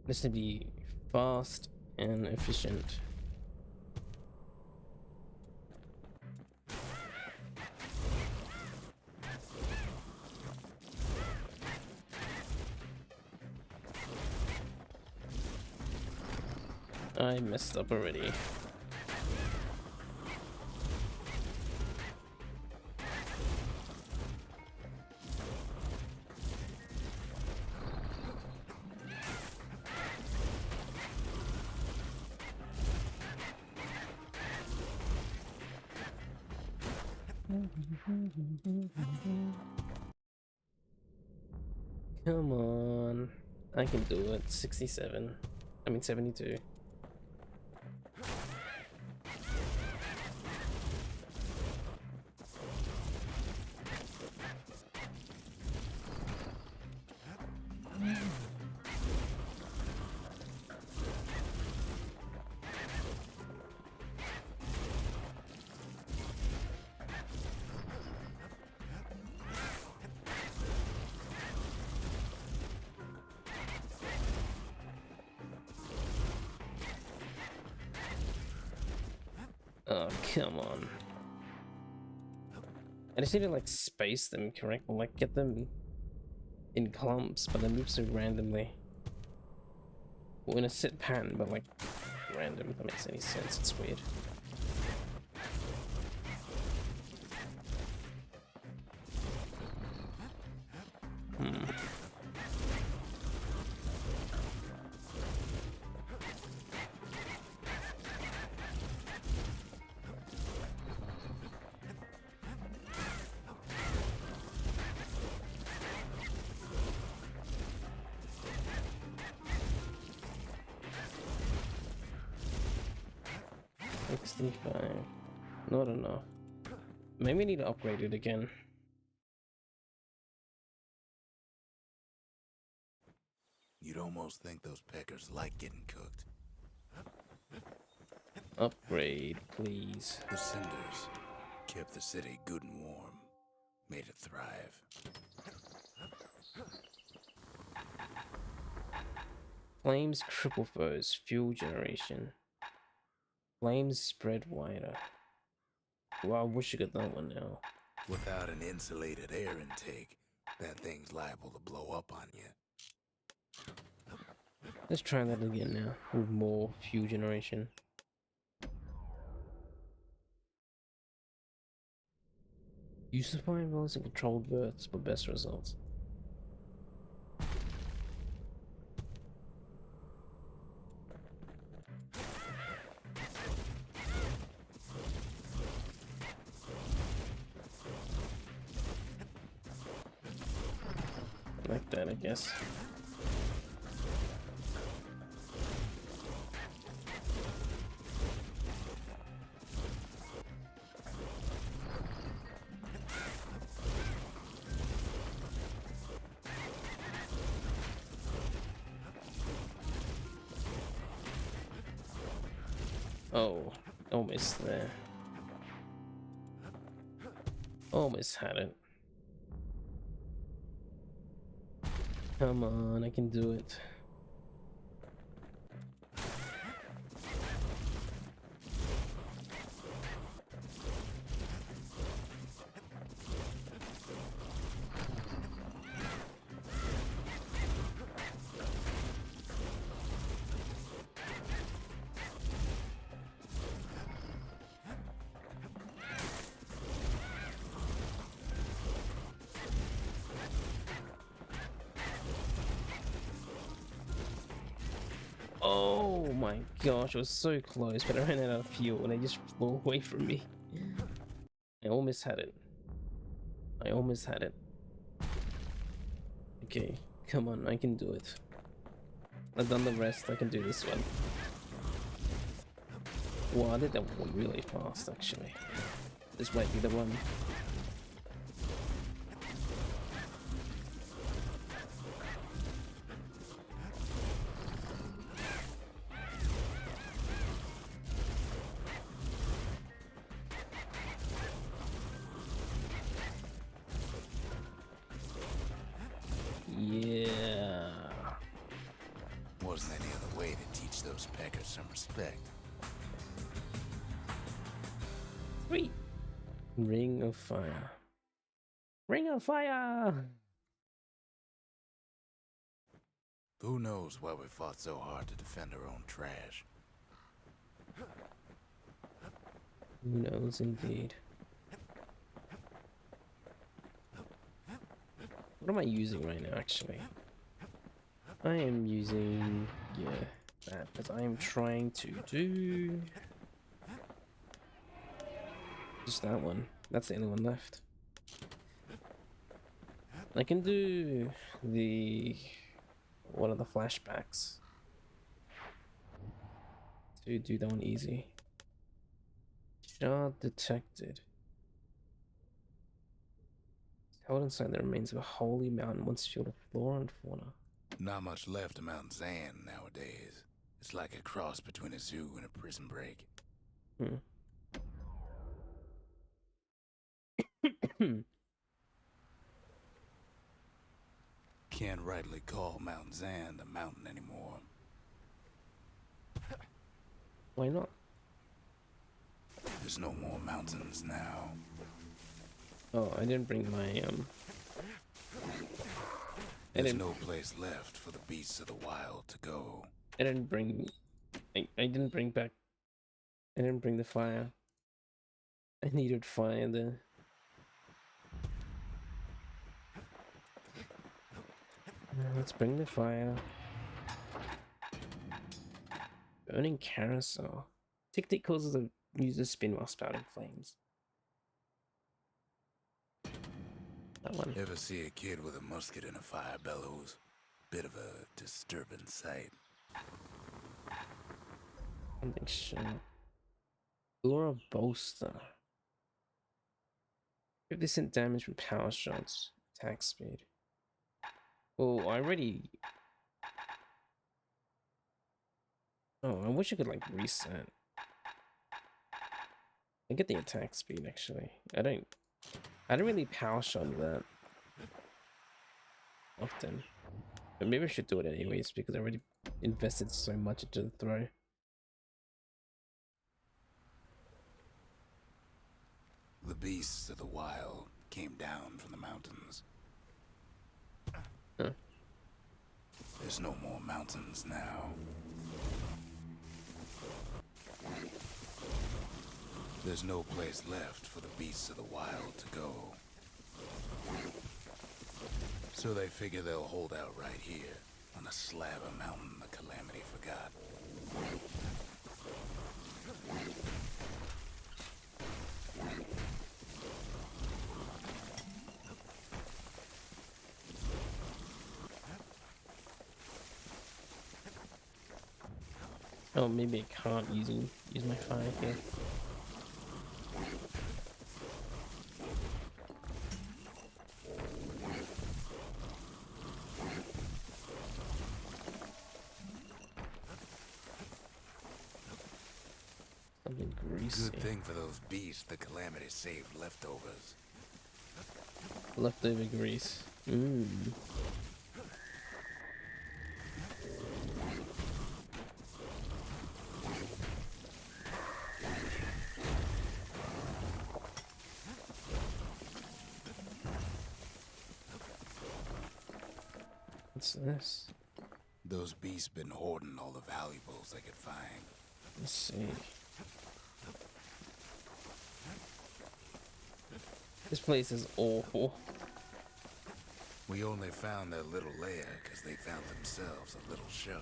This to be fast and efficient. I messed up already. Come on. I can do it. 67. I mean 72. Oh, come on. I just need to like space them correctly, like get them in clumps, but they move so randomly. Well, in a set pattern, but like random, if that makes any sense. It's weird. Not enough. Maybe we need to upgrade it again. You'd almost think those peckers like getting cooked. Upgrade, please. The cinders kept the city good and warm, made it thrive. Flames cripple foes, fuel generation. Flames spread wider. Well, I wish I got that one now. Without an insulated air intake, that thing's liable to blow up on you. Let's try that again now, with more fuel generation. Use the fireballs and controlled bursts for best results. Like that, I guess. Oh, almost there. Almost had it. Come on, I can do it. Oh my gosh, it was so close, but I ran out of fuel and I just flew away from me. I almost had it. I almost had it. Okay, come on, I can do it. I've done the rest, I can do this one. Wow, I did that one really fast actually. This might be the one. Yeah. Wasn't any other way to teach those peckers some respect. Sweet. Ring of Fire. Ring of Fire! Who knows why we fought so hard to defend our own trash? Who knows indeed. What am I using right now, actually? I am using, yeah, that, because I am trying to do just that one. That's the only one left. I can do the one of the flashbacks to do that one easy. Shard detected. Held inside the remains of a holy mountain once filled with flora and fauna. Not much left of Mount Zan nowadays. It's like a cross between a zoo and a prison break. Can't rightly call Mount Zan a mountain anymore. Why not? There's no more mountains now. Oh, I didn't bring my There's no place left for the beasts of the wild to go. I didn't bring. I didn't bring back. I didn't bring the fire. I needed fire there. Let's bring the fire. Burning carousel. Technique causes the user spin while spouting flames. That one. Ever see a kid with a musket and a fire bellows? Bit of a disturbing sight. Something short. Aura bolster. 50% damage from power shots. Attack speed. Oh, I already. Oh, I wish I could like reset. I get the attack speed actually. I don't really power shot that often. But maybe I should do it anyways because I already invested so much into the throw. The beasts of the wild came down from the mountains. Huh. There's no more mountains now. There's no place left for the beasts of the wild to go. So they figure they'll hold out right here, on a slab of mountain the Calamity forgot. Oh, maybe I can't use my fire here. Something greasy. Good thing for those beasts the Calamity saved leftovers. Leftover grease. Mmm. What's this? Those beasts been hoarding all the valuables they could find. Let's see. This place is awful. We only found their little lair because they found themselves a little shard.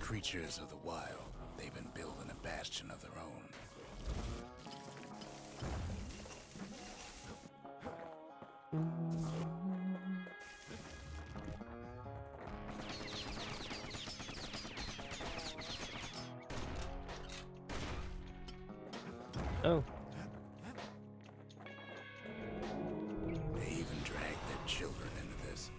Creatures of the wild, they've been building a bastion of their own. Oh. They even dragged their children into this.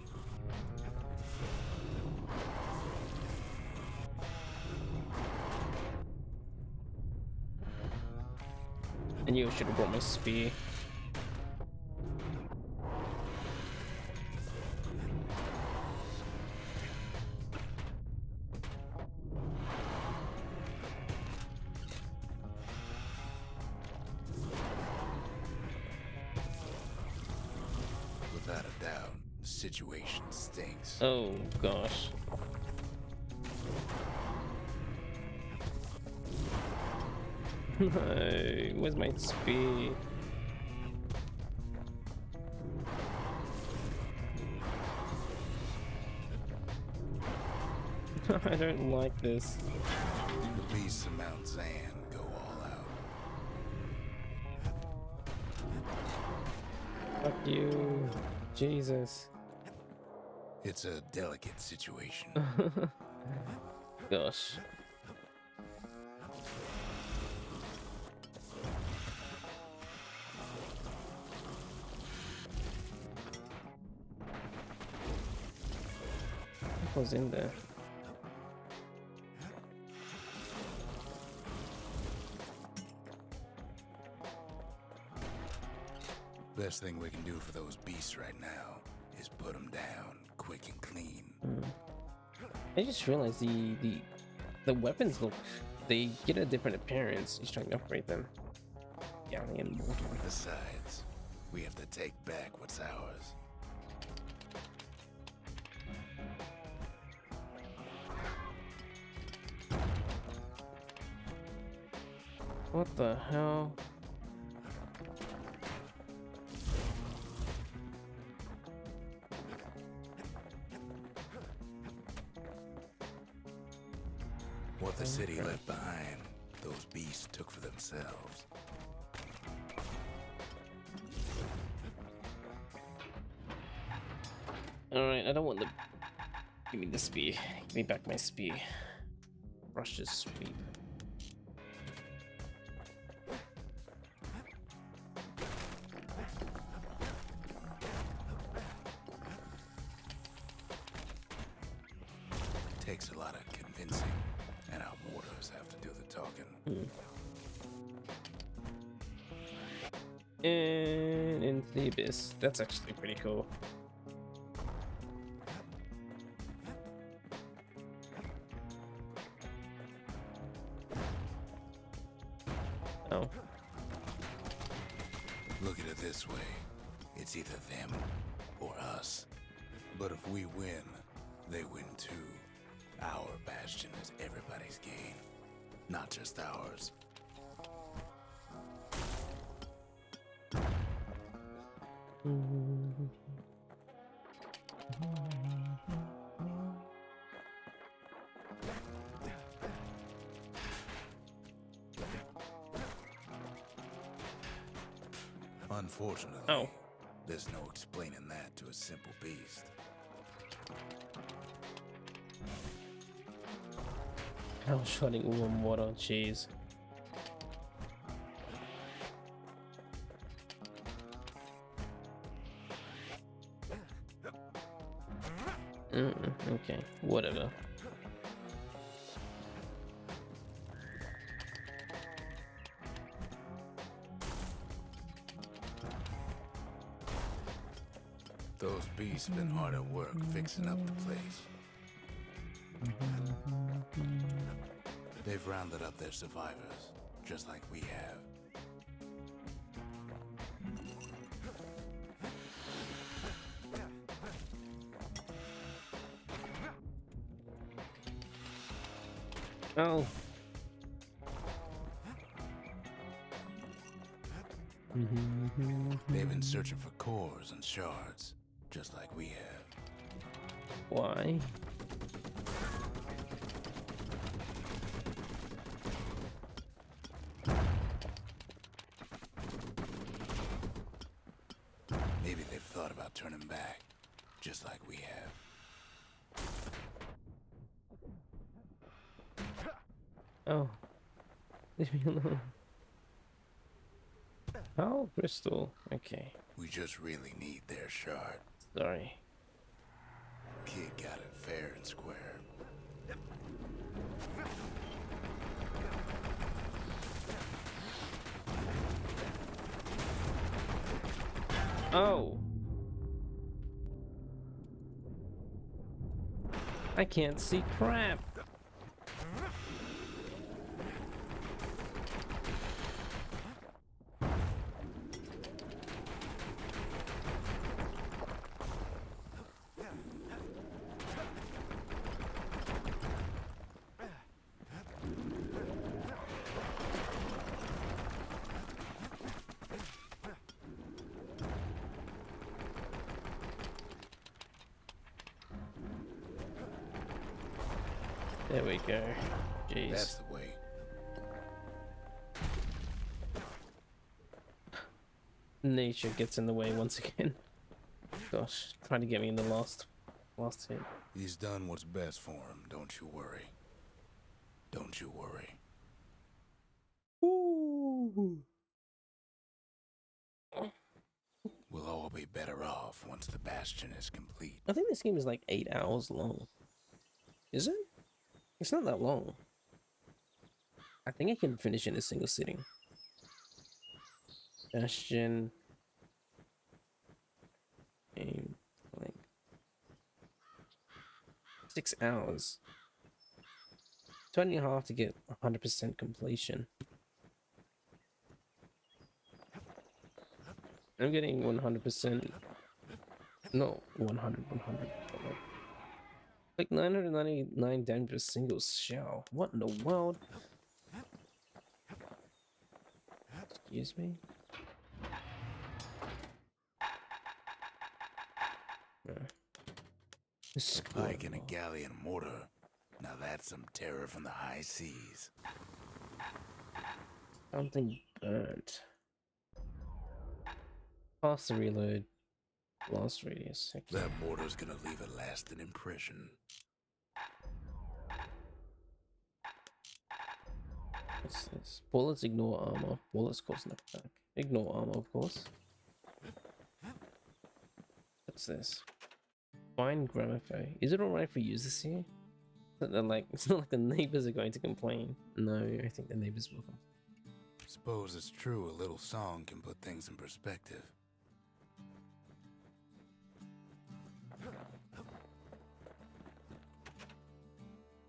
I knew I should have brought my spear. Without a doubt, the situation stinks. Oh gosh. No, where's my speed? I don't like this. The beasts of Mount Zan go all out. Fuck you. Jesus. It's a delicate situation. Gosh. What was in there? Best thing we can do for those beasts right now is put them down quick and clean. I just realized the weapons look, they get a different appearance each time you upgrade them. Galleon mortar. Besides, we have to take back what's ours. What the hell? What the city left behind, those beasts took for themselves. Alright, I don't want the... Give me the speed. Give me back my speed. Rush's sweep. Takes a lot of convincing, and our mortars have to do the talking. And into the abyss. That's actually pretty cool. Oh. Look at it this way. It's either them or us. But if we win, they win too. Our Bastion is everybody's gain, not just ours. Unfortunately, there's no explaining that to a simple beast. I was shutting warm water, jeez. Okay, whatever. Those beasts been hard at work fixing up the place. They've rounded up their survivors, just like we have. Oh. They've been searching for cores and shards, just like we have. Why? Maybe they've thought about turning back, just like we have. Oh. Leave me alone. Oh, crystal. Okay. We just really need their shard. Sorry. Kid got it fair and square. Oh. I can't see crap. There we go. Jeez. That's the way. Nature gets in the way once again. Gosh, trying to get me in the last hit. He's done what's best for him, don't you worry. Don't you worry. Ooh. We'll all be better off once the Bastion is complete. I think this game is like 8 hours long. Is it? It's not that long. I think I can finish in a single sitting. Bastion. Game length. 6 hours. 20.5 to get 100% completion. I'm getting 100%. No, 100. Like 999 damage per single shell. What in the world? Excuse me? Like in a galleon mortar. Now that's some terror from the high seas. Something burnt. Faster reload. Blast radius. That mortar's gonna leave a lasting impression. What's this? Bullets ignore armor. Bullets cause an attack. Ignore armor, of course. What's this? Fine gramophone. Is it alright if we use this here? It's not like the neighbors are going to complain. No, I think the neighbors will complain. Suppose it's true a little song can put things in perspective.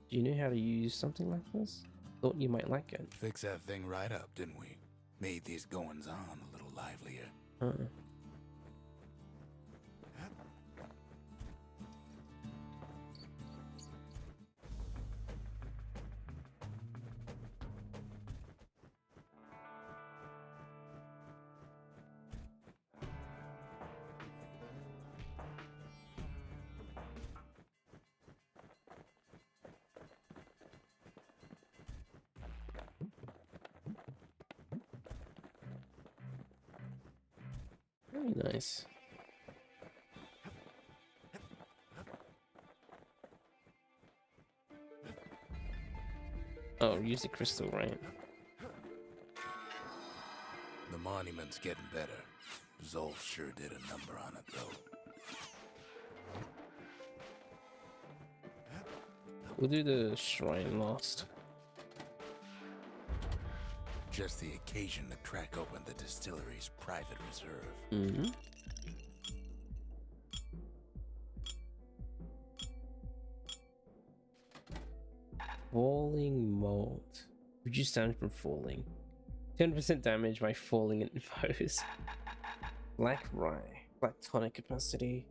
Do you know how to use something like this? Thought you might like it. Fix that thing right up, didn't we? Made these goings on a little livelier. Very nice. Oh, use the crystal, right? The monument's getting better. Zolf sure did a number on it, though. We'll do the shrine last. Just the occasion to crack open the distillery's private reserve. Mm-hmm. Falling mold. Reduce damage from falling. 10% damage by falling in foes. Black rye. Black tonic capacity.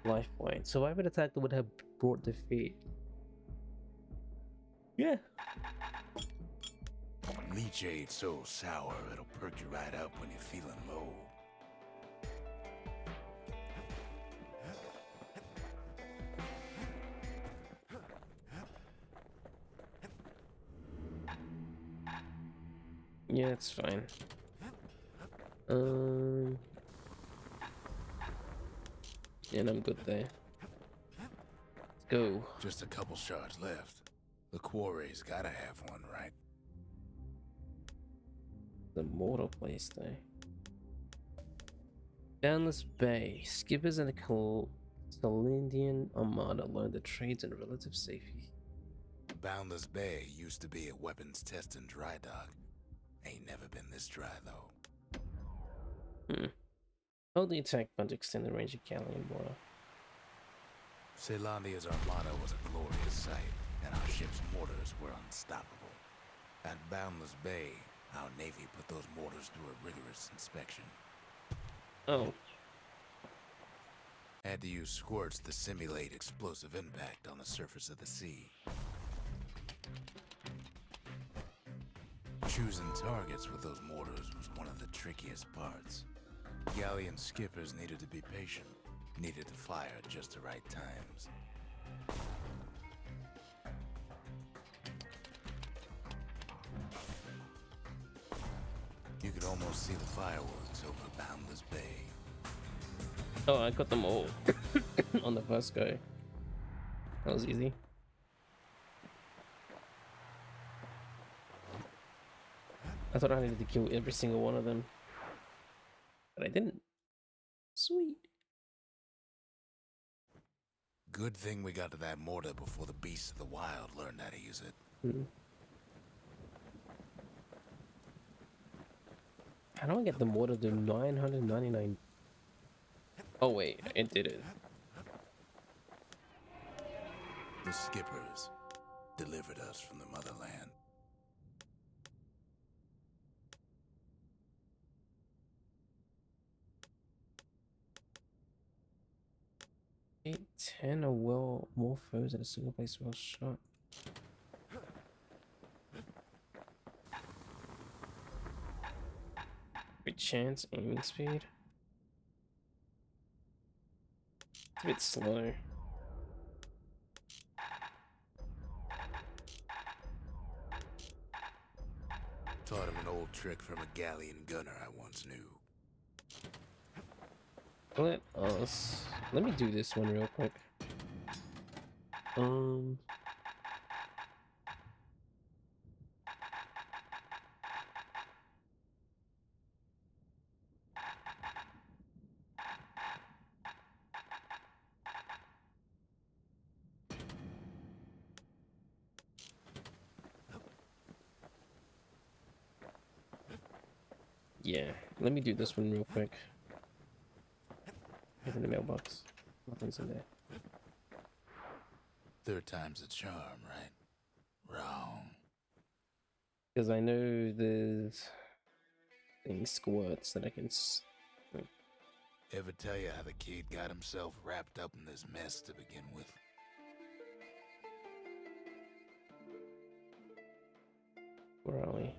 Life point. Survivor attack that would have brought defeat. Yeah. Leech aid so sour it'll perk you right up when you're feeling low. Yeah, it's fine. Yeah, and I'm good there. Let's go. Just a couple shards left. The quarry's gotta have one, right? The mortal place though. Boundless Bay. Skippers and a Calindian Armada learn the trades in relative safety. Boundless Bay used to be a weapons test and dry dock. Ain't never been this dry though. Hold the attack button to extend the range of Galleon water. Celandia's Armada was a glorious sight, and our ship's mortars were unstoppable. At Boundless Bay, our Navy put those mortars through a rigorous inspection. Oh. Had to use squirts to simulate explosive impact on the surface of the sea. Choosing targets with those mortars was one of the trickiest parts. Galleon skippers needed to be patient, needed to fire at just the right times. almost see the fireworks over Boundless Bay. Oh, I got them all on the first go. That was easy. I thought I needed to kill every single one of them, but I didn't. Sweet. Good thing we got to that mortar before the beasts of the wild learned how to use it. Hmm. How do I get the mortar to 999? Oh wait, it did it. The skippers delivered us from the motherland. Eight, 10 or well more foes at a single place well shot. Good chance, aiming speed. It's a bit slow. Taught him an old trick from a galleon gunner I once knew. Let me do this one real quick. Yeah, let me do this one real quick. Get in the mailbox. Nothing's in there. Third time's a charm, right? Wrong. Because I know there's things squirts that I can. Ever tell you how the kid got himself wrapped up in this mess to begin with? Where are we?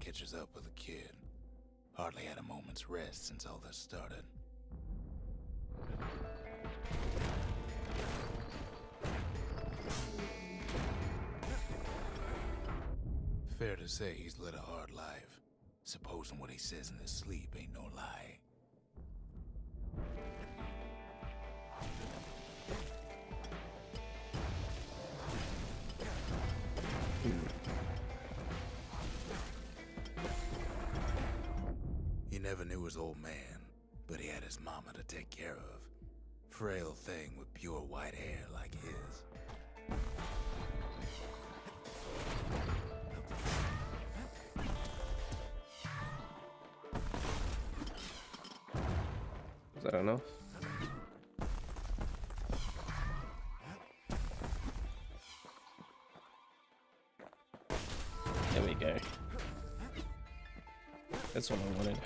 Catches up with the kid. Hardly had a moment's rest since all this started. Fair to say he's led a hard life. Supposing what he says in his sleep ain't no lie. He never knew his old man, but he had his mama to take care of. Frail thing with pure white hair like his. Is that enough? There we go. That's what I wanted.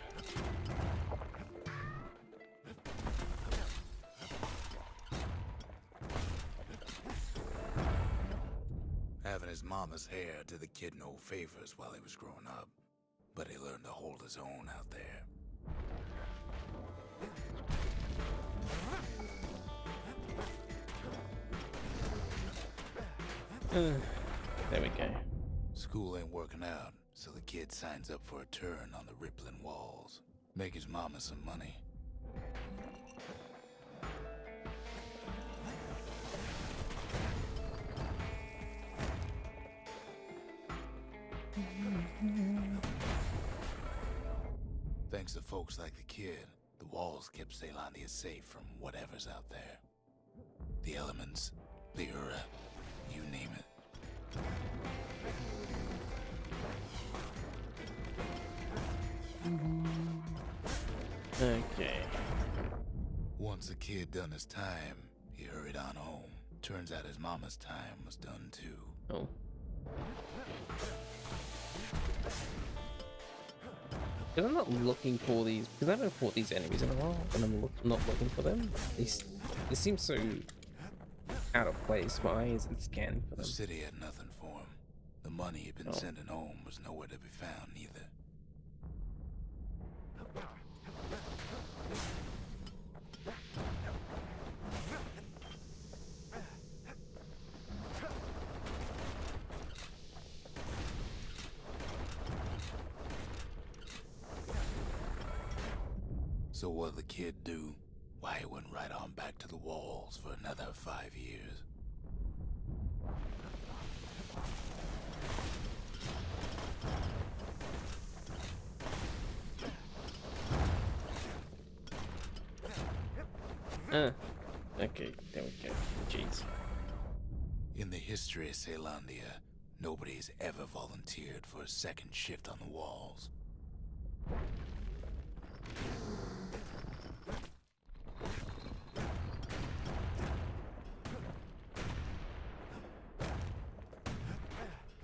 Having his mama's hair did the kid no favors while he was growing up, but he learned to hold his own out there. There we go. School ain't working out, so the kid signs up for a turn on the rippling walls. Make his mama some money. Thanks to folks like the kid, the walls kept Ceylondia safe from whatever's out there. The elements, the Ura, you name it. Okay. Once the kid done his time, he hurried on home. Turns out his mama's time was done too. Oh. Because I'm not looking for these, because I haven't fought these enemies in a while, and I'm not looking for them. They seem so out of place. My eye isn't scanning for The them. city had nothing for him. The money he'd been Oh. sending home was nowhere to be found either. So what'd the kid do? Why, he went right on back to the walls for another 5 years. Okay, there we go. Jeez. In the history of Caelondia, nobody's ever volunteered for a second shift on the walls.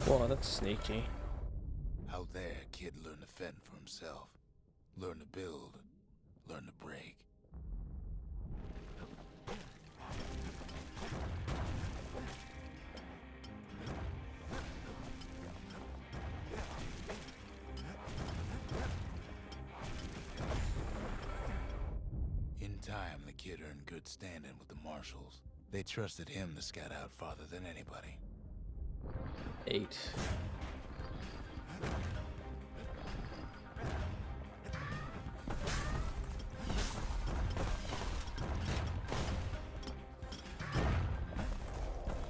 Whoa, that's sneaky. Out there, kid learned to fend for himself. Learn to build. Learn to break. In time, the kid earned good standing with the marshals. They trusted him to scout out farther than anybody. 8.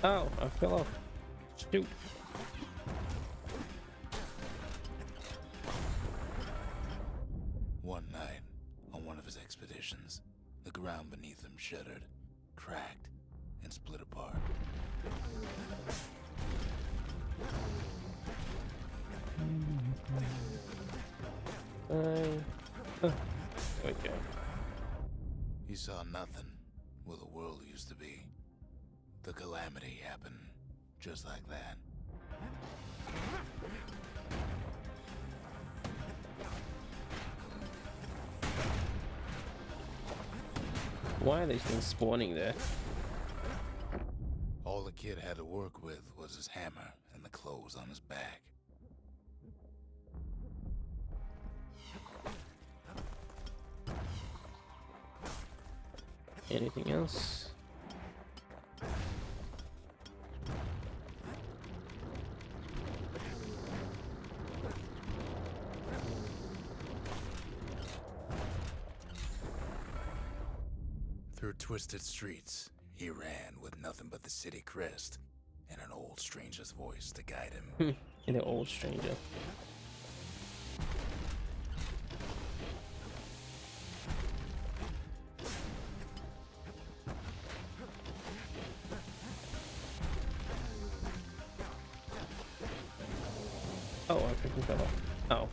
Oh, I fell off. Shoot. One night, on one of his expeditions, the ground beneath him shuddered, cracked, and split apart. Okay. He saw nothing where the world used to be. The calamity happened just like that. Why are these things spawning there? All the kid had to work with was his hammer and the clothes on his back. Anything else? Through twisted streets, he ran with nothing but the city crest and an old stranger's voice to guide him. In an old stranger. Oh, I freaking fell off. Oh.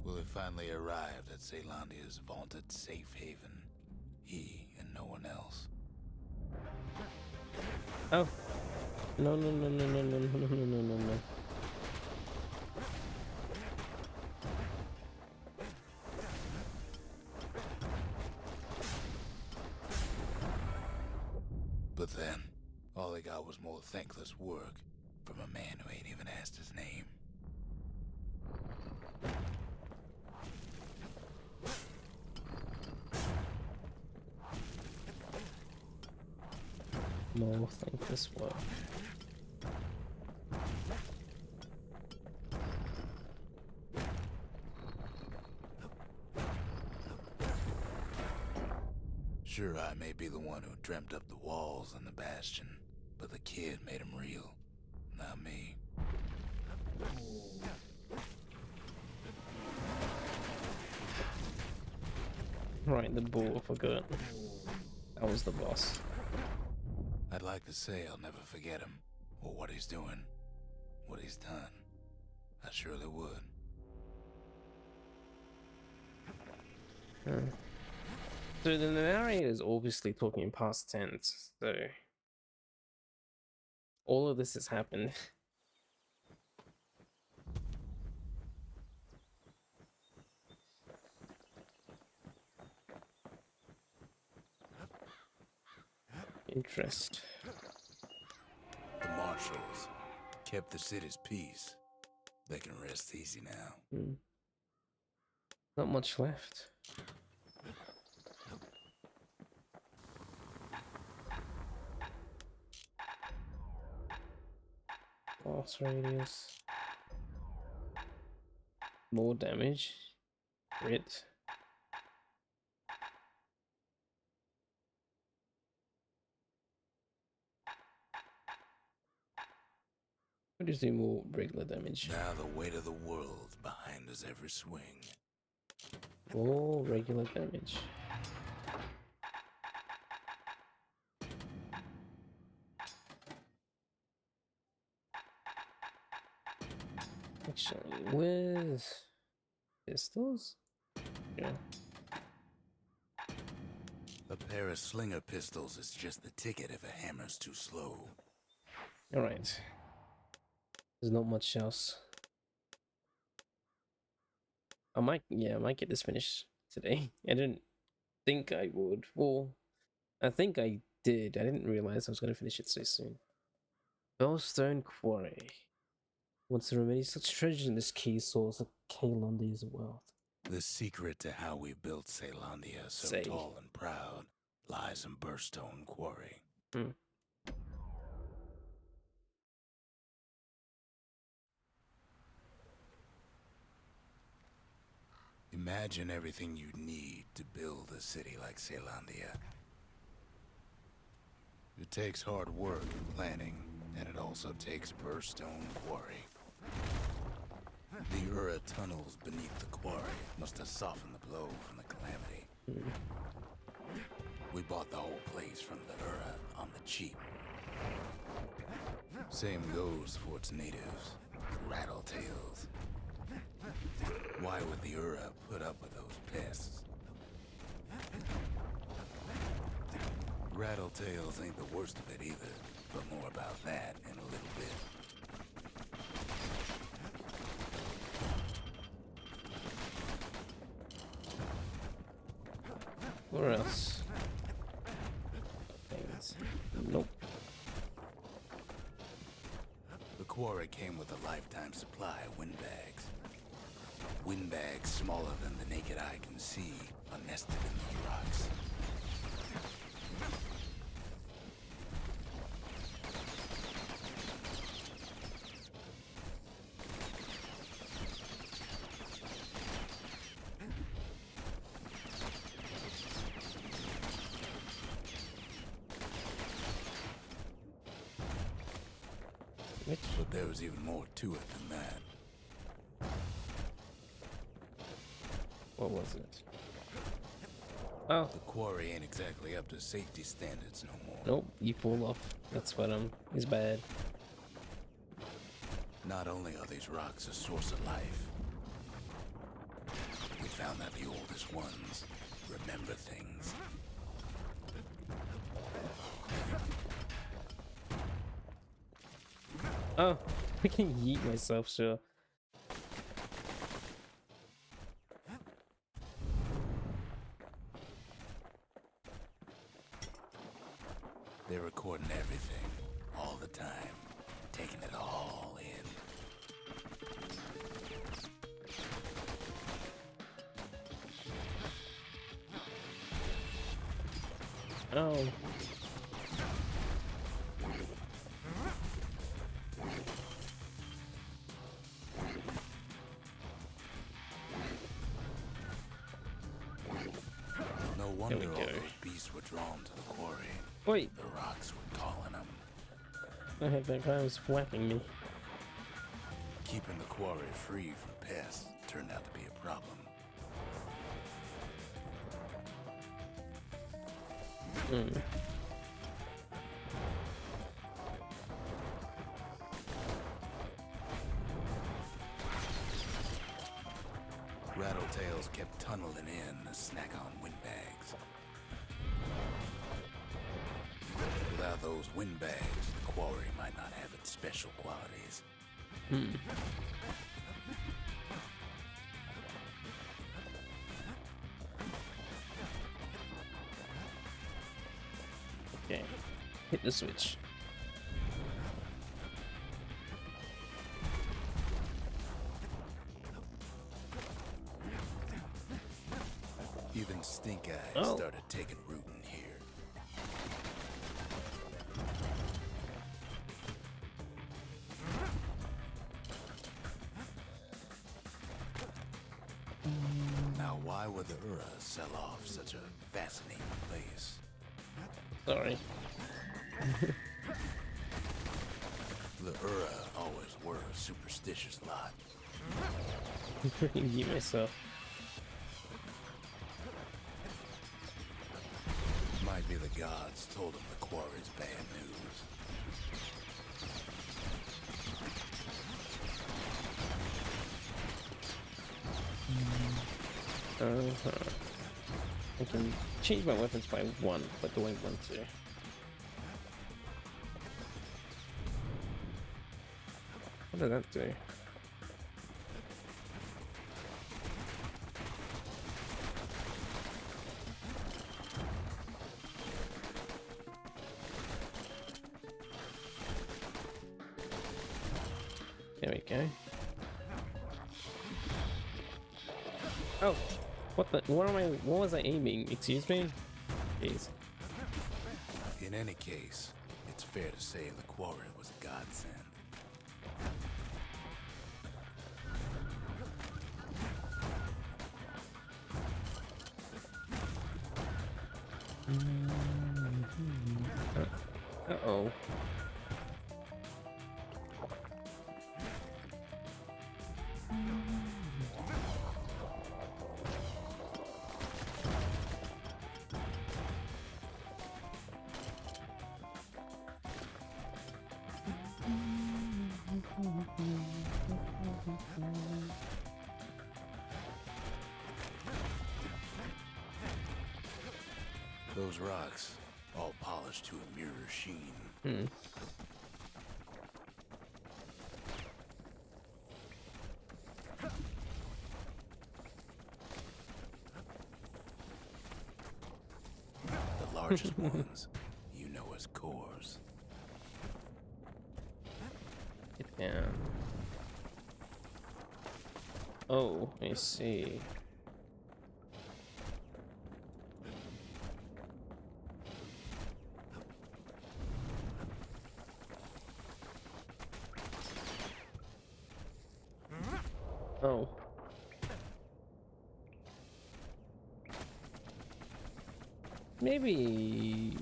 Will he finally arrived at Caelondia's vaunted safe haven? He and no one else. Oh. No, no, no, no, no, no, no, no, no, no, no. But then, all he got was more thankless work from a man who ain't even asked his name. More thankless work. Sure, I may be the one who dreamt up the walls and the Bastion, but the kid made him real, not me. Right, the bull, I forgot. That was the boss. I'd like to say I'll never forget him, or what he's doing, what he's done. I surely would. So the narrator is obviously talking in past tense, so all of this has happened Interest. The marshals kept the city's peace. They can rest easy now. Not much left. Boss radius. More damage. Crit. What is the more regular damage? Now the weight of the world's behind us every swing. All regular damage. Actually, with pistols? Yeah. A pair of slinger pistols is just the ticket if a hammer's too slow. Alright. There's not much else. I might get this finished today. I didn't think I would. Well, I think I did. I didn't realize I was going to finish it so soon. Bellstone Quarry. Once there are many such treasures in this key source of Caelondia's wealth. The secret to how we built Caelondia so Say. tall and proud lies in Burstone Quarry. Imagine everything you'd need to build a city like Caelondia. It takes hard work and planning, and it also takes Burstone Quarry. The Ura tunnels beneath the quarry must have softened the blow from the calamity. We bought the whole place from the Ura on the cheap. Same goes for its natives, Rattletails. Why would the Ura put up with those pests? Rattletails ain't the worst of it either, but more about that in a little bit. Where else? Things. Nope. The quarry came with a lifetime supply of windbags. Windbags smaller than the naked eye can see are nested in those rocks. But there was even more to it than that. What was it? Oh. The quarry ain't exactly up to safety standards no more. Nope, you fall off. That's what is bad. Not only are these rocks a source of life, we found that the oldest ones remember things. Oh, I can yeet myself, sure. They're recording everything, all the time, taking it all in. Oh. No wonder all those beasts were drawn to the quarry. Wait. The rocks were calling them. I heard that guy was whacking me. Keeping the quarry free from pests turned out to be a problem. Rattletails kept tunneling in to snack on windbags. Without those windbags, the quarry might not have its special qualities. Okay. Hit the switch. Even stink eyes Oh. started taking root in here. Now, why would the Ura sell off such a fascinating place? Sorry. The Ura always were a superstitious lot. I'm freaking you myself. Might be the gods told him the quarry's bad news. I can change my weapons by 1, but do I want to? What did that do? There we go. Oh, what the? What am I? What was I aiming? Excuse me. Jeez. In any case, it's fair to say the quarry was a godsend. Uh-oh. Those rocks, all polished to a mirror sheen. Hmm. The largest ones, you know as cores. Get down. Oh, I see. Oh. Maybe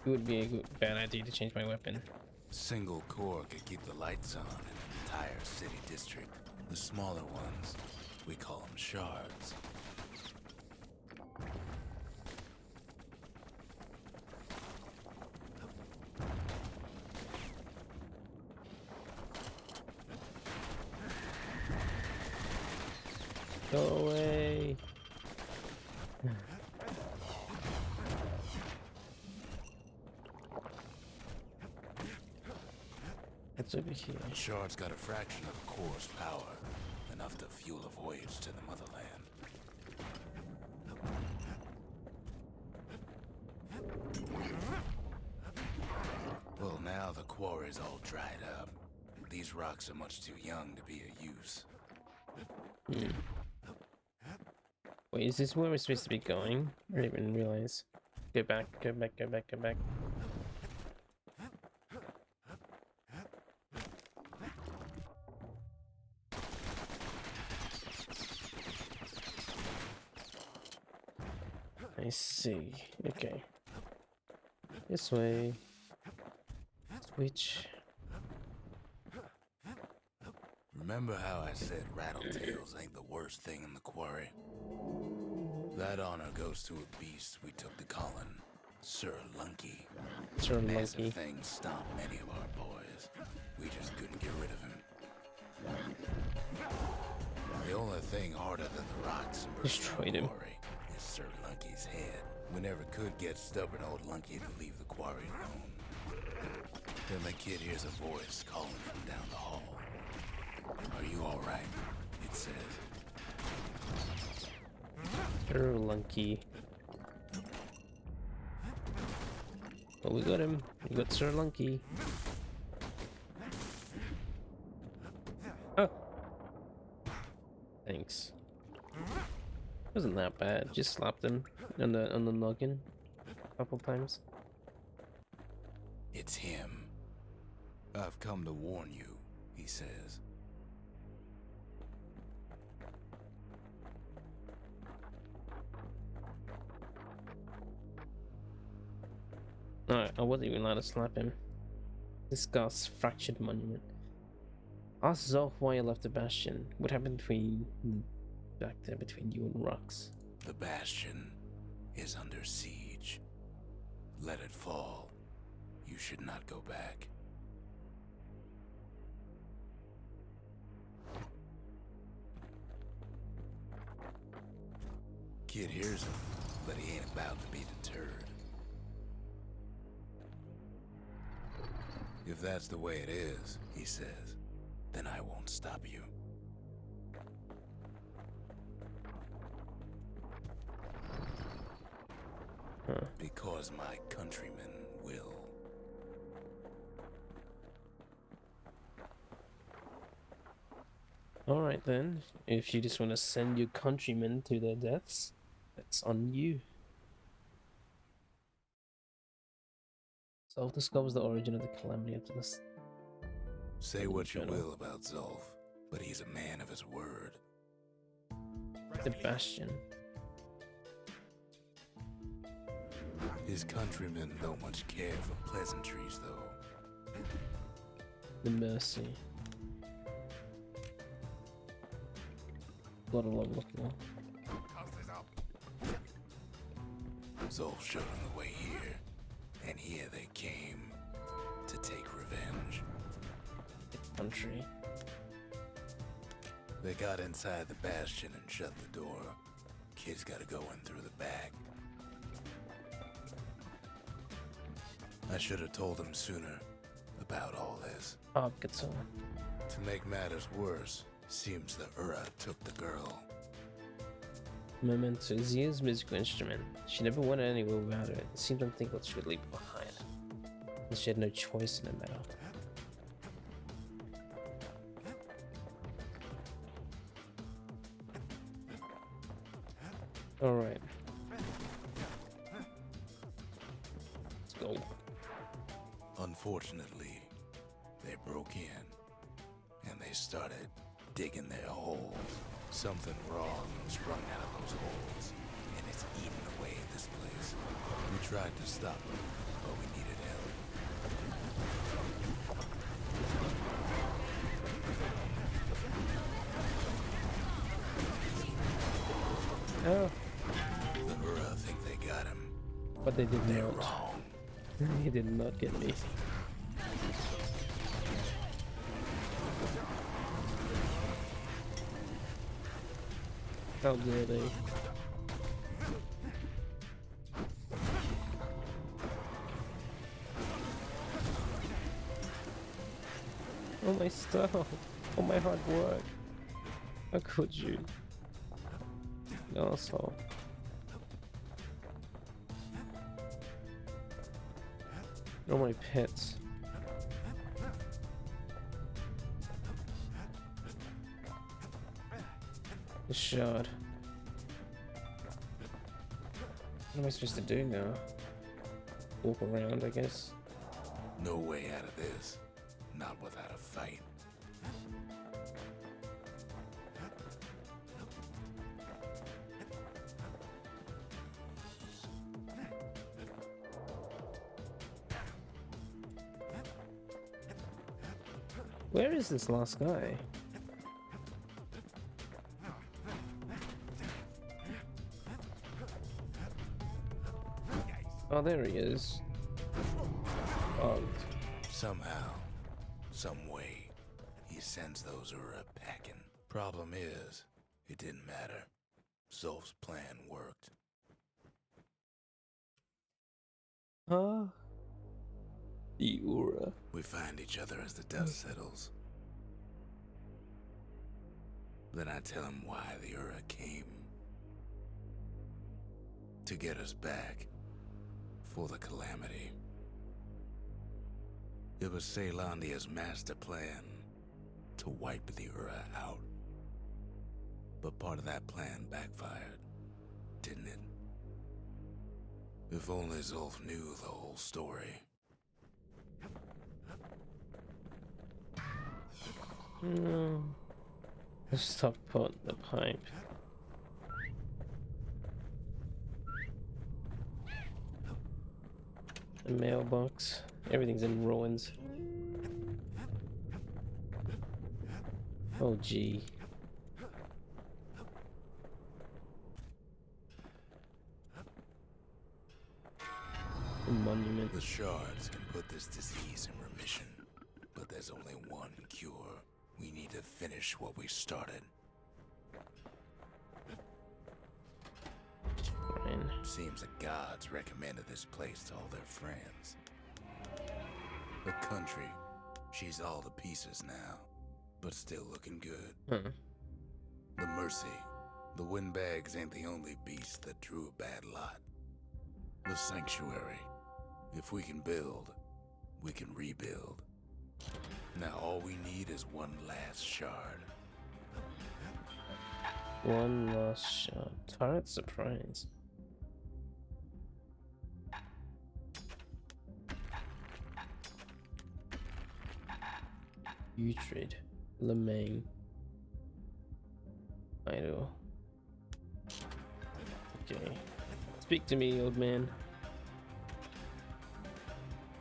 it would be a bad idea to change my weapon. Single core could keep the lights on in an entire city district. The smaller ones, we call them shards. Go away. That's over here. Shards got a fraction of the core's power, enough to fuel a voyage to the motherland. Well, now the quarry's all dried up. These rocks are much too young to be of use. Hmm. Wait, is this where we're supposed to be going? I didn't even realize. Go back, go back, go back, go back. I see. Okay. This way. Switch. Remember how I said rattletails ain't the worst thing in the quarry? That honor goes to a beast we took to Colin, Sir Lunky. Sir Massive Monkey. thing stomped many of our boys. We just couldn't get rid of him. The only thing harder than the rocks and Destroyed him. quarry is Sir Lunky's head. We never could get stubborn old Lunky to leave the quarry alone. Then the kid hears a voice calling from down the hall. Are you alright? It says. Sir Lunky. Oh, we got him. We got Sir Lunky. Oh. Thanks. Wasn't that bad. Just slapped him on the noggin a couple times. It's him. I've come to warn you, he says. Alright, I wasn't even allowed to slap him. Discuss fractured monument. Ask Zolf why you left the Bastion. What happened back there between you and Rux? The Bastion is under siege. Let it fall. You should not go back. Kid hears him, but he ain't about to be deterred. If that's the way it is, he says, then I won't stop you. Huh. Because my countrymen will. Alright then, if you just want to send your countrymen to their deaths, that's on you. Zolf discovers the origin of the calamity after this. Say what you will about Zolf, but he's a man of his word. The Bastion. His countrymen don't much care for pleasantries, though. The Mercy. Got a level up now. Zolf showed him the way here, and here they came to take revenge. The country. They got inside the Bastion and shut the door. Kid's gotta go in through the back. I should have told him sooner about all this. Oh, good so. To make matters worse, seems the Ura took the girl. Memento is Zia's musical instrument. She never went anywhere without it. It seemed unthinkable she would leave it behind. And she had no choice in the matter. Alright. Let's go. Unfortunately, they broke in, and they started digging their holes. Something wrong sprung out of those holes, and it's eating away at this place. We tried to stop them, but we needed help. Oh, The Ura think they got him. but they did They're not. wrong. He did not get me. How dare they? Oh, my stuff. Oh, my hard work. How could you? Asshole. Oh, my pets. The shard. What am I supposed to do now? Walk around, I guess. No way out of this. Not without a fight. Where is this last guy? Oh, there he is. Oh, Somehow, some way, he sends those Ura packing. Problem is, it didn't matter. Zolf's plan worked. huh? The Ura. We find each other as the dust settles. Then I tell him why the Ura came. To get us back. For the calamity. It was Caelondia's master plan to wipe the Ura out. But part of that plan backfired, didn't it? If only Zulf knew the whole story. No. Stop putting the pipe. The mailbox. Everything's in ruins. Oh gee. A monument. The shards can put this disease in remission, but there's only one cure. We need to finish what we started. Fine. Seems the gods recommended this place to all their friends. The country, she's all to pieces now, but still looking good. Huh. The Mercy, the windbags ain't the only beast that drew a bad lot. The Sanctuary, if we can build, we can rebuild. Now all we need is one last shard. One last shot. Turret surprise. Utrid. Lemaine. Idle. Okay. Speak to me, old man.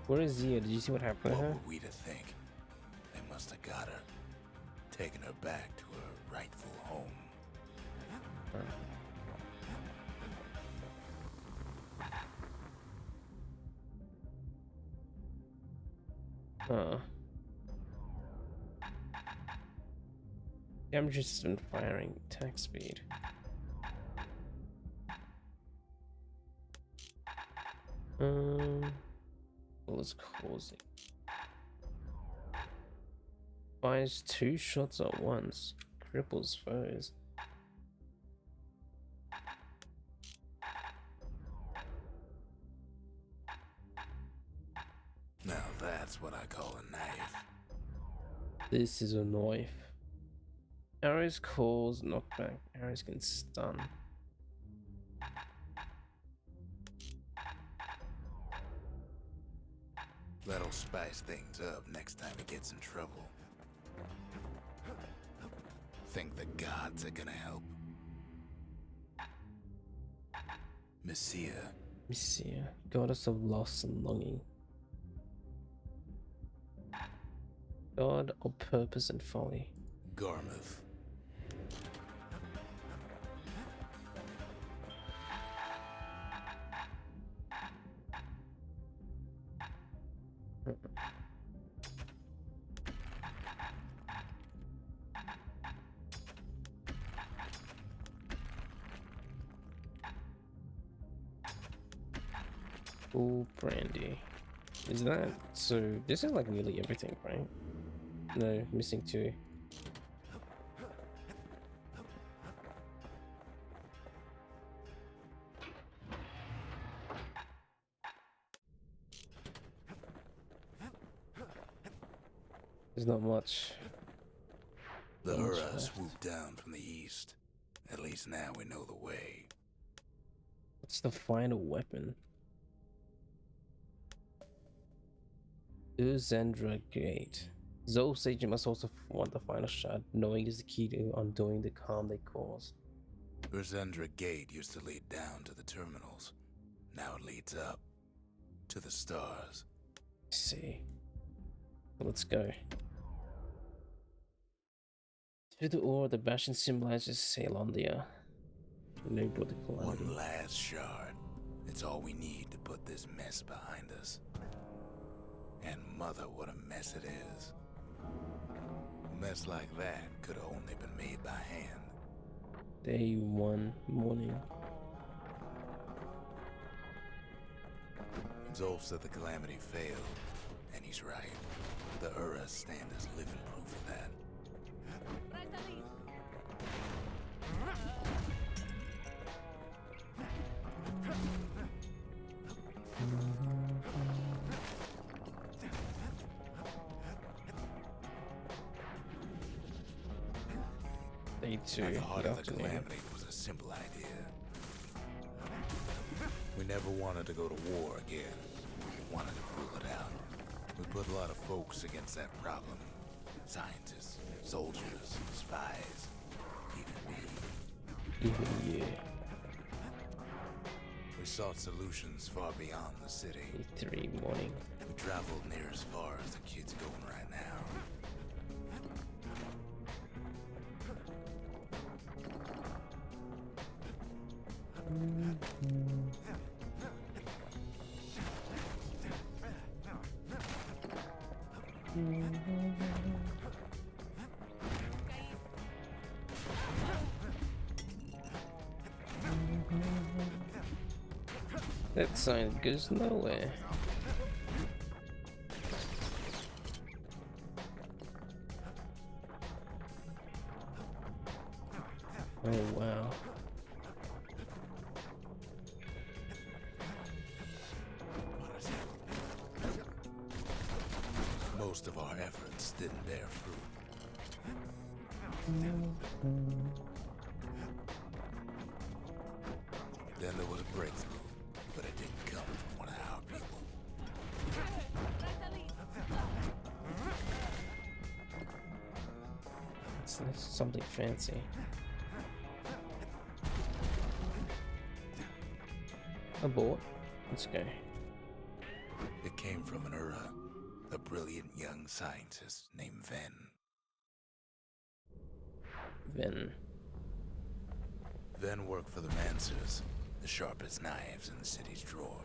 Where is Zia? Did you see what happened to What her? were we to think? They must have got her, taken her back to her rightful home. Huh. Damage resistant firing, attack speed. What was causing? Fires 2 shots at once. Cripples foes. Now that's what I call a knife. This is a knife. Arrows cause knockback. Arrows can stun. That'll spice things up next time he gets in trouble. Think the gods are gonna help? Messiah. Messiah, goddess of loss and longing. God of purpose and folly. Garmuth. Ooh, brandy. Is that so? This is like nearly everything, right? No, missing 2. There's not much. The Not much Ura left. swooped down from the east. At least now we know the way. What's the final weapon? Uzendra Gate. Zol Sage must also want the final shot, knowing is the key to undoing the calm they caused. Urzendra Gate used to lead down to the terminals. Now it leads up to the stars. Let's see. Let's go. Through the ore, the Bastion symbolizes Caelondia. No brought the calamity. One last shard. It's all we need to put this mess behind us. And mother, what a mess it is. A mess like that could have only been made by hand. Day 1 morning. Zolf said the calamity failed, and he's right. The Ura stand as living proof of that. to At the heart the of the afternoon. calamity was a simple idea. We never wanted to go to war again. We wanted to rule it out. We put a lot of folks against that problem. Scientists, soldiers, spies, even me. Even you. We sought solutions far beyond the city. 3 morning. We traveled near as far as the kid's going right now. That sign goes nowhere. Oh wow. Most of our efforts didn't bear fruit. Then there was a breakthrough, but it didn't come from one of our people. It's something fancy. Abort. Let's go. It came from an Ura, a brilliant young scientist named Ven. Then Ven worked for the Mancers, the sharpest knives in the city's drawer.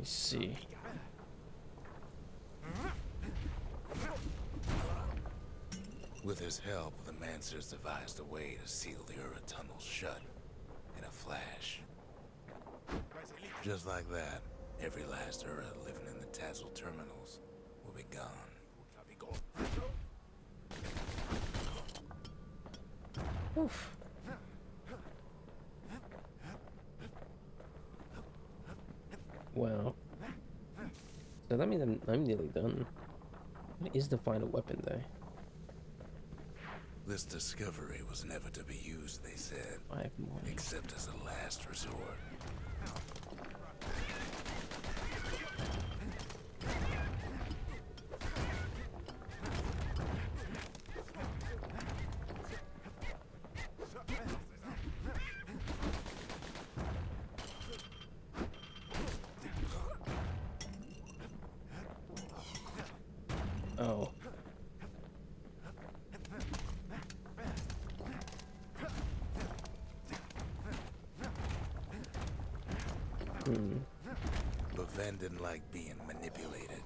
you see. With his help, the Mancers devised a way to seal the Ura tunnels shut in a flash. Just like that, every last Ura living in the Tassel terminals will be gone. Oof. Wow. So that means I'm nearly done. What is the final weapon though? This discovery was never to be used, they said, 5 more. except as a last resort. Oh. But Ven didn't like being manipulated.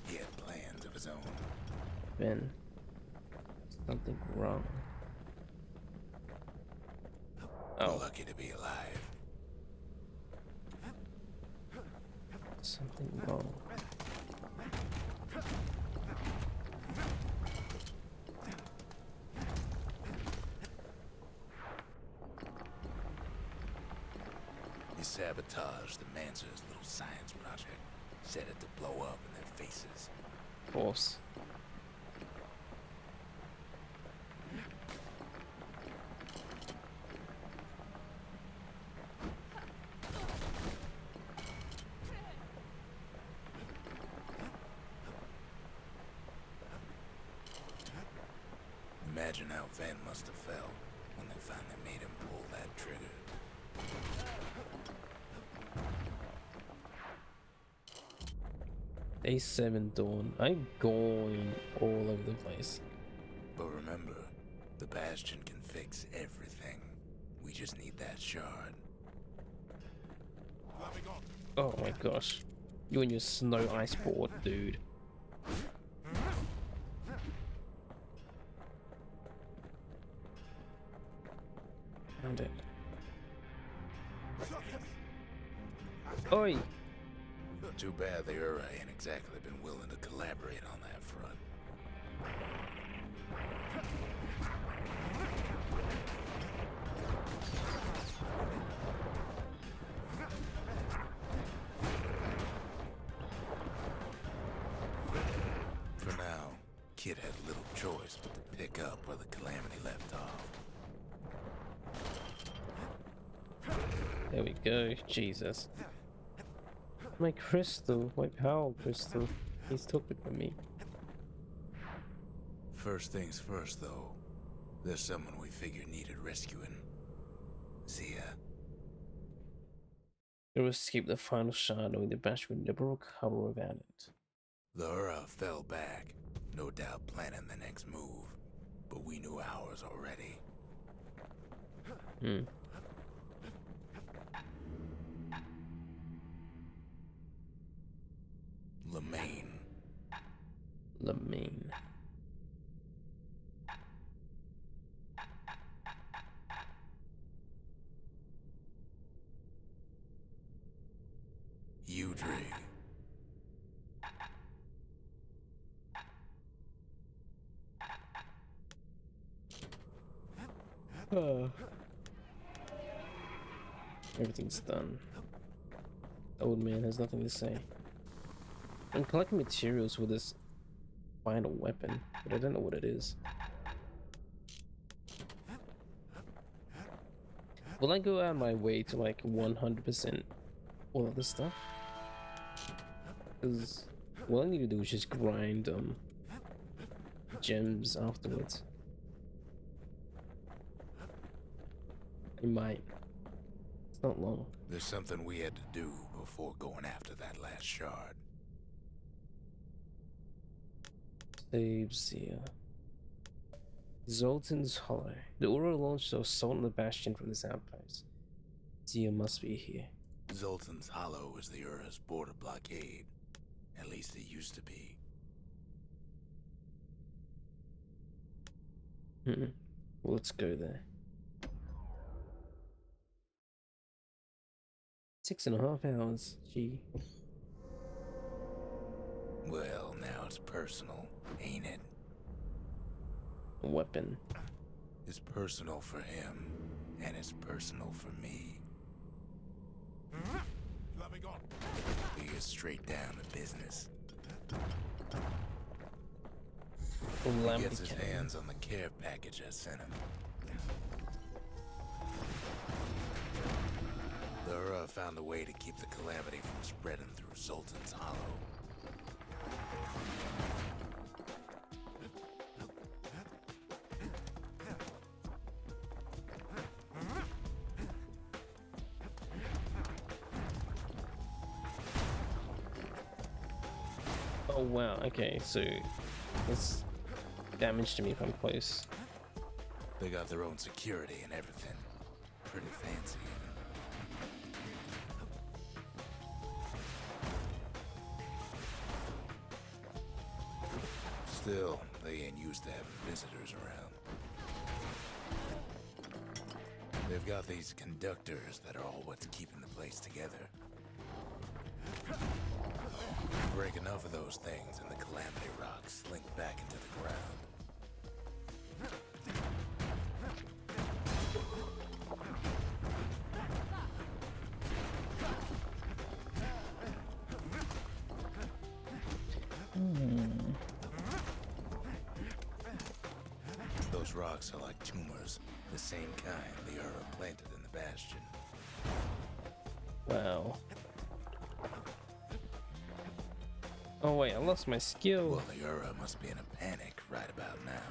He had plans of his own. Ben. Something wrong. We're Oh. lucky to be alive. Something wrong. He sabotaged the Mancer's little science project, set it to blow up in their faces. Of course. Imagine how Ven must have felt when they finally made him pull that trigger. Day 7 dawn. I'm going all over the place. But remember, the Bastion can fix everything. We just need that shard. Oh my gosh. You and your snow ice board, dude. Found it. Oi! Too bad the Ura ain't exactly been willing to collaborate on that front. For now, Kid had little choice but to pick up where the Calamity left There we go. Jesus. My crystal, my power crystal. He's talking to me. First things first, though. There's someone we figured needed rescuing. Zia. To escape the final shot, knowing the Bastion would never recover without it. The Ura fell back, no doubt planning the next move, but we knew ours already. Lemaine. Udrig. Everything's done. Old man has nothing to say. I'm collecting materials for this final weapon, but I don't know what it is. Will I go out of my way to like 100% all of this stuff? Because all I need to do is just grind gems afterwards. I might. It's not long. There's something we had to do before going after that last shard. Save Zia. Zoltan's Hollow. The Aura launched the assault on the Bastion from this outpost. Zia must be here. Zoltan's Hollow is the Ura's border blockade. At least it used to be. Well, let's go there. 6.5 hours. Gee. Well, now it's personal, ain't it? A weapon. It's personal for him, and it's personal for me. We get straight down to business. He gets his hands on the care package I sent him. The Ura found a way to keep the calamity from spreading through Zoltan's Hollow. Oh wow, okay, so it's damage to me if I'm close. They got their own security and everything. Pretty fancy. Still, they ain't used to having visitors around. They've got these conductors that are all what's keeping the place together. Break enough of those things and the calamity rocks slink back into the ground. Those rocks are like tumors, the same kind the Ura planted in the Bastion. Wow. Oh wait, I lost my skill. Well, the Ura must be in a panic right about now.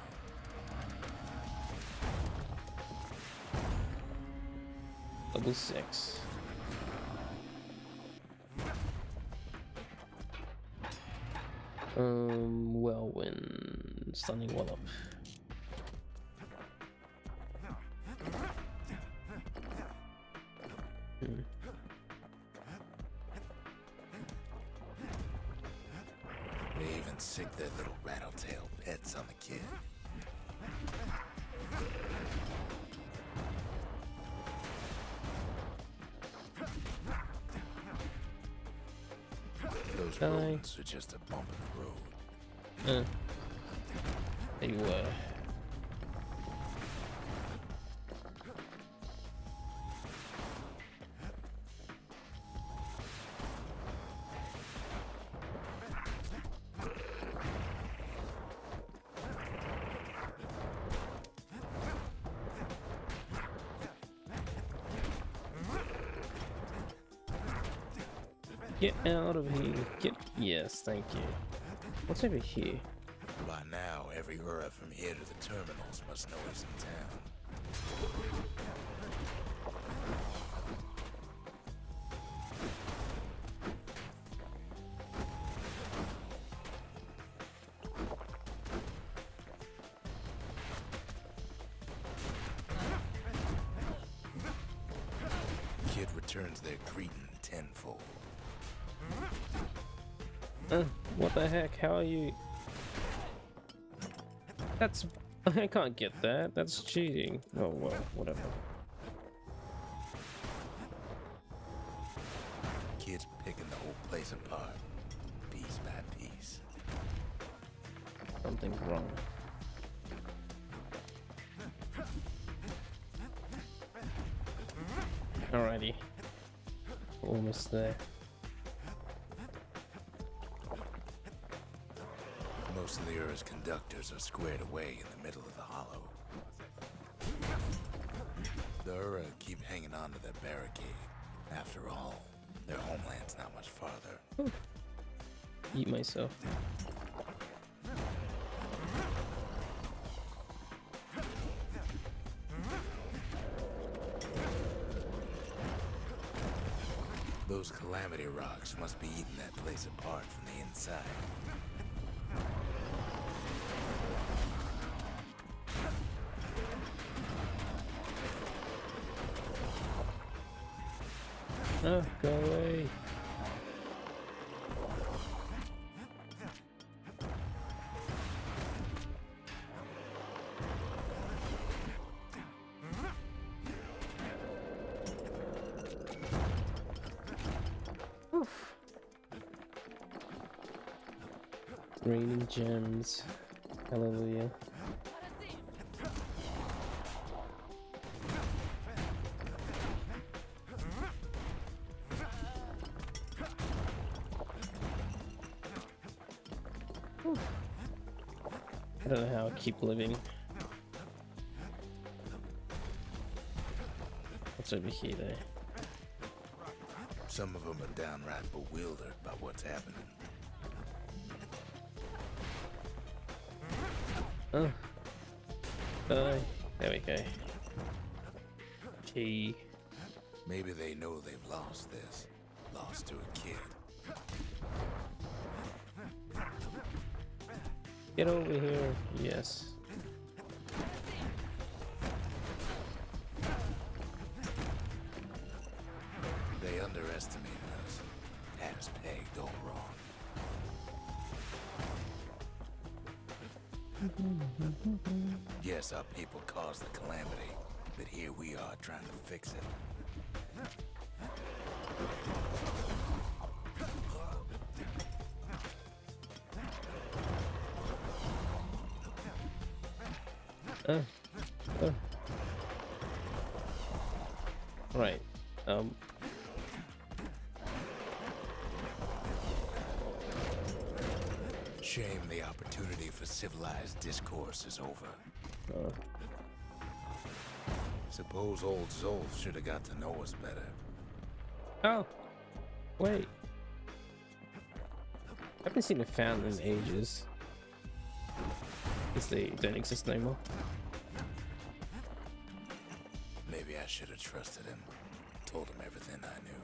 Level 6. Well, when stunning one up. They even sink their little rattletail pets on the kid. Those rodents are just a bump in the road. They were. Get out of here. Get. Yes, thank you. What's over here? By now, every Ura from here to the terminals must know he's in town. Kid returns their greeting tenfold. What the heck? How are you? That's... I can't get that. That's cheating. Oh well, whatever. Kid's picking the whole place apart, piece by piece. Something's wrong. Alrighty. Almost there. Most of the Ura's conductors are squared away in the middle of the hollow. The Ura keep hanging on to their barricade. After all, their homeland's not much farther. Eat myself. Those calamity rocks must be eating that place apart from the inside. Oh, go away. Oof. Raining gems. Hallelujah. I don't know how I keep living. What's over here though? Some of them are downright bewildered by what's happening. Oh. There we go. Key. Maybe they know they've lost this. Lost to a kid. Get over here. Yes. They underestimated us. Had us pegged all wrong. Yes, our people caused the calamity, but here we are trying to fix it. Right. Shame the opportunity for civilized discourse is over. Suppose old Zolf should have got to know us better. Oh. Wait. I haven't seen a fountain in ages. Guess they don't exist no more. Maybe I should have trusted him. Told him everything I knew.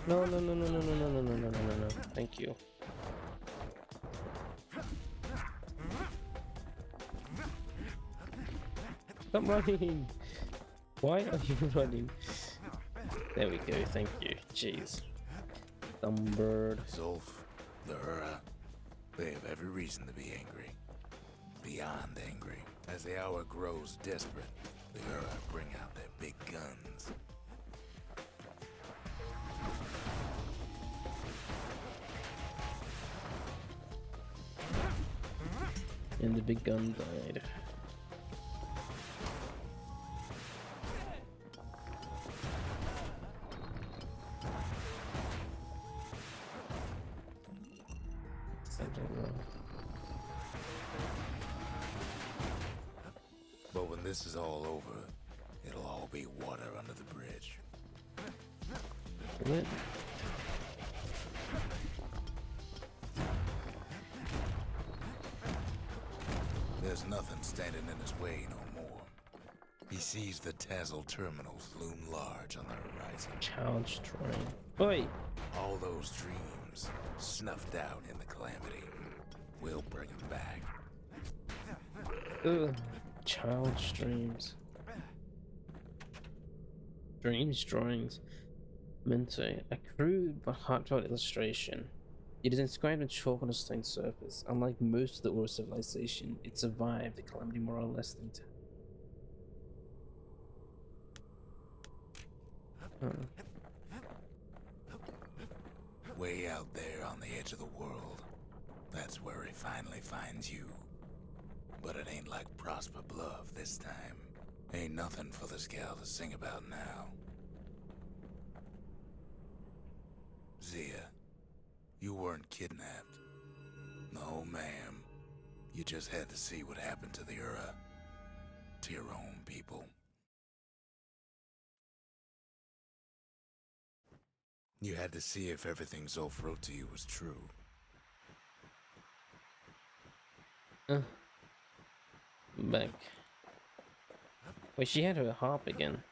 No, no, no, no, no, no, no, no, no, no, no, no, no. Thank you. Stop running! Why are you running? There we go, thank you. Jeez. Dumb bird. Zolf, the Ura, they have every reason to be angry. Beyond angry. As the hour grows desperate, the Ura bring out their big guns. And the big gun died. When this is all over, it'll all be water under the bridge. What? There's nothing standing in his way no more. He sees the Tazzle terminals loom large on the horizon. Challenge train. Oi! All those dreams snuffed out in the calamity. We'll bring them back. Ugh. Child streams. Dreams drawings. Mente. A crude but heartfelt illustration. It is inscribed in chalk on a stone surface. Unlike most of the Aura civilization, it survived the calamity more or less intact. Way out there on the edge of the world, that's where he finally finds you. But it ain't like Prosper Bluff this time. Ain't nothing for this gal to sing about now. Zia, you weren't kidnapped. No, ma'am. You just had to see what happened to the Ura. To your own people. You had to see if everything Zolf wrote to you was true. Back. Wait, she had her harp again.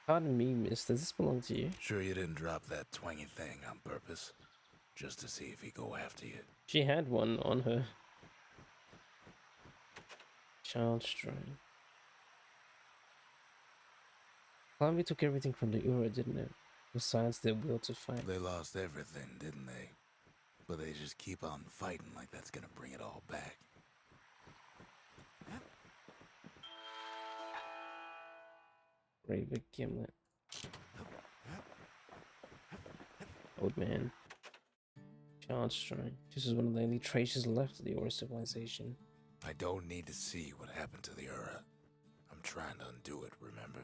Pardon me, miss. Does this belong to you? Sure you didn't drop that twangy thing on purpose? Just to see if he'd go after you? She had one on her. Child strain. Calamity took everything from the Ura, didn't it? Besides their will to fight. They lost everything, didn't they? But they just keep on fighting like that's gonna bring it all back. Great big gimlet. Old man. Child strain. This is one of the only traces left of the Aura civilization. I don't need to see what happened to the Ura. I'm trying to undo it, remember?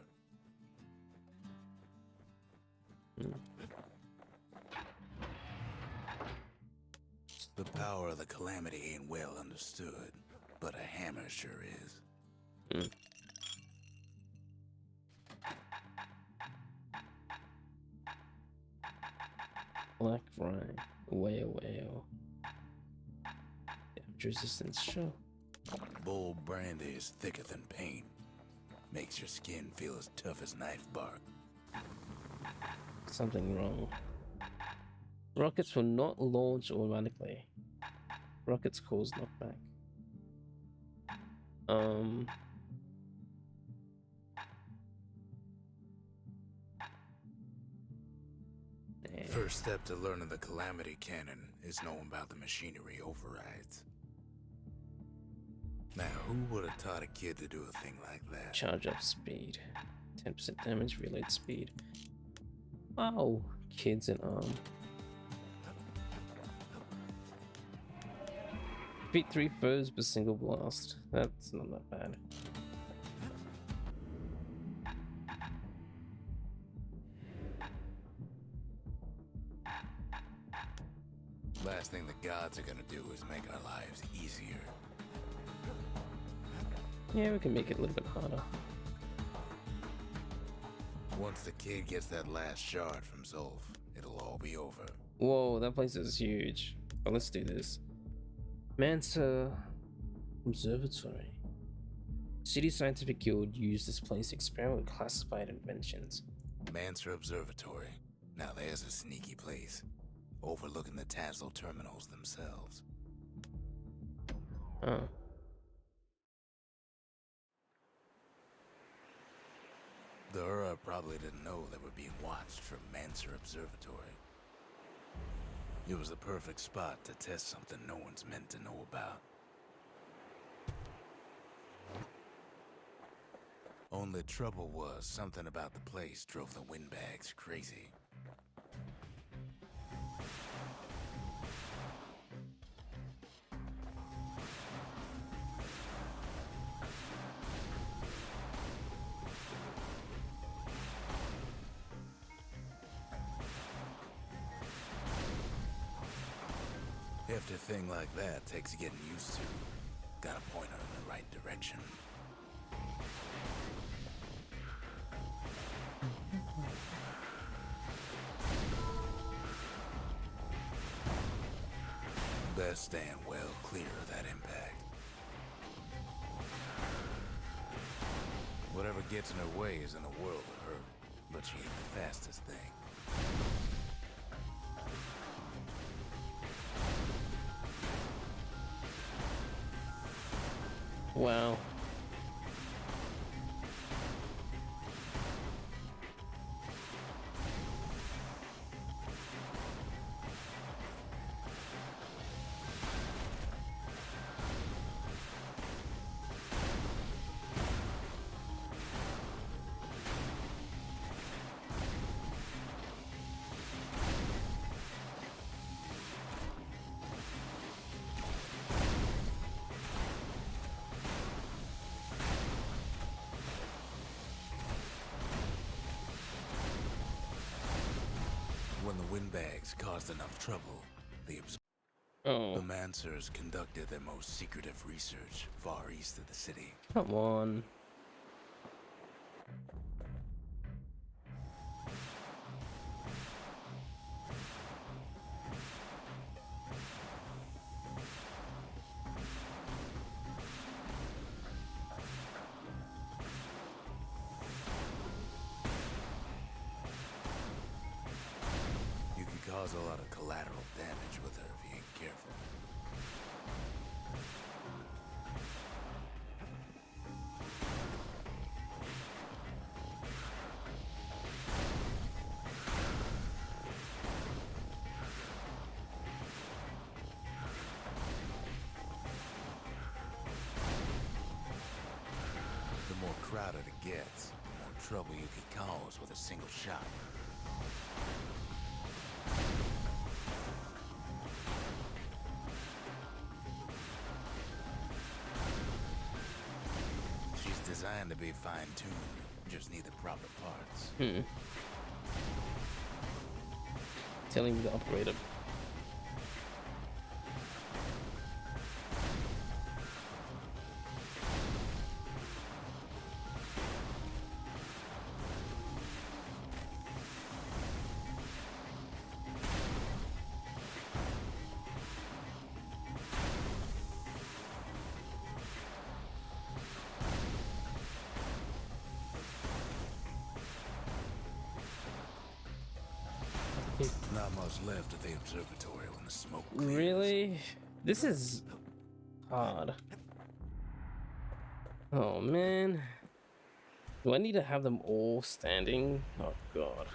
The power of the calamity ain't well understood, but a hammer sure is. Black Rye. Whale. Damage resistance, sure. Bull brandy is thicker than paint. Makes your skin feel as tough as knife bark. Something wrong. Rockets will not launch automatically. Rockets cause knockback. First step to learning the calamity cannon is knowing about the machinery overrides. Now, who would have taught a kid to do a thing like that? Charge up speed. 10% damage, reload speed. Wow, kids in arm. Defeat 3 foes with single blast. That's not that bad. Last thing the gods are gonna do is make our lives easier. Yeah, we can make it a little bit harder. Once the kid gets that last shard from Zolf, it'll all be over. Whoa, that place is huge. But let's do this. Mansa Observatory. City Scientific Guild used this place to experiment with classified inventions. Mansa Observatory. Now there's a sneaky place, overlooking the Tazzle terminals themselves. Oh. The Ura probably didn't know they were being watched from Mansa Observatory. It was the perfect spot to test something no one's meant to know about. Only trouble was, something about the place drove the windbags crazy. Hefty thing like that takes getting used to. Gotta point her in the right direction. Best stand well clear of that impact. Whatever gets in her way is in a world of hurt, but she ain't the fastest thing. Wow. When the windbags caused enough trouble, the Oh, Romancers conducted their most secretive research far east of the city. come on. You could cause a lot of collateral damage with her if you ain't careful. The more crowded it gets, the more trouble you could cause with a single shot. She's designed to be fine-tuned, just need the proper parts. Telling me to upgrade it. Not much left of the observatory when the smoke clears. Really? This is hard. Oh man. Do I need to have them all standing? Oh god.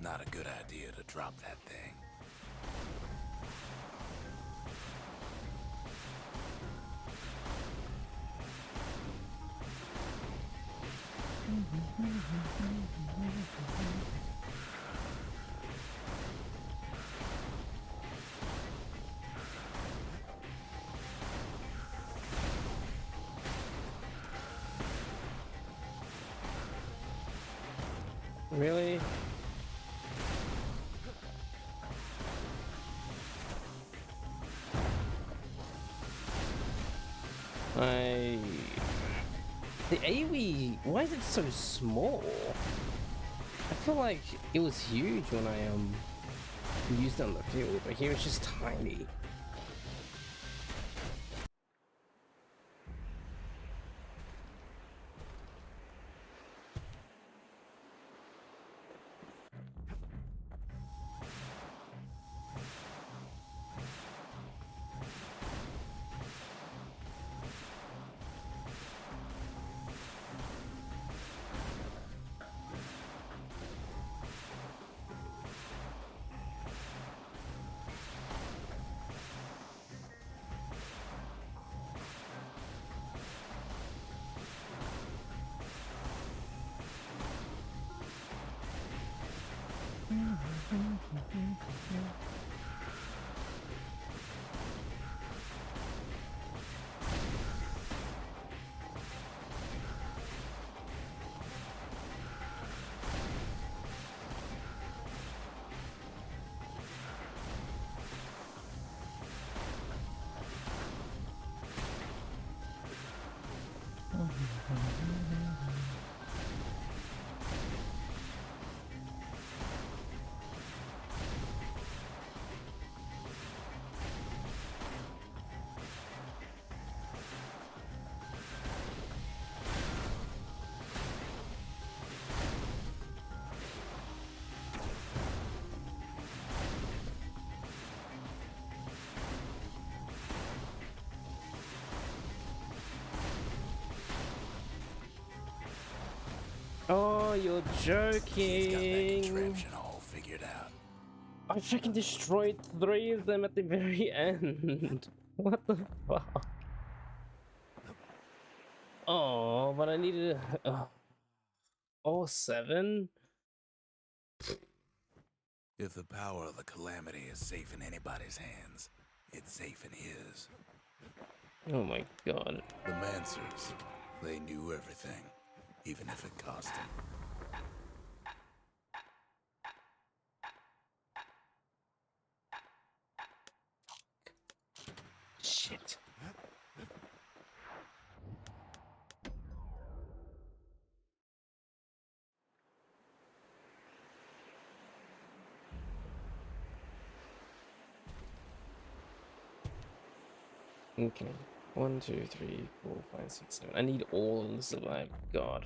Not a good idea to drop that thing. Really? The AoE, why is it so small? I feel like it was huge when I used it on the field, but here it's just tiny. Oh, you're He's got that joking. contraption all figured out. I freaking destroyed 3 of them at the very end. What the fuck? Oh, but I needed all 7? If the power of the calamity is safe in anybody's hands, it's safe in his. Oh my god. The Mancers, they knew everything, even if it cost them. Shit. Okay. 1, 2, 3, 4, 5, 6, 7. I need all of them to survive. God.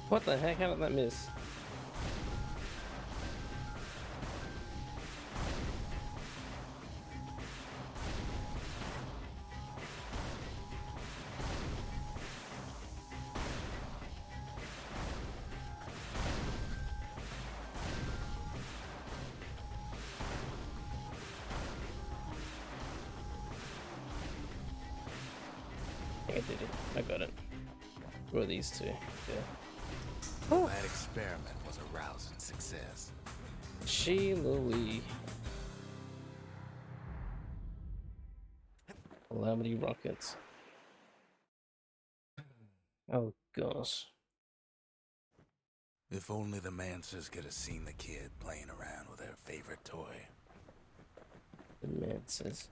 What the heck? How did that miss? I think I did it. I got it. Where are these 2? Yeah. That experiment was a rousing success. Louie. Calamity rockets. Oh gosh. If only the Mancers could have seen the kid playing around with their favorite toy. The man says.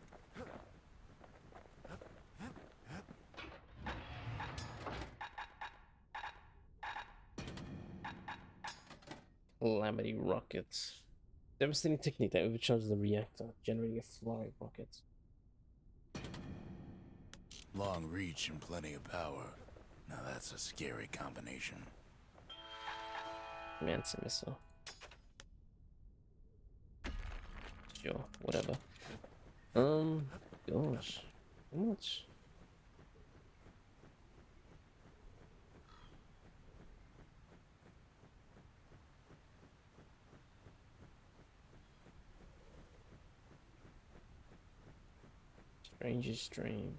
Calamity rockets. Devastating technique that overcharges the reactor, generating a flurry of rockets. Long reach and plenty of power. Now that's a scary combination. Manson missile. Sure, whatever. Gosh. How much? Strangest dream.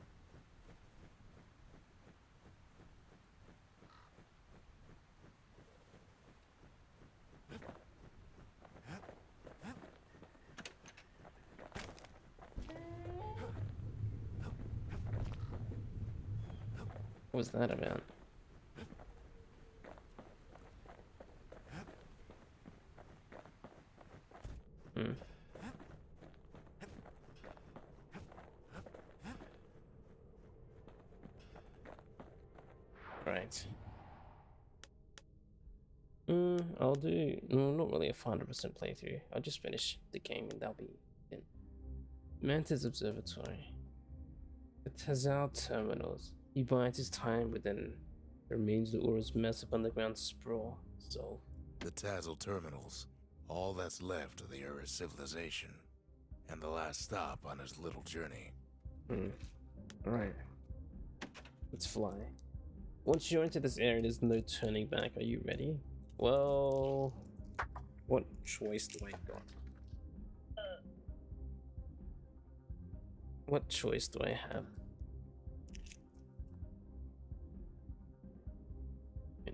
What was that about? Hmm. Alright. I'll do not really a 100% playthrough. I'll just finish the game and that'll be it. Mantis Observatory. The Tazal terminals. He bides his time within the remains of the Aura's massive underground sprawl. So The Tazzle terminals. All that's left of the Ura's civilization. And the last stop on his little journey. Alright. Let's fly. Once you're into this area, there's no turning back. Are you ready? Well, what choice do I got? What choice do I have?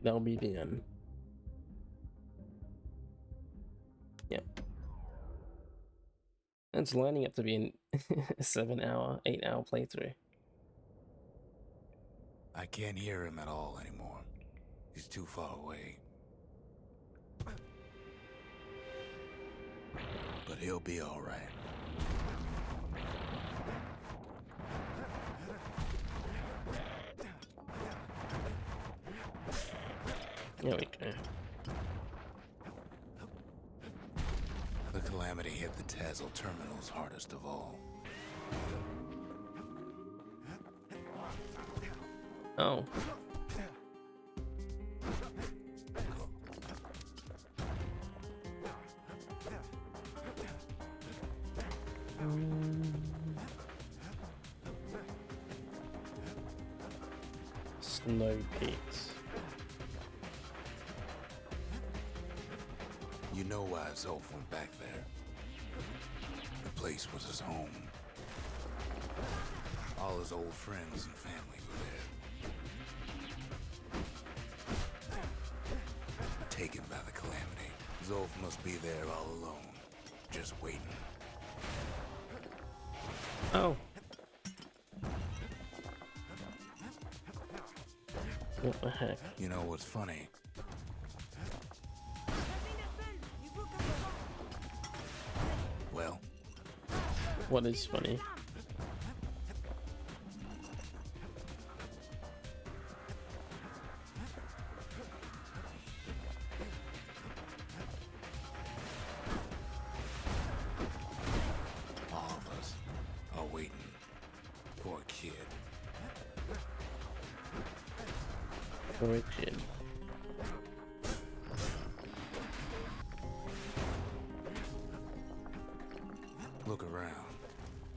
That'll be the end. Yep. It's lining up to be a 7-hour, 8-hour playthrough. I can't hear him at all anymore. He's too far away. But he'll be all right. There we go. The calamity hit the Tazzle terminals hardest of all. Oh. Snow peaks. You know why Zolf went back there. The place was his home. All his old friends and family were there. Taken by the calamity. Zolf must be there all alone, just waiting. Oh. What the heck? You know what's funny? Well, What is funny? all of us are waiting for a kid. Origin. Look around.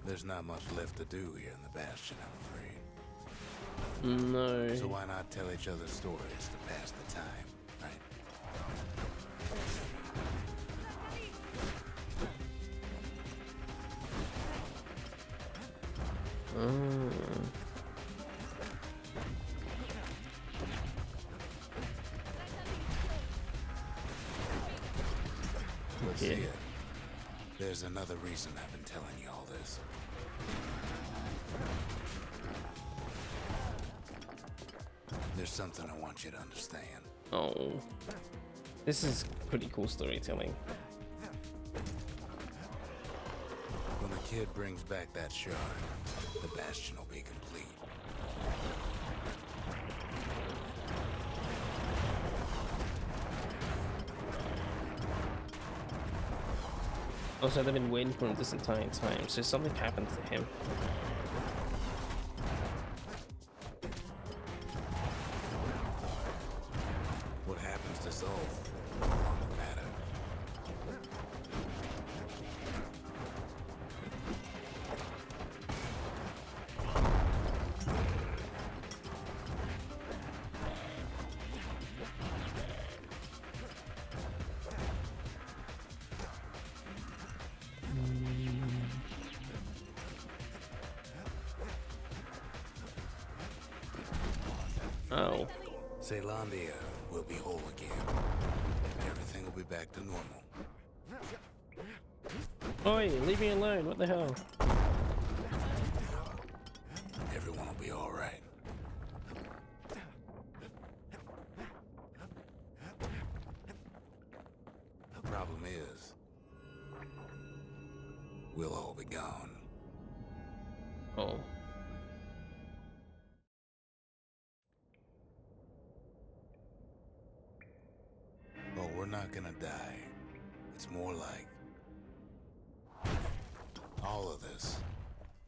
There's not much left to do here in the Bastion, I'm afraid. No. So why not tell each other stories to pass the time, right? Let's see Yeah. it. There's another reason I've been telling you all this. There's something I want you to understand. Oh. This is pretty cool storytelling. When the kid brings back that shard, the Bastion will be complete. Also, they've been waiting for him this entire time, so something happened to him. What happens to Zolf won't matter. Oh. Zealandia will be whole again. Everything will be back to normal. Oi, leave me alone, what the hell? Everyone will be all right. The problem is, we'll all be gone. Oh. not gonna die. It's more like all of this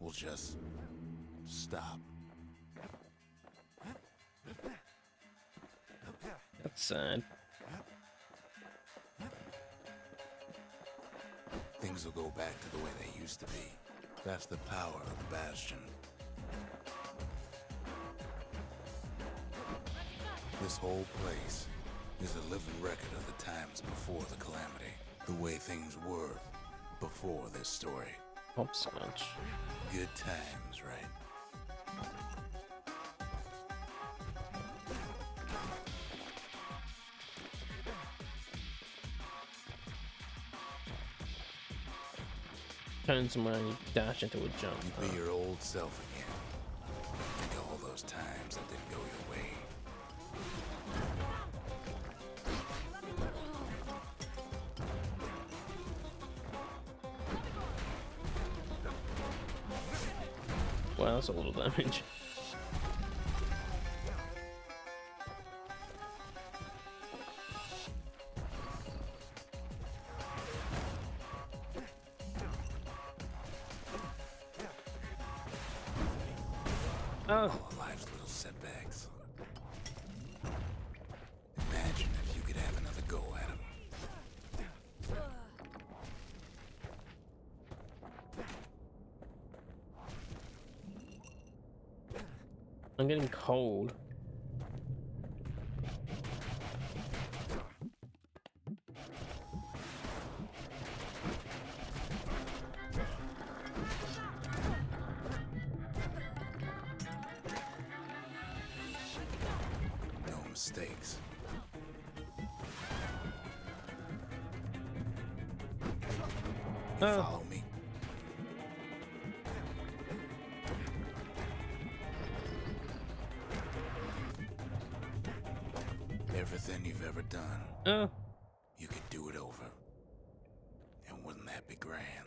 will just stop. That's sad. Things will go back to the way they used to be. That's the power of the Bastion. This whole place is a living record of the times before the calamity. The way things were before this story. Hopscotch. Good times, right? Turns around and dash into a jump. You be your old self again. Think of all those times that didn't go your way. Wow, that's a little damage. Oh. All of life's little setbacks. Imagine if you could have another go at them. I'm getting cold. No mistakes. You Oh. follow me? Everything you've ever done, Oh. you could do it over. And wouldn't that be grand?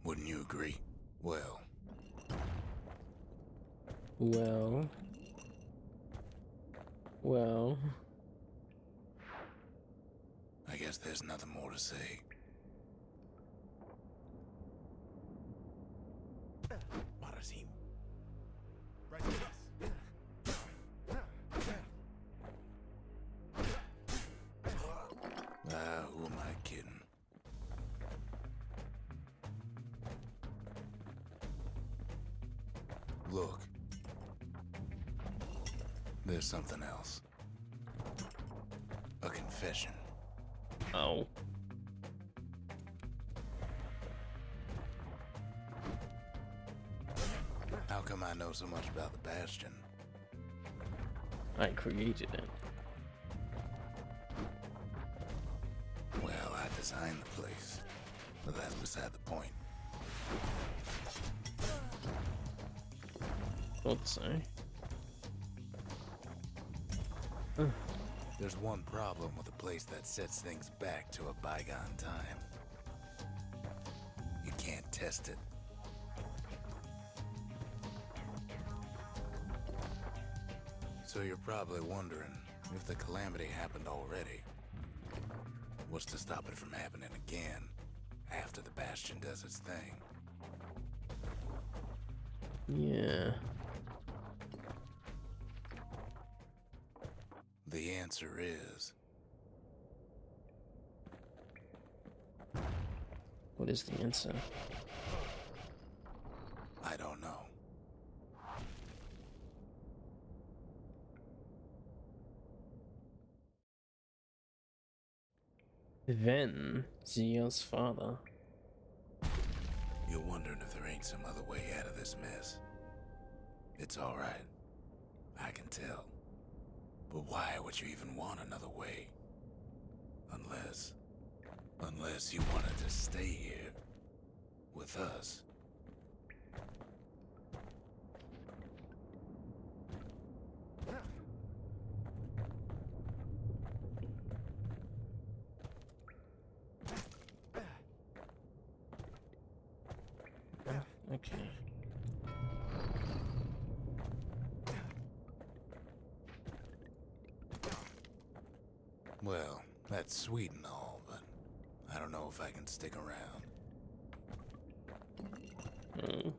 Wouldn't you agree? Well, Well. Well. I guess there's nothing more to say. Marasim. Who am I kidding? Look. There's something else. A confession. Oh. How come I know so much about the Bastion? I created it. Well, I designed the place. But that's beside the point. Thought so. There's one problem with a place that sets things back to a bygone time. You can't test it. So you're probably wondering if the calamity happened already. What's to stop it from happening again after the Bastion does its thing? Yeah. The answer is What is the answer? I don't know. Then, Zio's father. You're wondering if there ain't some other way out of this mess. It's all right. I can tell. But why would you even want another way? Unless you wanted to stay here with us. Okay. That's sweet and all, but I don't know if I can stick around. Hmm.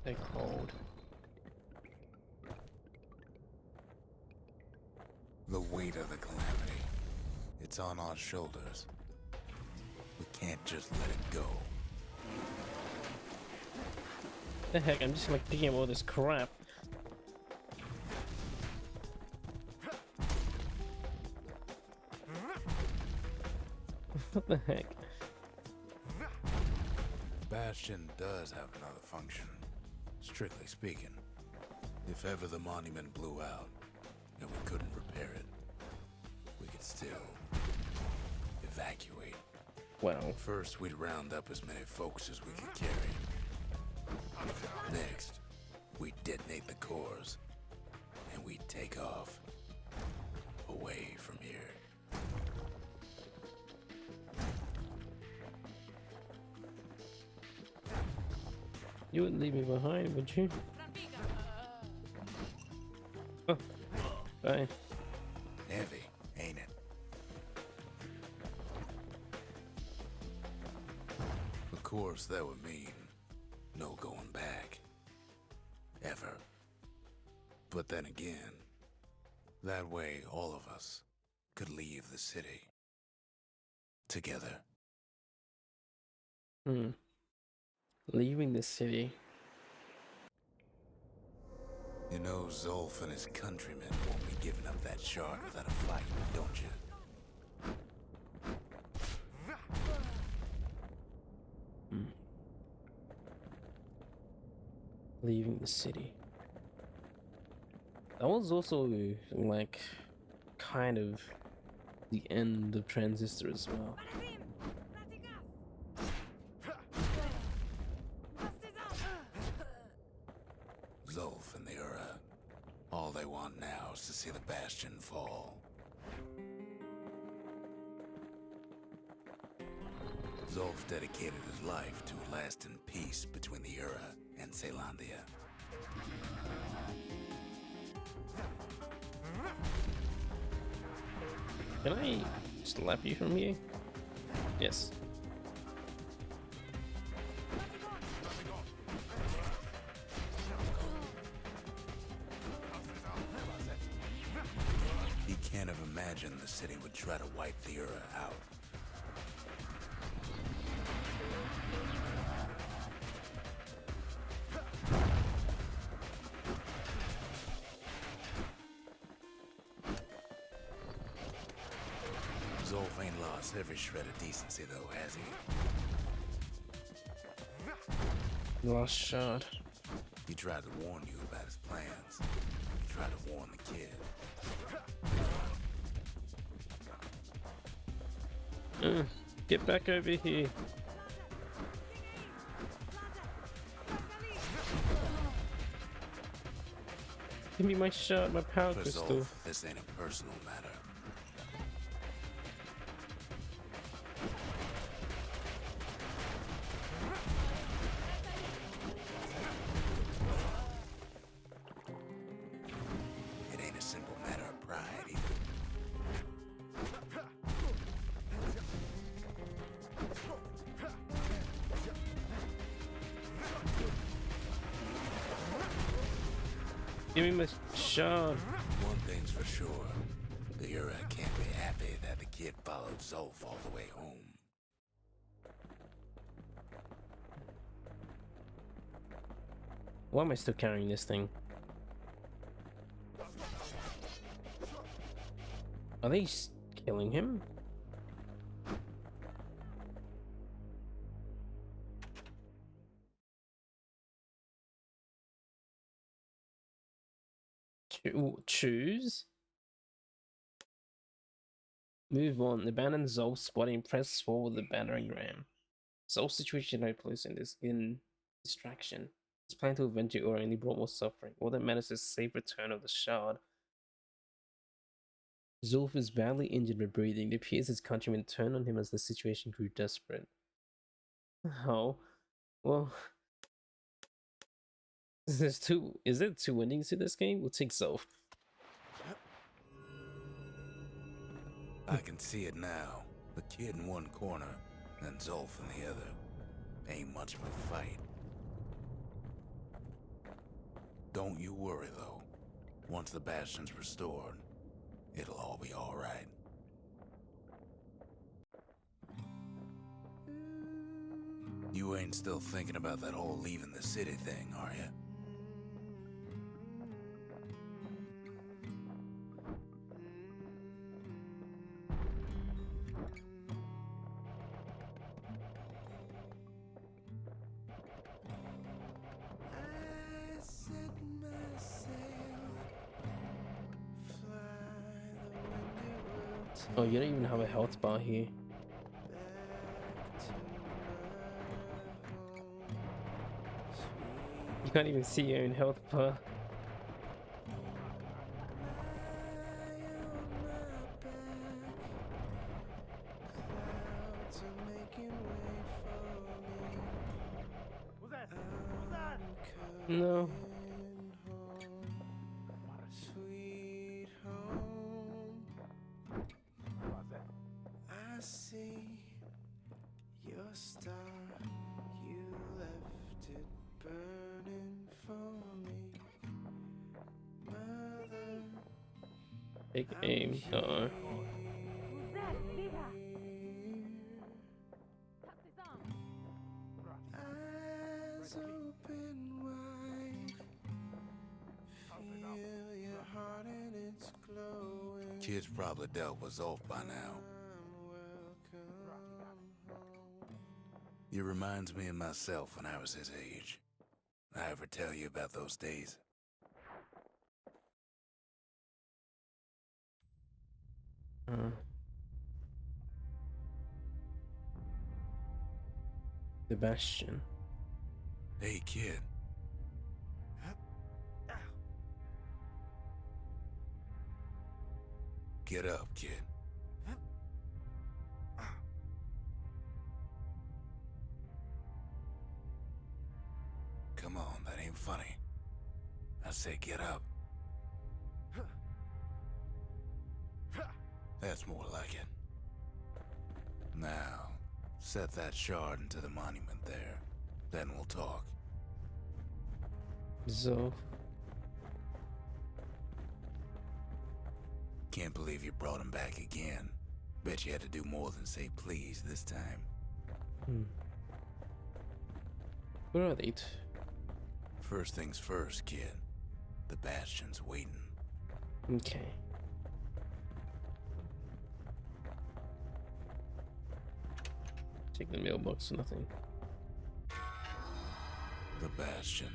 They're cold. The weight of the calamity. It's on our shoulders. We can't just let it go. The heck, I'm just like picking up all this crap. What the heck? Bastion does have another function, strictly speaking. If ever the monument blew out and we couldn't repair it, we could still evacuate. Well, First, we'd round up as many folks as we could carry. Next, we'd detonate the cores, and we'd take off away from here. you wouldn't leave me behind, would you? Oh, bye. Heavy, ain't it? Of course, that would mean no going back. Ever. But then again, that way all of us could leave the city. Together. Hmm. Leaving the city. You know Zolf and his countrymen won't be giving up that shard without a fight, don't you? Leaving the city. That was also like kind of the end of Transistor as well. Zolf and the Ura. All they want now is to see the Bastion fall. Zolf dedicated his life to a lasting peace between the Ura and Caelondia. Can I slap you from here? Yes. He can't have imagined the city would try to wipe the Ura out. Zolf ain't lost every shred of decency though, has he? Last shot. He tried to warn you about his plans. He tried to warn the kid. Get back over here. Give me my shot, my power For crystal. Zolf, this ain't a personal matter. It ain't a simple matter of pride either. Give me my shot. One thing's for sure. The Ura can't be happy that the kid followed Zolf all the way home. Why am I still carrying this thing? Are they killing him? Choose? Move on. Abandon Zolf's body and press forward the battering ram. Zolf's situation hopeless in distraction. His plan to avenge the Aura only brought more suffering. All that matters is safe return of the shard. Zolf is badly injured but breathing. It appears his countrymen turned on him as the situation grew desperate. Oh, well, there's two. Is there two endings to this game? We'll take so. I can see it now. The kid in one corner, and Zolf in the other. Ain't much of a fight. Don't you worry, though. Once the Bastion's restored, it'll all be alright. You ain't still thinking about that whole leaving the city thing, are you? I set my sail, fly the windy Oh, you don't even have a health bar here. back to my home. You can't even see your own health bar. Clouds are making way for me. No. Sweet home. I see your star. You left it burning for me. Mother, Take aim. Uh-oh. eyes open wide. Feel your heart and it's glowing. Kid's probably dealt with Zolf by now. Welcome home. It reminds me of myself when I was his age. I ever tell you about those days? The Bastion. Hey, kid. Get up, kid. Come on, that ain't funny. I say get up. That's more like it. Now, set that shard into the monument there. Then we'll talk. So, Can't believe you brought him back again. Bet you had to do more than say please this time. where are they? First things first, kid. The Bastion's waiting. Okay. Check the mailbox, nothing. The Bastion.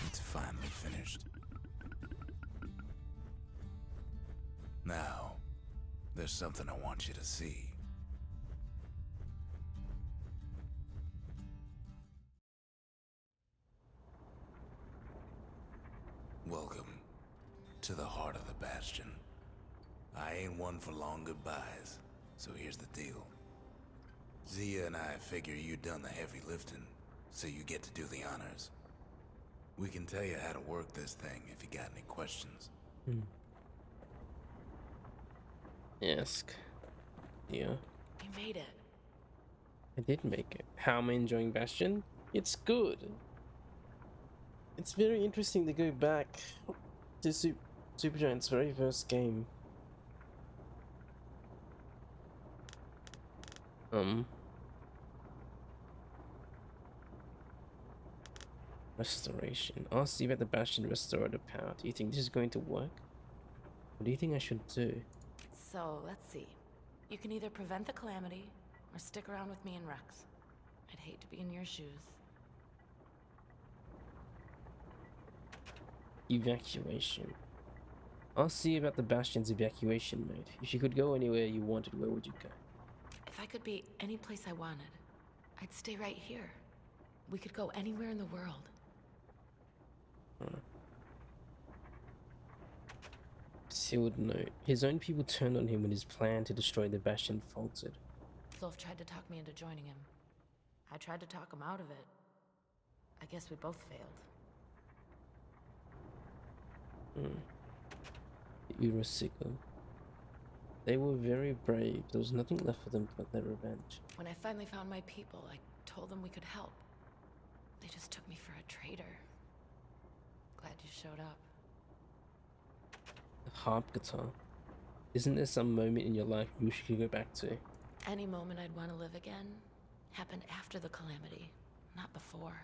It's finally finished. Now, there's something I want you to see. Welcome to the heart of the Bastion. I ain't one for long goodbyes, so here's the deal. Zia and I figure you done the heavy lifting, so you get to do the honors. We can tell you how to work this thing if you got any questions. Ask. Yeah. You made it. I did make it. How am I enjoying Bastion? It's good. It's very interesting to go back to Supergiant's very first game. Restoration. I'll see about the Bastion restore the power. Do you think this is going to work? What do you think I should do? So, let's see. You can either prevent the calamity, or stick around with me and Rex. I'd hate to be in your shoes. Evacuation. I'll see about the Bastion's evacuation, mate. If you could go anywhere you wanted, where would you go? If I could be any place I wanted, I'd stay right here. We could go anywhere in the world. Sealed note. His own people turned on him when his plan to destroy the Bastion faltered. Zolf tried to talk me into joining him. I tried to talk him out of it. I guess we both failed. The Urasigo. They were very brave. There was nothing left for them but their revenge. When I finally found my people, I told them we could help. They just took me for a traitor. Glad you showed up. The harp guitar. Isn't there some moment in your life you wish you could go back to? Any moment I'd want to live again happened after the calamity, not before.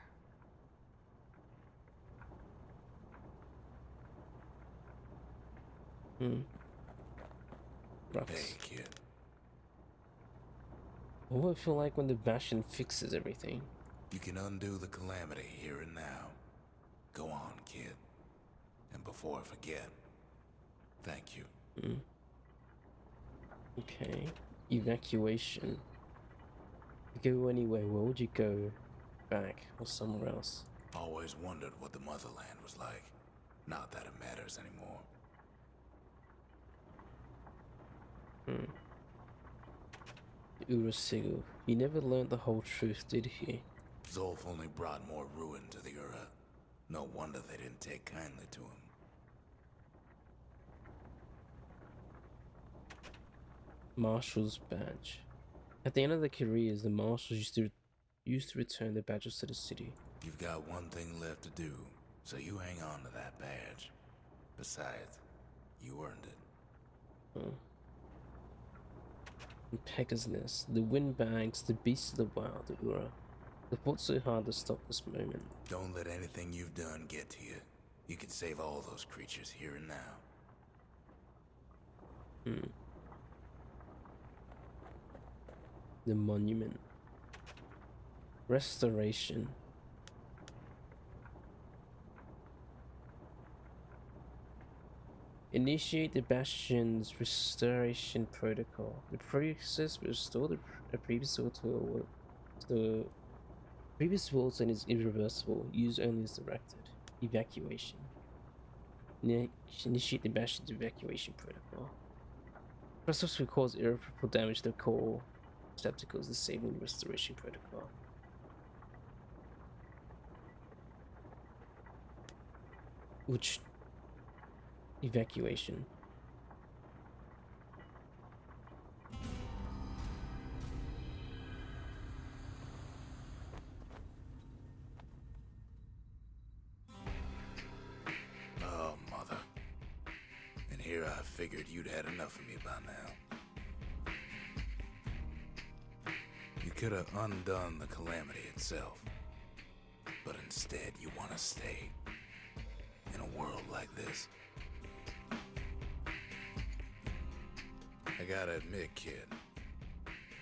Rocks. Hey, kid. What would it feel like when the Bastion fixes everything? You can undo the calamity here and now. Go on, kid. And before I forget, thank you. Okay. Evacuation. If you go anywhere, where would you go? Back or somewhere else? Always wondered what the motherland was like. Not that it matters anymore. Urasigo. He never learned the whole truth, did he? Zolf only brought more ruin to the Ura. No wonder they didn't take kindly to him. Marshal's badge. At the end of their careers, the marshals used to return their badges to the city. You've got one thing left to do, so you hang on to that badge. Besides, you earned it. The Pecker's Nest, the windbags, the beasts of the wild, the Ura. They fought so hard to stop this moment. Don't let anything you've done get to you. You can save all those creatures here and now. The monument. Restoration. Initiate the Bastion's restoration protocol. The process will restore the previous world to the previous world and is irreversible. Use only as directed. Evacuation. Initiate the Bastion's evacuation protocol. Process will cause irreparable damage to the core receptacles, disabling the restoration protocol. Which evacuation? Oh, mother. And here I figured you'd had enough of me by now. You could have undone the calamity itself. But instead, you want to stay in a world like this. I gotta admit, kid,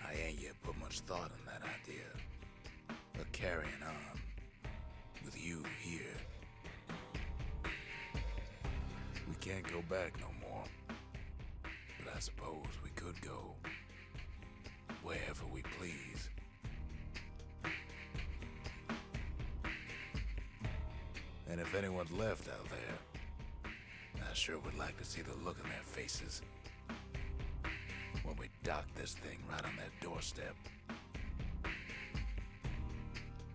I ain't yet put much thought in that idea. But carrying on with you here, we can't go back no more. But I suppose we could go wherever we please. And if anyone's left out there, I sure would like to see the look in their faces when we dock this thing right on their doorstep.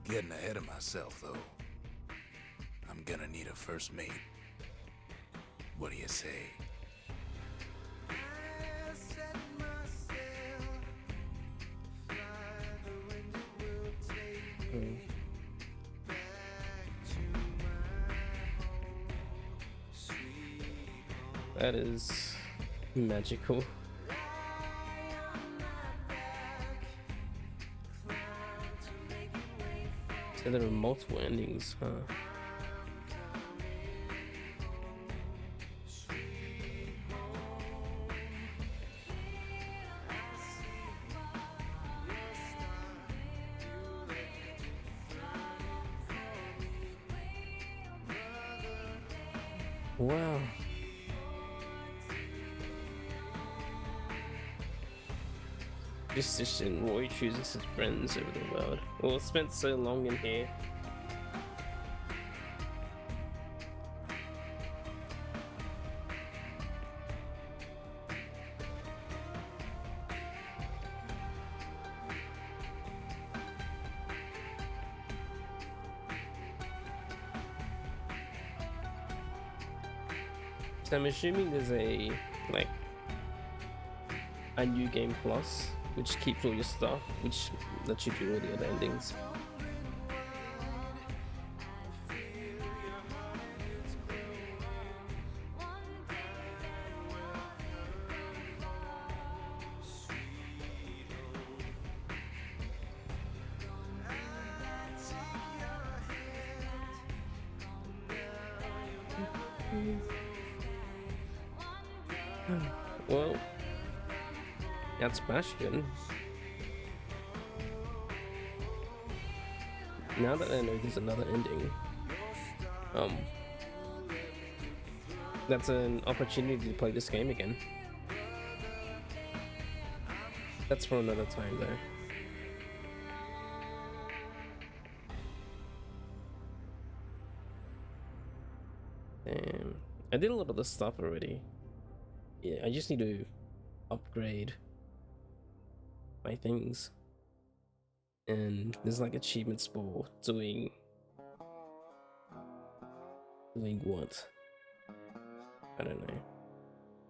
Getting ahead of myself, though. I'm gonna need a first mate. What do you say? I set myself fly the wind it will take me back to my home, sweet home. That is magical. Lie on my back, climb to make it way for So there are multiple endings, huh? Wow. Decision Roy chooses his friends over the world. Well, spent so long in here. So I'm assuming there's a like a new game plus, which keeps all your stuff, which lets you do all the other endings. Well, that's Bastion. Now that I know there's another ending, that's an opportunity to play this game again. That's for another time though. I did a lot of the stuff already. Yeah, I just need to upgrade my things. And there's like achievements for doing what? I don't know.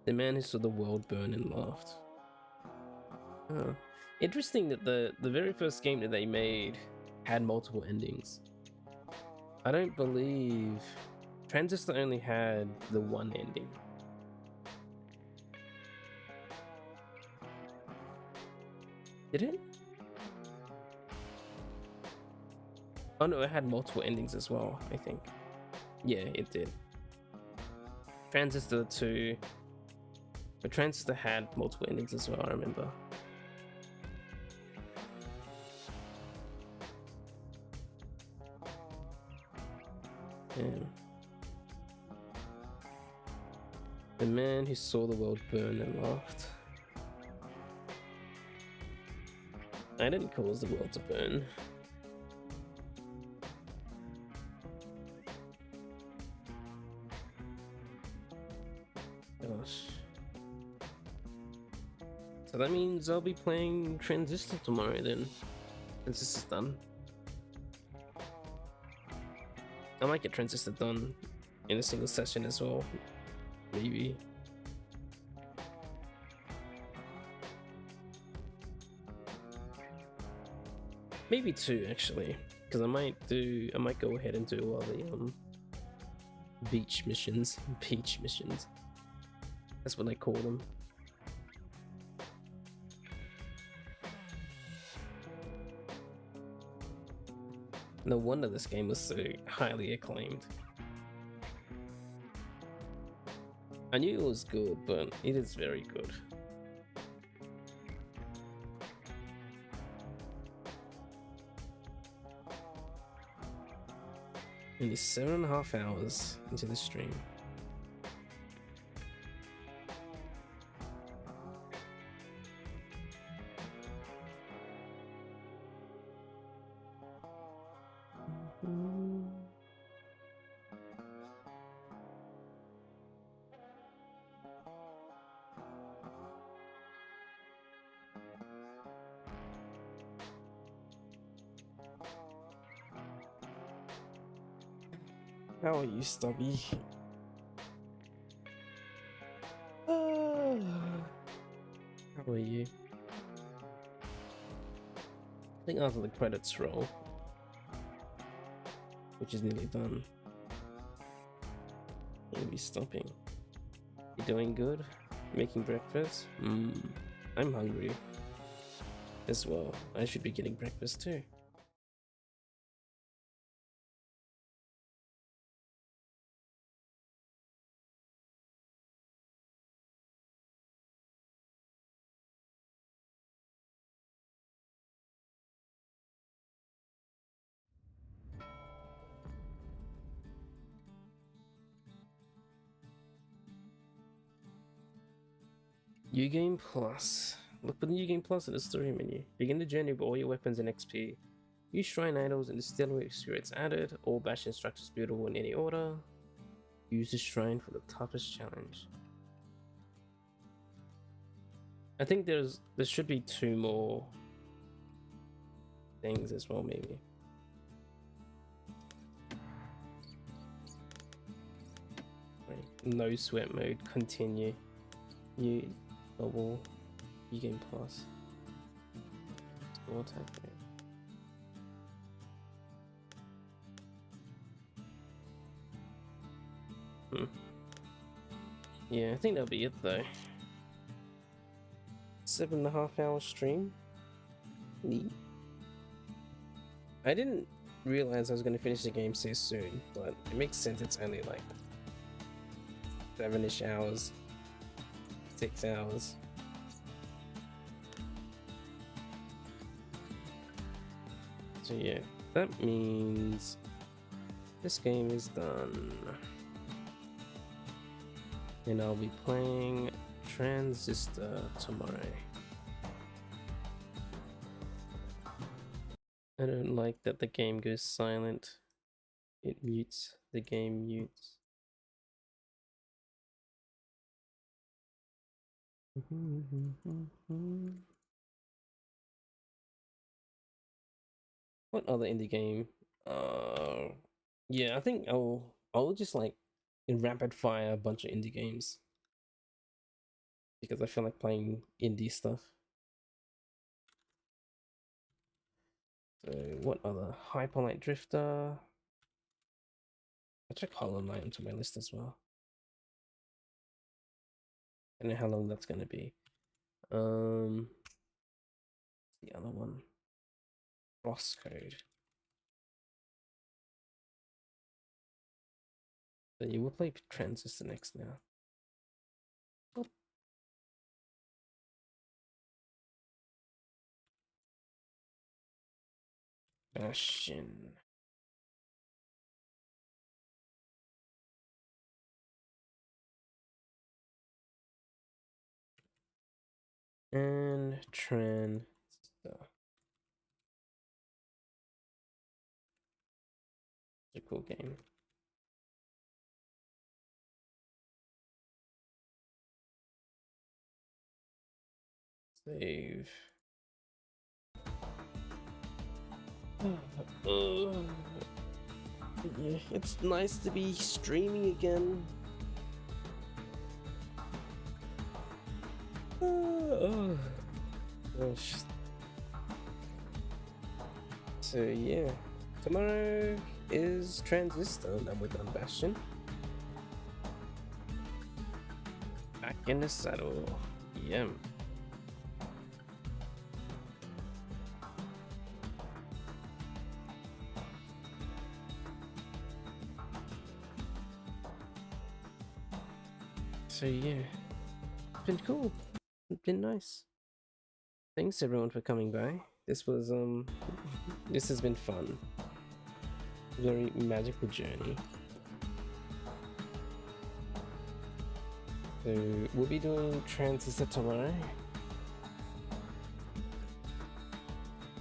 The man who saw the world burn and laughed. Oh. Interesting that the very first game that they made had multiple endings. I don't believe Transistor only had the one ending. Did it? Oh no, it had multiple endings as well, I think. Yeah, it did. Transistor 2... But Transistor had multiple endings as well, I remember. Yeah. The man who saw the world burn and laughed. I didn't cause the world to burn. Gosh. So that means I'll be playing Transistor tomorrow then, since this is done. I might get Transistor done in a single session as well. Maybe. Maybe two actually, because I might go ahead and do all the beach missions. Beach missions. That's what I call them. No wonder this game was so highly acclaimed. I knew it was good, but it is very good. Only 7.5 hours into the stream. How are you, Stubby? How are you? I think after the credits roll, which is nearly done, we'll be stopping. You doing good? Making breakfast? I'm hungry as well. I should be getting breakfast too. New Game Plus. Look for the New Game Plus in the story menu. Begin the journey with all your weapons and XP. Use shrine idols and distillery experience added. All Bastion structures buildable in any order. Use the shrine for the toughest challenge. I think there should be 2 more things as well, maybe. Wait, no sweat mode, continue. You double U game plus. Score attack rate. Yeah, I think that'll be it though. 7.5 hour stream. Neat. I didn't realize I was gonna finish the game so soon, but it makes sense. It's only like 7-ish hours, 6 hours. So yeah, that means this game is done. And I'll be playing Transistor tomorrow. I don't like that the game goes silent. It mutes. The game mutes. What other indie game? Yeah, I think I'll just like rapid fire a bunch of indie games because I feel like playing indie stuff. So what other? Hyperlight Drifter. I check Hollow Knight onto my list as well. I don't know how long that's gonna be. The other one. Crosscode. So you will play Transistor next now. Oh. Bastion. And Transistor. It's a cool game. Save. Yeah, it's nice to be streaming again. Gosh. So yeah, tomorrow is Transistor, and we're done Bastion. Back in the saddle. Yeah. So yeah, it's been cool. It's been nice. Thanks everyone for coming by. This was this has been fun. Very magical journey. So we'll be doing Transistor tomorrow.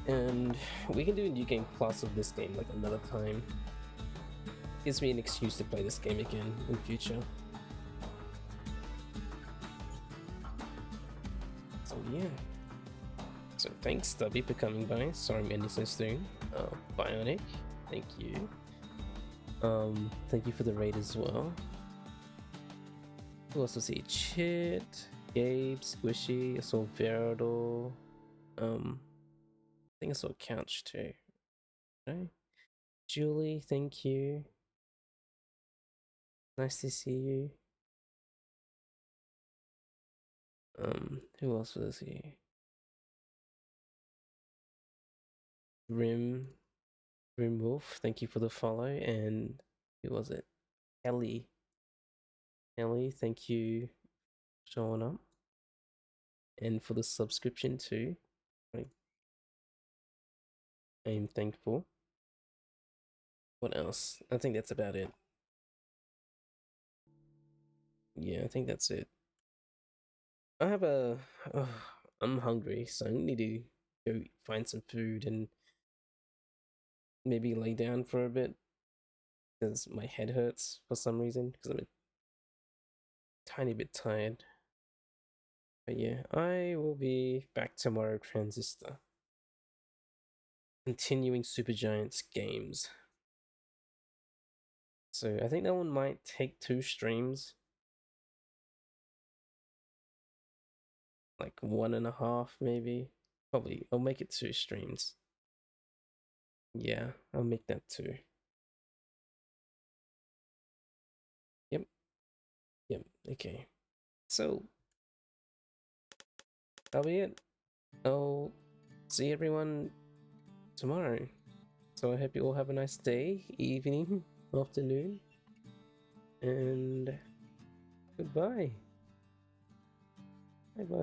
And we can do a new game plus of this game like another time. Gives me an excuse to play this game again in future. So yeah. So thanks Stubby for coming by. Sorry I'm ending so soon. Bionic, thank you. Thank you for the raid as well. Who else was he? Chit, Gabe, Squishy, I saw Veridal. I think I saw Couch too. Okay. Julie, thank you. Nice to see you. Who else was here? Rim Wolf, thank you for the follow. And who was it? Ellie, thank you for showing up. And for the subscription too. I am thankful. What else? I think that's about it. Yeah, I think that's it. I have a... I'm hungry, so I need to go find some food and maybe lay down for a bit because my head hurts for some reason because I'm a tiny bit tired. But yeah, I will be back tomorrow, Transistor. Continuing Supergiant's games. So I think that one might take 2 streams like 1.5 maybe. Probably I'll make it 2 streams. Yeah, I'll make that 2. Yep. Yep. Okay. So that'll be it. I'll see everyone tomorrow. So I hope you all have a nice day, evening, afternoon, and goodbye. Bye bye.